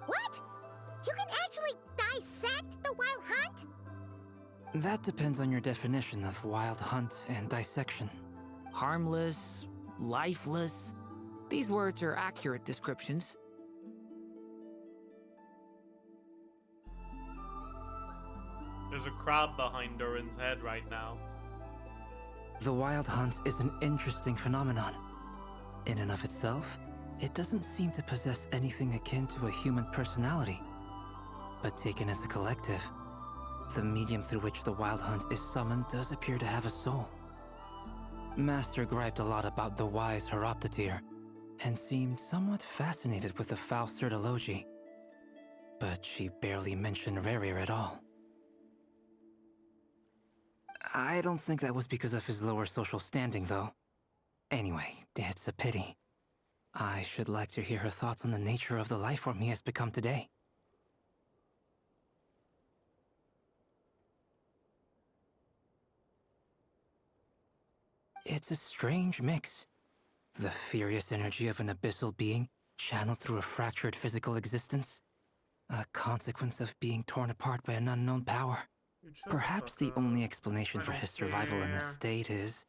What? You can actually dissect the Wild Hunt? That depends on your definition of Wild Hunt and dissection. Harmless, lifeless. These words are accurate descriptions. There's a crab behind Durin's head right now. The Wild Hunt is an interesting phenomenon. In and of itself, it doesn't seem to possess anything akin to a human personality. But taken as a collective, the medium through which the Wild Hunt is summoned does appear to have a soul. Master griped a lot about the wise Horoptatyr, and seemed somewhat fascinated with the foul Certology. But she barely mentioned Rerir at all. I don't think that was because of his lower social standing, though. Anyway, it's a pity. I should like to hear her thoughts on the nature of the life form he has become today. It's a strange mix. The furious energy of an abyssal being channeled through a fractured physical existence. A consequence of being torn apart by an unknown power. Perhaps the only explanation for his survival in this state is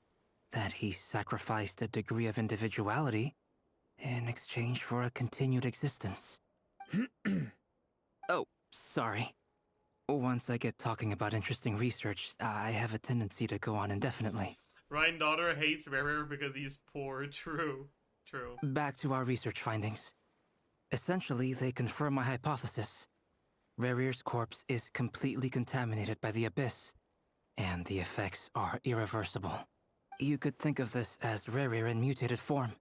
that he sacrificed a degree of individuality in exchange for a continued existence. Oh, sorry. Once I get talking about interesting research, I have a tendency to go on indefinitely. Ryan Daughter hates Rerir because he's poor. True. True. Back to our research findings. Essentially, they confirm my hypothesis. Rerir's corpse is completely contaminated by the Abyss, and the effects are irreversible. You could think of this as Rerir in mutated form.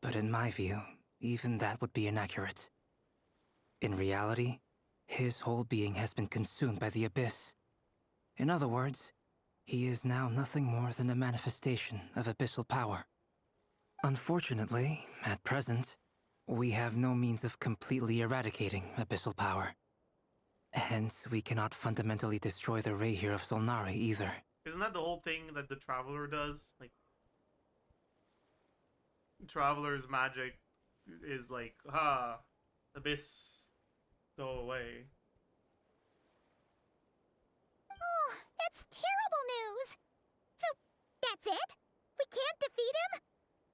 But in my view, even that would be inaccurate. In reality, his whole being has been consumed by the Abyss. In other words, he is now nothing more than a manifestation of abyssal power. Unfortunately, at present, we have no means of completely eradicating abyssal power. Hence, we cannot fundamentally destroy the Rayhir of Solnari either. Isn't that the whole thing that the Traveler does? Like, Traveler's magic is like, Abyss, go away. Oh, that's terrible news! So, that's it? We can't defeat him?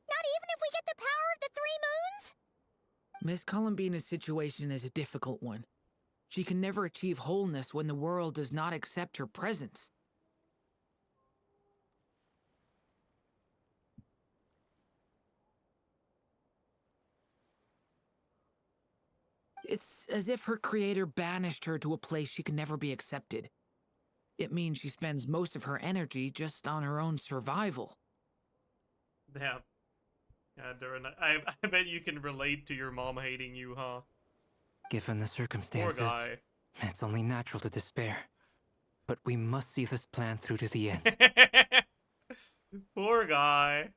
Not even if we get the power of the Three Moons? Miss Columbina's situation is a difficult one. She can never achieve wholeness when the world does not accept her presence. It's as if her creator banished her to a place she can never be accepted. It means she spends most of her energy just on her own survival. Damn. Yeah, Durin, I bet you can relate to your mom hating you, huh? Given the circumstances, Poor guy. it's only natural to despair. But we must see this plan through to the end. Poor guy.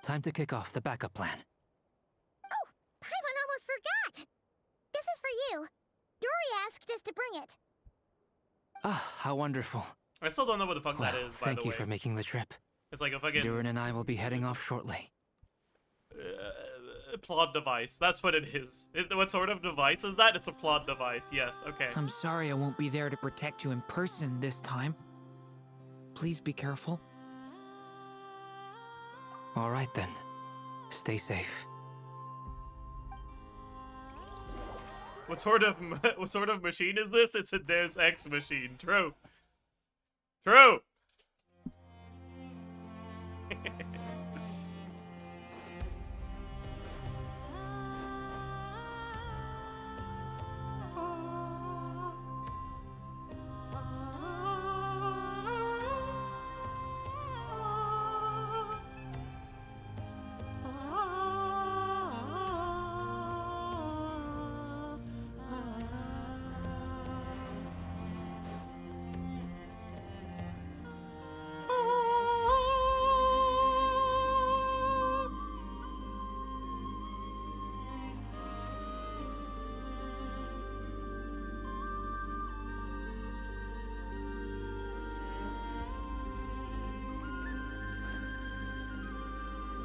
Time to kick off the backup plan. Oh, Paimon almost forgot! This is for you. Dory asked us to bring it. Ah, how wonderful. I still don't know what the fuck that Well, is, by thank the you way. for making the trip. It's like a fucking... Durin and I will be heading off shortly. Plot device. That's what it is. What sort of device is that? It's a plot device. Yes, okay. I'm sorry I won't be there to protect you in person this time. Please be careful. All right then. Stay safe. What sort of machine is this? It's a Deus Ex machine. True. True.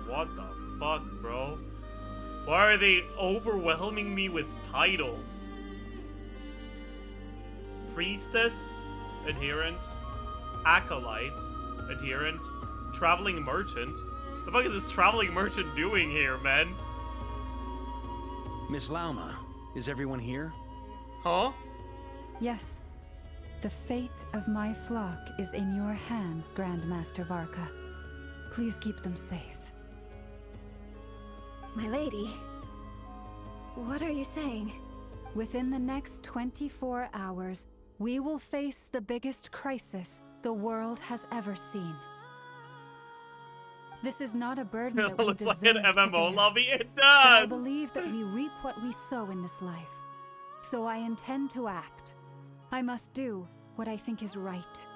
What the fuck, bro? Why are they overwhelming me with titles? Priestess, adherent, acolyte, adherent, traveling merchant. The fuck is this traveling merchant doing here, man? Miss Lauma, is everyone here? Huh? Yes. The fate of my flock is in your hands, Grandmaster Varka. Please keep them safe. My lady, what are you saying? Within the next 24 hours, we will face the biggest crisis the world has ever seen. This is not a burden that we looks like deserve an to MMO bear. lobby. It But I does. believe that we reap what we sow in this life. So I intend to act. I must do what I think is right.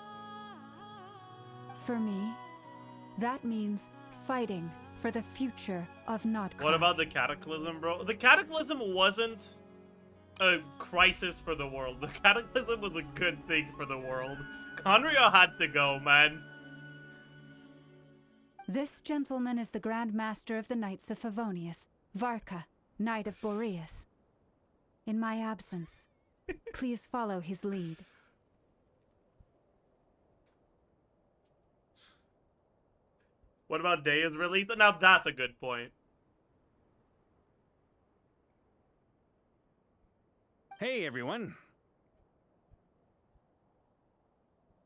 For me, that means fighting for the future of Notcroft. What about the Cataclysm, bro? The Cataclysm wasn't a crisis for the world. The Cataclysm was a good thing for the world. Conrio had to go, man. This gentleman is the Grand Master of the Knights of Favonius, Varka, Knight of Boreas. In my absence, please follow his lead. What about Day is released? Now that's a good point. Hey, everyone.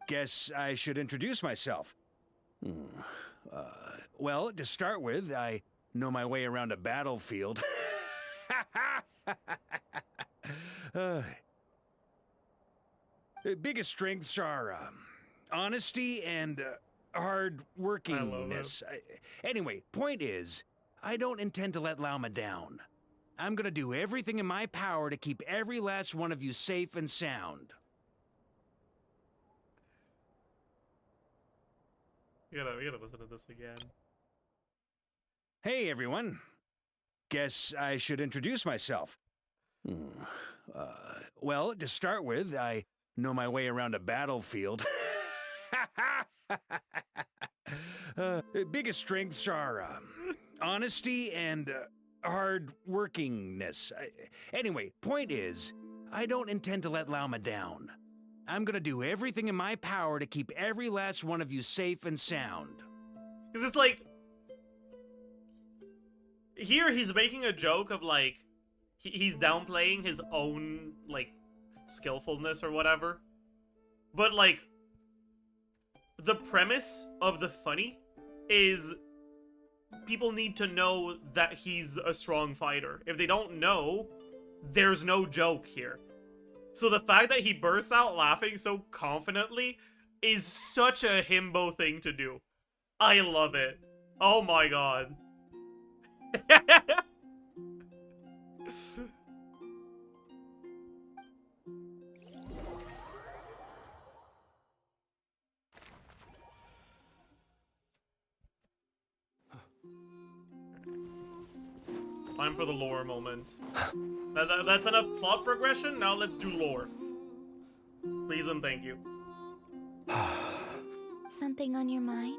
Guess I should introduce myself. Well, to start with, I know my way around a battlefield. Biggest strengths are honesty and hard workingness. Anyway, point is, I don't intend to let Lauma down. I'm gonna do everything in my power to keep every last one of you safe and sound. We gotta listen to this again. Hey, everyone. Guess I should introduce myself. Well, to start with, I know my way around a battlefield. Biggest strengths are honesty and hard workingness. Anyway, point is, I don't intend to let Lauma down. I'm gonna do everything in my power to keep every last one of you safe and sound. Because it's like, here he's making a joke of like, he's downplaying his own like skillfulness or whatever. But like, the premise of the funny is people need to know that he's a strong fighter. If they don't know, there's no joke here. So the fact that he bursts out laughing so confidently is such a himbo thing to do. I love it. Oh my god. Time for the lore moment. That's enough plot progression, now let's do lore. Please and thank you. Something on your mind?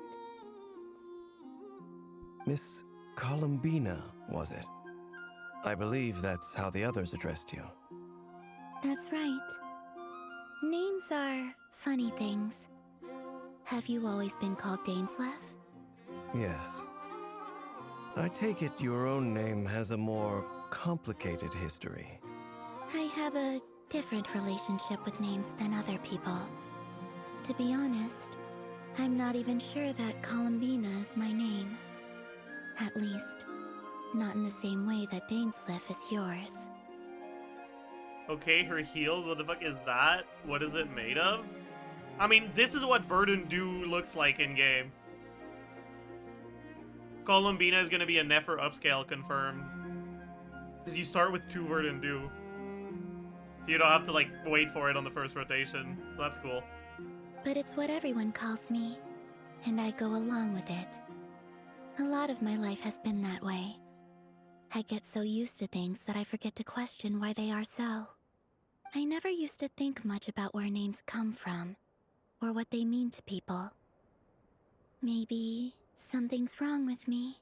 Miss Columbina, was it? I believe that's how the others addressed you. That's right. Names are funny things. Have you always been called Dainsleif? Yes. I take it your own name has a more complicated history. I have a different relationship with names than other people. To be honest, I'm not even sure that Columbina is my name. At least, not in the same way that Dainsleif is yours. Okay, her heels, what the fuck is that? What is it made of? I mean, this is what Verdun Du looks like in-game. Columbina is gonna be a Nefer upscale confirmed. Because you start with 2 Verdun Du. So you don't have to, like, wait for it on the first rotation. So that's cool. But it's what everyone calls me, and I go along with it. A lot of my life has been that way. I get so used to things that I forget to question why they are so. I never used to think much about where names come from, or what they mean to people. Maybe something's wrong with me.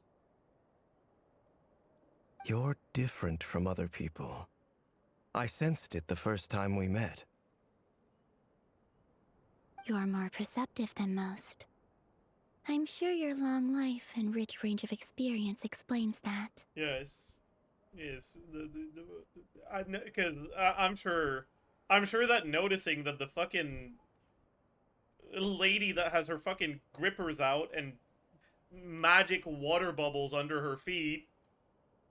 You're different from other people. I sensed it the first time we met. You're more perceptive than most. I'm sure your long life and rich range of experience explains that. Yes. Yes. Because I'm sure that noticing that the fucking lady that has her fucking grippers out and magic water bubbles under her feet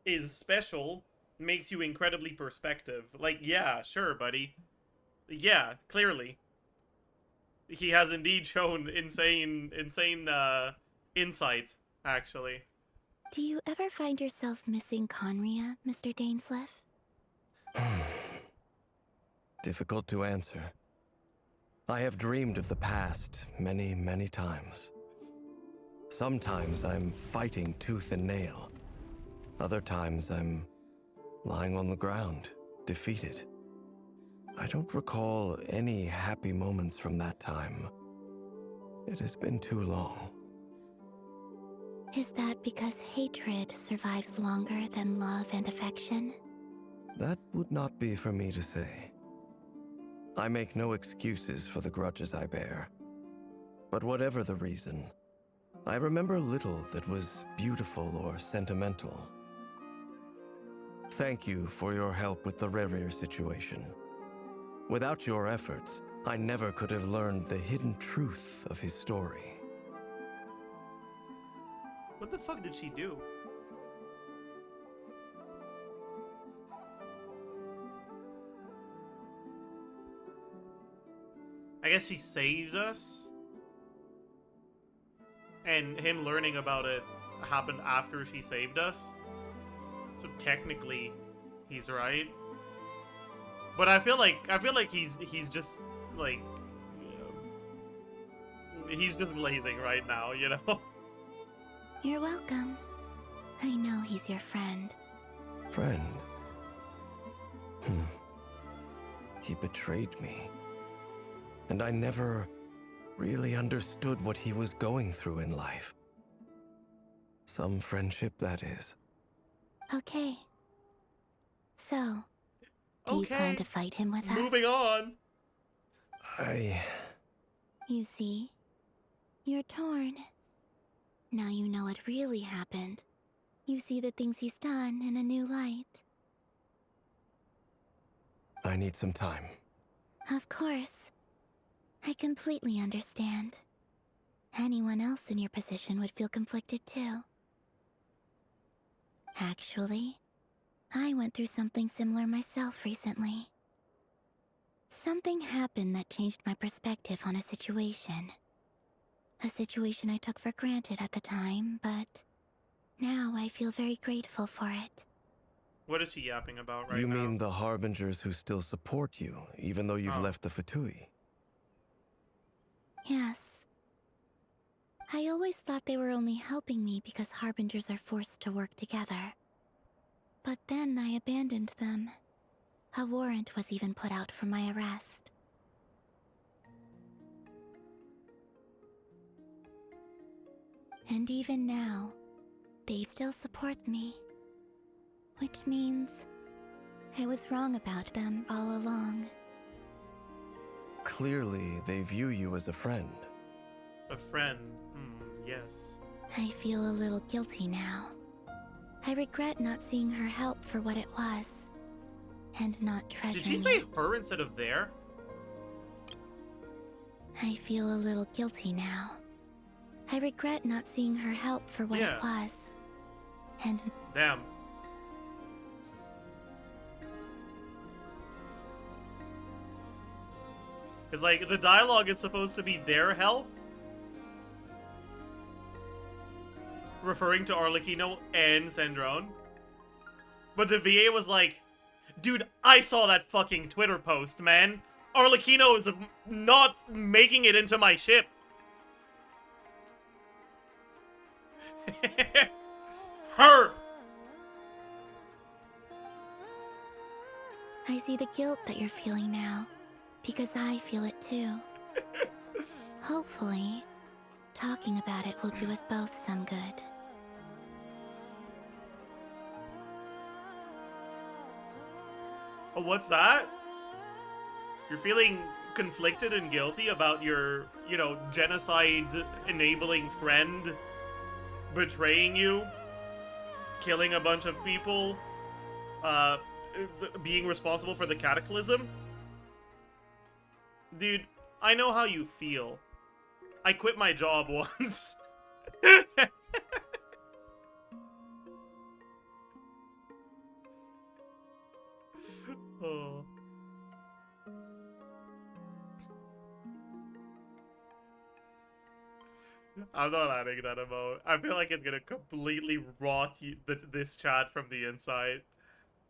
is special makes you incredibly perspective. Like, yeah, sure, buddy. Yeah, clearly. He has indeed shown insane insight, actually. Do you ever find yourself missing Conria, Mr. Dainsleif? Difficult to answer. I have dreamed of the past many, many times. Sometimes I'm fighting tooth and nail. Other times I'm lying on the ground, defeated. I don't recall any happy moments from that time. It has been too long. Is that because hatred survives longer than love and affection? That would not be for me to say. I make no excuses for the grudges I bear. But whatever the reason, I remember little that was beautiful or sentimental. Thank you for your help with the Rerir situation. Without your efforts, I never could have learned the hidden truth of his story. What the fuck did she do? I guess he saved us? And him learning about it happened after she saved us? So technically, he's right. But I feel like he's just like he's just glazing right now, you know? You're welcome. I know he's your friend. Friend? He betrayed me. And I never really understood what he was going through in life. Some friendship, that is. Okay. So, do you plan to fight him with us? Moving on. You see, you're torn. Now you know what really happened. You see the things he's done in a new light. I need some time. Of course. I completely understand. Anyone else in your position would feel conflicted too. Actually, I went through something similar myself recently. Something happened that changed my perspective on a situation. A situation I took for granted at the time, but now I feel very grateful for it. What is she yapping about right You now? mean the Harbingers who still support you, even though you've left the Fatui? Yes. I always thought they were only helping me because Harbingers are forced to work together. But then I abandoned them. A warrant was even put out for my arrest. And even now, they still support me. Which means I was wrong about them all along. Clearly, they view you as a friend. A friend. Yes. I feel a little guilty now. I regret not seeing her help for what it was. And not treasuring Did she say her instead of there? I feel a little guilty now. I regret not seeing her help for what it was. And damn. It's like the dialogue is supposed to be their help, referring to Arlecchino and Sandrone. But the VA was like, dude, I saw that fucking Twitter post, man. Arlecchino is not making it into my ship. Her! I see the guilt that you're feeling now, because I feel it too. Hopefully, talking about it will do us both some good. Oh, what's that? You're feeling conflicted and guilty about your, you know, genocide-enabling friend betraying you, killing a bunch of people, being responsible for the cataclysm? Dude, I know how you feel. I quit my job once. Oh. I'm not adding that emote. I feel like it's gonna completely rot this chat from the inside.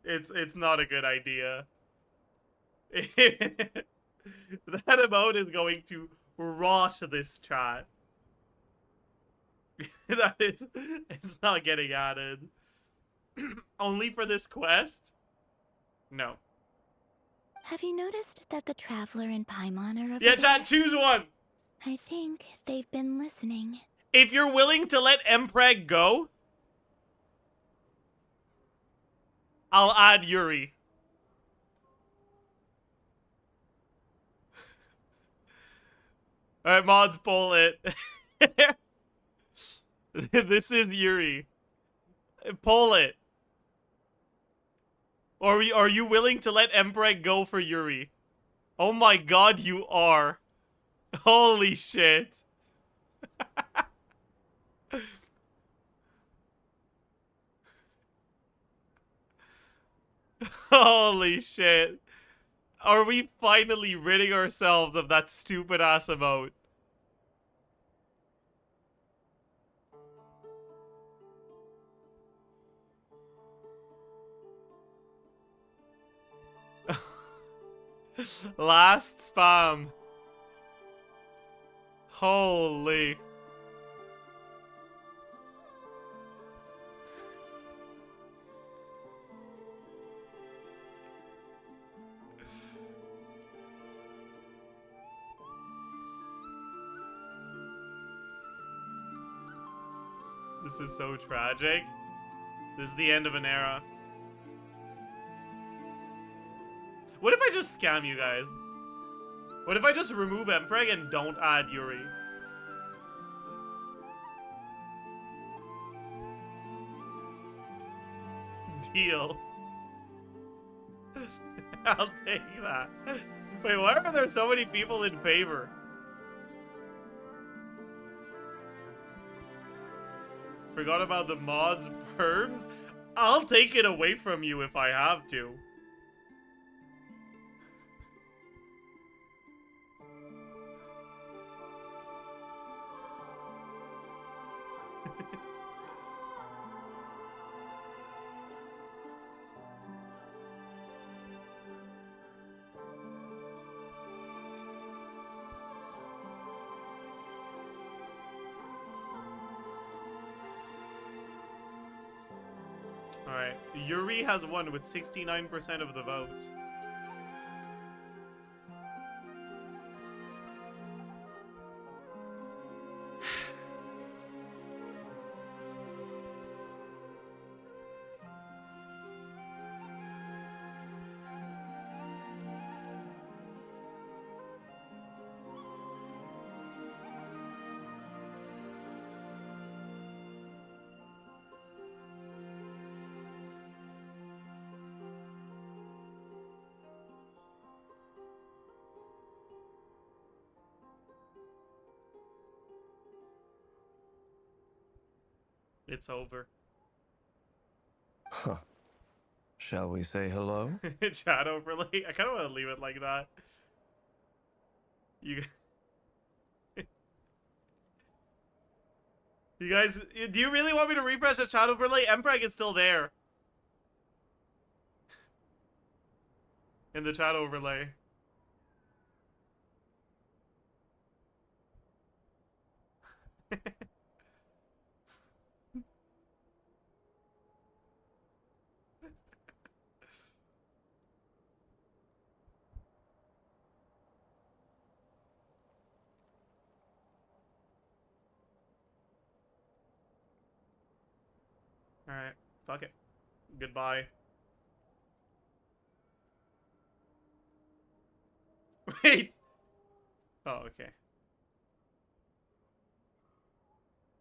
It's not a good idea. That emote is going to rot this chat. It's not getting added. Only for this quest? No. Have you noticed that the Traveler and Paimon are over Yeah, there? chat, choose one! I think they've been listening. If you're willing to let mpreg go, I'll add YURI. Alright, mods, pull it. This is YURI. Pull it. Or are you willing to let mpreg go for YURI? Oh my god, you are. Holy shit. Holy shit. Are we finally ridding ourselves of that stupid ass emote? Last spam. Holy. This is so tragic. This is the end of an era. What if I just scam you guys? What if I just remove mpreg and don't add YURI? Deal. I'll take that. Wait, why are there so many people in favor? Forgot about the mods perms? I'll take it away from you if I have to. Alright, YURI has won with 69% of the votes. It's over. Huh. Shall we say hello? Chat overlay. I kind of want to leave it like that. You guys, do you really want me to refresh the chat overlay? mpreg is still there. In the chat overlay. Alright, fuck it. Goodbye. Wait! Oh, okay.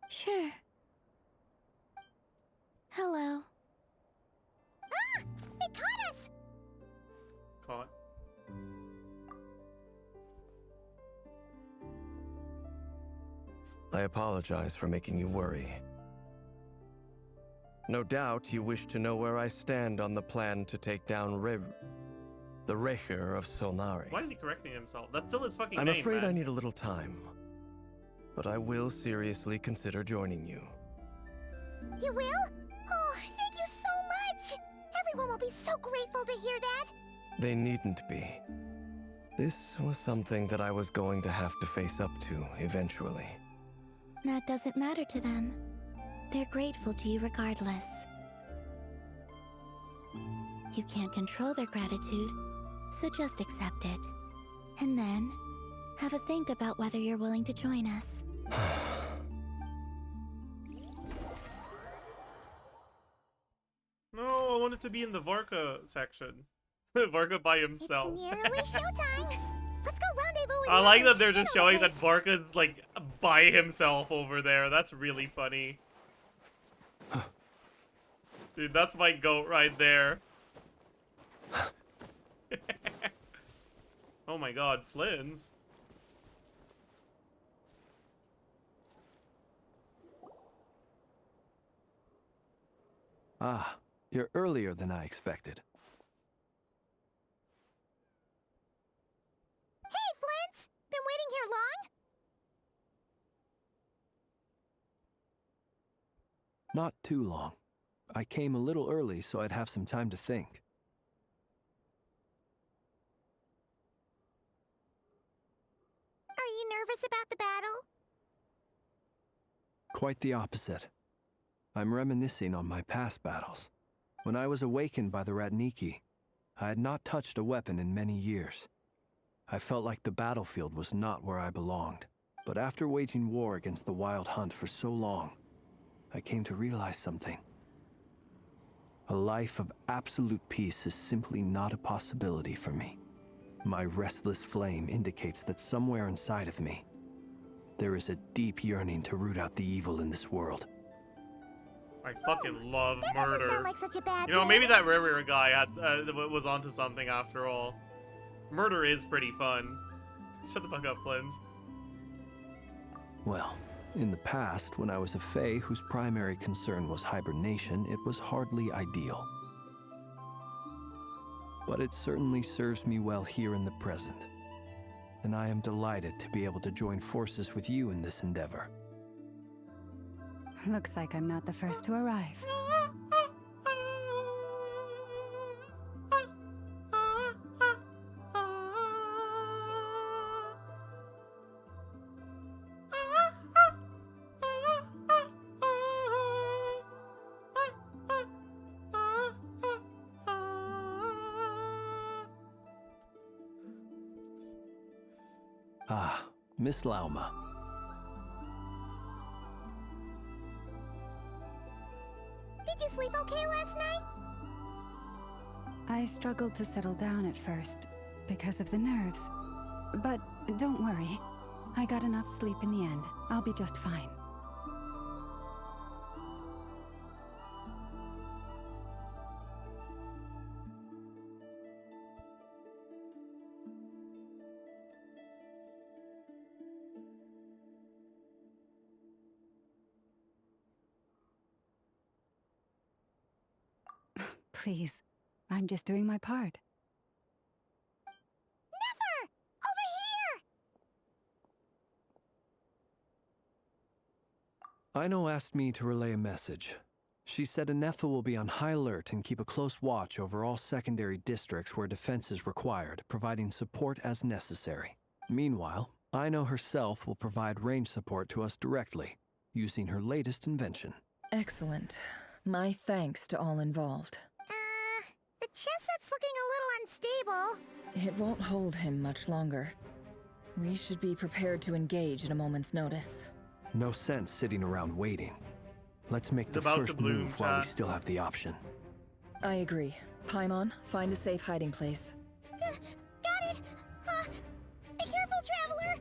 Sure. Hello. Ah! They caught us! Caught. I apologize for making you worry. No doubt you wish to know where I stand on the plan to take down the Recher of Solnari. Why is he correcting himself? That's still his fucking I'm name, afraid man. I need a little time, but I will seriously consider joining you. You will? Oh, thank you so much! Everyone will be so grateful to hear that! They needn't be. This was something that I was going to have to face up to eventually. That doesn't matter to them. They're grateful to you regardless. You can't control their gratitude, so just accept it. And then, have a think about whether you're willing to join us. No, I wanted to be in the Varka section. Varka by himself. It's nearly showtime! Let's go rendezvous with I like Yours. that they're just You know the showing that Varka's like by himself over there. That's really funny. Dude, that's my goat right there. Oh my god, Flynn's. Ah, you're earlier than I expected. for long? Not too long. I came a little early so I'd have some time to think. Are you nervous about the battle? Quite the opposite. I'm reminiscing on my past battles. When I was awakened by the Ratniki, I had not touched a weapon in many years. I felt like the battlefield was not where I belonged. But after waging war against the Wild Hunt for so long, I came to realize something. A life of absolute peace is simply not a possibility for me. My restless flame indicates that somewhere inside of me, there is a deep yearning to root out the evil in this world. I fucking love That murder. doesn't sound like such a bad You know, thing. maybe that Rare guy had was onto something after all. Murder is pretty fun. Shut the fuck up, Flins. Well, in the past, when I was a Fae whose primary concern was hibernation, it was hardly ideal. But it certainly serves me well here in the present. And I am delighted to be able to join forces with you in this endeavor. Looks like I'm not the first to arrive. Ah, Miss Lauma. Did you sleep okay last night? I struggled to settle down at first because of the nerves. But don't worry. I got enough sleep in the end. I'll be just fine. Please, I'm just doing my part. Never! Over here! Ino asked me to relay a message. She said Anefa will be on high alert and keep a close watch over all secondary districts where defense is required, providing support as necessary. Meanwhile, Ino herself will provide range support to us directly, using her latest invention. Excellent. My thanks to all involved. The chess set's looking a little unstable. It won't hold him much longer. We should be prepared to engage at a moment's notice. No sense sitting around waiting. Let's make the about to first bloom, move while we chat. still have the option. I agree. Paimon, find a safe hiding place. Got it! Be careful, traveler!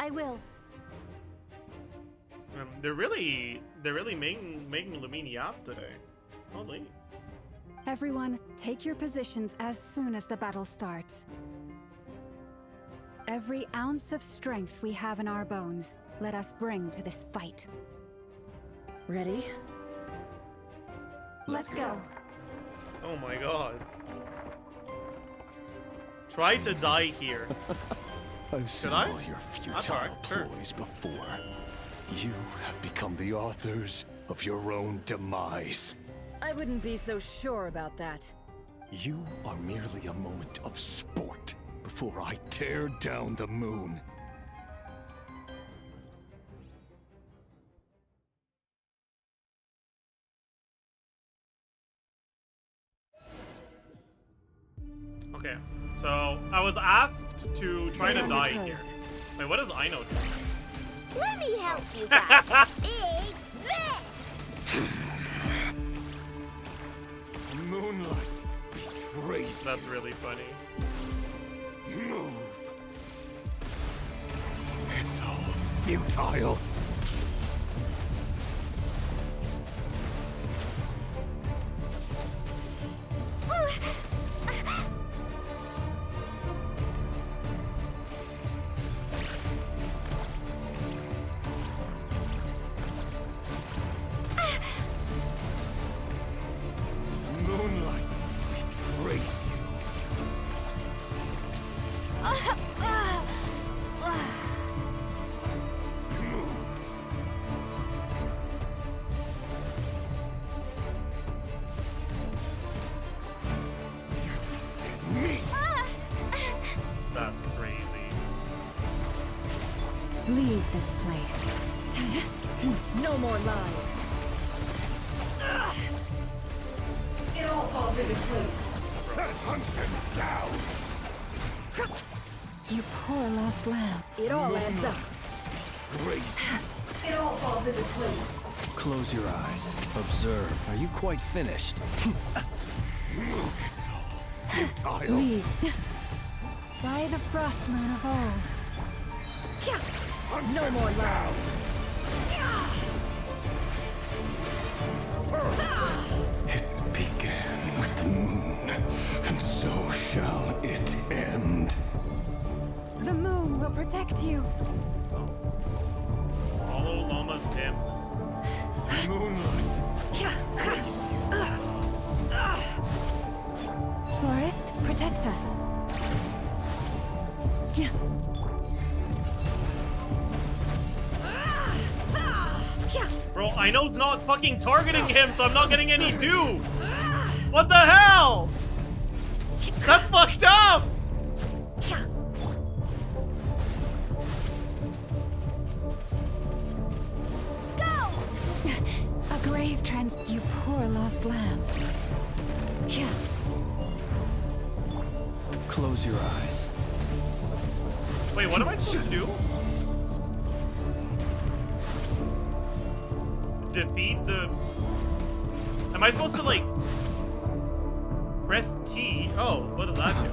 I will. They're really making Lumini up today. Holy. Everyone, take your positions as soon as the battle starts. Every ounce of strength we have in our bones, let us bring to this fight. Ready? Let's go. Oh my god. Try to die here. I've seen I? all your futile That's alright, sure. ploys before. You have become the authors of your own demise. I wouldn't be so sure about that. You are merely a moment of sport before I tear down the moon. Okay, so I was asked to try to die here. Wait, what does Ino do? Let me help you guys. Big this! Moonlight betrays. That's really funny. Move. It's all futile. Moonlight betrays you. Leave this place. No more lies. It all falls into place. Hunt him down. You poor lost lamb. It all adds up. Great. It all falls into place. Close your eyes. Observe. Are you quite finished? Leave. By the frost moon of old. No more lies. It began with the moon, and so shall it end. The moon will protect you. Follow Llama's tip. Moonlight. Forest, protect us. Bro, I know it's not fucking targeting him, so I'm not getting any dew. What the hell? That's fucked up. A grave you poor lost lamb. Close your eyes. Wait, what am I supposed to do? Defeat the... Am I supposed to, like... press T? Oh, what does that do?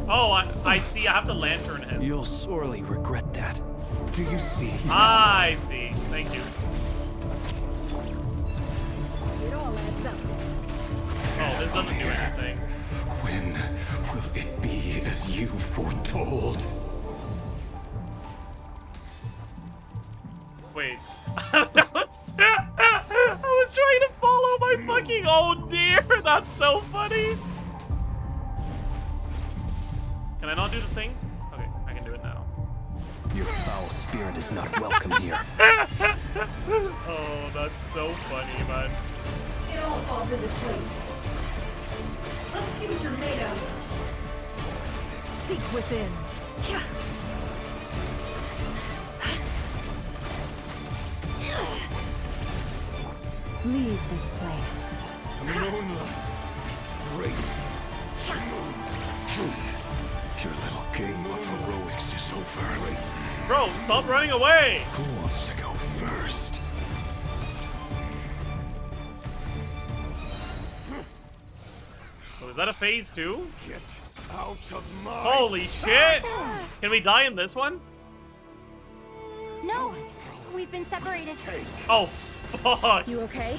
Oh, I see. I have to lantern him. You'll sorely regret that. Do you see? I see. Thank you. It all adds up. Oh, this doesn't do anything. When will it be as you foretold? Wait. I was trying to follow my fucking own deer. That's so funny. Can I not do the thing? Okay, I can do it now. Your foul spirit is not welcome here. Oh, that's so funny, man. It all falls into place. Let's see what you're made of. Seek within. Leave this place. Moonlight. Great. Your little game of heroics is over. Bro, stop running away! Who wants to go first? Oh, is that a phase 2? Get out of my Holy shit! Can we die in this one? No! We've been separated. Oh, fuck! You okay?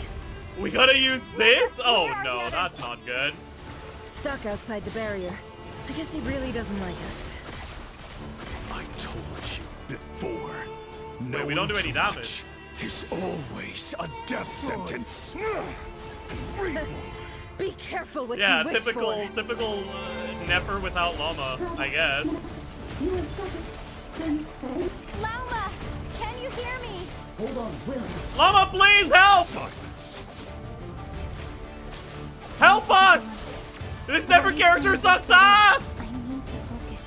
We gotta use this? Oh no, that's not good. Stuck outside the barrier. I guess he really doesn't like us. I told you before. Wait, we don't do any damage. Is always a death sentence. Be careful what Yeah, you wish typical for. Nefer without llama, I guess. Llama, can you hear me? Hold on, Will. Llama, please help! Silence. Help us! This Nefer character sucks ass! I need to focus.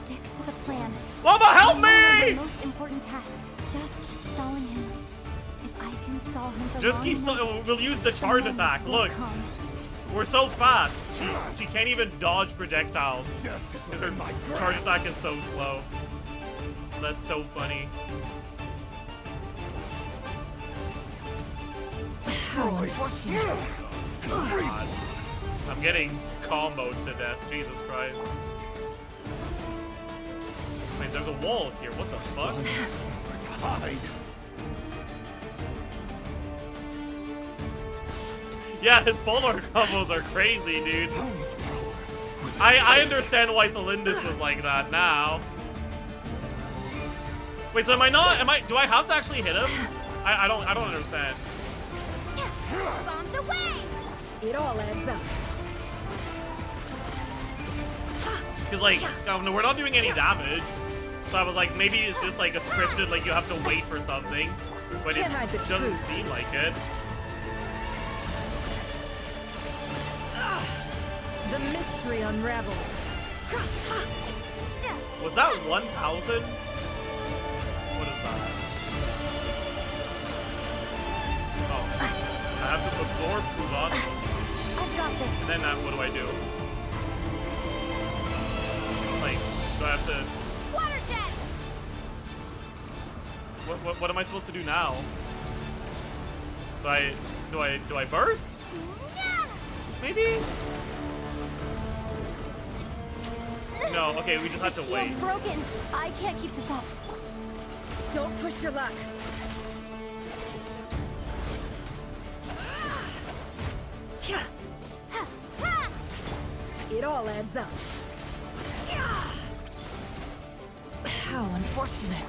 Stick to the plan. Llama, help The me! most important task. Just keep stalling him. If I can stall him for Just long keep enough, we'll use the charge attack. Look. We're so fast. She can't even dodge projectiles. Because her charge attack is so slow. That's so funny. How unfortunate. God. I'm getting comboed to death. Jesus Christ. Wait, there's a wall here. What the fuck? Hide. Yeah, his polar combos are crazy, dude. I understand why Thelindis was like that now. Wait, so do I have to actually hit him? I don't understand. bombs away! It all adds up. Because, like, no, we're not doing any damage. So I was like, maybe it's just like a scripted, like you have to wait for something. But it doesn't seem like it. The mystery unravels. Was that 1,000? What is that? Oh. I have to absorb VODs. I've got this. Then what do I do? Like, do I have to... Water jet! What am I supposed to do now? Do I burst? Maybe? No, okay, we just have to wait. Shield's broken. I can't keep this up. Don't push your luck. It all adds up. How unfortunate.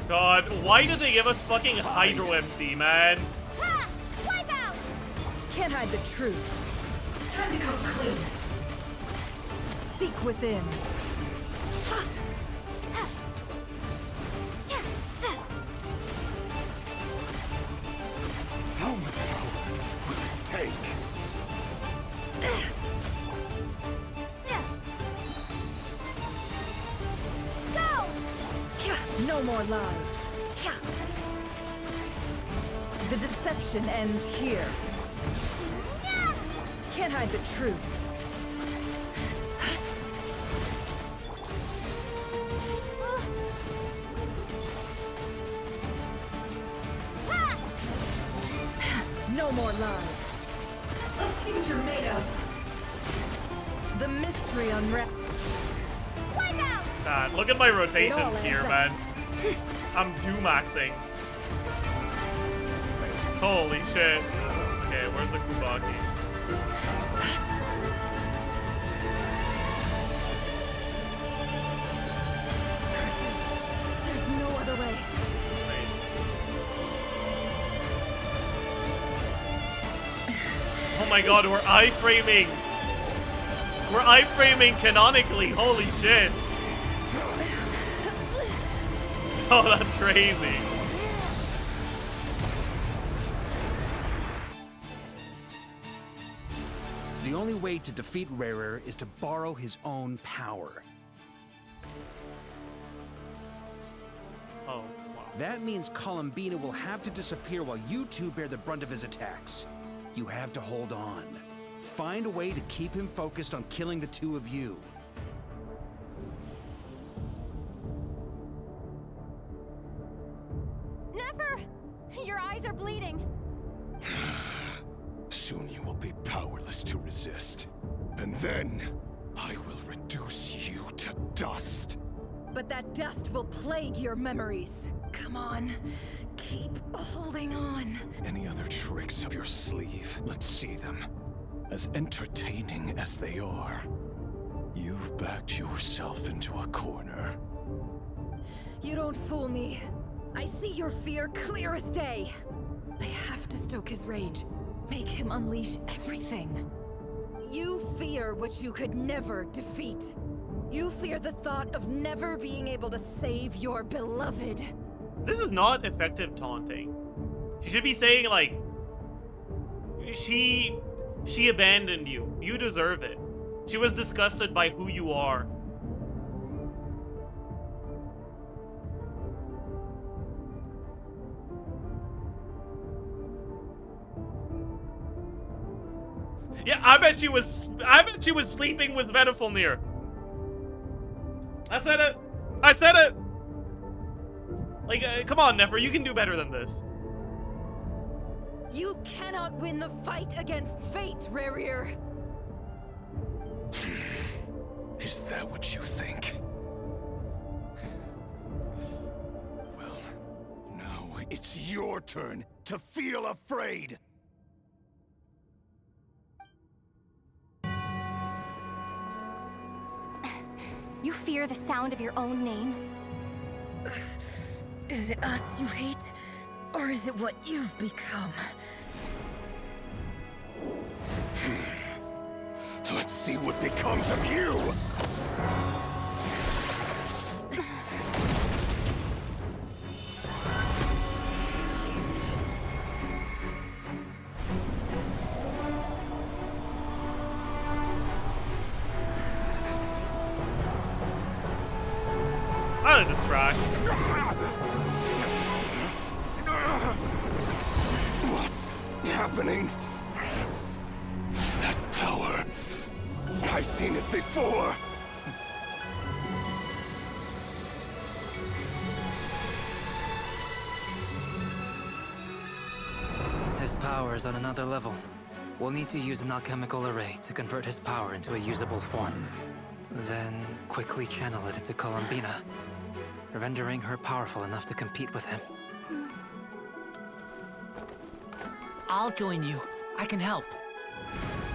God, why did they give us fucking Hydro MC, man? Wipe out! Can't hide the truth. Time to come clean. Seek within. How much power would it take? Go! No more lies. The deception ends here. Can't hide the truth. No more lies. Let's see what you're made of. The mystery unwrapped. Wipe out! God, look at my rotations all here, adds man. I'm do-maxing. Holy shit. Okay, where's the Kubaki? There's no other way. Oh my god, we're iframing! We're iframing canonically, holy shit! Oh, that's crazy. The only way to defeat Rarer is to borrow his own power. Oh, wow. That means Columbina will have to disappear while you two bear the brunt of his attacks. You have to hold on. Find a way to keep him focused on killing the two of you. Never! Your eyes are bleeding. Soon you will be powerless to resist. And then, I will reduce you to dust. But that dust will plague your memories. Come on. Keep holding on. Any other tricks up your sleeve? Let's see them. As entertaining as they are, you've backed yourself into a corner. You don't fool me. I see your fear clear as day. I have to stoke his rage. Make him unleash everything. You fear what you could never defeat. You fear the thought of never being able to save your beloved. This is not effective taunting. She should be saying, like, she abandoned you. You deserve it. She was disgusted by who you are. Yeah, I bet she was sleeping with Venifulnir. I said it. I said it. Like, come on, Nefer, you can do better than this. You cannot win the fight against fate, Rarir. Is that what you think? Well, now it's your turn to feel afraid. You fear the sound of your own name? Is it us you hate? Or is it what you've become? Let's see what becomes of you! gotta distract. What's happening? That power. I've seen it before. His power is on another level. We'll need to use an alchemical array to convert his power into a usable form. Then quickly channel it into Columbina, rendering her powerful enough to compete with him. I'll join you. I can help.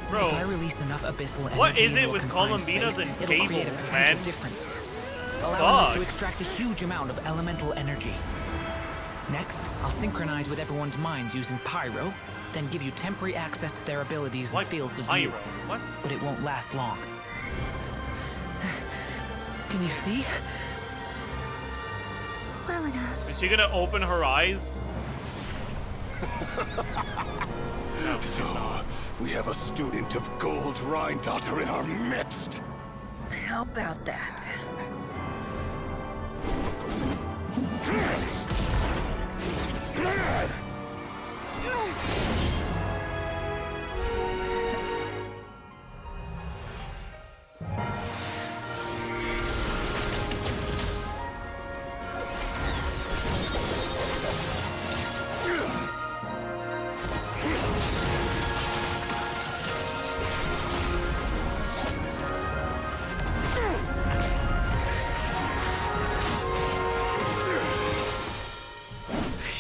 Bro, if I release enough abyssal energy, what is it into a with confined Columbinas space, and it'll create a cables, potential man? difference, allowing us to Fuck. extract a huge amount of elemental energy. Next, I'll synchronize with everyone's minds using pyro, then give you temporary access to their abilities and fields of view. What? But it won't last long. Can you see? Well enough. Is she gonna open her eyes? So, we have a student of Gold Rheindotter in our midst. How about that?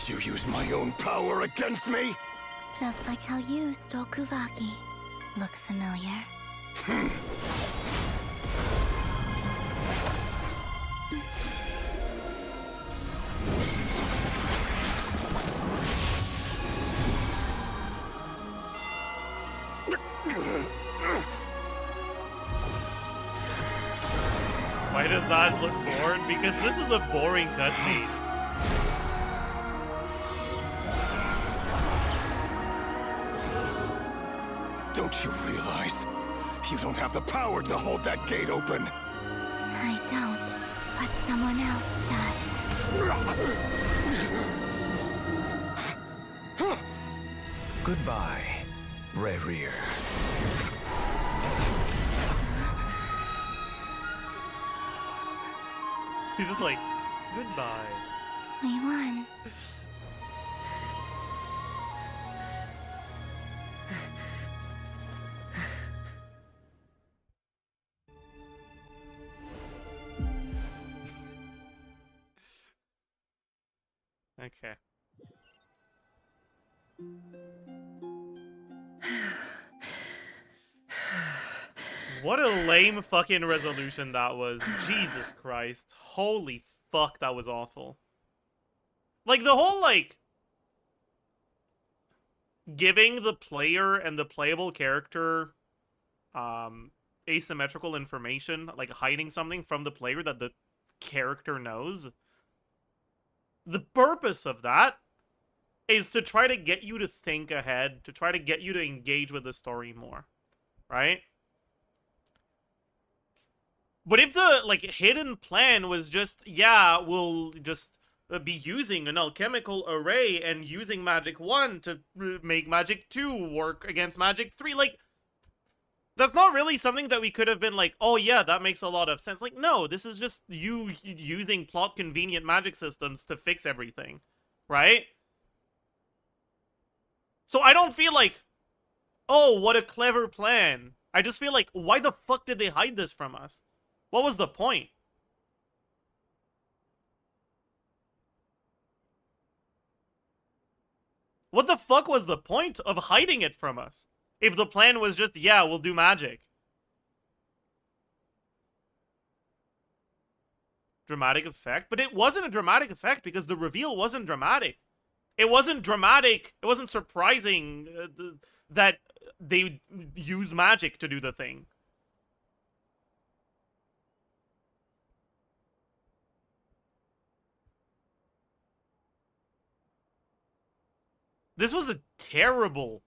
You use my own power against me? Just like how you stole Kuvaki. Look familiar? Why does that look bored? Because this is a boring cutscene. Don't you realize? You don't have the power to hold that gate open. I don't, but someone else does. Goodbye, Rerir. He's just like, goodbye. We won. Okay. What a lame fucking resolution that was. Jesus Christ. Holy fuck, that was awful. Like, the whole, like, giving the player and the playable character asymmetrical information, like hiding something from the player that the character knows. The purpose of that is to try to get you to think ahead, to try to get you to engage with the story more, right? But if the, like, hidden plan was just, yeah, we'll just be using an alchemical array and using Magic 1 to make Magic 2 work against Magic 3, like, that's not really something that we could have been like, oh yeah, that makes a lot of sense. Like, no, this is just you using plot-convenient magic systems to fix everything, right? So I don't feel like, oh, what a clever plan. I just feel like, why the fuck did they hide this from us? What was the point? What the fuck was the point of hiding it from us? If the plan was just, yeah, we'll do magic. Dramatic effect? But it wasn't a dramatic effect because the reveal wasn't dramatic. It wasn't dramatic. It wasn't surprising that they used magic to do the thing. This was a terrible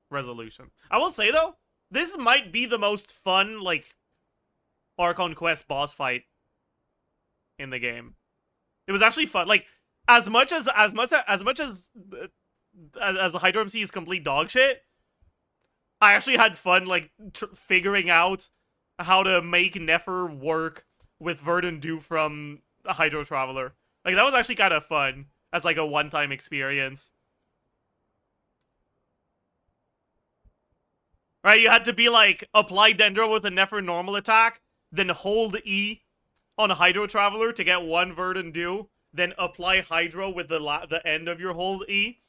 resolution. I will say, though, this might be the most fun, like, Archon Quest boss fight in the game. It was actually fun. Like, as much as Hydro MC is complete dog shit, I actually had fun, like, figuring out how to make Nefer work with Verdant Dew from a Hydro Traveler. Like, that was actually kind of fun as, like, a one-time experience. Right, you had to be like, apply Dendro with a Nefer normal attack, then hold E on a Hydro Traveler to get one Verdant Dew, then apply Hydro with the end of your hold E,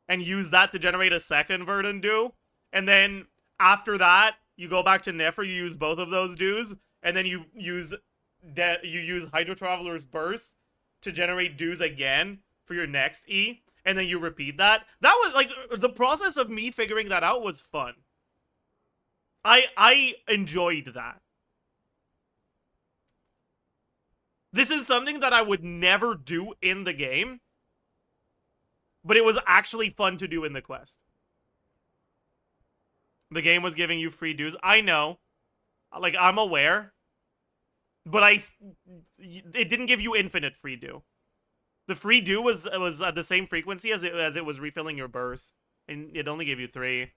and use that to generate a second Verdant Dew, and then after that, you go back to Nefer, you use both of those Dews, and then you use Hydro Traveler's Burst to generate Dews again for your next E, and then you repeat that. That was, like, the process of me figuring that out was fun. I enjoyed that. This is something that I would never do in the game, but it was actually fun to do in the quest. The game was giving you free dues. I know. Like, I'm aware. But it didn't give you infinite free dew. The free dew was at the same frequency as it was refilling your burst. And it only gave you 3.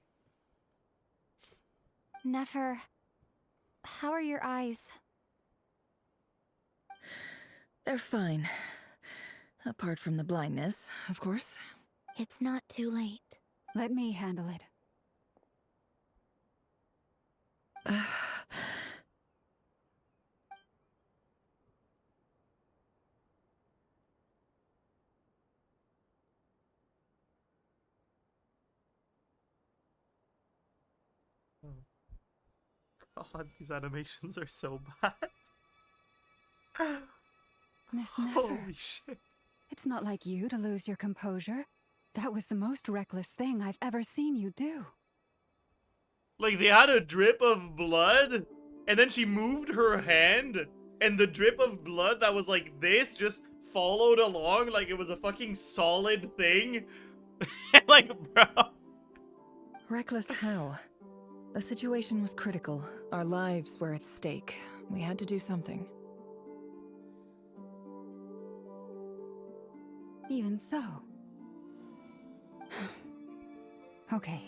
Nefer, how are your eyes? They're fine. Apart from the blindness, of course. It's not too late. Let me handle it. God, these animations are so bad. Miss Nefer, Holy shit. it's not like you to lose your composure. That was the most reckless thing I've ever seen you do. Like, they had a drip of blood, and then she moved her hand, and the drip of blood that was like this just followed along like it was a fucking solid thing. Like, bro. Reckless how? The situation was critical. Our lives were at stake. We had to do something. Even so. Okay.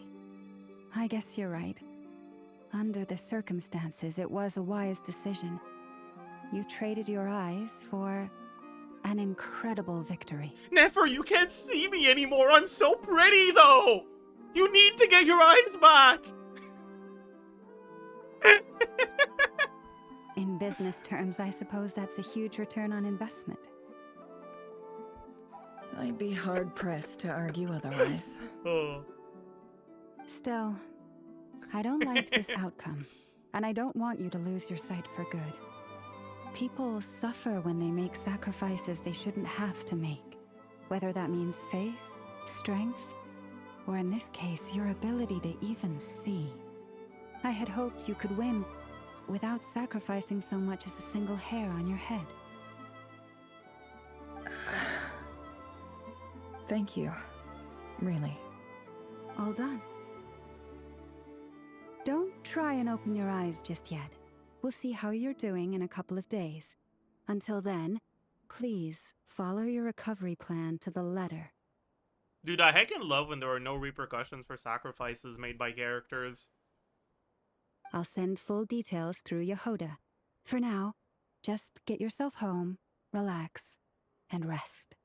I guess you're right. Under the circumstances, it was a wise decision. You traded your eyes for an incredible victory. Nefer, you can't see me anymore. I'm so pretty, though. You need to get your eyes back. In business terms, I suppose that's a huge return on investment. I'd be hard-pressed to argue otherwise. Oh. Still, I don't like this outcome, and I don't want you to lose your sight for good. People suffer when they make sacrifices they shouldn't have to make, whether that means faith, strength, or in this case, your ability to even see. I had hoped you could win without sacrificing so much as a single hair on your head. Thank you. Really. All done. Don't try and open your eyes just yet. We'll see how you're doing in a couple of days. Until then, please follow your recovery plan to the letter. Dude, I heckin' love when there are no repercussions for sacrifices made by characters. I'll send full details through Yehoda. For now, just get yourself home, relax, and rest.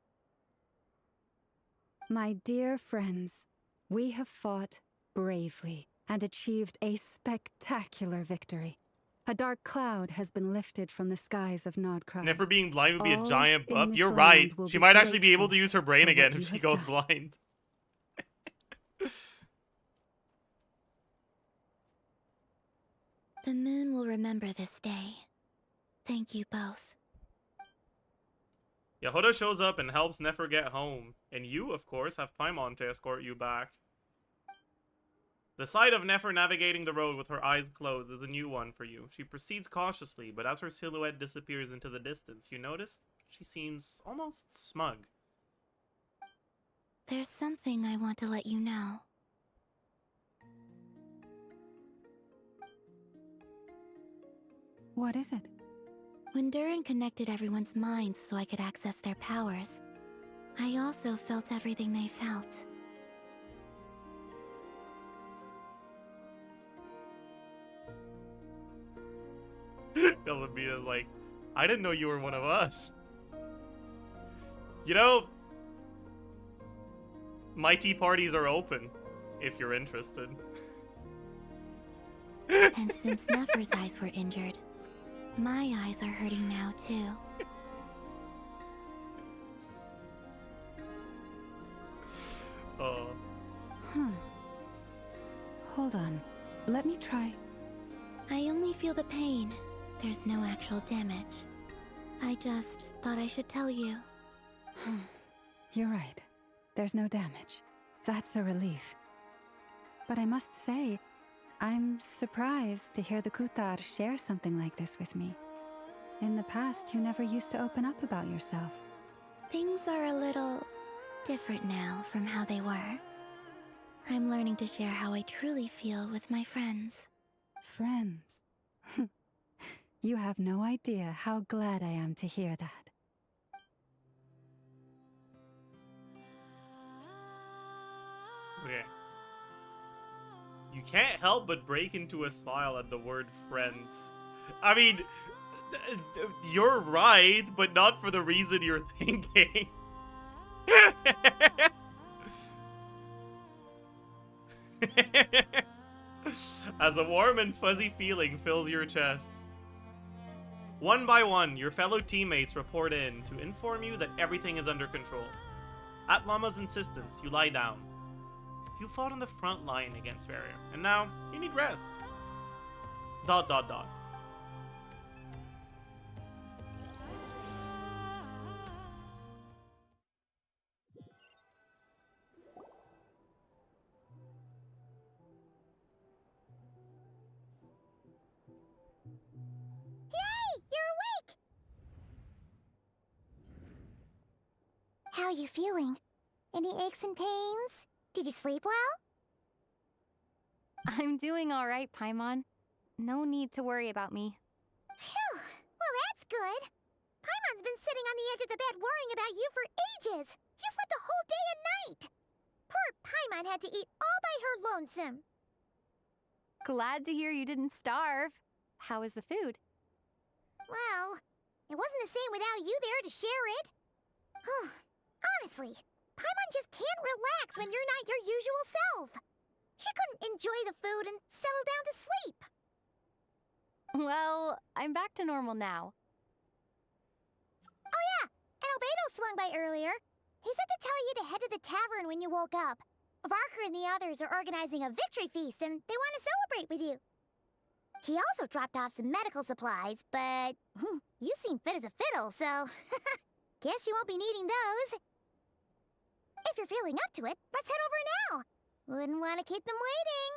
My dear friends, we have fought bravely and achieved a spectacular victory. A dark cloud has been lifted from the skies of Nodcry. Never being blind would be a All giant in buff. this You're right. land will She be might actually be able grateful to use her brain for again what if you she have goes done. blind. The moon will remember this day. Thank you both. Yehoda shows up and helps Nefer get home. And you, of course, have Paimon to escort you back. The sight of Nefer navigating the road with her eyes closed is a new one for you. She proceeds cautiously, but as her silhouette disappears into the distance, you notice she seems almost smug. There's something I want to let you know. What is it? When Durin connected everyone's minds so I could access their powers, I also felt everything they felt. Columbina's like, I didn't know you were one of us. You know, my tea parties are open, if you're interested. And since Nefer's eyes were injured, my eyes are hurting now too. Oh. Hold on. Let me try. I only feel the pain. There's no actual damage. I just thought I should tell you. You're right. There's no damage. That's a relief. But I must say, I'm surprised to hear the Kutar share something like this with me. In the past, you never used to open up about yourself. Things are a little different now from how they were. I'm learning to share how I truly feel with my friends. Friends? You have no idea how glad I am to hear that. Okay. You can't help but break into a smile at the word friends. I mean, you're right, but not for the reason you're thinking. As a warm and fuzzy feeling fills your chest. One by one, your fellow teammates report in to inform you that everything is under control. At Llama's insistence, you lie down. You fought on the front line against Barrier, and now you need rest. ... How you feeling? Any aches and pains? Did you sleep well? I'm doing all right, Paimon. No need to worry about me. Phew! Well, that's good. Paimon's been sitting on the edge of the bed worrying about you for ages. You slept a whole day and night. Poor Paimon had to eat all by her lonesome. Glad to hear you didn't starve. How was the food? Well, it wasn't the same without you there to share it. Honestly, Paimon just can't relax when you're not your usual self. She couldn't enjoy the food and settle down to sleep. Well, I'm back to normal now. Oh yeah, and Albedo swung by earlier. He said to tell you to head to the tavern when you woke up. Varker and the others are organizing a victory feast and they want to celebrate with you. He also dropped off some medical supplies, but you seem fit as a fiddle, so guess you won't be needing those. If you're feeling up to it, let's head over now. Wouldn't want to keep them waiting.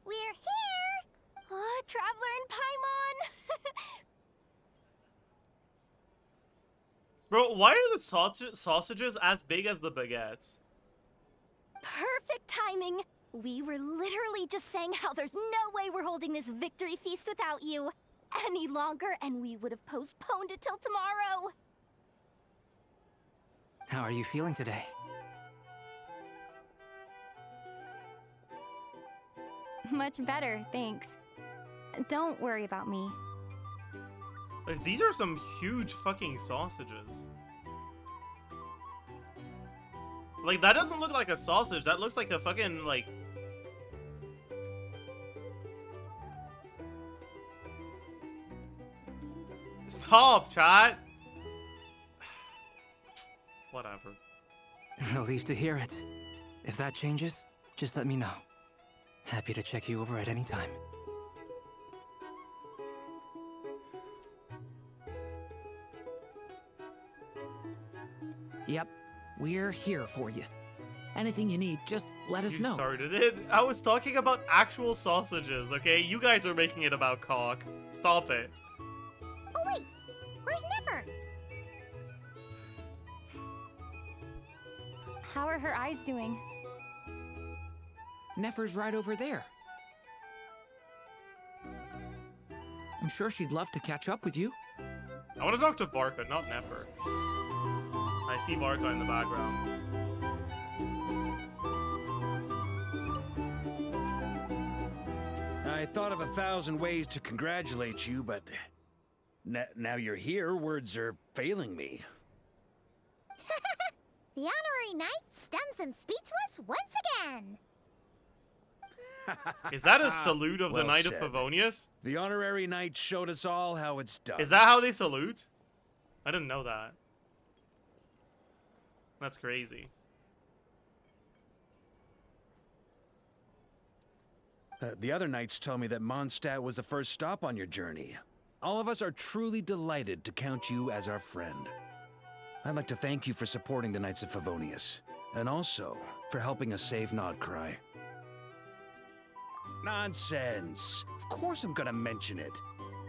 We're here! Oh, Traveler and Paimon! Bro, why are the sausages as big as the baguettes? Perfect timing! We were literally just saying how there's no way we're holding this victory feast without you any longer, and we would have postponed it till tomorrow. How are you feeling today? Much better, thanks. Don't worry about me. Like, these are some huge fucking sausages. Like, that doesn't look like a sausage. That looks like a fucking, like... Stop, chat! Whatever. Relieved to hear it. If that changes, just let me know. Happy to check you over at any time. Yep, we're here for you. Anything you need, just let us know. You started it. I was talking about actual sausages, okay? You guys are making it about cock. Stop it. Oh wait, Where's Nefer? How are her eyes doing? Nefer's right over there. I'm sure she'd love to catch up with you. I want to talk to Varka, not Nefer. I see Varka in the background. I thought of 1,000 ways to congratulate you, but now you're here, words are failing me. The honorary knight stuns them speechless once again. Is that a salute of the Well Knight of said. Favonius? The honorary knight showed us all how it's done. Is that how they salute? I didn't know that. That's crazy. The other knights tell me that Mondstadt was the first stop on your journey. All of us are truly delighted to count you as our friend. I'd like to thank you for supporting the Knights of Favonius, and also for helping us save Nodcry. Nonsense! Of course I'm gonna mention it.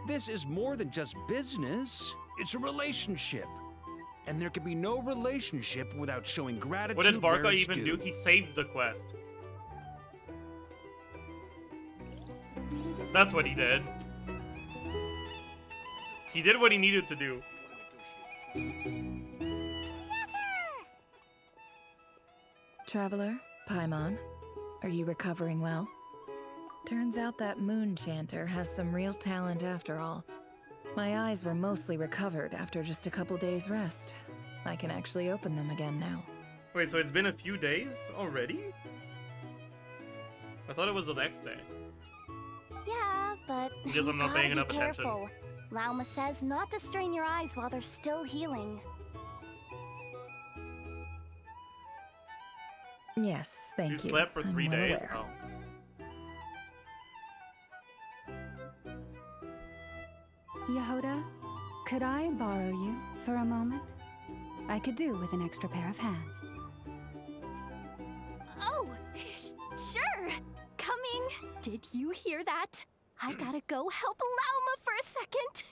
This is more than just business. It's a relationship. And there can be no relationship without showing gratitude. What did where Varka it's even due. do? He saved the quest. That's what he did. He did what he needed to do. Traveler, Paimon, are you recovering well? Turns out that moon chanter has some real talent after all. My eyes were mostly recovered after just a couple days rest. I can actually open them again now. Wait, so it's been a few days already? I thought it was the next day. Yeah, but Because I'm not gotta paying be enough attention. careful. Lauma says not to strain your eyes while they're still healing. Yes, thank you. You slept for I'm 3 well days? aware. Oh. Yehoda, could I borrow you for a moment? I could do with an extra pair of hands. Oh, sure. Coming. Did you hear that? I gotta go help Lauma for a second.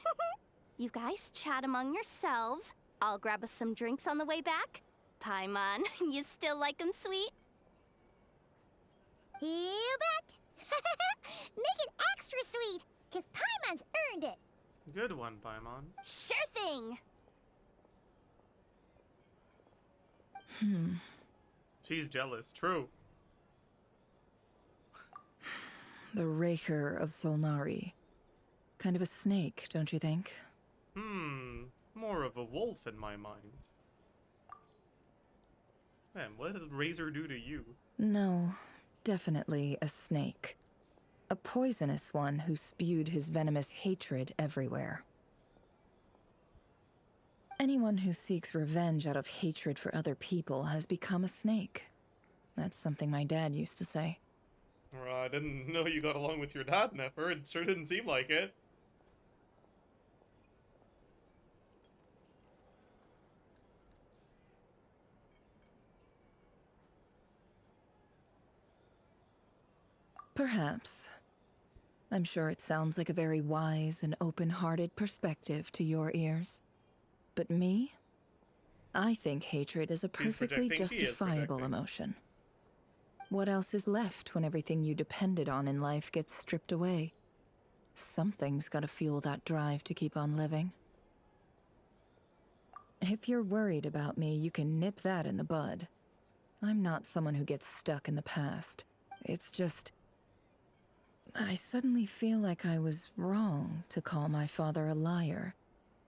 You guys chat among yourselves. I'll grab us some drinks on the way back. Paimon, you still like 'em sweet? You bet. Make it extra sweet, 'cause Paimon's earned it. Good one, Paimon. Sure thing. She's jealous. True. The Raker of Solnari. Kind of a snake, don't you think? More of a wolf in my mind. Man, what did Razor do to you? No, definitely a snake. A poisonous one who spewed his venomous hatred everywhere. Anyone who seeks revenge out of hatred for other people has become a snake. That's something my dad used to say. I didn't know you got along with your dad, Nefer. It sure didn't seem like it. Perhaps. I'm sure it sounds like a very wise and open-hearted perspective to your ears. But me? I think hatred is a perfectly projecting, she is justifiable projecting. emotion. What else is left when everything you depended on in life gets stripped away? Something's gotta fuel that drive to keep on living. If you're worried about me, you can nip that in the bud. I'm not someone who gets stuck in the past. It's just... I suddenly feel like I was wrong to call my father a liar.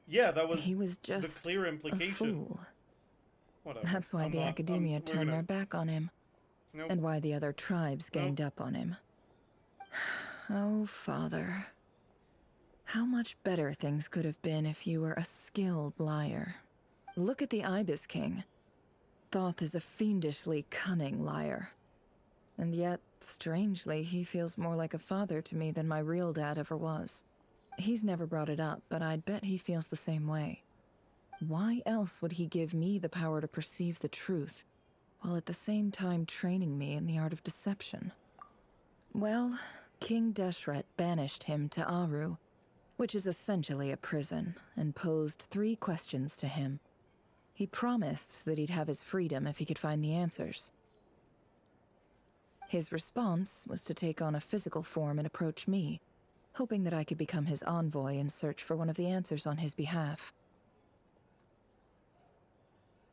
Yeah, that was He was just the clear a implication. fool. Whatever. That's why the Academia we're turned gonna- their back on him. Nope. And why the other tribes ganged up on him. Oh, Father. How much better things could have been if you were a skilled liar. Look at the Ibis King. Thoth is a fiendishly cunning liar. And yet, strangely, he feels more like a father to me than my real dad ever was. He's never brought it up, but I'd bet he feels the same way. Why else would he give me the power to perceive the truth, while at the same time training me in the art of deception? Well, King Deshret banished him to Aru, which is essentially a prison, and posed 3 questions to him. He promised that he'd have his freedom if he could find the answers. His response was to take on a physical form and approach me, hoping that I could become his envoy and search for one of the answers on his behalf.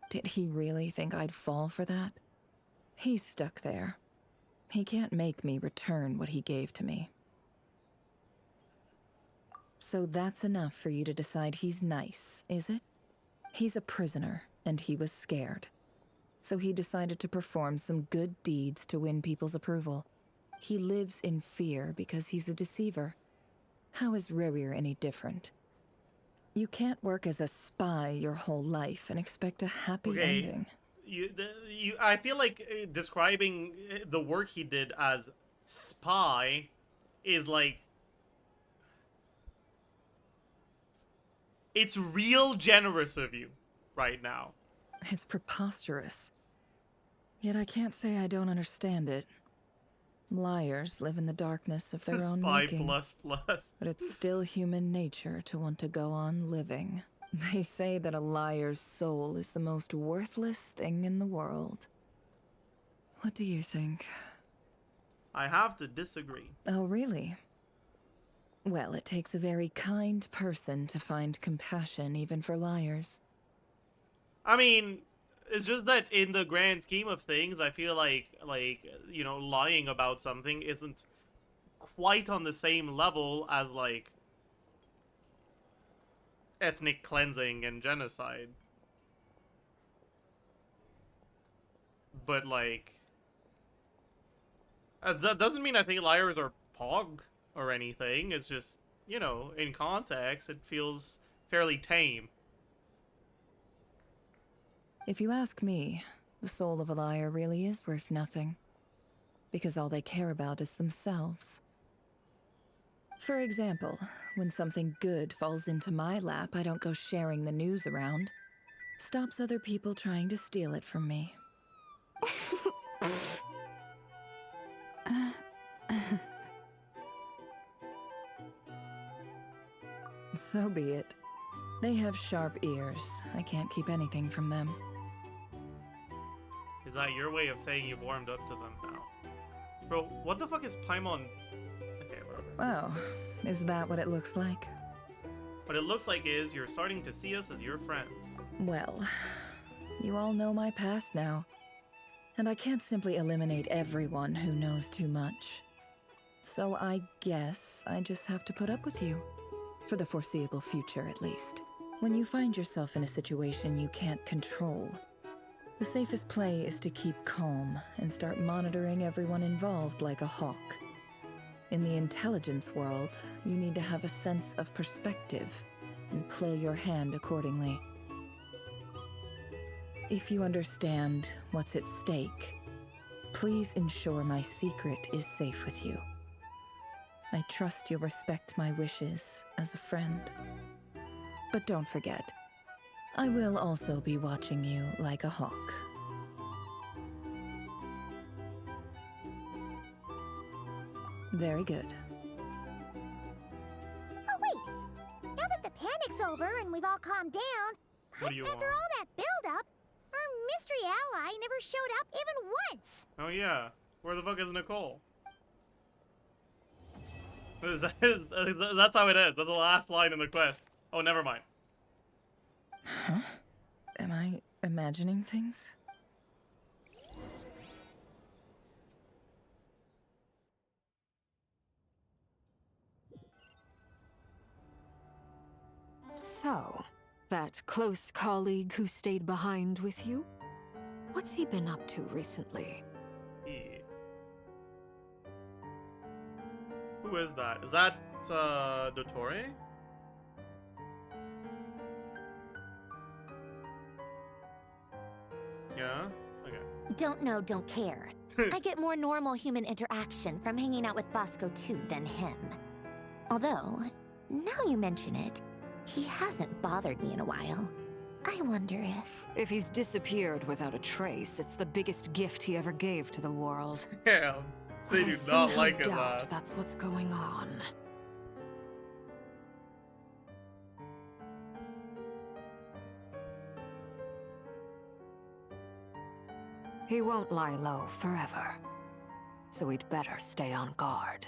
Did he really think I'd fall for that? He's stuck there. He can't make me return what he gave to me. So that's enough for you to decide he's nice, is it? He's a prisoner, and he was scared. So he decided to perform some good deeds to win people's approval. He lives in fear because he's a deceiver. How is Rerir any different? You can't work as a spy your whole life and expect a happy ending. I feel like describing the work he did as spy is like... It's real generous of you right now. It's preposterous. Yet I can't say I don't understand it. Liars live in the darkness of their own making. But it's still human nature to want to go on living. They say that a liar's soul is the most worthless thing in the world. What do you think? I have to disagree. Oh, really? Well, it takes a very kind person to find compassion even for liars. I mean, it's just that in the grand scheme of things, I feel like, you know, lying about something isn't quite on the same level as, like, ethnic cleansing and genocide. But, like, that doesn't mean I think liars are pog or anything. It's just, you know, in context, it feels fairly tame. If you ask me, the soul of a liar really is worth nothing. Because all they care about is themselves. For example, when something good falls into my lap, I don't go sharing the news around. Stops other people trying to steal it from me. So be it. They have sharp ears. I can't keep anything from them. Is that your way of saying you've warmed up to them now? Bro, what the fuck is Paimon? Okay, whatever. Oh, is that what it looks like? What it looks like is you're starting to see us as your friends. Well, you all know my past now. And I can't simply eliminate everyone who knows too much. So I guess I just have to put up with you. For the foreseeable future, at least. When you find yourself in a situation you can't control, the safest play is to keep calm and start monitoring everyone involved like a hawk. In the intelligence world, you need to have a sense of perspective and play your hand accordingly. If you understand what's at stake, please ensure my secret is safe with you. I trust you'll respect my wishes as a friend. But don't forget, I will also be watching you like a hawk. Very good. Oh wait! Now that the panic's over and we've all calmed down, What do you after want? all that build-up, our mystery ally never showed up even once! Oh yeah, where the fuck is Nicole? That's how it is. That's the last line in the quest. Oh, never mind. Huh? Am I imagining things? So, that close colleague who stayed behind with you? What's he been up to recently? Yeah. Who is that? Is that, Dottore? Yeah? Okay. Don't know, don't care. I get more normal human interaction from hanging out with Bosco too than him. Although, now you mention it, he hasn't bothered me in a while. I wonder if... If he's disappeared without a trace, it's the biggest gift he ever gave to the world. Yeah, they I do not somehow like his doubt ass. that's what's going on. He won't lie low forever. So we'd better stay on guard.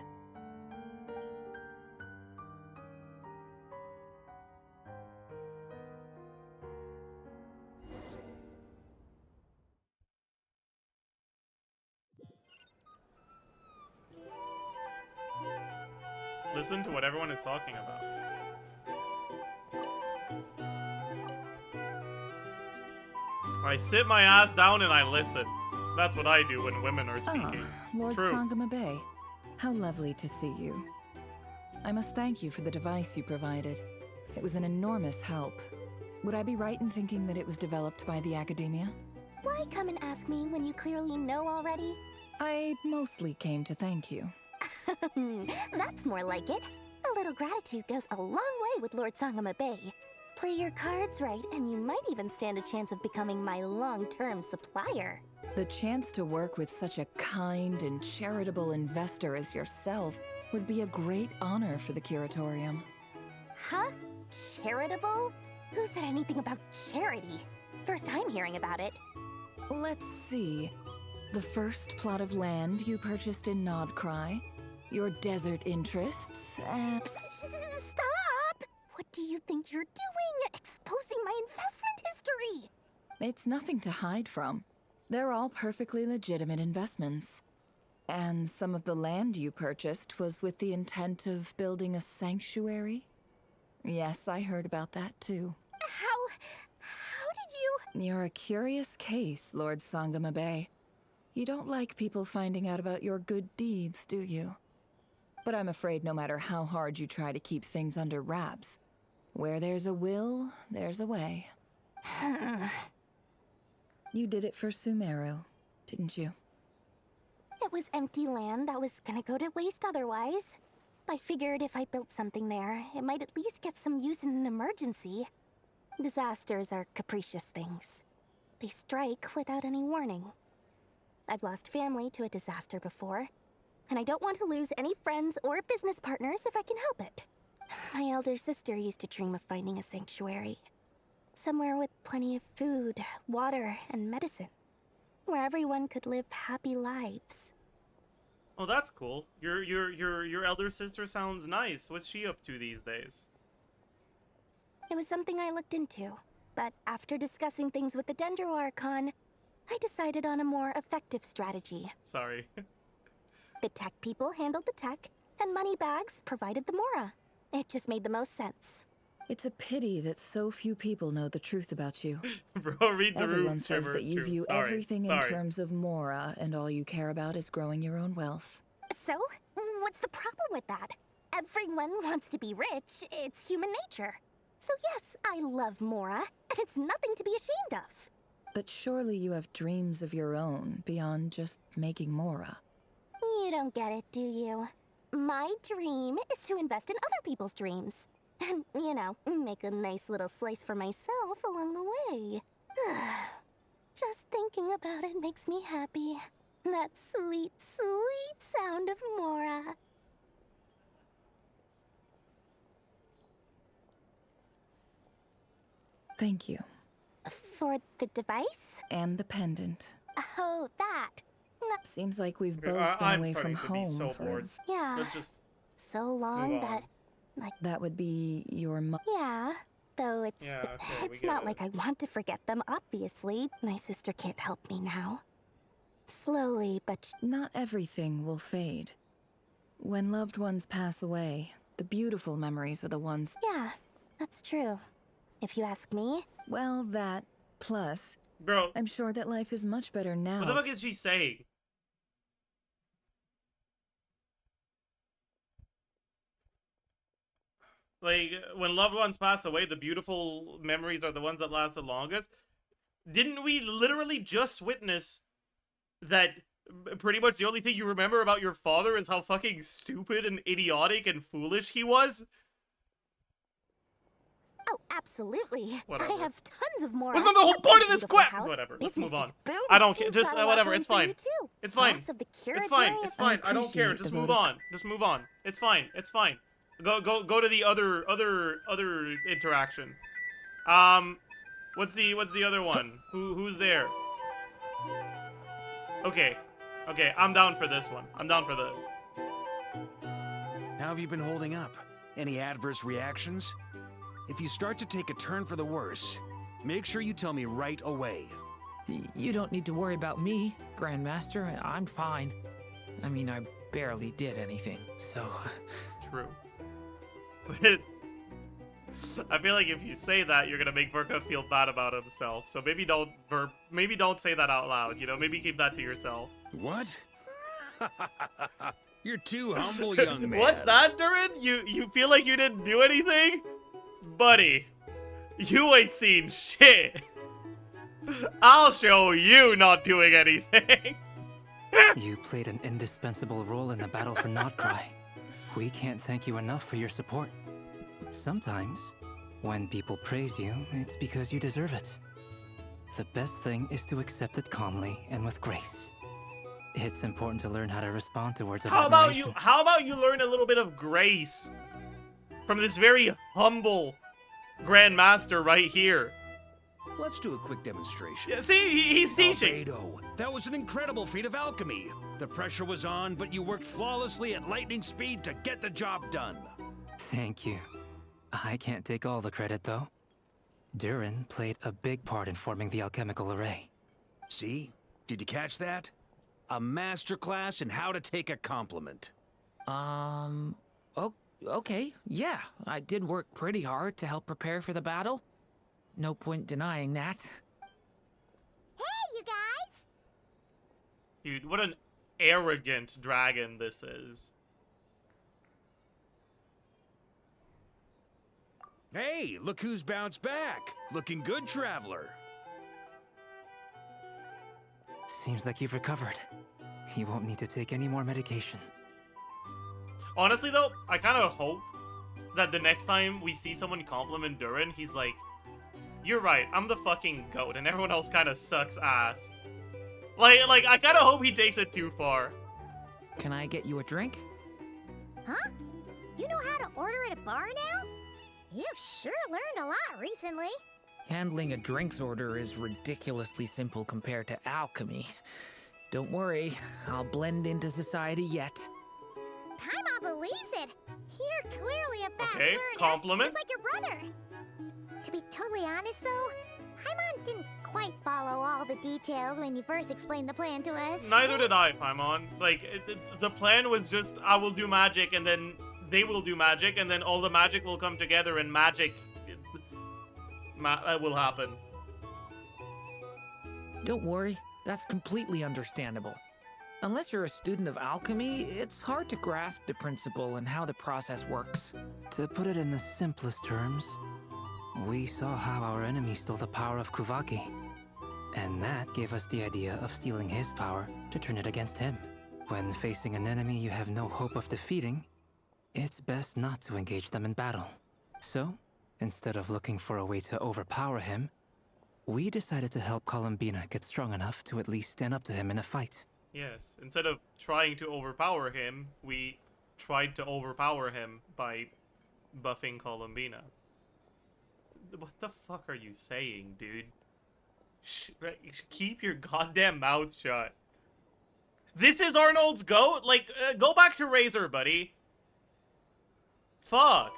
Listen to what everyone is talking about. I sit my ass down and I listen. That's what I do when women are speaking. Lord True. Sangama Bay. How lovely to see you. I must thank you for the device you provided. It was an enormous help. Would I be right in thinking that it was developed by the Academia? Why come and ask me when you clearly know already? I mostly came to thank you. That's more like it. A little gratitude goes a long way with Lord Sangama Bay. Play your cards right, and you might even stand a chance of becoming my long-term supplier. The chance to work with such a kind and charitable investor as yourself would be a great honor for the Curatorium. Huh? Charitable? Who said anything about charity? First time hearing about it. Let's see. The first plot of land you purchased in Nodcry, your desert interests, and... Stop! What do you think you're doing? Exposing my investment history! It's nothing to hide from. They're all perfectly legitimate investments. And some of the land you purchased was with the intent of building a sanctuary? Yes, I heard about that too. How did you... You're a curious case, Lord Sangama Bay. You don't like people finding out about your good deeds, do you? But I'm afraid no matter how hard you try to keep things under wraps, where there's a will, there's a way. You did it for Sumeru, didn't you? It was empty land that was gonna go to waste otherwise. I figured if I built something there, it might at least get some use in an emergency. Disasters are capricious things. They strike without any warning. I've lost family to a disaster before, and I don't want to lose any friends or business partners if I can help it. My elder sister used to dream of finding a sanctuary. Somewhere with plenty of food, water, and medicine. Where everyone could live happy lives. Oh, that's cool. Your elder sister sounds nice. What's she up to these days? It was something I looked into, but after discussing things with the Dendro Archon, I decided on a more effective strategy. Sorry. The tech people handled the tech, and Moneybags provided the Mora. It just made the most sense. It's a pity that so few people know the truth about you. Bro, read the Everyone room, says Trevor. that you view everything in terms of Mora, and all you care about is growing your own wealth. So, what's the problem with that? Everyone wants to be rich. It's human nature. So yes, I love Mora, and it's nothing to be ashamed of. But surely you have dreams of your own, beyond just making Mora. You don't get it, do you? My dream is to invest in other people's dreams. And, you know, make a nice little slice for myself along the way. Just thinking about it makes me happy. That sweet, sweet sound of Mora. Thank you. For the device? And the pendant. Oh, that. Seems like we've both been away from home for... Yeah. Let's just so long that... That would be your mom. Yeah, though it's... Yeah, okay, it's not like I want to forget them, obviously. My sister can't help me now. Slowly, but... Not everything will fade. When loved ones pass away, the beautiful memories are the ones... Yeah, that's true. If you ask me... Well, that, plus... Bro. I'm sure that life is much better now. What the fuck is she saying? Like, when loved ones pass away, the beautiful memories are the ones that last the longest. Didn't we literally just witness that pretty much the only thing you remember about your father is how fucking stupid and idiotic and foolish he was? Oh, absolutely. Whatever. I have tons of more. Wasn't that the whole point of this quest? Whatever. Let's move on. I don't care. Just whatever. It's fine. It's fine. It's fine. It's fine. I don't care. Just move on. Just move on. It's fine. It's fine. Go to the other interaction. What's the other one? Who's there? Okay. Okay, I'm down for this one. I'm down for this. How have you been holding up? Any adverse reactions? If you start to take a turn for the worse, make sure you tell me right away. You don't need to worry about me, Grandmaster. I'm fine. I mean, I barely did anything, so... True. But I feel like if you say that, you're gonna make Verka feel bad about himself. So maybe don't say that out loud, you know? Maybe keep that to yourself. What? You're too humble, young man. What's that, Durin? You feel like you didn't do anything? Buddy, you ain't seen shit. I'll show you not doing anything. You played an indispensable role in the battle for Notcry. We can't thank you enough for your support. Sometimes, when people praise you, it's because you deserve it. The best thing is to accept it calmly and with grace. It's important to learn how to respond to words of admiration. How about you learn a little bit of grace from this very humble Grandmaster right here? Let's do a quick demonstration. Yeah, see, he's teaching. Albedo, that was an incredible feat of alchemy. The pressure was on, but you worked flawlessly at lightning speed to get the job done. Thank you. I can't take all the credit, though. Durin played a big part in forming the alchemical array. See? Did you catch that? A masterclass in how to take a compliment. Okay, yeah. I did work pretty hard to help prepare for the battle. No point denying that. Hey, you guys! Dude, what an arrogant dragon this is. Hey, look who's bounced back. Looking good, traveler. Seems like you've recovered. You won't need to take any more medication. Honestly, though, I kind of hope that the next time we see someone compliment Durin, he's like, "You're right, I'm the fucking goat, and everyone else kind of sucks ass." Like, I kind of hope he takes it too far. Can I get you a drink? Huh? You know how to order at a bar now? You've sure learned a lot recently. Handling a drinks order is ridiculously simple compared to alchemy. Don't worry, I'll blend into society yet. Paimon believes it. You're clearly a fast Okay, learner, compliment. just like your brother. To be totally honest, though, Paimon didn't quite follow all the details when you first explained the plan to us. Neither did I, Paimon. Like, the plan was just, I will do magic, and then they will do magic, and then all the magic will come together, and magic will happen. Don't worry, that's completely understandable. Unless you're a student of alchemy, it's hard to grasp the principle and how the process works. To put it in the simplest terms, we saw how our enemy stole the power of Kuvaki. And that gave us the idea of stealing his power to turn it against him. When facing an enemy you have no hope of defeating, it's best not to engage them in battle. So, instead of looking for a way to overpower him, we decided to help Columbina get strong enough to at least stand up to him in a fight. Yes, instead of trying to overpower him, we tried to overpower him by buffing Columbina. What the fuck are you saying, dude? Keep your goddamn mouth shut. This is Arnold's goat? Like, go back to Razor, buddy. Fuck.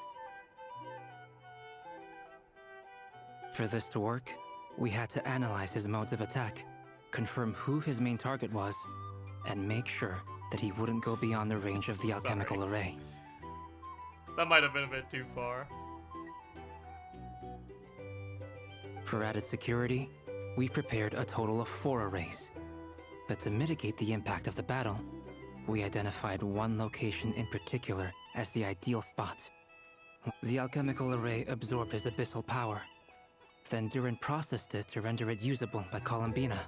For this to work, we had to analyze his modes of attack, confirm who his main target was, and make sure that he wouldn't go beyond the range of the alchemical array. That might have been a bit too far. For added security, we prepared a total of 4 arrays. But to mitigate the impact of the battle, we identified one location in particular as the ideal spot. The alchemical array absorbed his abyssal power. Then Durin processed it to render it usable by Columbina.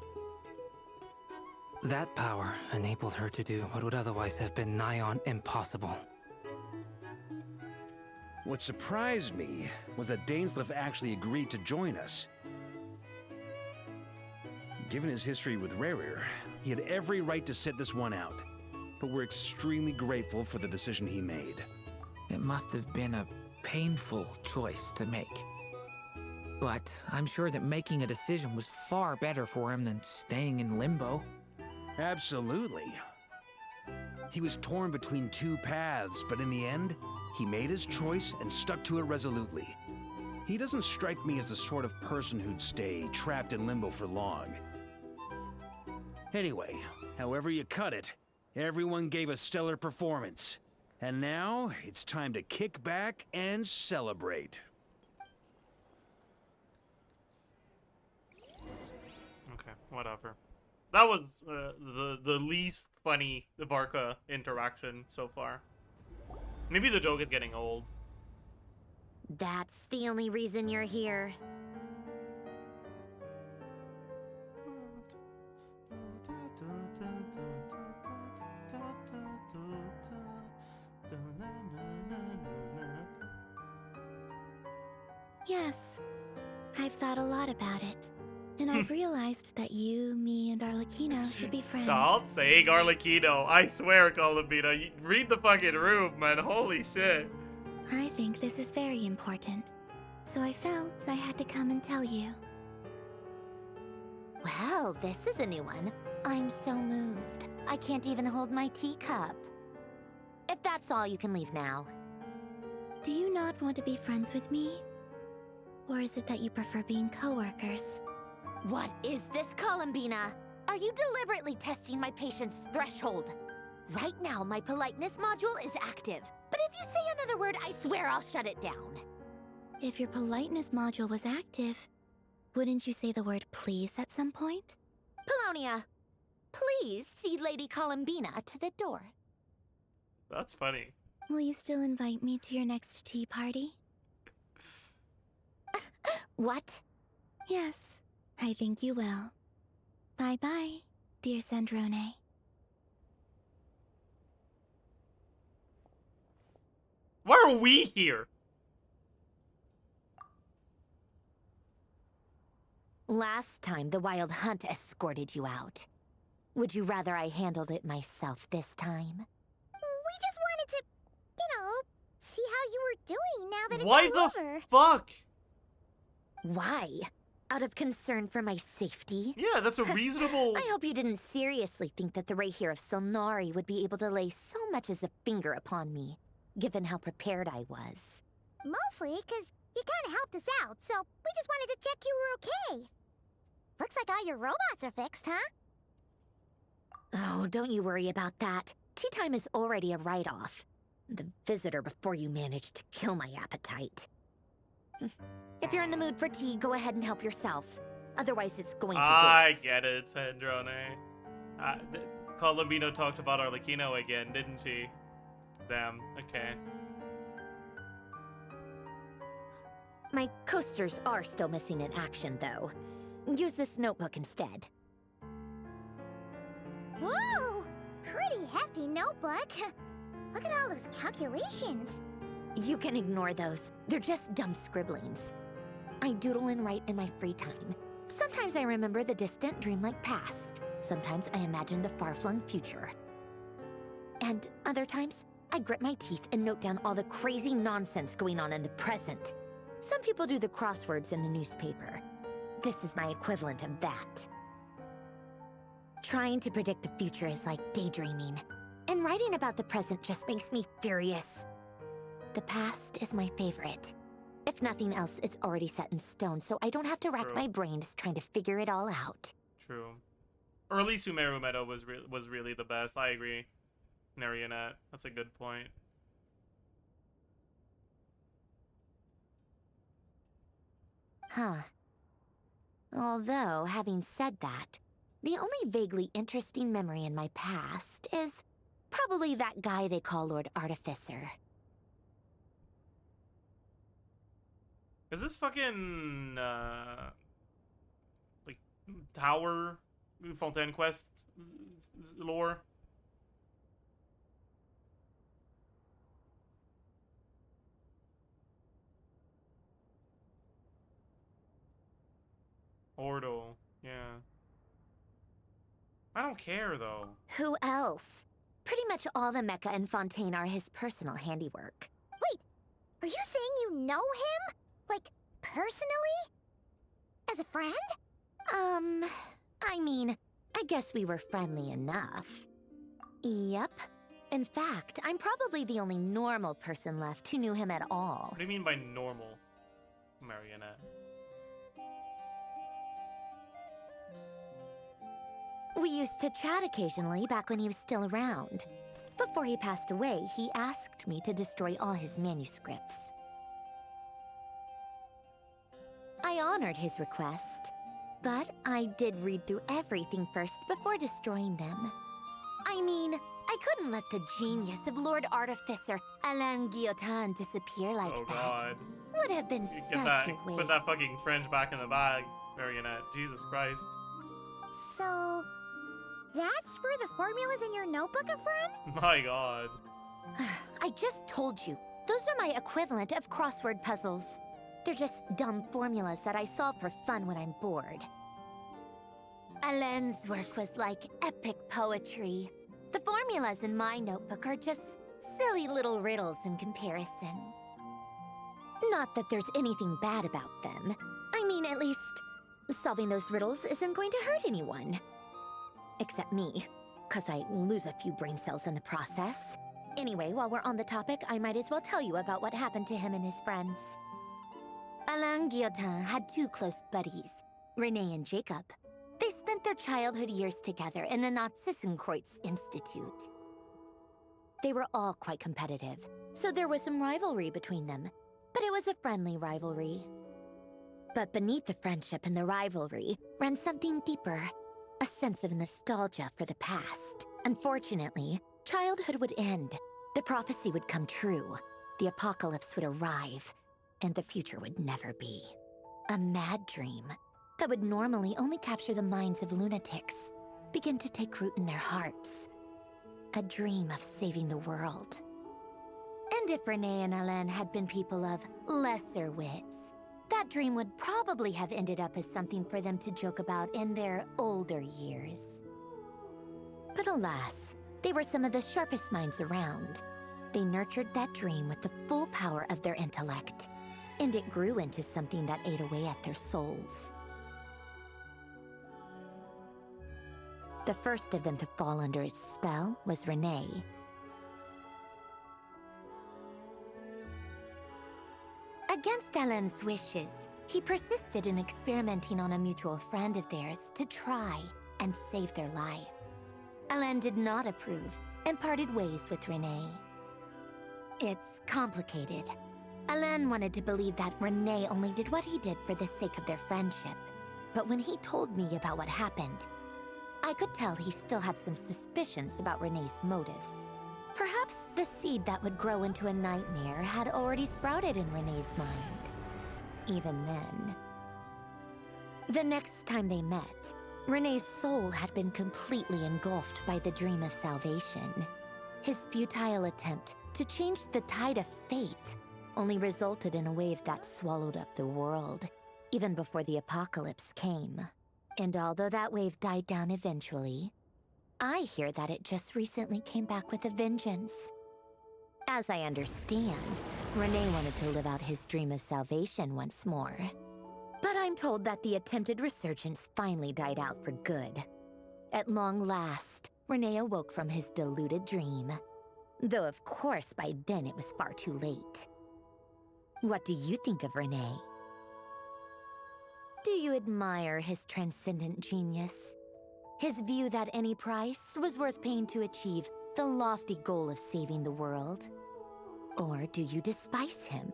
That power enabled her to do what would otherwise have been nigh on impossible. What surprised me was that Dainsleif actually agreed to join us. Given his history with Rerir, he had every right to sit this one out. But we're extremely grateful for the decision he made. It must have been a painful choice to make. But I'm sure that making a decision was far better for him than staying in limbo. Absolutely. He was torn between two paths, but in the end, he made his choice and stuck to it resolutely. He doesn't strike me as the sort of person who'd stay trapped in limbo for long. Anyway, however you cut it, everyone gave a stellar performance. And now, it's time to kick back and celebrate. Okay, whatever. That was the least funny Varka interaction so far. Maybe the joke is getting old. That's the only reason you're here. Yes, I've thought a lot about it. And I've realized that you, me, and Arlecchino should be friends. Stop saying Arlecchino. I swear, Columbina. Read the fucking room, man. Holy shit. I think this is very important. So I felt I had to come and tell you. Well, this is a new one. I'm so moved. I can't even hold my teacup. If that's all, you can leave now. Do you not want to be friends with me? Or is it that you prefer being co-workers? What is this, Columbina? Are you deliberately testing my patience threshold? Right now, my politeness module is active. But if you say another word, I swear I'll shut it down. If your politeness module was active, wouldn't you say the word please at some point? Polonia, please see Lady Columbina to the door. That's funny. Will you still invite me to your next tea party? What? Yes, I think you will. Bye-bye, dear Sandrone. Why are we here? Last time, the Wild Hunt escorted you out. Would you rather I handled it myself this time? We just wanted to, see how you were doing now that it's Why all the over. fuck? Why? Out of concern for my safety? Yeah, that's a reasonable... I hope you didn't seriously think that the Ray here of Solnari would be able to lay so much as a finger upon me, given how prepared I was. Mostly because you kind of helped us out, so we just wanted to check you were okay. Looks like all your robots are fixed, huh? Oh, don't you worry about that. Tea time is already a write-off. The visitor before you managed to kill my appetite. If you're in the mood for tea, go ahead and help yourself. Otherwise, it's going to waste. I get it, Sandrone. Columbino talked about Arlecchino again, didn't she? Damn, okay. My coasters are still missing in action, though. Use this notebook instead. Whoa! Pretty hefty notebook. Look at all those calculations. You can ignore those. They're just dumb scribblings. I doodle and write in my free time. Sometimes I remember the distant dreamlike past. Sometimes I imagine the far-flung future. And other times, I grit my teeth and note down all the crazy nonsense going on in the present. Some people do the crosswords in the newspaper. This is my equivalent of that. Trying to predict the future is like daydreaming. And writing about the present just makes me furious. The past is my favorite. If nothing else, it's already set in stone, so I don't have to rack my brains trying to figure it all out. True. Early Sumeru meta was really the best. I agree. Marionette. That's a good point. Huh. Although, having said that, the only vaguely interesting memory in my past is probably that guy they call Lord Artificer. Is this fucking, like, Tower Fontaine Quest lore? Ordo, yeah. I don't care, though. Who else? Pretty much all the mecha in Fontaine are his personal handiwork. Wait, are you saying you know him? Like, personally? As a friend? I mean, I guess we were friendly enough. Yep. In fact, I'm probably the only normal person left who knew him at all. What do you mean by normal, Marionette? We used to chat occasionally back when he was still around. Before he passed away, he asked me to destroy all his manuscripts. I honored his request, but I did read through everything first before destroying them. I mean, I couldn't let the genius of Lord Artificer Alain Guillotin disappear like Oh that. god. Would have been Get such that, a waste. put that fucking fringe back in the bag, Marionette. Jesus Christ. So, that's where the formulas in your notebook are from? My god. I just told you, those are my equivalent of crossword puzzles. They're just dumb formulas that I solve for fun when I'm bored. Alain's work was like epic poetry. The formulas in my notebook are just silly little riddles in comparison. Not that there's anything bad about them. I mean, at least, solving those riddles isn't going to hurt anyone. Except me, 'cause I lose a few brain cells in the process. Anyway, while we're on the topic, I might as well tell you about what happened to him and his friends. Alain Guillotin had two close buddies, René and Jacob. They spent their childhood years together in the Narzissenkreuz Institute. They were all quite competitive, so there was some rivalry between them, but it was a friendly rivalry. But beneath the friendship and the rivalry ran something deeper, a sense of nostalgia for the past. Unfortunately, childhood would end, the prophecy would come true, the apocalypse would arrive, and the future would never be. A mad dream that would normally only capture the minds of lunatics begin to take root in their hearts. A dream of saving the world. And if René and Alain had been people of lesser wits, that dream would probably have ended up as something for them to joke about in their older years. But alas, they were some of the sharpest minds around. They nurtured that dream with the full power of their intellect, and it grew into something that ate away at their souls. The first of them to fall under its spell was René. Against Alain's wishes, he persisted in experimenting on a mutual friend of theirs to try and save their life. Alain did not approve and parted ways with René. It's complicated. Alain wanted to believe that René only did what he did for the sake of their friendship. But when he told me about what happened, I could tell he still had some suspicions about René's motives. Perhaps the seed that would grow into a nightmare had already sprouted in René's mind. Even then. The next time they met, René's soul had been completely engulfed by the dream of salvation. His futile attempt to change the tide of fate only resulted in a wave that swallowed up the world, even before the apocalypse came. And although that wave died down eventually, I hear that it just recently came back with a vengeance. As I understand, René wanted to live out his dream of salvation once more. But I'm told that the attempted resurgence finally died out for good. At long last, René awoke from his deluded dream. Though of course by then it was far too late. What do you think of René? Do you admire his transcendent genius? His view that any price was worth paying to achieve the lofty goal of saving the world? Or do you despise him?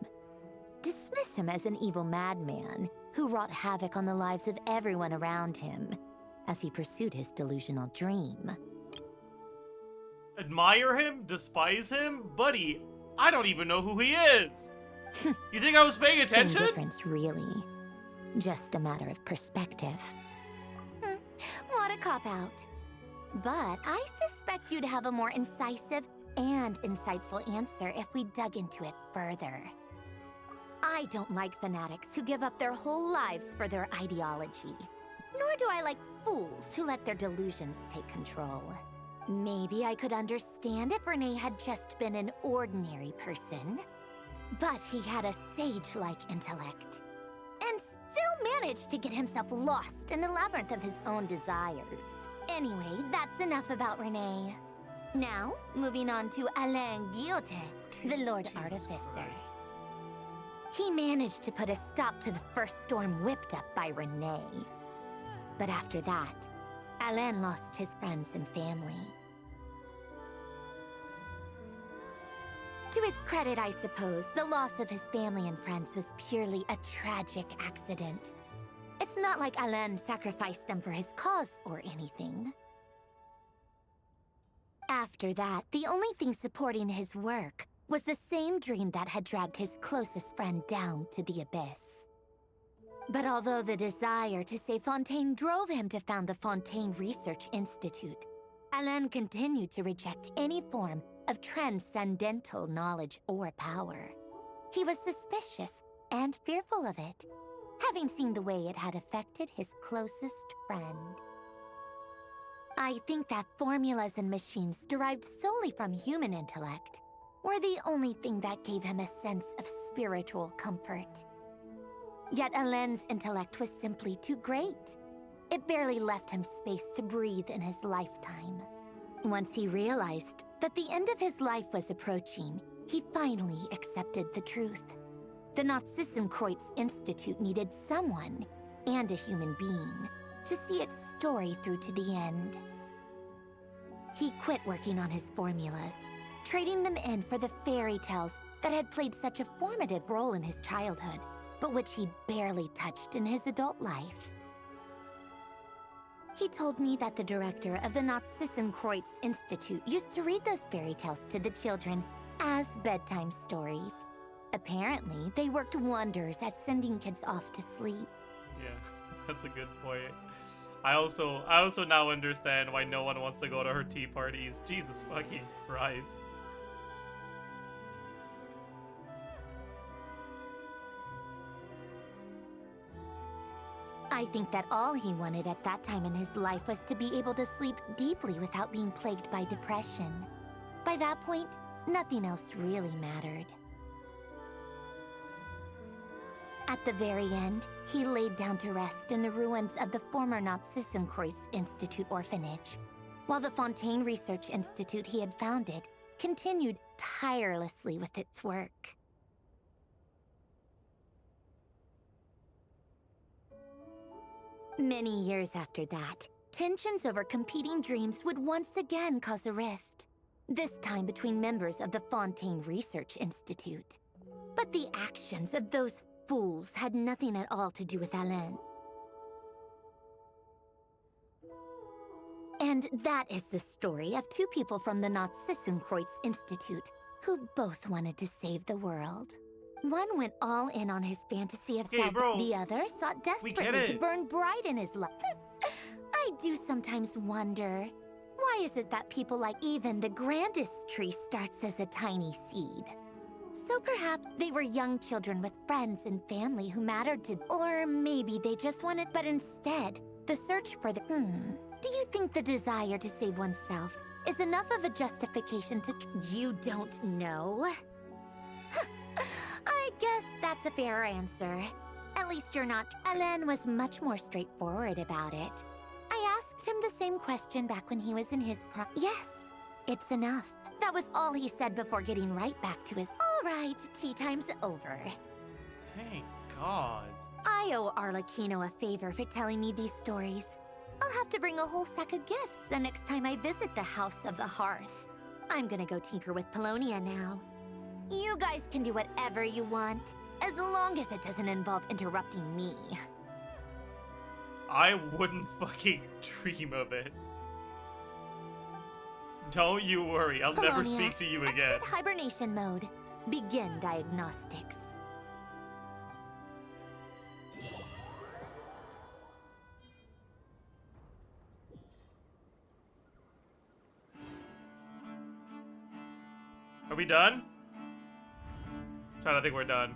Dismiss him as an evil madman who wrought havoc on the lives of everyone around him as he pursued his delusional dream? Admire him? Despise him? Buddy, I don't even know who he is! You think I was paying attention? Same difference, really. Just a matter of perspective. What a cop-out. But I suspect you'd have a more incisive and insightful answer if we dug into it further. I don't like fanatics who give up their whole lives for their ideology. Nor do I like fools who let their delusions take control. Maybe I could understand if René had just been an ordinary person. But he had a sage-like intellect. And still managed to get himself lost in the labyrinth of his own desires. Anyway, that's enough about Renee. Now, moving on to Alain Guillotin, the Lord Artificer. He managed to put a stop to the first storm whipped up by Renee. But after that, Alain lost his friends and family. To his credit, I suppose, the loss of his family and friends was purely a tragic accident. It's not like Alain sacrificed them for his cause or anything. After that, the only thing supporting his work was the same dream that had dragged his closest friend down to the abyss. But although the desire to save Fontaine drove him to found the Fontaine Research Institute, Alain continued to reject any form of transcendental knowledge or power. He was suspicious and fearful of it, having seen the way it had affected his closest friend. I think that formulas and machines derived solely from human intellect were the only thing that gave him a sense of spiritual comfort. Yet Alain's intellect was simply too great. It barely left him space to breathe in his lifetime. Once he realized that the end of his life was approaching, he finally accepted the truth. The Nazissenkreuz Institute needed someone, and a human being, to see its story through to the end. He quit working on his formulas, trading them in for the fairy tales that had played such a formative role in his childhood, but which he barely touched in his adult life. He told me that the director of the Nazissenkreuz Institute used to read those fairy tales to the children as bedtime stories. Apparently, they worked wonders at sending kids off to sleep. Yeah, that's a good point. I also now understand why no one wants to go to her tea parties. Jesus fucking Christ. I think that all he wanted at that time in his life was to be able to sleep deeply without being plagued by depression. By that point, nothing else really mattered. At the very end, he laid down to rest in the ruins of the former Nazissenkreuz Institute orphanage, while the Fontaine Research Institute he had founded continued tirelessly with its work. Many years after that, tensions over competing dreams would once again cause a rift, this time between members of the Fontaine Research Institute. But the actions of those fools had nothing at all to do with Alain. And that is the story of two people from the Nazissenkreuz Institute who both wanted to save the world. One went all in on his fantasy of self. The other sought desperately to burn bright in his life. I do sometimes wonder, why is it that people like even the grandest tree starts as a tiny seed? So perhaps they were young children with friends and family who mattered to, or maybe they just wanted, but instead, the search for the, do you think the desire to save oneself is enough of a justification to, you don't know? I guess that's a fair answer. At least you're not. Alain was much more straightforward about it. I asked him the same question back when he was in his prime. Yes, it's enough. That was all he said before getting right back to his, all right, tea time's over. Thank God. I owe Arlecchino a favor for telling me these stories. I'll have to bring a whole sack of gifts the next time I visit the House of the Hearth. I'm gonna go tinker with Polonia now. You guys can do whatever you want, as long as it doesn't involve interrupting me. I wouldn't fucking dream of it. Don't you worry, I'll never speak to you again. Exit hibernation mode. Begin diagnostics. Are we done? Trying to think we're done.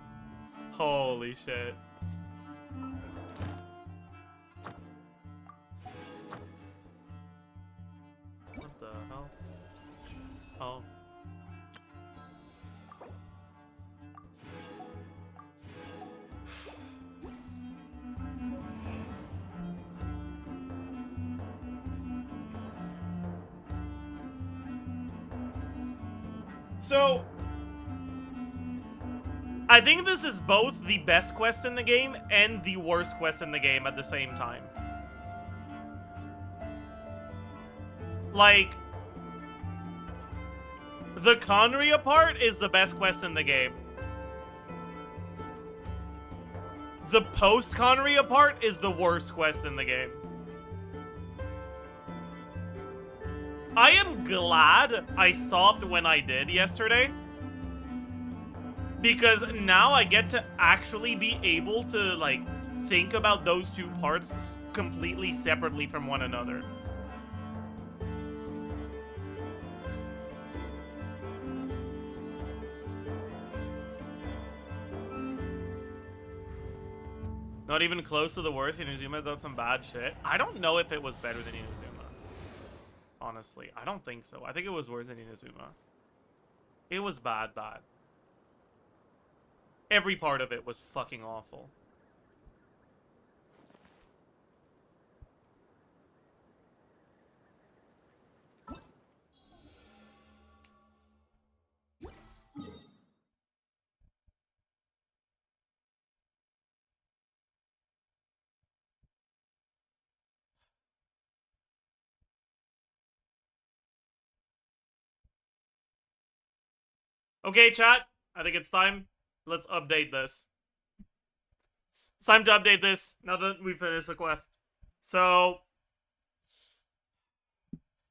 Holy shit. What the hell? Oh. So, I think this is both the best quest in the game and the worst quest in the game at the same time. Like, the Conria part is the best quest in the game. The post-Conria part is the worst quest in the game. I am glad I stopped when I did yesterday, because now I get to actually be able to, like, think about those two parts completely separately from one another. Not even close to the worst. Inazuma got some bad shit. I don't know if it was better than Inazuma. Honestly, I don't think so. I think it was worse than Inazuma. It was bad. Every part of it was fucking awful. Okay, chat. I think it's time. Let's update this. It's time to update this now that we finished the quest. So,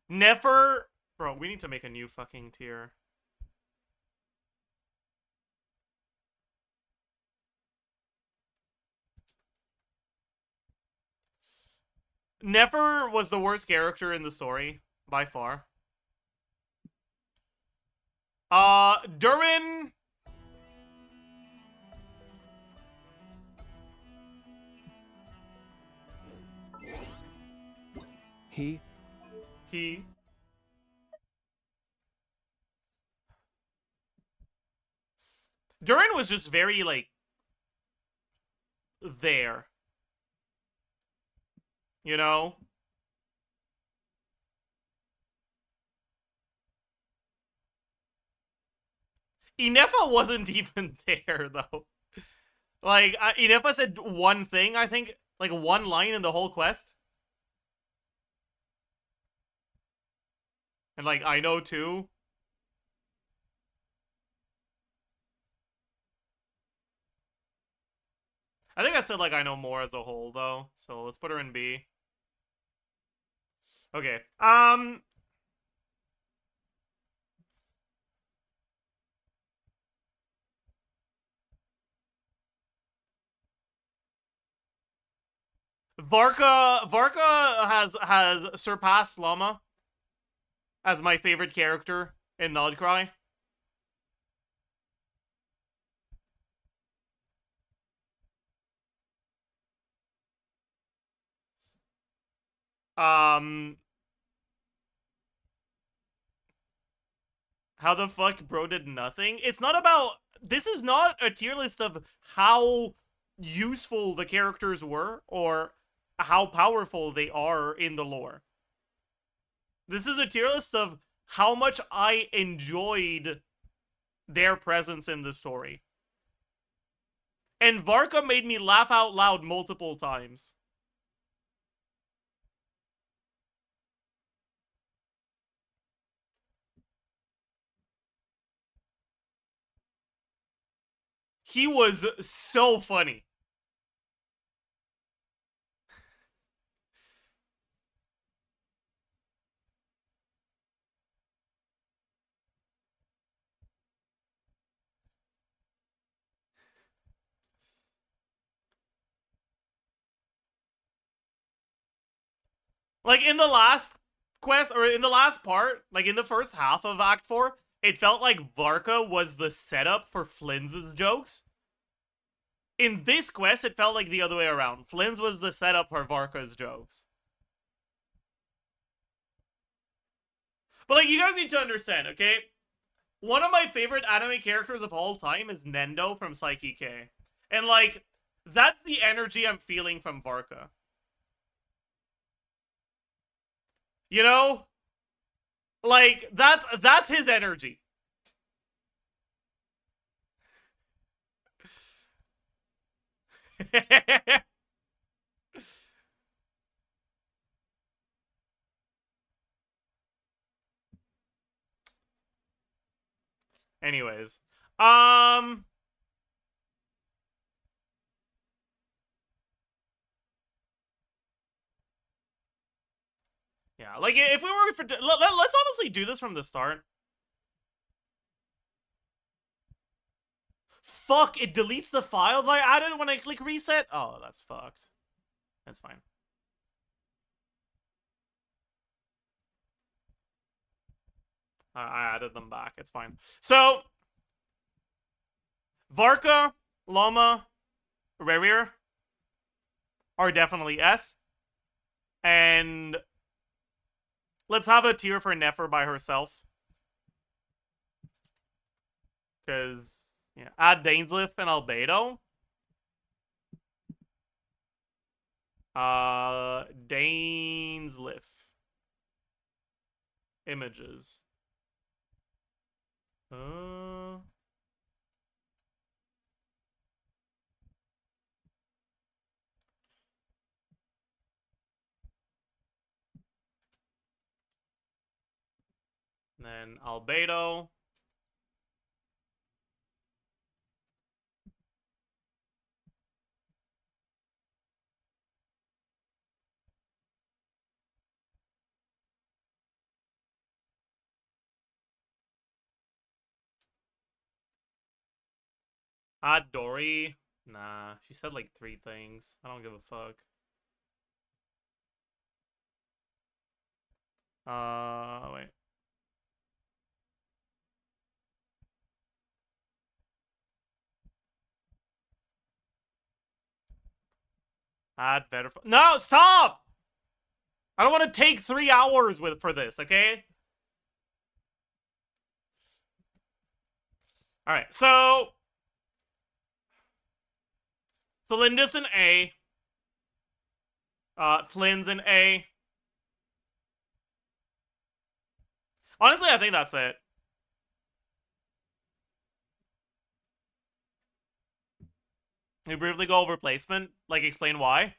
Nefer... Bro, we need to make a new fucking tier. Nefer was the worst character in the story, by far. Durin... He. Durin was just very, like, there. You know? Inefa wasn't even there, though. Like, Inefa said one thing, I think. Like, one line in the whole quest. And, like, I know too. I think I said, like, I know more as a whole, though. So, let's put her in B. Okay. Varka has surpassed Llama as my favorite character in Nodcry. How the fuck bro did nothing? It's not about... This is not a tier list of how useful the characters were or how powerful they are in the lore. This is a tier list of how much I enjoyed their presence in the story. And Varka made me laugh out loud multiple times. He was so funny. Like, in the last quest, or in the last part, like, in the first half of Act 4, it felt like Varka was the setup for Flynn's jokes. In this quest, it felt like the other way around. Flynn's was the setup for Varka's jokes. But, like, you guys need to understand, okay? One of my favorite anime characters of all time is Nendo from Psyche K. And, like, that's the energy I'm feeling from Varka. You know? Like, that's his energy. Anyways, yeah, like if we were for let's honestly do this from the start. Fuck, it deletes the files I added when I click reset? Oh, that's fucked. That's fine. I added them back. It's fine. So, Varka, Llama, Rerir are definitely S. And let's have a tier for Nefer by herself. Because, yeah, add Dainsliff and Albedo. Dainsliff. Images. Then Albedo. Dory. Nah, she said like 3 things. I don't give a fuck. Wait. Add better. No, stop! I don't want to take 3 hours for this, okay? Alright, so Thelindis in A. Flynn's in A. Honestly, I think that's it. We briefly go over placement, like explain why.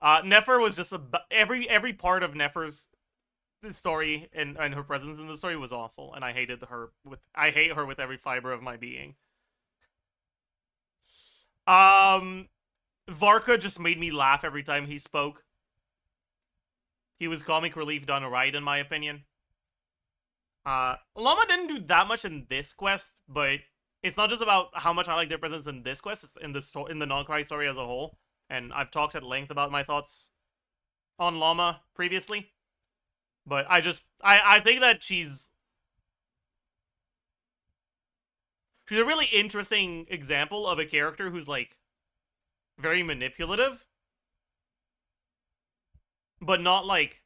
Nefer was just every part of Nefer's story and her presence in the story was awful, and I hate her with every fiber of my being. Varka just made me laugh every time he spoke. He was comic relief done right, in my opinion. Llama didn't do that much in this quest, but it's not just about how much I like their presence in this quest, it's in the non-Cry story as a whole. And I've talked at length about my thoughts on Llama previously. But I think that she's a really interesting example of a character who's, like, very manipulative. But not like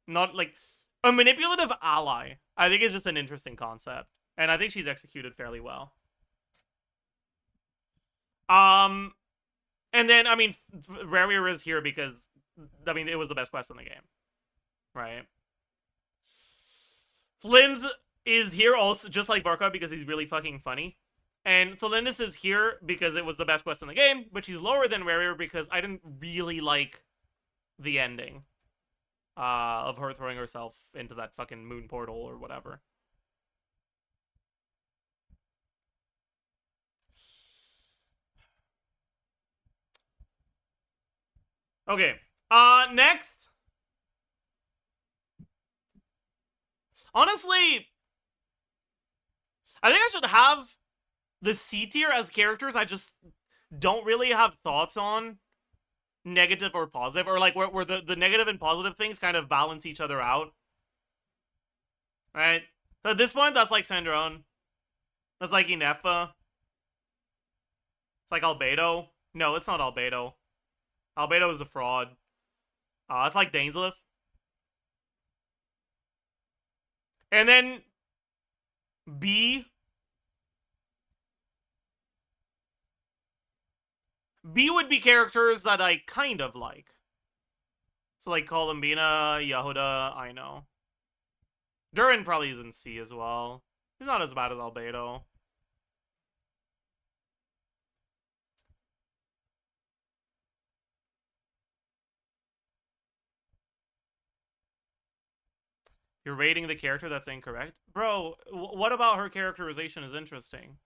a manipulative ally. I think is just an interesting concept. And I think she's executed fairly well. And then, I mean, Rerir is here because, I mean, it was the best quest in the game. Right? Flynn's is here also, just like Varka, because he's really fucking funny. And Thelindis is here because it was the best quest in the game, but she's lower than Rerir because I didn't really like the ending of her throwing herself into that fucking moon portal or whatever. Okay. Next. Honestly, I think I should have the C tier as characters I just don't really have thoughts on, negative or positive, or like where the negative and positive things kind of balance each other out. Right? So at this point, that's like Sandrone. That's like Inefa. It's like Albedo. No, it's not Albedo. Albedo is a fraud. It's like Dainsliff. And then B. B would be characters that I kind of like. So like Columbina, Yehuda, I know. Durin probably is in C as well. He's not as bad as Albedo. You're rating the character, that's incorrect. Bro, what about her characterization is interesting?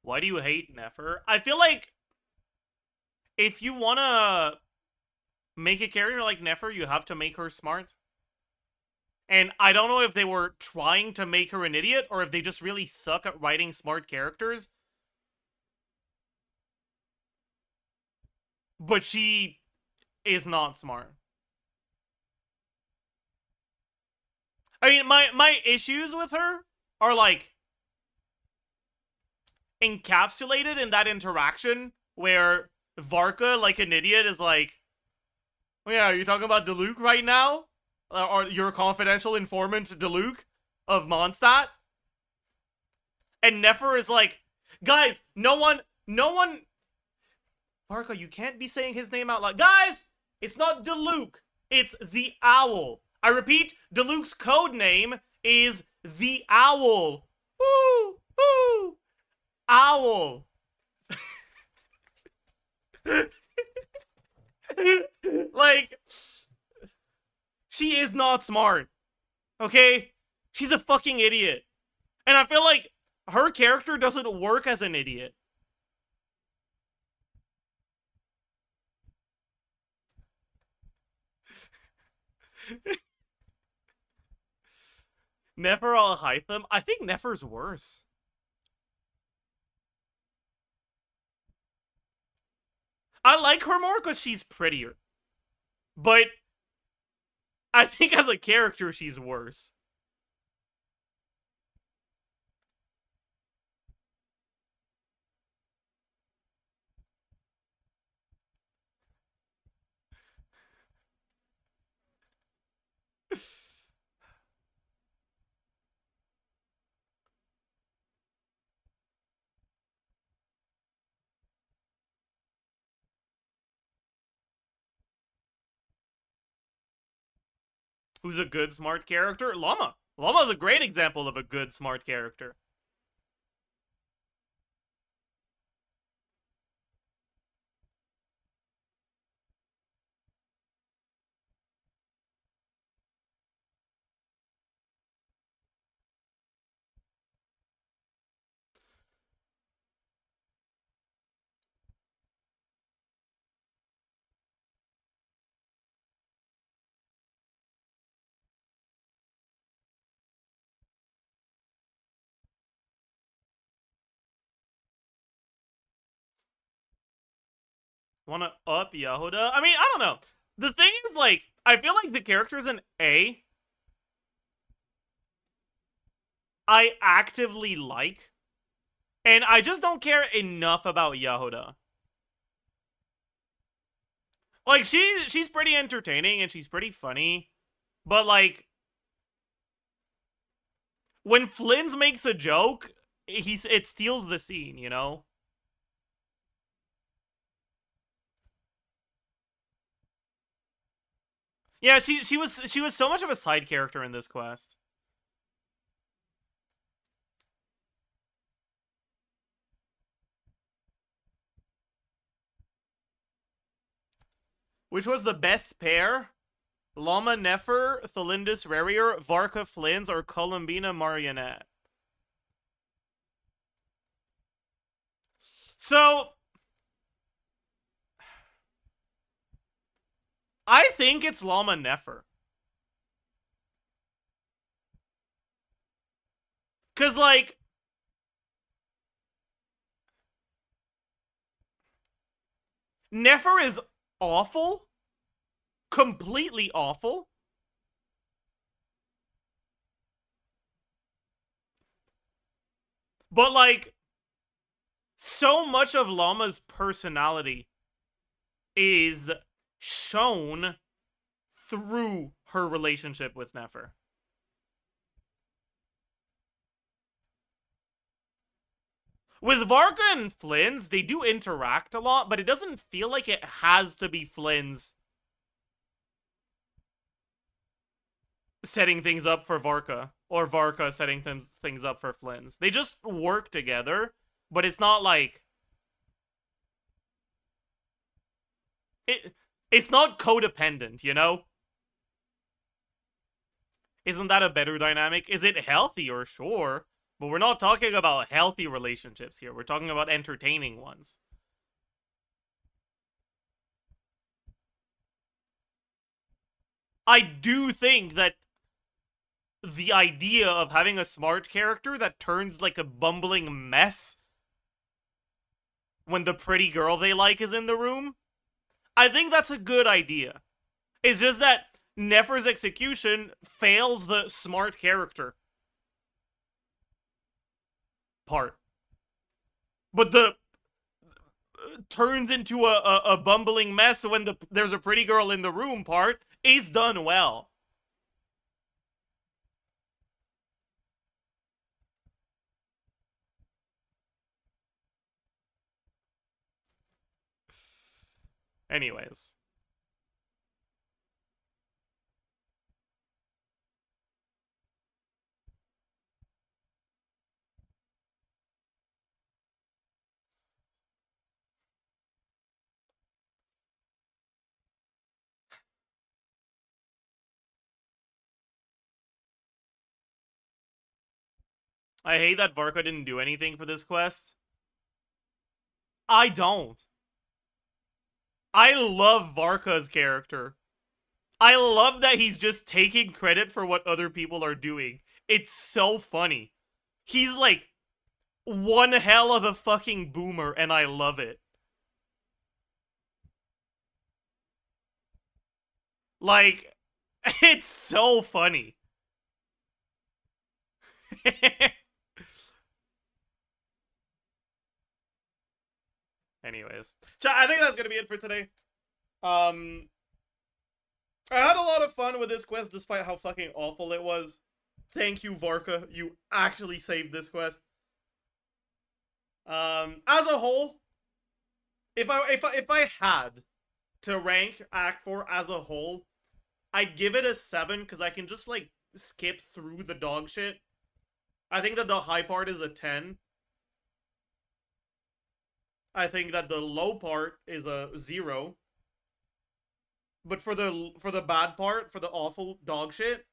Why do you hate Nefer? I feel like if you want to make a character like Nefer, you have to make her smart. And I don't know if they were trying to make her an idiot or if they just really suck at writing smart characters. But she is not smart. I mean, my issues with her are, like, encapsulated in that interaction where Varka, like an idiot, is like, oh yeah, are you talking about Diluc right now? Or your confidential informant Diluc of Mondstadt? And Nefer is like, guys, no one... Varka, you can't be saying his name out loud. Guys, it's not Diluc. It's the Owl. I repeat, Diluc's code name is the Owl. Woo! Woo! Owl. Like, she is not smart. Okay? She's a fucking idiot. And I feel like her character doesn't work as an idiot. Nefer al-Hytham? I think Nefer's worse. I like her more because she's prettier. But I think as a character, she's worse. Who's a good, smart character? Llama. Llama's a great example of a good, smart character. Wanna up Yehuda? I mean, I don't know. The thing is, like, I feel like the characters in A I actively like, and I just don't care enough about Yehuda. Like, she's pretty entertaining and she's pretty funny, but, like, when Flynn's makes a joke, it steals the scene, you know? Yeah, she was so much of a side character in this quest. Which was the best pair? Llama Nefer, Tholindis Rarier, Varka Flynn's, or Columbina Marionette? So, I think it's Llama Nefer. Because, like, Nefer is awful. Completely awful. But, like, so much of Llama's personality is shown through her relationship with Nefer. With Varka and Flynn's, they do interact a lot, but it doesn't feel like it has to be Flynn's setting things up for Varka, or Varka setting things up for Flynn's. They just work together, but it's not like it's not codependent, you know? Isn't that a better dynamic? Is it healthier? Sure. But we're not talking about healthy relationships here. We're talking about entertaining ones. I do think that the idea of having a smart character that turns like a bumbling mess when the pretty girl they like is in the room, I think that's a good idea. It's just that Nefer's execution fails the smart character part. But the turns into a bumbling mess when there's a pretty girl in the room part is done well. Anyways. I hate that Varka didn't do anything for this quest. I don't. I love Varka's character. I love that he's just taking credit for what other people are doing. It's so funny. He's like one hell of a fucking boomer, and I love it. Like, it's so funny. Anyways. Chat, I think that's gonna be it for today. I had a lot of fun with this quest despite how fucking awful it was. Thank you, Varka. You actually saved this quest. As a whole, if I had to rank Act 4 as a whole, I'd give it a 7 because I can just like skip through the dog shit. I think that the high part is a 10. I think that the low part is a 0. But for the bad part, for the awful dog shit,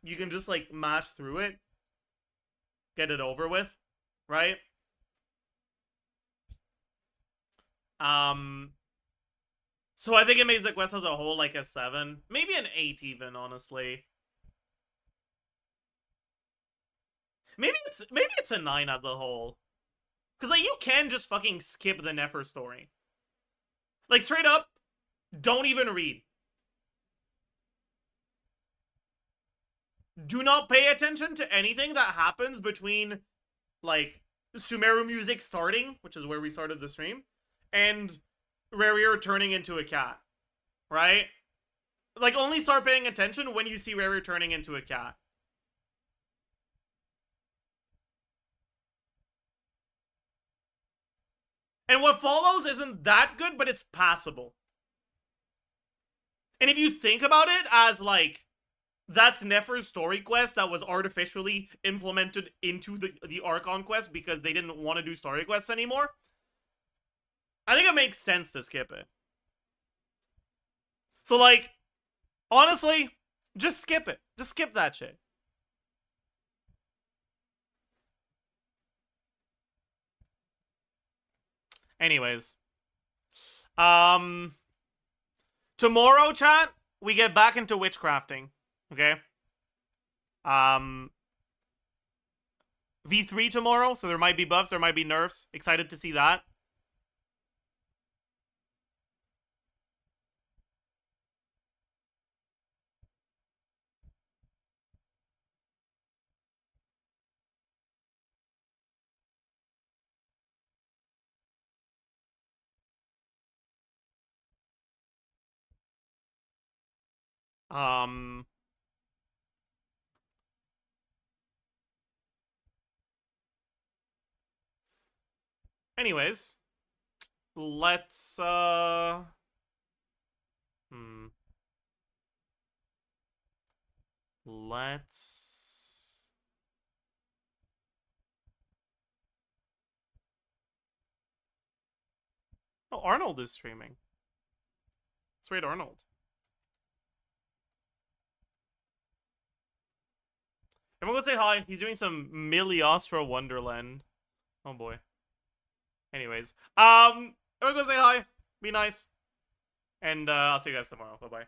you can just like mash through it. Get it over with, right? So I think it makes the quest as a whole like a 7. Maybe an 8 even, honestly. Maybe it's a 9 as a whole. Because like you can just fucking skip the Nefer story. Like straight up, don't even read. Do not pay attention to anything that happens between like Sumeru music starting, which is where we started the stream, and Rarier turning into a cat, right? Like, only start paying attention when you see Rarier turning into a cat. And what follows isn't that good, but it's passable. And if you think about it as, like, that's Nefer's story quest that was artificially implemented into the Archon quest because they didn't want to do story quests anymore, I think it makes sense to skip it. So, like, honestly, just skip it. Just skip that shit. Anyways. Tomorrow, chat, we get back into witchcrafting. Okay? V3 tomorrow, so there might be buffs, there might be nerfs. Excited to see that. Anyways, let's I Let's... Oh, Arnold is streaming. Let's raid Arnold. Everyone go say hi. He's doing some Miliostra Wonderland. Oh boy. Anyways. Everyone go say hi. Be nice. And I'll see you guys tomorrow. Bye-bye.